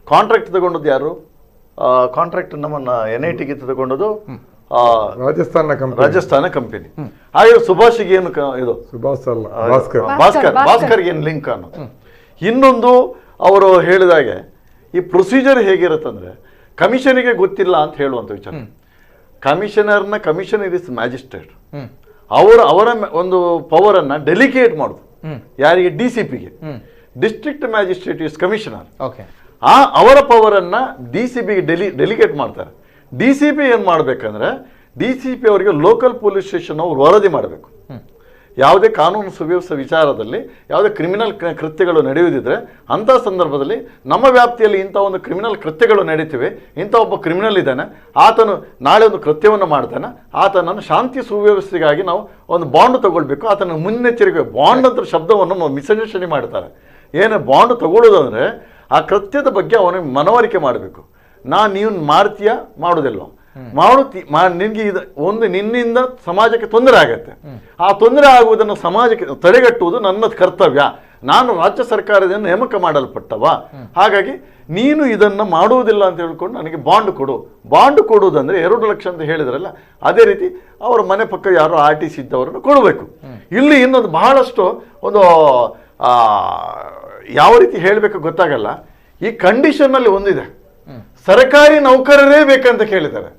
ಕಾಂಟ್ರಾಕ್ಟ್ ತಗೊಂಡದ್ದು ಯಾರು? ಕಾಂಟ್ರಾಕ್ಟ್ ನಮ್ಮನ್ನ NITಗೆ ತಗೊಂಡದ್ದು ರಾಜಸ್ಥಾನ ಕಂಪನಿ. ಹಾಗೆ ಸುಭಾಷ್ಗೆ ಏನು ಇದು? ಸುಭಾಷ್ ಅಲ್ಲ, ಭಾಸ್ಕರ್ಗೆ ಏನು ಲಿಂಕ್ ಅನ್ನೋದು. ಇನ್ನೊಂದು ಅವರು ಹೇಳಿದಾಗೆ ಈ ಪ್ರೊಸೀಜರ್ ಹೇಗಿರುತ್ತಂದ್ರೆ ಕಮಿಷನಿಗೆ ಗೊತ್ತಿಲ್ಲ ಅಂತ ಹೇಳುವಂಥ ವಿಚಾರ. Commissioner is magistrate. ಅವರ ಒಂದು ಪವರನ್ನು ಡೆಲಿಗೇಟ್ ಮಾಡೋದು ಯಾರಿಗೆ? DCPಗೆ. District magistrate is commissioner. ಅವರ ಪವರನ್ನು DCPಗೆ ಡೆಲಿಗೇಟ್ ಮಾಡ್ತಾರೆ. DCP ಏನು ಮಾಡಬೇಕಂದ್ರೆ DCP ಅವರಿಗೆ ಲೋಕಲ್ ಪೊಲೀಸ್ ಸ್ಟೇಷನ್ ಅವರು ವರದಿ ಮಾಡಬೇಕು. ಯಾವುದೇ ಕಾನೂನು ಸುವ್ಯವಸ್ಥೆ ವಿಚಾರದಲ್ಲಿ ಯಾವುದೇ ಕ್ರಿಮಿನಲ್ ಕೃತ್ಯಗಳು ನಡೆಯುವುದಿದ್ರೆ ಅಂಥ ಸಂದರ್ಭದಲ್ಲಿ ನಮ್ಮ ವ್ಯಾಪ್ತಿಯಲ್ಲಿ ಇಂಥ ಒಂದು ಕ್ರಿಮಿನಲ್ ಕೃತ್ಯಗಳು ನಡೀತಿವೆ, ಇಂಥ ಒಬ್ಬ ಕ್ರಿಮಿನಲ್ ಇದ್ದಾನೆ, ಆತನು ನಾಳೆ ಒಂದು ಕೃತ್ಯವನ್ನು ಮಾಡ್ತಾನೆ, ಆತನನ್ನು ಶಾಂತಿ ಸುವ್ಯವಸ್ಥೆಗಾಗಿ ನಾವು ಒಂದು ಬಾಂಡ್ ತಗೊಳ್ಬೇಕು, ಆತನ ಮುನ್ನೆಚ್ಚರಿಕೆ. ಬಾಂಡ್ ಅಂತ ಶಬ್ದವನ್ನು ಮಿಸ್ಅಂಡರ್ಸ್ಟ್ಯಾಂಡಿಂಗ್ ಮಾಡ್ತಾರೆ. ಏನು ಬಾಂಡ್ ತಗೊಳ್ಳೋದಂದರೆ ಆ ಕೃತ್ಯದ ಬಗ್ಗೆ ಅವನಿಗೆ ಮನವರಿಕೆ ಮಾಡಬೇಕು. ನೀವು ಮಾಡ್ತೀಯಾ ಮಾಡೋದಿಲ್ಲ, ನಿನಗೆ ನಿನ್ನಿಂದ ಸಮಾಜಕ್ಕೆ ತೊಂದರೆ ಆಗತ್ತೆ, ಆ ತೊಂದರೆ ಆಗುವುದನ್ನು ಸಮಾಜಕ್ಕೆ ತಡೆಗಟ್ಟುವುದು ನನ್ನ ಕರ್ತವ್ಯ, ನಾನು ರಾಜ್ಯ ಸರ್ಕಾರದಿಂದ ನೇಮಕ ಮಾಡಲ್ಪಟ್ಟವ, ಹಾಗಾಗಿ ನೀನು ಇದನ್ನು ಮಾಡುವುದಿಲ್ಲ ಅಂತ ಹೇಳ್ಕೊಂಡು ನನಗೆ ಬಾಂಡ್ ಕೊಡು. ಬಾಂಡ್ ಕೊಡುವುದಂದ್ರೆ 2 ಲಕ್ಷ ಅಂತ ಹೇಳಿದ್ರಲ್ಲ, ಅದೇ ರೀತಿ ಅವರ ಮನೆ ಪಕ್ಕ ಯಾರೋ RTC ಇದ್ದವರನ್ನು ಕೊಡಬೇಕು. ಇಲ್ಲಿ ಇನ್ನೊಂದು ಬಹಳಷ್ಟು ಒಂದು ಯಾವ ರೀತಿ ಹೇಳಬೇಕು ಗೊತ್ತಾಗಲ್ಲ. ಈ ಕಂಡೀಷನ್ನಲ್ಲಿ ಒಂದಿದೆ, ಸರ್ಕಾರಿ ನೌಕರರೇ ಬೇಕಂತ ಕೇಳಿದ್ದಾರೆ.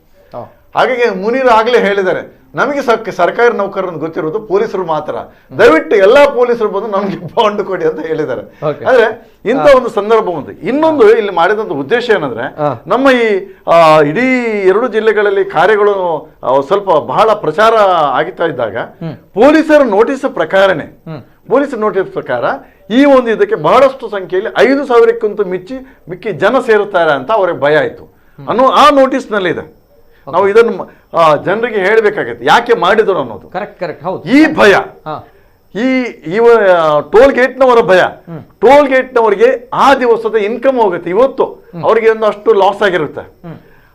ಹಾಗಾಗಿ ಮುನೀರ್ ಆಗಲೇ ಹೇಳಿದ್ದಾರೆ, ನಮಗೆ ಸರ್ಕಾರಿ ನೌಕರರನ್ನು ಗೊತ್ತಿರೋದು ಪೊಲೀಸರು ಮಾತ್ರ, ದಯವಿಟ್ಟು ಎಲ್ಲಾ ಪೊಲೀಸರು ಬಂದು ನಮಗೆ ಬಾಂಡ್ ಕೊಡಿ ಅಂತ ಹೇಳಿದ್ದಾರೆ. ಆದ್ರೆ ಇಂಥ ಒಂದು ಸಂದರ್ಭ ಒಂದು. ಇನ್ನೊಂದು ಇಲ್ಲಿ ಮಾಡಿದಂತ ಉದ್ದೇಶ ಏನಂದ್ರೆ, ನಮ್ಮ ಈ ಇಡೀ 2 ಜಿಲ್ಲೆಗಳಲ್ಲಿ ಕಾರ್ಯಗಳು ಸ್ವಲ್ಪ ಬಹಳ ಪ್ರಚಾರ ಆಗಿತ್ತಾ ಇದ್ದಾಗ ಪೊಲೀಸರ ನೋಟಿಸ್ ಪ್ರಕಾರ ಈ ಒಂದು ಇದಕ್ಕೆ ಬಹಳಷ್ಟು ಸಂಖ್ಯೆಯಲ್ಲಿ 5,000ಕ್ಕಿಂತ ಮಿಕ್ಕಿ ಜನ ಸೇರುತ್ತಾರೆ ಅಂತ ಅವ್ರಿಗೆ ಭಯ ಆಯ್ತು ಅನ್ನೋ ಆ ನೋಟಿಸ್ನಲ್ಲಿದೆ. ನಾವು ಇದನ್ನು ಜನರಿಗೆ ಹೇಳಬೇಕಾಗತ್ತೆ ಯಾಕೆ ಮಾಡಿದ್ರು ಅನ್ನೋದು. ಈ ಭಯ, ಈ ಟೋಲ್ ಗೇಟ್ನವರ ಭಯ, ಟೋಲ್ ಗೇಟ್ನವರಿಗೆ ಆ ದಿವಸದ ಇನ್ಕಮ್ ಹೋಗುತ್ತೆ, ಇವತ್ತು ಅವರಿಗೆ ಒಂದಷ್ಟು ಲಾಸ್ ಆಗಿರುತ್ತೆ,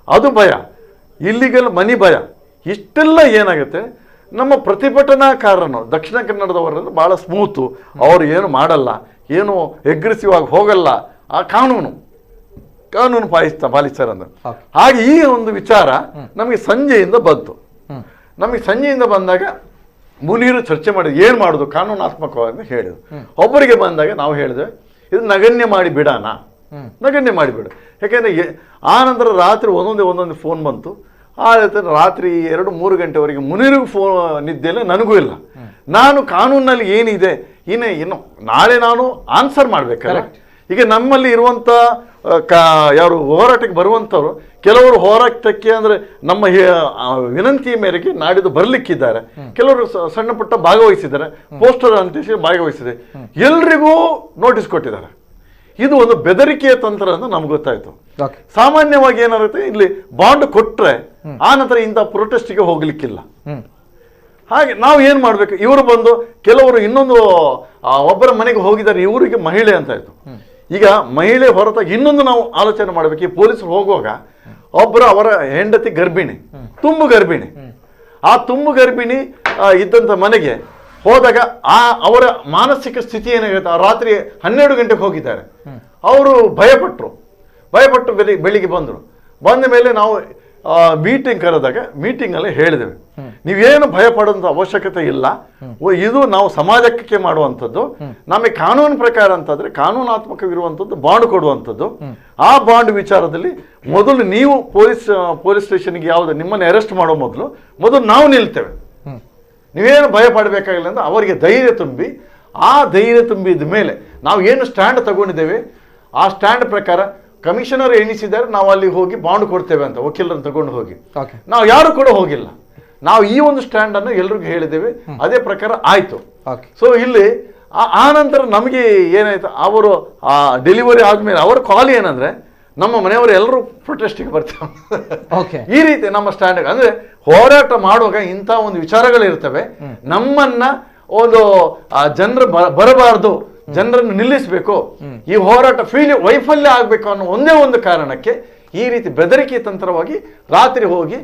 ಅದು ಭಯ. ಇಲ್ಲಿಗಲ್ ಮನಿ ಭಯ. ಇಷ್ಟೆಲ್ಲ ಏನಾಗುತ್ತೆ, ನಮ್ಮ ಪ್ರತಿಭಟನಾಕಾರರು ದಕ್ಷಿಣ ಕನ್ನಡದವರನ್ನು ಬಹಳ ಸ್ಮೂತು, ಅವರು ಏನು ಮಾಡಲ್ಲ, ಏನು ಎಗ್ರೆಸಿವ್ ಆಗಿ ಹೋಗಲ್ಲ, ಆ ಕಾನೂನು ಪಾಲಿಸ್ತಾರೆ ಅಂದ್ರೆ. ಹಾಗೆ ಈ ಒಂದು ವಿಚಾರ ನಮಗೆ ಸಂಜೆಯಿಂದ ಬಂತು. ನಮಗೆ ಸಂಜೆಯಿಂದ ಬಂದಾಗ ಮುನೀರು ಚರ್ಚೆ ಮಾಡಿದ್ರು, ಏನು ಮಾಡೋದು ಕಾನೂನಾತ್ಮಕವಾಗಿ ಹೇಳಿದ್ರು. ಒಬ್ಬರಿಗೆ ಬಂದಾಗ ನಾವು ಹೇಳಿದ್ವಿ, ಇದು ನಗಣ್ಯ ಮಾಡಿ ಬಿಡೋಣ, ನಗಣ್ಯ ಮಾಡಿಬಿಡು. ಯಾಕೆಂದರೆ ಆ ನಂತರ ರಾತ್ರಿ ಒಂದೊಂದೇ ಫೋನ್ ಬಂತು. ಆ ರಾತ್ರಿ 2-3 ಗಂಟೆವರೆಗೆ ಮುನೀರಿಗೂ ಫೋನ್ ನಿದ್ದೆಲ್ಲ, ನನಗೂ ಇಲ್ಲ. ನಾನು ಕಾನೂನಲ್ಲಿ ಏನಿದೆ ಇನ್ನು ನಾಳೆ ನಾನು ಆನ್ಸರ್ ಮಾಡಬೇಕಲ್ಲ. ಈಗ ನಮ್ಮಲ್ಲಿ ಇರುವಂಥ ಯಾರು ಹೋರಾಟಕ್ಕೆ ಬರುವಂಥವ್ರು, ಕೆಲವರು ಹೋರಾಟಕ್ಕೆ ಅಂದರೆ ನಮ್ಮ ವಿನಂತಿಯ ಮೇರೆಗೆ ನಾಡಿದ್ದು ಬರಲಿಕ್ಕಿದ್ದಾರೆ, ಕೆಲವರು ಸಣ್ಣ ಪುಟ್ಟ ಭಾಗವಹಿಸಿದ್ದಾರೆ, ಪೋಸ್ಟರ್ ಅಂತ ಭಾಗವಹಿಸಿದೆ, ಎಲ್ರಿಗೂ ನೋಟಿಸ್ ಕೊಟ್ಟಿದ್ದಾರೆ. ಇದು ಒಂದು ಬೆದರಿಕೆಯ ತಂತ್ರ ಅಂತ ನಮ್ಗೆ ಗೊತ್ತಾಯ್ತು. ಸಾಮಾನ್ಯವಾಗಿ ಏನಾಗುತ್ತೆ, ಇಲ್ಲಿ ಬಾಂಡ್ ಕೊಟ್ರೆ ಆ ನಂತರ ಇಂಥ ಪ್ರೊಟೆಸ್ಟ್ಗೆ ಹೋಗ್ಲಿಕ್ಕಿಲ್ಲ. ಹಾಗೆ ನಾವು ಏನು ಮಾಡಬೇಕು, ಇವರು ಬಂದು ಕೆಲವರು ಇನ್ನೊಂದು ಒಬ್ಬರ ಮನೆಗೆ ಹೋಗಿದ್ದಾರೆ, ಇವರಿಗೆ ಮಹಿಳೆ ಅಂತ ಆಯ್ತು. ಈಗ ಮಹಿಳೆ ಹೊರತಾಗಿ ಇನ್ನೊಂದು ನಾವು ಆಲೋಚನೆ ಮಾಡಬೇಕು. ಈ ಪೊಲೀಸರು ಹೋಗುವಾಗ ಅವರ ಹೆಂಡತಿ ಗರ್ಭಿಣಿ, ತುಂಬು ಗರ್ಭಿಣಿ, ಆ ತುಂಬು ಗರ್ಭಿಣಿ ಇದ್ದಂಥ ಮನೆಗೆ ಹೋದಾಗ ಅವರ ಮಾನಸಿಕ ಸ್ಥಿತಿ ಏನಾಗುತ್ತೆ, ರಾತ್ರಿ 12 ಗಂಟೆಗೆ ಹೋಗಿದ್ದಾರೆ, ಅವರು ಭಯಪಟ್ಟು ಬೆಳಿಗ್ಗೆ ಬಂದ ಮೇಲೆ ನಾವು ಮೀಟಿಂಗ್ ಕರೆದಾಗ ಮೀಟಿಂಗಲ್ಲಿ ಹೇಳಿದೆವು, ನೀವೇನು ಭಯ ಪಡುವಂಥ ಅವಶ್ಯಕತೆ ಇಲ್ಲ, ಇದು ನಾವು ಸಮಾಜಕ್ಕೆ ಮಾಡುವಂಥದ್ದು, ನಮಗೆ ಕಾನೂನು ಪ್ರಕಾರ ಅಂತಂದ್ರೆ ಕಾನೂನಾತ್ಮಕವಿರುವಂಥದ್ದು ಬಾಂಡ್ ಕೊಡುವಂಥದ್ದು. ಆ ಬಾಂಡ್ ವಿಚಾರದಲ್ಲಿ ಮೊದಲು ನೀವು ಪೊಲೀಸ್ ಸ್ಟೇಷನ್ಗೆ ಯಾವುದು ನಿಮ್ಮನ್ನು ಅರೆಸ್ಟ್ ಮಾಡೋ ಮೊದಲು ನಾವು ನಿಲ್ತೇವೆ, ನೀವೇನು ಭಯ ಪಡಬೇಕಾಗಿಲ್ಲ ಅಂತ ಅವರಿಗೆ ಧೈರ್ಯ ತುಂಬಿ, ಆ ಧೈರ್ಯ ತುಂಬಿದ ಮೇಲೆ ನಾವು ಏನು ಸ್ಟ್ಯಾಂಡ್ ತಗೊಂಡಿದ್ದೇವೆ ಆ ಸ್ಟ್ಯಾಂಡ್ ಪ್ರಕಾರ ಕಮಿಷನರ್ ಎಣಿಸಿದ್ದಾರೆ, ನಾವು ಅಲ್ಲಿ ಹೋಗಿ ಬಾಂಡ್ ಕೊಡ್ತೇವೆ ಅಂತ ವಕೀಲರನ್ನು ತಗೊಂಡು ಹೋಗಿ. ನಾವು ಯಾರು ಕೂಡ ಹೋಗಿಲ್ಲ, ನಾವು ಈ ಒಂದು ಸ್ಟ್ಯಾಂಡ್ ಅನ್ನು ಎಲ್ರಿಗೂ ಹೇಳಿದ್ದೇವೆ, ಅದೇ ಪ್ರಕಾರ ಆಯ್ತು. ಸೊ ಇಲ್ಲಿ ಆ ನಂತರ ನಮಗೆ ಏನಾಯ್ತು, ಅವರು ಆ ಡೆಲಿವರಿ ಆದ್ಮೇಲೆ ಅವರ ಕಾಲ್ ಏನಂದ್ರೆ, ನಮ್ಮ ಮನೆಯವರು ಎಲ್ಲರೂ ಪ್ರೊಟೆಸ್ಟಿಗೆ ಬರ್ತಾರೆ. ಈ ರೀತಿ ನಮ್ಮ ಸ್ಟ್ಯಾಂಡ್ ಅಂದ್ರೆ ಹೋರಾಟ ಮಾಡುವಾಗ ಇಂಥ ಒಂದು ವಿಚಾರಗಳಿರ್ತವೆ, ನಮ್ಮನ್ನ ಒಂದು ಜನರು ಬರಬಾರ್ದು, ಜನರನ್ನು ನಿಲ್ಲಿಸಬೇಕು, ಈ ಹೋರಾಟ ವೈಫಲ್ಯ ಆಗಬೇಕು ಅನ್ನೋ ಒಂದೇ ಒಂದು ಕಾರಣಕ್ಕೆ ಈ ರೀತಿ ಬೆದರಿಕೆ ತಂತ್ರವಾಗಿ ರಾತ್ರಿ ಹೋಗಿ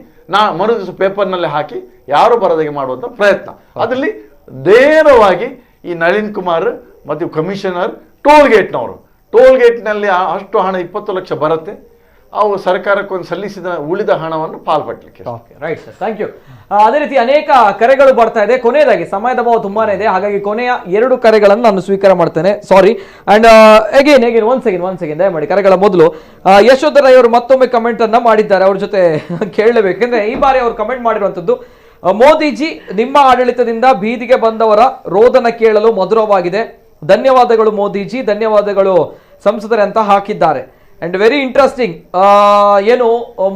ಮರು ದಿವಸ ಪೇಪರ್ನಲ್ಲಿ ಹಾಕಿ ಯಾರು ಬರದಾಗೆ ಮಾಡುವಂಥ ಪ್ರಯತ್ನ. ಅದರಲ್ಲಿ ನೇರವಾಗಿ ಈ ನಳಿನ್ ಕುಮಾರ್ ಮತ್ತು ಕಮಿಷನರ್ ಟೋಲ್ ಗೇಟ್ನಲ್ಲಿ ಅಷ್ಟು ಹಣ 20 ಲಕ್ಷ ಬರುತ್ತೆ, ಅವು ಸರ್ಕಾರಕ್ಕೊಂದು ಸಲ್ಲಿಸಿದ ಉಳಿದ ಹಣವನ್ನು ಪಾಲ್ಪಟ್ಟಲಿಕ್ಕೆ. Okay, right sir, thank you. ಅದೇ ರೀತಿ ಅನೇಕ ಕರೆಗಳು ಬರ್ತಾ ಇದೆ. ಕೊನೆಯದಾಗಿ ಸಮಯದ ಅಭಾವ ತುಂಬಾನೇ ಇದೆ, ಹಾಗಾಗಿ ಕೊನೆಯ 2 ಕರೆಗಳನ್ನು ನಾನು ಸ್ವೀಕಾರ ಮಾಡ್ತೇನೆ. ಸಾರಿ. ಅಂಡ್ ಅಗೇನ್ ಒನ್ ಸೆಕೆಂಡ್ ದಯಮಾಡಿ. ಕರೆಗಳ ಮೊದಲು ಯಶೋಧರ ಅವರು ಮತ್ತೊಮ್ಮೆ ಕಮೆಂಟ್ ಅನ್ನ ಮಾಡಿದ್ದಾರೆ, ಅವ್ರ ಜೊತೆ ಕೇಳಲೇಬೇಕು. ಯಾಕಂದ್ರೆ ಈ ಬಾರಿ ಅವರು ಕಮೆಂಟ್ ಮಾಡಿರುವಂತದ್ದು, ಮೋದಿಜಿ ನಿಮ್ಮ ಆಡಳಿತದಿಂದ ಬೀದಿಗೆ ಬಂದವರ ರೋದನ ಕೇಳಲು ಮಧುರವಾಗಿದೆ. ಧನ್ಯವಾದಗಳು ಮೋದಿಜಿ, ಧನ್ಯವಾದಗಳು ಸಂಸದರೇ ಅಂತ ಹಾಕಿದ್ದಾರೆ. ಅಂಡ್ ವೆರಿ ಇಂಟ್ರೆಸ್ಟಿಂಗ್, ಏನು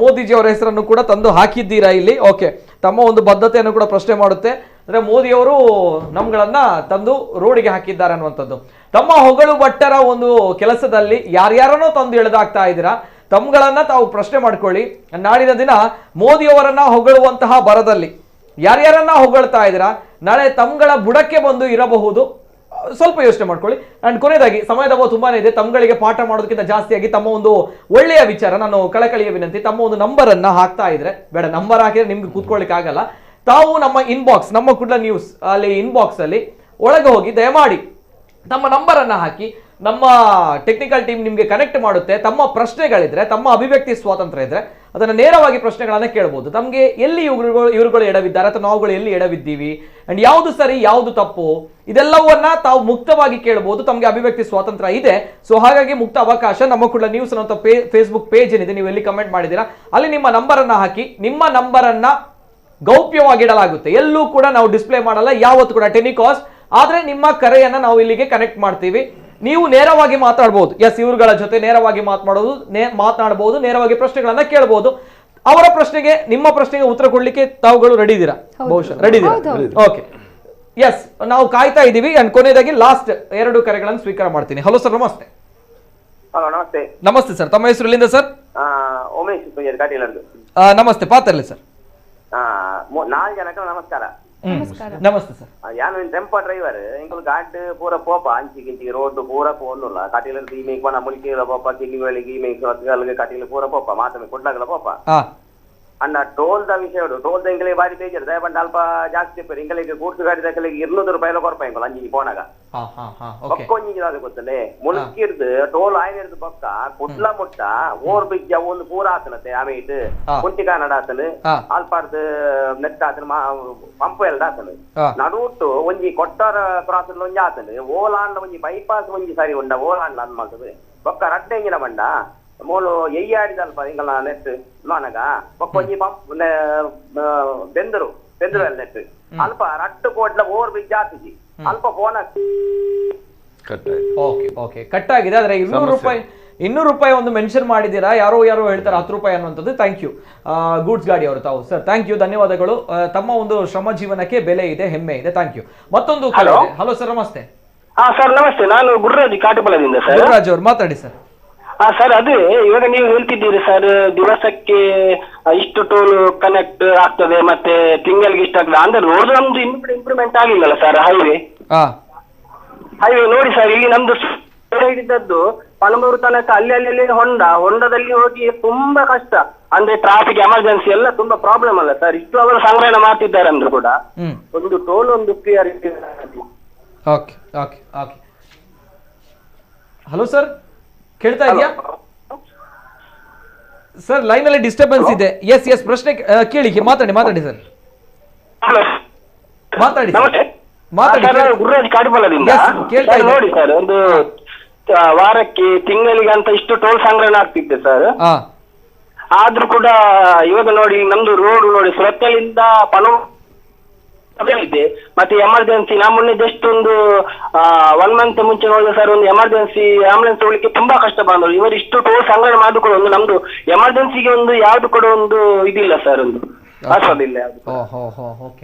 ಮೋದಿಜಿ ಅವರ ಹೆಸರನ್ನು ಕೂಡ ತಂದು ಹಾಕಿದ್ದೀರಾ ಇಲ್ಲಿ. ಓಕೆ, ತಮ್ಮ ಒಂದು ಬದ್ಧತೆಯನ್ನು ಕೂಡ ಪ್ರಶ್ನೆ ಮಾಡುತ್ತೆ. ಅಂದ್ರೆ ಮೋದಿಯವರು ನಮ್ಗಳನ್ನ ತಂದು ರೋಡಿಗೆ ಹಾಕಿದ್ದಾರೆ ಅನ್ನುವಂಥದ್ದು. ತಮ್ಮ ಹೊಗಳು ಭಟ್ಟರ ಒಂದು ಕೆಲಸದಲ್ಲಿ ಯಾರ್ಯಾರನ್ನೋ ತಂದು ಎಳೆದಾಗ್ತಾ ಇದ್ದೀರಾ, ತಮ್ಗಳನ್ನ ತಾವು ಪ್ರಶ್ನೆ ಮಾಡ್ಕೊಳ್ಳಿ. ನಾಳಿನ ದಿನ ಮೋದಿಯವರನ್ನ ಹೊಗಳುವಂತಹ ಬರದಲ್ಲಿ ಯಾರ್ಯಾರನ್ನ ಹೊಗಳ್ತಾ ಇದ್ದೀರಾ, ನಾಳೆ ತಮ್ಗಳ ಬುಡಕ್ಕೆ ಬಂದು ಇರಬಹುದು. ಸ್ವಲ್ಪ ಯೋಚನೆ ಮಾಡ್ಕೊಳ್ಳಿ. ಅಂಡ್ ಕೊನೆಯದಾಗಿ ಸಮಯದ ಅಭಾವ ತುಂಬಾನೇ ಇದೆ, ತಮ್ಗಳಿಗೆ ಪಾಠ ಮಾಡೋದಕ್ಕಿಂತ ಜಾಸ್ತಿಯಾಗಿ ತಮ್ಮ ಒಂದು ಒಳ್ಳೆಯ ವಿಚಾರ, ನಾನು ಕಳಕಳಿಯ ವಿನಂತಿ, ತಮ್ಮ ಒಂದು ನಂಬರ್ ಅನ್ನ ಹಾಕ್ತಾ ಇದ್ರೆ, ಬೇಡ ನಂಬರ್ ಹಾಕಿದ್ರೆ ನಿಮ್ಗೆ ಕೂತ್ಕೊಳ್ಳಿಕ್ಕೆ ಆಗಲ್ಲ, ತಾವು ನಮ್ಮ ಇನ್ಬಾಕ್ಸ್, ನಮ್ಮ ಕುಡ್ಲ ನ್ಯೂಸ್ ಅಲ್ಲಿ ಇನ್ಬಾಕ್ಸ್ ಅಲ್ಲಿ ಒಳಗೆ ಹೋಗಿ ದಯಮಾಡಿ ತಮ್ಮ ನಂಬರ್ ಅನ್ನ ಹಾಕಿ, ನಮ್ಮ ಟೆಕ್ನಿಕಲ್ ಟೀಮ್ ನಿಮ್ಗೆ ಕನೆಕ್ಟ್ ಮಾಡುತ್ತೆ. ತಮ್ಮ ಪ್ರಶ್ನೆಗಳಿದ್ರೆ, ತಮ್ಮ ಅಭಿವ್ಯಕ್ತಿ ಸ್ವಾತಂತ್ರ್ಯ ಇದ್ರೆ ಅದನ್ನ ನೇರವಾಗಿ ಪ್ರಶ್ನೆಗಳನ್ನ ಕೇಳಬಹುದು. ತಮ್ಗೆ ಎಲ್ಲಿ ಇವುಗಳು ಎಡವಿದ್ದಾರೆ ಅಥವಾ ನಾವುಗಳು ಎಲ್ಲಿ ಎಡವಿದ್ದೀವಿ, ಅಂಡ್ ಯಾವುದು ಸರಿ ಯಾವುದು ತಪ್ಪು, ಇದೆಲ್ಲವನ್ನ ತಾವು ಮುಕ್ತವಾಗಿ ಕೇಳಬಹುದು. ತಮ್ಗೆ ಅಭಿವ್ಯಕ್ತಿ ಸ್ವಾತಂತ್ರ್ಯ ಇದೆ. ಸೊ ಹಾಗಾಗಿ ಮುಕ್ತ ಅವಕಾಶ. ನಮ್ಮ ಕೂಡ ನ್ಯೂಸ್ ಅನ್ನೋ ಫೇಸ್ಬುಕ್ ಪೇಜ್ ಏನಿದೆ, ನೀವು ಎಲ್ಲಿ ಕಮೆಂಟ್ ಮಾಡಿದ್ದೀರಾ ಅಲ್ಲಿ ನಿಮ್ಮ ನಂಬರ್ ಅನ್ನ ಹಾಕಿ. ನಿಮ್ಮ ನಂಬರ್ ಅನ್ನ ಗೌಪ್ಯವಾಗಿಡಲಾಗುತ್ತೆ, ಎಲ್ಲೂ ಕೂಡ ನಾವು ಡಿಸ್ಪ್ಲೇ ಮಾಡಲ್ಲ ಯಾವತ್ತು ಕೂಡ, ಟೆನಿ ಕಾಸ್ಟ್. ಆದ್ರೆ ನಿಮ್ಮ ಕರೆಯನ್ನ ನಾವು ಇಲ್ಲಿಗೆ ಕನೆಕ್ಟ್ ಮಾಡ್ತೀವಿ. ನೀವು ನೇರವಾಗಿ ಮಾತಾಡಬಹುದು. ಎಸ್, ಇವರುಗಳ ಜೊತೆ ನೇರವಾಗಿ ಮಾತನಾಡಬಹುದು, ನೇರವಾಗಿ ಪ್ರಶ್ನೆಗಳನ್ನ ಕೇಳಬಹುದು. ಅವರ ಪ್ರಶ್ನೆಗೆ, ನಿಮ್ಮ ಪ್ರಶ್ನೆಗೆ ಉತ್ತರ ಕೊಡ್ಲಿಕ್ಕೆ ತಾವುಗಳು ರೆಡಿ ಇದ್ದೀರಾ? ಬಹುಶಃ ರೆಡಿ ಇದ್ದೀರಾ? ಓಕೆ, ಎಸ್, ನಾವು ಕಾಯ್ತಾ ಇದ್ದೀವಿ. ಅಂಡ್ ಕೊನೆಯದಾಗಿ ಲಾಸ್ಟ್ 2 ಕರೆಗಳನ್ನು ಸ್ವೀಕಾರ ಮಾಡ್ತೀನಿ. ಹಲೋ ಸರ್, ನಮಸ್ತೆ. ಹಲೋ, ನಮಸ್ತೆ. ನಮಸ್ತೆ ಸರ್, ತಮ್ಮ ಹೆಸರು ಎಲ್ಲಿಂದ ಸರ್? ಉಮೇಶ್ ಕಾಟಿಲಂದು. ನಮಸ್ತೆ, ಪಾತ್ರಲಿ ಸರ್. 4 ಜನಕ್ಕೆ ನಮಸ್ಕಾರ. ನಮಸ್ತೆ ಸರ್. ಯಾನು ಟೆಂಪೋ ಡ್ರೈವರ್ ಇಂಕಲ್ ಗಾಡ್ ಪೂರ ಪೋಪ ಅಂಚಿ ಗಿಂಚಿ ರೋಡ್ ಪೂರ ಪೋನುಲ್ಲ ಕಾಟಿಲ ಈ ಕೊನ ಮುಳಿಕೆ ಪೋಪ ಕಿಂಗಿ ವೇಳಿಗೆ ಈ ಮೇಕ್ ಹೊತ್ತಗಲ್ಗೆ ಕಾಟಿಲ ಪೂರ ಪೋಪ ಮಾತಮೆ ಕೊಡ್ಲಾಗಲ ಪೋಪ ಅಣ್ಣ ಟೋಲ್ ದ ವಿಷಯ ಟೋಲ್ ದ ಇಂಗಲೇ ಬಾರಿ ಬೇಜರ್ ದಯಪಂಡ ಅಲ್ಪ ಜಾಸ್ತಿ ಪೇರ್ ಇಂಗಲಿಗೆ ಗೂಡ್ಸ್ ಗಾಡಿ ದಕ್ಕಲಿಗೆ 200 ರೂಪಾಯಿ ಕೊರಪ ಇಂಕಲ್ ಅಂಜಿ ಪೋನಾಗ ಪಕ್ಕೊಂಜಿದಾದ ಗೊತ್ತಲೆ ಮುಲ್ಕಿರ್ದು ಟೋಲ್ ಆಯ್ನಿರ್ದು ಪಕ್ಕ ಕುಡ್ಲ ಮುಟ್ಟ ಓರ್ ಬಿಜ್ಜ ಒಂದು ಪೂರ ಆತನತೆ ಆಮೇಟ್ ಕುಂಟಿಕಾ ನಡಾತನು ಅಲ್ಪಾರ್ದು ನೆಟ್ ಆತನು ಪಂಪ್ ಎಲ್ಲ ಆತನು ನಡುಟ್ಟು ಒಂಜಿ ಕೊಟ್ಟಾರ ಕ್ರಾಸ್ ಒಂಜಿ ಆತನು ಓಲಾಂಡ್ಲ ಒಂಜಿ ಬೈಪಾಸ್ ಒಂಜಿ ಸರಿ ಉಂಡ ಓಲಾಂಡ್ಲ ಅಂದ್ ಮಾಡ್ತದೆ ಪಕ್ಕ ರಡ್ಡೆಂಗಿನ ಬಂಡ ಮೂಲು ಎಯ್ಯಾಡಿದಲ್ಪ ಇಂಗಲ ನೆಟ್ ನಾನಗ ಪಕ್ಕೊಂಜಿ ಪಂಪ್ ಬೆಂದರು ಎಲ್ಲ ನೆಟ್ ಅಲ್ಪ ರಟ್ಟು ಕೋಟ್ಲ ಓರ್ ಬಿಜ್ಜ ಆತಿಜಿ ಅಲ್ಪ ಫೋನ್ ಓಕೆ ಕಟ್ ಆಗಿದೆ. ಆದ್ರೆ 200 ರೂಪಾಯಿ ಒಂದು ಮೆನ್ಷನ್ ಮಾಡಿದ್ದೀರಾ, ಯಾರೋ ಹೇಳ್ತಾರೆ 10 ರೂಪಾಯಿ ಅನ್ನುವಂಥದ್ದು. ಥ್ಯಾಂಕ್ ಯು ಗೂಡ್ಸ್ ಗಾಡಿ ಅವರು, ತಾವು ಸರ್ ಥ್ಯಾಂಕ್ ಯು, ಧನ್ಯವಾದಗಳು. ತಮ್ಮ ಒಂದು ಶ್ರಮ ಜೀವನಕ್ಕೆ ಬೆಲೆ ಇದೆ, ಹೆಮ್ಮೆ ಇದೆ. Thank you. ಮತ್ತೊಂದು ಹಲೋ ಸರ್, ನಮಸ್ತೆ. ಸರ್ ನಮಸ್ತೆ, ನಾನು ಗುರುರಾಜ್ ಕಾಟುಪಲದಿಂದ ಸರ್. ಗುರುರಾಜ್ ಅವರು ಮಾತಾಡಿ ಸರ್. ಸರ್, ಅದೇ ಇವಾಗ ನೀವು ಹೇಳ್ತಿದ್ದೀರಿ ಸರ್, ದಿವಸಕ್ಕೆ ಇಷ್ಟು ಟೋಲ್ ಕನೆಕ್ಟ್ ಆಗ್ತದೆ ಮತ್ತೆ ತಿಂಗಳಿಗೆ ಇಷ್ಟ ಆಗ್ತದೆ ಅಂದ್ರೆ ರೋಡ್ ನಮ್ದು ಇಂಪ್ರೂವ್ಮೆಂಟ್ ಆಗಿಲ್ಲಲ್ಲ ಸರ್. ಹೈವೇ ನೋಡಿ ಸರ್, ಇಲ್ಲಿ ನಮ್ದು ಹಿಡಿದದ್ದು ಪಣಂಬೂರು ತನಕ ಅಲ್ಲಿ ಹೊಂಡದಲ್ಲಿ ಹೋಗಿ ತುಂಬಾ ಕಷ್ಟ. ಅಂದ್ರೆ ಟ್ರಾಫಿಕ್ ಎಮರ್ಜೆನ್ಸಿ ಎಲ್ಲ ತುಂಬಾ ಪ್ರಾಬ್ಲಮ್ ಅಲ್ಲ ಸರ್. ಇಷ್ಟು ಅವರು ಸಂಗ್ರಹಣೆ ಮಾಡ್ತಿದ್ದಾರೆ ಅಂದ್ರೂ ಕೂಡ ಒಂದು ಟೋಲ್ ಒಂದು ಕ್ಲಿಯರ್. ಹಲೋ ಸರ್, ಕೇಳ್ತಾ ಇದೆಯಾ ಸರ್? ಲೈನ್ ಅಲ್ಲಿ ಡಿಸ್ಟರ್ಬೆನ್ಸ್ ಇದೆ. ಎಸ್ ಪ್ರಶ್ನೆ ಕೇಳಿ, ಮಾತಾಡಿ ಸರ್, ಮಾತಾಡಿ. ಗುರುರಾಜ್ ಕಾಡುಪಲದಿಂದ ನೋಡಿ ಸರ್, ಒಂದು ವಾರಕ್ಕೆ ತಿಂಗಳಿಗೆ ಅಂತ ಇಷ್ಟು ಟೋಲ್ ಸಂಗ್ರಹಣೆ ಆಗ್ತಿದೆ ಸರ್. ಆದ್ರೂ ಕೂಡ ಇವಾಗ ನೋಡಿ ನಮ್ದು ರೋಡ್ ನೋಡಿ ಸುರತ್ಕಲ್ಲಿಂದ ಇದೆ, ಮತ್ತೆ ಎಮರ್ಜೆನ್ಸಿ ನಾ ಮೊನ್ನೆ ಜಸ್ಟ್ ಒಂದು 1 ಮಂತ್ ಮುಂಚೆ ನೋಡಿದ ಸರ್, ಒಂದು ಎಮರ್ಜೆನ್ಸಿ ಆಂಬುಲೆನ್ಸ್ ಹೋಗ್ಲಿಕ್ಕೆ ತುಂಬಾ ಕಷ್ಟ ಬಂದ್ರು. ಇವರು ಇಷ್ಟು ಟೋಲ್ ಸಂಗ್ರಹಣೆ ಮಾಡಿದ್ರು ಕೂಡ ಒಂದು ನಮ್ದು ಎಮರ್ಜೆನ್ಸಿಗೆ ಒಂದು ಯಾವ್ದು ಕೂಡ ಒಂದು ಇದಿಲ್ಲ ಸರ್, ಒಂದು ಆಸ್ಪದಿಲ್ಲ.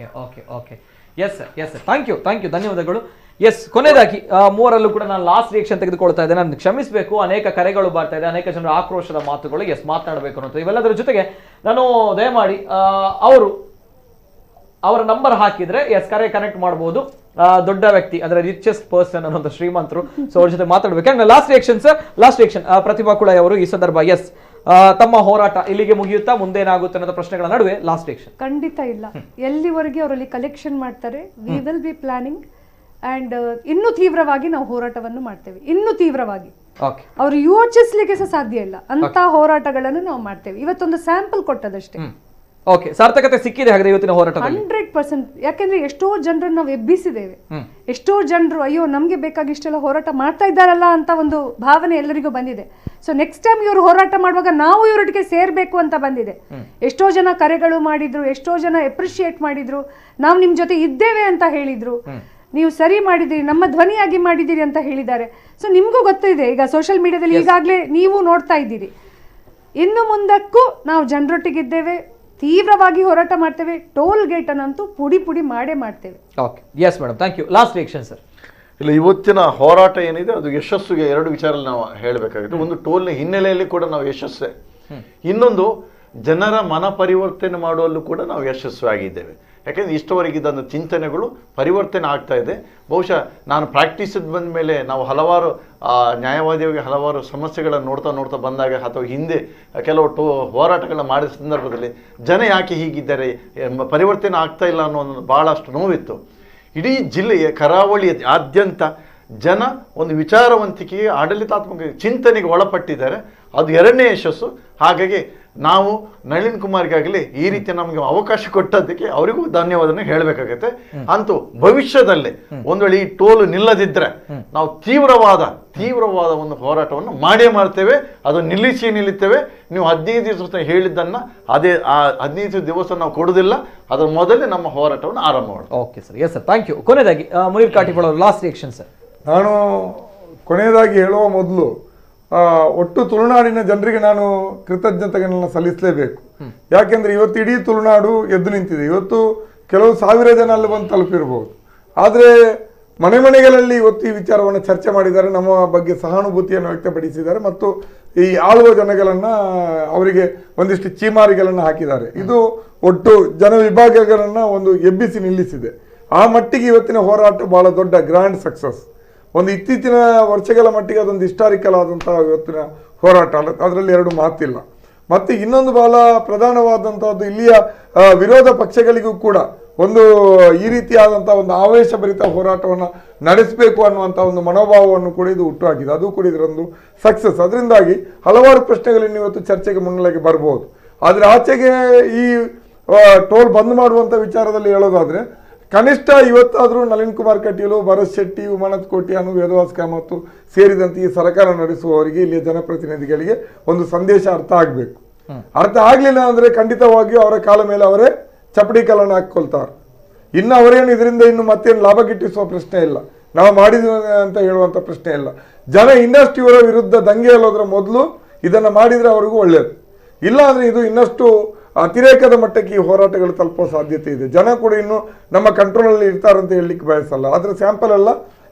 ಎಸ್ ಥ್ಯಾಂಕ್ ಯು, ಧನ್ಯವಾದಗಳು. ಎಸ್, ಕೊನೆಯದಾಗಿ ಮೂವರಲ್ಲೂ ಕೂಡ ನಾನು ಲಾಸ್ಟ್ ರಿಯಾಕ್ಷನ್ ತೆಗೆದುಕೊಳ್ತಾ ಇದ್ದೇನೆ. ನಾನು ಕ್ಷಮಿಸಬೇಕು, ಅನೇಕ ಕರೆಗಳು ಬರ್ತಾ ಇದೆ, ಅನೇಕ ಜನರ ಆಕ್ರೋಶದ ಮಾತುಗಳು. ಎಸ್, ಮಾತನಾಡಬೇಕು ಅನ್ನೋದು. ಇವೆಲ್ಲದರ ಜೊತೆಗೆ ನಾನು ದಯಮಾಡಿ ಅವರ ನಂಬರ್ ಹಾಕಿದ್ರೆ ಎಸ್ ಕರೆ ಕನೆಕ್ಟ್ ಮಾಡಬಹುದು. ದೊಡ್ಡ ವ್ಯಕ್ತಿ ಅಂದ್ರೆ ರಿಚೆಸ್ಟ್ ಪರ್ಸನ್ ಅನ್ನೋ ಶ್ರೀಮಂತರು. ಸೊ ಅವ್ರ ಜೊತೆ ಮಾತಾಡ್ಬೇಕು. ಲಾಸ್ಟ್ ರಿಯಾಕ್ಷನ್ ಪ್ರತಿಭಾ ಕುಳಾಯಿ ಅವರು ಈ ಸಂದರ್ಭ ಎಸ್ ತಮ್ಮ ಹೋರಾಟ ಇಲ್ಲಿಗೆ ಮುಗಿಯುತ್ತಾ, ಮುಂದೇನಾಗುತ್ತೆ ಅನ್ನೋ ಪ್ರಶ್ನೆಗಳ ನಡುವೆ ಲಾಸ್ಟ್ ರಿಯಾಕ್ಷನ್. ಖಂಡಿತ ಇಲ್ಲ, ಎಲ್ಲಿವರೆಗೆ ಅವರಲ್ಲಿ ಕಲೆಕ್ಷನ್ ಮಾಡ್ತಾರೆ, we will be planning and ಇನ್ನೂ ತೀವ್ರವಾಗಿ ನಾವು ಹೋರಾಟವನ್ನು ಮಾಡ್ತೇವೆ, ಇನ್ನೂ ತೀವ್ರವಾಗಿ. ಅವ್ರು ಯೋಚಿಸ್ಲಿಕ್ಕೆ ಸಹ ಸಾಧ್ಯ ಇಲ್ಲ ಅಂತ ಹೋರಾಟಗಳನ್ನು ನಾವು ಮಾಡ್ತೇವೆ. ಇವತ್ತೊಂದು ಸ್ಯಾಂಪಲ್ ಕೊಟ್ಟದಷ್ಟೇ. ಓಕೆ, ಸಾರ್ಥಕತೆ ಸಿಕ್ಕಿದೆ ಹಾಗಾದ್ರೆ ಇವತ್ತಿನ ಹೋರಾಟದಲ್ಲಿ 100%. ಯಾಕೆಂದ್ರೆ ಎಷ್ಟೋ ಜನರನ್ನು ನಾವು ಎಬ್ಬಿಸಿದ್ದೇವೆ. ಎಷ್ಟೋ ಜನರು ಅಯ್ಯೋ ನಮ್ಗೆ ಬೇಕಾಗಿ ಇಷ್ಟೆಲ್ಲ ಹೋರಾಟ ಮಾಡ್ತಾ ಇದ್ದಾರಲ್ಲ ಅಂತ ಒಂದು ಭಾವನೆ ಎಲ್ಲರಿಗೂ ಬಂದಿದೆ. ಸೊ ನೆಕ್ಸ್ಟ್ ಟೈಮ್ ಇವರು ಹೋರಾಟ ಮಾಡುವಾಗ ನಾವು ಇವರೊಟ್ಟಿಗೆ ಸೇರ್ಬೇಕು ಅಂತ ಬಂದಿದೆ. ಎಷ್ಟೋ ಜನ ಕರೆಗಳು ಮಾಡಿದ್ರು, ಎಷ್ಟೋ ಜನ ಎಪ್ರಿಶಿಯೇಟ್ ಮಾಡಿದ್ರು, ನಾವು ನಿಮ್ ಜೊತೆ ಇದ್ದೇವೆ ಅಂತ ಹೇಳಿದ್ರು, ನೀವು ಸರಿ ಮಾಡಿದಿರಿ, ನಮ್ಮ ಧ್ವನಿಯಾಗಿ ಮಾಡಿದಿರಿ ಅಂತ ಹೇಳಿದ್ದಾರೆ. ಸೊ ನಿಮ್ಗೂ ಗೊತ್ತಿದೆ, ಈಗ ಸೋಷಿಯಲ್ ಮೀಡಿಯಾದಲ್ಲಿ ಈಗಾಗಲೇ ನೀವು ನೋಡ್ತಾ ಇದ್ದೀರಿ. ಇನ್ನು ಮುಂದಕ್ಕೂ ನಾವು ಜನರೊಟ್ಟಿಗಿದ್ದೇವೆ, ತೀವ್ರವಾಗಿ ಹೋರಾಟ ಮಾಡ್ತೇವೆ. ಟೋಲ್ ಗೇಟ್ ಅನ್ನಂತೂ ಪುಡಿ ಪುಡಿ ಮಾಡೇ ಮಾಡ್ತೇವೆ. Okay, yes madam, thank you. Last reaction sir. ಇಲ್ಲ, ಇವತ್ತಿನ ಹೋರಾಟ ಏನಿದೆ ಅದು ಯಶಸ್ಸಿಗೆ 2 ವಿಚಾರದಲ್ಲಿ ನಾವು ಹೇಳಬೇಕಾಗಿದೆ. ಒಂದು, ಟೋಲ್ನ ಹಿನ್ನೆಲೆಯಲ್ಲಿ ಕೂಡ ನಾವು ಯಶಸ್ಸೇ. ಇನ್ನೊಂದು, ಜನರ ಮನ ಪರಿವರ್ತನೆ ಮಾಡುವಲ್ಲೂ ಕೂಡ ನಾವು ಯಶಸ್ವಿಯಾಗಿದ್ದೇವೆ. ಯಾಕೆಂದರೆ ಇಷ್ಟವರೆಗಿದ್ದಂಥ ಚಿಂತನೆಗಳು ಪರಿವರ್ತನೆ ಆಗ್ತಾ ಇದೆ. ಬಹುಶಃ ನಾನು ಪ್ರಾಕ್ಟೀಸಿಗೆ ಬಂದ ಮೇಲೆ ನಾವು ಹಲವಾರು ನ್ಯಾಯವಾದಿಯಾಗಿ ಹಲವಾರು ಸಮಸ್ಯೆಗಳನ್ನು ನೋಡ್ತಾ ಬಂದಾಗ ಅಥವಾ ಹಿಂದೆ ಕೆಲವು ಹೋರಾಟಗಳನ್ನ ಮಾಡಿದ ಸಂದರ್ಭದಲ್ಲಿ ಜನ ಯಾಕೆ ಹೀಗಿದ್ದಾರೆ, ಪರಿವರ್ತನೆ ಆಗ್ತಾ ಇಲ್ಲ ಅನ್ನೋ ಒಂದು ಭಾಳಷ್ಟು ನೋವಿತ್ತು. ಇಡೀ ಜಿಲ್ಲೆಯ ಕರಾವಳಿಯಾದ್ಯಂತ ಜನ ಒಂದು ವಿಚಾರವಂತಿಕೆಗೆ, ಆಡಳಿತಾತ್ಮಕ ಚಿಂತನೆಗೆ ಒಳಪಟ್ಟಿದ್ದಾರೆ. ಅದು 2ನೇ ಯಶಸ್ಸು. ಹಾಗಾಗಿ ನಾವು ನಳಿನ್ ಕುಮಾರ್ಗಾಗಲಿ ಈ ರೀತಿ ನಮಗೆ ಅವಕಾಶ ಕೊಟ್ಟದ್ದಕ್ಕೆ ಅವರಿಗೂ ಧನ್ಯವಾದನ ಹೇಳಬೇಕಾಗತ್ತೆ. ಅಂತೂ ಭವಿಷ್ಯದಲ್ಲಿ ಒಂದು ವೇಳೆ ಈ ಟೋಲ್ ನಿಲ್ಲದಿದ್ದರೆ ನಾವು ತೀವ್ರವಾದ ಒಂದು ಹೋರಾಟವನ್ನು ಮಾಡೇ ಮಾಡ್ತೇವೆ. ಅದು ನಿಲ್ಲಿಸ್ತೇವೆ. ನೀವು 15 ದಿವಸ ಹೇಳಿದ್ದನ್ನು ಅದೇ 15 ದಿವಸ ನಾವು ಕೊಡುವುದಿಲ್ಲ, ಅದರ ಮೊದಲೇ ನಮ್ಮ ಹೋರಾಟವನ್ನು ಆರಂಭ ಮಾಡ್ತೇವೆ. Okay sir, yes sir, thank you. ಕೊನೆಯದಾಗಿ ಮುನೀರ್ ಕಾಟಿಗೋಳ್ ಅವರು ಲಾಸ್ಟ್ ರಿಯಾಕ್ಷನ್ ಸರ್. ನಾನು ಕೊನೆಯದಾಗಿ ಹೇಳುವ ಮೊದಲು ಒಟ್ಟು ತುಳುನಾಡಿನ ಜನರಿಗೆ ನಾನು ಕೃತಜ್ಞತೆಗಳನ್ನು ಸಲ್ಲಿಸಲೇಬೇಕು. ಯಾಕೆಂದರೆ ಇವತ್ತು ಇಡೀ ತುಳುನಾಡು ಎದ್ದು ನಿಂತಿದೆ. ಇವತ್ತು ಕೆಲವು 1000 ಜನ ಅಲ್ಲಿ ಬಂದು ತಲುಪಿರ್ಬೋದು, ಆದರೆ ಮನೆಗಳಲ್ಲಿ ಇವತ್ತು ಈ ವಿಚಾರವನ್ನು ಚರ್ಚೆ ಮಾಡಿದ್ದಾರೆ, ನಮ್ಮ ಬಗ್ಗೆ ಸಹಾನುಭೂತಿಯನ್ನು ವ್ಯಕ್ತಪಡಿಸಿದ್ದಾರೆ ಮತ್ತು ಈ ಆಳುವ ಜನಗಳನ್ನು ಅವರಿಗೆ ಒಂದಿಷ್ಟು ಚೀಮಾರಿಗಳನ್ನು ಹಾಕಿದ್ದಾರೆ. ಇದು ಒಟ್ಟು ಜನ ವಿಭಾಗಗಳನ್ನು ಒಂದು ಎಬ್ಬಿಸಿ ನಿಲ್ಲಿಸಿದೆ. ಆ ಮಟ್ಟಿಗೆ ಇವತ್ತಿನ ಹೋರಾಟ ಬಹಳ ದೊಡ್ಡ ಗ್ರ್ಯಾಂಡ್ ಸಕ್ಸಸ್. ಒಂದು ಇತ್ತೀಚಿನ ವರ್ಷಗಳ ಮಟ್ಟಿಗೆ ಅದೊಂದು ಹಿಸ್ಟಾರಿಕಲ್ ಆದಂತಹ ಇವತ್ತಿನ ಹೋರಾಟ, ಅದರಲ್ಲಿ 2 ಮಾತಿಲ್ಲ. ಮತ್ತು ಇನ್ನೊಂದು ಬಹಳ ಪ್ರಧಾನವಾದಂಥದ್ದು, ಇಲ್ಲಿಯ ವಿರೋಧ ಪಕ್ಷಗಳಿಗೂ ಕೂಡ ಒಂದು ಈ ರೀತಿಯಾದಂಥ ಒಂದು ಆವೇಶಭರಿತ ಹೋರಾಟವನ್ನು ನಡೆಸಬೇಕು ಅನ್ನುವಂಥ ಒಂದು ಮನೋಭಾವವನ್ನು ಕೂಡ ಇದು ಹುಟ್ಟುಹಾಕಿದೆ. ಅದು ಕೂಡ ಇದರೊಂದು ಸಕ್ಸಸ್. ಅದರಿಂದಾಗಿ ಹಲವಾರು ಪ್ರಶ್ನೆಗಳನ್ನು ಇವತ್ತು ಚರ್ಚೆಗೆ ಮುನ್ನೆಲೆಗೆ ಬರ್ಬೋದು. ಆದರೆ ಆಚೆಗೆ ಈ ಟೋಲ್ ಬಂದ್ ಮಾಡುವಂಥ ವಿಚಾರದಲ್ಲಿ ಹೇಳೋದಾದರೆ, ಕನಿಷ್ಠ ಇವತ್ತಾದರೂ ನಳಿನ್ ಕುಮಾರ್ ಕಟೀಲು, ಭರತ್ ಶೆಟ್ಟಿ, ಉಮಾನಾಥ್ ಕೋಟ್ಯಾನು, ವೇದವಾಸ್ ಕಾಮತ್ತು ಸೇರಿದಂತೆ ಈ ಸರ್ಕಾರ ನಡೆಸುವವರಿಗೆ, ಇಲ್ಲಿಯ ಜನಪ್ರತಿನಿಧಿಗಳಿಗೆ ಒಂದು ಸಂದೇಶ ಅರ್ಥ ಆಗಬೇಕು. ಅರ್ಥ ಆಗಲಿಲ್ಲ ಅಂದರೆ ಖಂಡಿತವಾಗಿಯೂ ಅವರ ಕಾಲ ಮೇಲೆ ಅವರೇ ಚಪ್ಪಡಿ ಕಲ್ಲನ್ನು ಹಾಕ್ಕೊಳ್ತಾರೆ. ಇನ್ನು ಅವರೇನು ಇದರಿಂದ ಇನ್ನು ಮತ್ತೇನು ಲಾಭ ಗಿಟ್ಟಿಸುವ ಪ್ರಶ್ನೆ ಇಲ್ಲ, ನಾವು ಮಾಡಿದ್ವಿ ಅಂತ ಹೇಳುವಂಥ ಪ್ರಶ್ನೆ ಇಲ್ಲ. ಜನ ಇನ್ನಷ್ಟು ಇವರ ವಿರುದ್ಧ ದಂಗೆ ಹೇಳೋದ್ರ ಮೊದಲು ಇದನ್ನು ಮಾಡಿದರೆ ಅವರಿಗೂ ಒಳ್ಳೆಯದು. ಇಲ್ಲ ಅಂದರೆ ಇದು ಇನ್ನಷ್ಟು ಅತಿರೇಕದ ಮಟ್ಟಕ್ಕೆ ಈ ಹೋರಾಟಗಳು ತಲುಪುವ ಸಾಧ್ಯತೆ ಇದೆ. ಜನ ಕೂಡ ಇನ್ನು ನಮ್ಮ ಕಂಟ್ರೋಲಲ್ಲಿ ಇರ್ತಾರಂತ ಹೇಳಲಿಕ್ಕೆ ಬಯಸಲ್ಲ. ಅದರ ಸ್ಯಾಂಪಲ್ ಎಲ್ಲ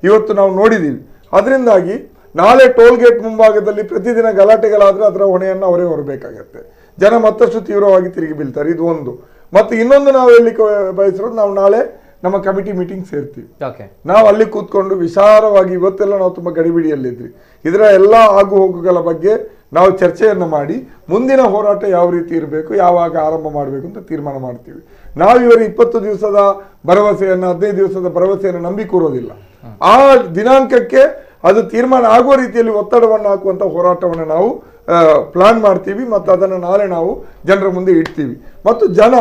ಇವತ್ತು ನಾವು ನೋಡಿದ್ದೀವಿ. ಅದರಿಂದಾಗಿ ನಾಳೆ ಟೋಲ್ ಗೇಟ್ ಮುಂಭಾಗದಲ್ಲಿ ಪ್ರತಿದಿನ ಗಲಾಟೆಗಳಾದರೆ ಅದರ ಹೊಣೆಯನ್ನು ಅವರೇ ಹೊರಬೇಕಾಗತ್ತೆ. ಜನ ಮತ್ತಷ್ಟು ತೀವ್ರವಾಗಿ ತಿರುಗಿ ಬೀಳ್ತಾರೆ. ಇದು ಒಂದು. ಮತ್ತು ಇನ್ನೊಂದು ನಾವು ಹೇಳಲಿಕ್ಕೆ ಬಯಸಿರೋದು, ನಾವು ನಾಳೆ ನಮ್ಮ ಕಮಿಟಿ ಮೀಟಿಂಗ್ ಸೇರ್ತೀವಿ. ನಾವು ಅಲ್ಲಿ ಕೂತ್ಕೊಂಡು ವಿಚಾರವಾಗಿ, ಇವತ್ತೆಲ್ಲ ನಾವು ತುಂಬ ಗಡಿಬಿಡಿಯಲ್ಲಿದ್ವಿ, ಇದರ ಎಲ್ಲ ಆಗು ಹೋಗುಗಳ ಬಗ್ಗೆ ನಾವು ಚರ್ಚೆಯನ್ನು ಮಾಡಿ ಮುಂದಿನ ಹೋರಾಟ ಯಾವ ರೀತಿ ಇರಬೇಕು, ಯಾವಾಗ ಆರಂಭ ಮಾಡಬೇಕು ಅಂತ ತೀರ್ಮಾನ ಮಾಡ್ತೀವಿ. ನಾವು ಇವರ 20 ದಿವಸದ ಭರವಸೆಯನ್ನು, 15 ದಿವಸದ ಭರವಸೆಯನ್ನು ನಂಬಿ ಕೂರೋದಿಲ್ಲ. ಆ ದಿನಾಂಕಕ್ಕೆ ಅದು ತೀರ್ಮಾನ ಆಗುವ ರೀತಿಯಲ್ಲಿ ಒತ್ತಡವನ್ನು ಹಾಕುವಂಥ ಹೋರಾಟವನ್ನು ನಾವು ಪ್ಲಾನ್ ಮಾಡ್ತೀವಿ ಮತ್ತು ಅದನ್ನು ನಾಳೆ ನಾವು ಜನರ ಮುಂದೆ ಇಡ್ತೀವಿ. ಮತ್ತು ಜನ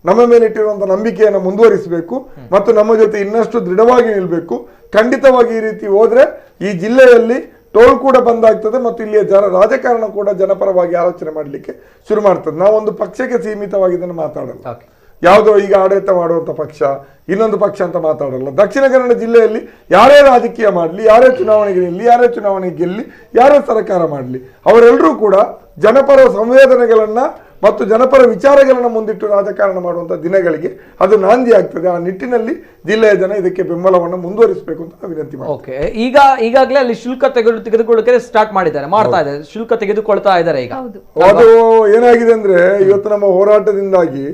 ನಮ್ಮ ಮೇಲೆ ಇಟ್ಟಿರುವಂಥ ನಂಬಿಕೆಯನ್ನು ಮುಂದುವರಿಸಬೇಕು ಮತ್ತು ನಮ್ಮ ಜೊತೆ ಇನ್ನಷ್ಟು ದೃಢವಾಗಿ ನಿಲ್ಲಬೇಕು. ಖಂಡಿತವಾಗಿ ಈ ರೀತಿ ಹೋದರೆ ಈ ಜಿಲ್ಲೆಯಲ್ಲಿ ಟೋಲ್ ಕೂಡ ಬಂದಾಗ್ತದೆ ಮತ್ತು ಇಲ್ಲಿಯ ರಾಜಕಾರಣ ಕೂಡ ಜನಪರವಾಗಿ ಆಲೋಚನೆ ಮಾಡಲಿಕ್ಕೆ ಶುರು ಮಾಡ್ತದೆ. ನಾವೊಂದು ಪಕ್ಷಕ್ಕೆ ಸೀಮಿತವಾಗಿ ಇದನ್ನು ಮಾತಾಡಲ್ಲ. ಯಾವುದೋ ಈಗ ಆಡಳಿತ ಮಾಡುವಂಥ ಪಕ್ಷ, ಇನ್ನೊಂದು ಪಕ್ಷ ಅಂತ ಮಾತಾಡಲ್ಲ. ದಕ್ಷಿಣ ಕನ್ನಡ ಜಿಲ್ಲೆಯಲ್ಲಿ ಯಾರೇ ರಾಜಕೀಯ ಮಾಡಲಿ, ಯಾರೇ ಚುನಾವಣೆಗೆ ನಿಲ್ಲಿ, ಯಾರೇ ಚುನಾವಣೆಗೆ ಗೆಲ್ಲಿ, ಯಾರೇ ಸರ್ಕಾರ ಮಾಡಲಿ, ಅವರೆಲ್ಲರೂ ಕೂಡ ಜನಪರ ಸಂವೇದನೆಗಳನ್ನು ಮತ್ತು ಜನಪರ ವಿಚಾರಗಳನ್ನು ಮುಂದಿಟ್ಟು ರಾಜಕಾರಣ ಮಾಡುವಂಥ ದಿನಗಳಿಗೆ ಅದು ನಾಂದಿ ಆಗ್ತದೆ. ಆ ನಿಟ್ಟಿನಲ್ಲಿ ಜಿಲ್ಲೆಯ ಜನ ಇದಕ್ಕೆ ಬೆಂಬಲವನ್ನು ಮುಂದುವರಿಸಬೇಕು ಅಂತ ವಿನಂತಿ ಮಾಡ್ತೀನಿ. ಓಕೆ, ಈಗಾಗಲೇ ಅಲ್ಲಿ ಶುಲ್ಕ ತೆಗೆದುಕೊಳ್ಳಕ್ಕೆ ಸ್ಟಾರ್ಟ್ ಮಾಡ್ತಾ ಇದ್ದಾರೆ, ಶುಲ್ಕ ತೆಗೆದುಕೊಳ್ತಾ ಇದ್ದಾರೆ. ಈಗ ಅದು ಏನಾಗಿದೆ ಅಂದ್ರೆ, ಇವತ್ತು ನಮ್ಮ ಹೋರಾಟದಿಂದಾಗಿ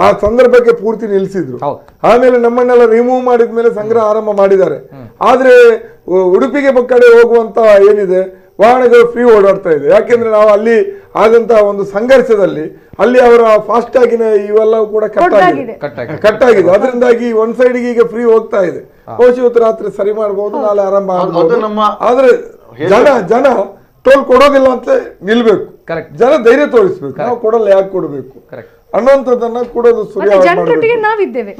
ಆ ಸಂದರ್ಭಕ್ಕೆ ಪೂರ್ತಿ ನಿಲ್ಲಿಸಿದ್ರು. ಆಮೇಲೆ ನಮ್ಮನ್ನೆಲ್ಲ ರಿಮೂವ್ ಮಾಡಿದ ಮೇಲೆ ಸಂಗ್ರಹ ಆರಂಭ ಮಾಡಿದ್ದಾರೆ. ಆದ್ರೆ ಉಡುಪಿಗೆ ಕಡೆ ಹೋಗುವಂತ ಏನಿದೆ ವಾಹನಗಳು ಫ್ರೀ ಓಡಾಡ್ತಾ ಇದೆ. ಯಾಕೆಂದ್ರೆ ನಾವು ಅಲ್ಲಿ ಆದಂತಹ ಒಂದು ಸಂಘರ್ಷದಲ್ಲಿ ಅಲ್ಲಿ ಅವರ ಫಾಸ್ಟ್ ಆಗಿನ ಇವೆಲ್ಲವೂ ಕೂಡ ಕಟ್ ಆಗಿದೆ. ಅದರಿಂದಾಗಿ ಒಂದ್ ಸೈಡ್ಗೆ ಈಗ ಫ್ರೀ ಹೋಗ್ತಾ ಇದೆ. ಬಹುಶಃ ಇವತ್ತು ರಾತ್ರಿ ಸರಿ ಮಾಡಬಹುದು, ನಾಳೆ ಆರಂಭ ಆಗಬಹುದು. ಆದ್ರೆ ಜನ ಟೋಲ್ ಕೊಡೋದಿಲ್ಲ ಅಂತ ನಿಲ್ಬೇಕು, ಕರೆಕ್ಟ್, ಜನ ಧೈರ್ಯ ತೋರಿಸ್ಬೇಕು, ನಾವು ಕೊಡಲ್ಲ ಯಾಕೆ ಕೊಡಬೇಕು ಅನ್ನುವಂಥದ್ದನ್ನ ಕೊಡೋದು ನಾವಿದ್ದೇವೆ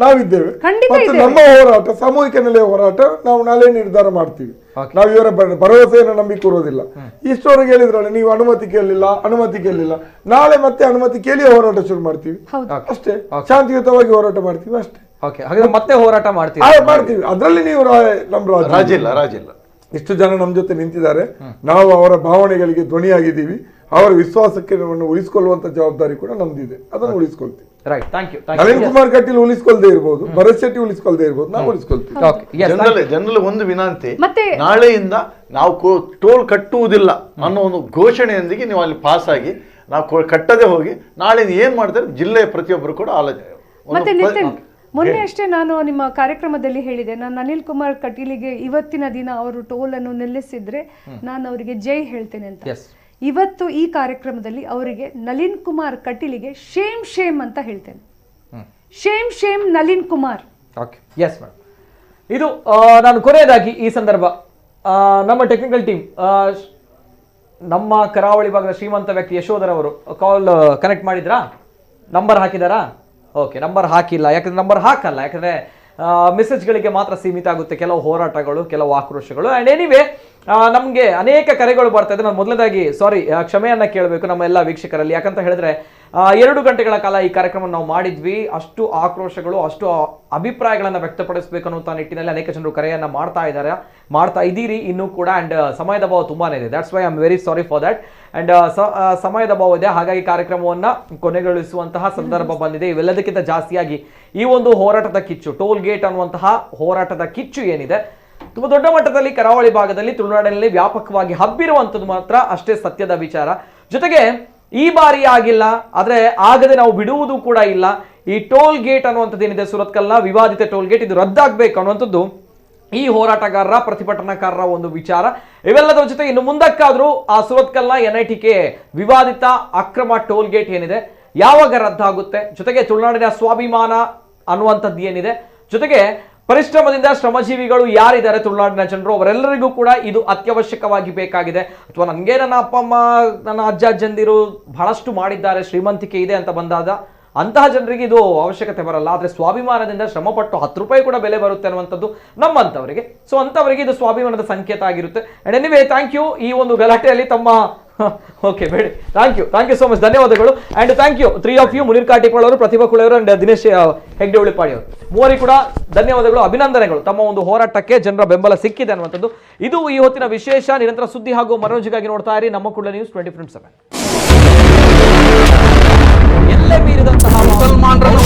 ಮತ್ತು ನಮ್ಮ ಹೋರಾಟ ಸಾಮೂಹಿಕ ನೆಲೆಯ ಹೋರಾಟ. ನಾವು ನಾಳೆ ನಿರ್ಧಾರ ಮಾಡ್ತೀವಿ. ನಾವು ಇವರ ಭರವಸೆಯನ್ನು ನಂಬಿ ಕೂರೋದಿಲ್ಲ. ಇಷ್ಟವರೆಗೆ ಹೇಳಿದ್ರಲ್ಲ, ನೀವು ಅನುಮತಿ ಕೇಳಲಿಲ್ಲ, ನಾಳೆ ಮತ್ತೆ ಅನುಮತಿ ಕೇಳಿ ಹೋರಾಟ ಶುರು ಮಾಡ್ತೀವಿ ಅಷ್ಟೇ. ಶಾಂತಿಯುತವಾಗಿ ಹೋರಾಟ ಮಾಡ್ತೀವಿ ಅಷ್ಟೇ. ಮತ್ತೆ ಹೋರಾಟ ಮಾಡ್ತೀವಿ. ಅದರಲ್ಲಿ ನೀವು ನಮ್ಮ ರಾಜಿಲ್ಲ. ಇಷ್ಟು ಜನ ನಮ್ಮ ಜೊತೆ ನಿಂತಿದ್ದಾರೆ, ನಾವು ಅವರ ಭಾವನೆಗಳಿಗೆ ಧ್ವನಿಯಾಗಿದ್ದೀವಿ. ಅವರ ವಿಶ್ವಾಸಕ್ಕೆ ಉಳಿಸಿಕೊಳ್ಳುವಂತ ಜವಾಬ್ದಾರಿ ಕೂಡ ನಮ್ದಿದೆ, ಅದನ್ನು ಉಳಿಸ್ಕೊಳ್ತೀವಿ. ನಳಿನ್ ಕುಮಾರ್ ಕಟೀಲ್ ಉಳಿಸ್ಕೊಳ್ದೇ ಇರ್ಬೋದು, ಭರತ್ ಶೆಟ್ಟಿ ಉಳಿಸ್ಕೊಳ್ದೇ ಇರ್ಬೋದು, ನಾವು ಉಳಿಸ್ಕೊಳ್ತೀವಿ. ಜನರಲ್ಲಿ ಒಂದು ವಿನಂತಿ, ನಾಳೆಯಿಂದ ನಾವು ಟೋಲ್ ಕಟ್ಟುವುದಿಲ್ಲ ಅನ್ನೋ ಒಂದು ಘೋಷಣೆಯೊಂದಿಗೆ ನೀವು ಅಲ್ಲಿ ಪಾಸ್ ಆಗಿ ನಾವು ಕಟ್ಟದೆ ಹೋಗಿ ನಾಳೆ ಏನ್ ಮಾಡ್ತಾರೆ ಜಿಲ್ಲೆಯ ಪ್ರತಿಯೊಬ್ಬರು ಕೂಡ ಆಲೋಚನೆ. ಮೊನ್ನೆ ಅಷ್ಟೇ ನಾನು ನಿಮ್ಮ ಕಾರ್ಯಕ್ರಮದಲ್ಲಿ ಹೇಳಿದೆ, ನಾನು ಅನಿಲ್ ಕುಮಾರ್ ಕಟೀಲಿಗೆ ಇವತ್ತಿನ ದಿನ ಅವರು ಟೋಲ್ ಅನ್ನು ನಿಲ್ಲಿಸಿದ್ರೆ ನಾನು ಅವರಿಗೆ ಜೈ ಹೇಳ್ತೇನೆ ಅಂತ. ಇವತ್ತು ಈ ಕಾರ್ಯಕ್ರಮದಲ್ಲಿ ಅವರಿಗೆ ನಳಿನ್ ಕುಮಾರ್ ಕಟೀಲಿಗೆ ಶೇಮ್ ಅಂತ ಹೇಳ್ತೇನೆ. ಶೇಮ್ ನಳಿನ್ ಕುಮಾರ್. ಇದು ನಾನು ಕೊನೆಯದಾಗಿ ಈ ಸಂದರ್ಭ ನಮ್ಮ ಟೆಕ್ನಿಕಲ್ ಟೀಮ್, ನಮ್ಮ ಕರಾವಳಿ ಭಾಗದ ಶ್ರೀಮಂತ ವ್ಯಕ್ತಿ ಯಶೋಧರ್ ಅವರು ಕಾಲ್ ಕನೆಕ್ಟ್ ಮಾಡಿದ್ರಾ? ನಂಬರ್ ಹಾಕಿದಾರಾ? ಓಕೆ, ನಂಬರ್ ಹಾಕಿಲ್ಲ, ಯಾಕಂದ್ರೆ ನಂಬರ್ ಹಾಕಲ್ಲ, ಯಾಕಂದ್ರೆ ಮೆಸೇಜ್ಗಳಿಗೆ ಮಾತ್ರ ಸೀಮಿತ ಆಗುತ್ತೆ ಕೆಲವು ಹೋರಾಟಗಳು, ಕೆಲವು ಆಕ್ರೋಶಗಳು. ಆ್ಯಂಡ್ ಎನಿವೇ ನಮಗೆ ಅನೇಕ ಕರೆಗಳು ಬರ್ತಾ ಇದೆ. ನಾನು ಮೊದಲನೇದಾಗಿ ಕ್ಷಮೆಯನ್ನ ಕೇಳಬೇಕು ನಮ್ಮ ಎಲ್ಲ ವೀಕ್ಷಕರಲ್ಲಿ. ಯಾಕಂತ ಹೇಳಿದ್ರೆ 2 ಗಂಟೆಗಳ ಕಾಲ ಈ ಕಾರ್ಯಕ್ರಮ ನಾವು ಮಾಡಿದ್ವಿ. ಅಷ್ಟು ಆಕ್ರೋಶಗಳು, ಅಷ್ಟು ಅಭಿಪ್ರಾಯಗಳನ್ನು ವ್ಯಕ್ತಪಡಿಸಬೇಕು ಅನ್ನುವಂಥ ನಿಟ್ಟಿನಲ್ಲಿ ಅನೇಕ ಜನರು ಕರೆಯನ್ನ ಮಾಡ್ತಾ ಇದ್ದೀರಿ ಇನ್ನೂ ಕೂಡ. ಆ್ಯಂಡ್ ಸಮಯದ ಅಭಾವ ತುಂಬಾನೇ ಇದೆ. That's why I am very sorry for that. And ಸಮಯದ ಅಭಾವ ಇದೆ, ಹಾಗಾಗಿ ಕಾರ್ಯಕ್ರಮವನ್ನು ಕೊನೆಗೊಳಿಸುವಂತಹ ಸಂದರ್ಭ ಬಂದಿದೆ. ಇವೆಲ್ಲದಕ್ಕಿಂತ ಜಾಸ್ತಿಯಾಗಿ ಈ ಒಂದು ಹೋರಾಟದ ಕಿಚ್ಚು, ಟೋಲ್ ಗೇಟ್ ಅನ್ನುವಂತಹ ಹೋರಾಟದ ಕಿಚ್ಚು ಏನಿದೆ, ತುಂಬಾ ದೊಡ್ಡ ಮಟ್ಟದಲ್ಲಿ ಕರಾವಳಿ ಭಾಗದಲ್ಲಿ, ತುಳುನಾಡಿನಲ್ಲಿ ವ್ಯಾಪಕವಾಗಿ ಹಬ್ಬಿರುವಂಥದ್ದು ಮಾತ್ರ ಅಷ್ಟೇ ಸತ್ಯದ ವಿಚಾರ. ಜೊತೆಗೆ ಈ ಬಾರಿ ಆಗಿಲ್ಲ, ಆದ್ರೆ ಆಗದೆ ನಾವು ಬಿಡುವುದು ಕೂಡ ಇಲ್ಲ. ಈ ಟೋಲ್ ಗೇಟ್ ಅನ್ನುವಂಥದ್ದು ಏನಿದೆ, ಸುರತ್ಕಲ್ನ ವಿವಾದಿತ ಟೋಲ್ ಗೇಟ್, ಇದು ರದ್ದಾಗಬೇಕು ಅನ್ನುವಂಥದ್ದು ಈ ಹೋರಾಟಗಾರರ, ಪ್ರತಿಭಟನಾಕಾರರ ಒಂದು ವಿಚಾರ. ಇವೆಲ್ಲದರ ಜೊತೆ ಇನ್ನು ಮುಂದಕ್ಕಾದ್ರೂ ಆ ಸುರತ್ಕಲ್ನ NITK ವಿವಾದಿತ ಅಕ್ರಮ ಟೋಲ್ ಗೇಟ್ ಏನಿದೆ ಯಾವಾಗ ರದ್ದಾಗುತ್ತೆ, ಜೊತೆಗೆ ತುಳುನಾಡಿನ ಸ್ವಾಭಿಮಾನ ಅನ್ನುವಂಥದ್ದು ಏನಿದೆ, ಜೊತೆಗೆ ಪರಿಶ್ರಮದಿಂದ ಶ್ರಮಜೀವಿಗಳು ಯಾರಿದ್ದಾರೆ ತುಳುನಾಡಿನ ಜನರು, ಅವರೆಲ್ಲರಿಗೂ ಕೂಡ ಇದು ಅತ್ಯವಶ್ಯಕವಾಗಿ ಬೇಕಾಗಿದೆ. ಅಥವಾ ನನಗೆ ನನ್ನ ಅಪ್ಪ ಅಮ್ಮ, ನನ್ನ ಅಜ್ಜಂದಿರು ಬಹಳಷ್ಟು ಮಾಡಿದ್ದಾರೆ, ಶ್ರೀಮಂತಿಕೆ ಇದೆ ಅಂತ ಬಂದಾದ ಅಂತಹ ಜನರಿಗೆ ಇದು ಅವಶ್ಯಕತೆ ಬರಲ್ಲ. ಆದರೆ ಸ್ವಾಭಿಮಾನದಿಂದ ಶ್ರಮಪಟ್ಟು 10 ರೂಪಾಯಿ ಕೂಡ ಬೆಲೆ ಬರುತ್ತೆ ಅನ್ನುವಂಥದ್ದು ನಮ್ಮಂಥವರಿಗೆ. ಸೊ ಅಂಥವರಿಗೆ ಇದು ಸ್ವಾಭಿಮಾನದ ಸಂಕೇತ ಆಗಿರುತ್ತೆ. And anyway thank you. ಈ ಒಂದು ಗಲಾಟೆಯಲ್ಲಿ ತಮ್ಮ ಓಕೆ ಬೇಡಿ, ಥ್ಯಾಂಕ್ ಯು ಸೋ ಮಚ್, ಧನ್ಯವಾದಗಳು. And thank you 3 of you, Munir Katipal ಅವರು, ಪ್ರತಿಭಾ ಕುಳೆಯವರು ಅಂಡ್ ದಿನೇಶ್ ಹೆಗ್ಡೆ ಉಳಿಪಾಡಿ ಅವರು, ಮೂವರಿಗೆ ಕೂಡ ಧನ್ಯವಾದಗಳು, ಅಭಿನಂದನೆಗಳು. ತಮ್ಮ ಒಂದು ಹೋರಾಟಕ್ಕೆ ಜನರ ಬೆಂಬಲ ಸಿಕ್ಕಿದೆ ಅನ್ನುವಂಥದ್ದು ಇದು ಈ ಹೊತ್ತಿನ ವಿಶೇಷ. ನಿರಂತರ ಸುದ್ದಿ ಹಾಗೂ ಮನೋರಂಜನೆಗಾಗಿ ನೋಡ್ತಾ ಇರಿ ನಮ್ಮ ಕುಳ್ಳ ನ್ಯೂಸ್ 24/7. ಎಲ್ಲೇ ಮೀರಿದಂತಹ ಮುಸಲ್ಮಾನರನ್ನು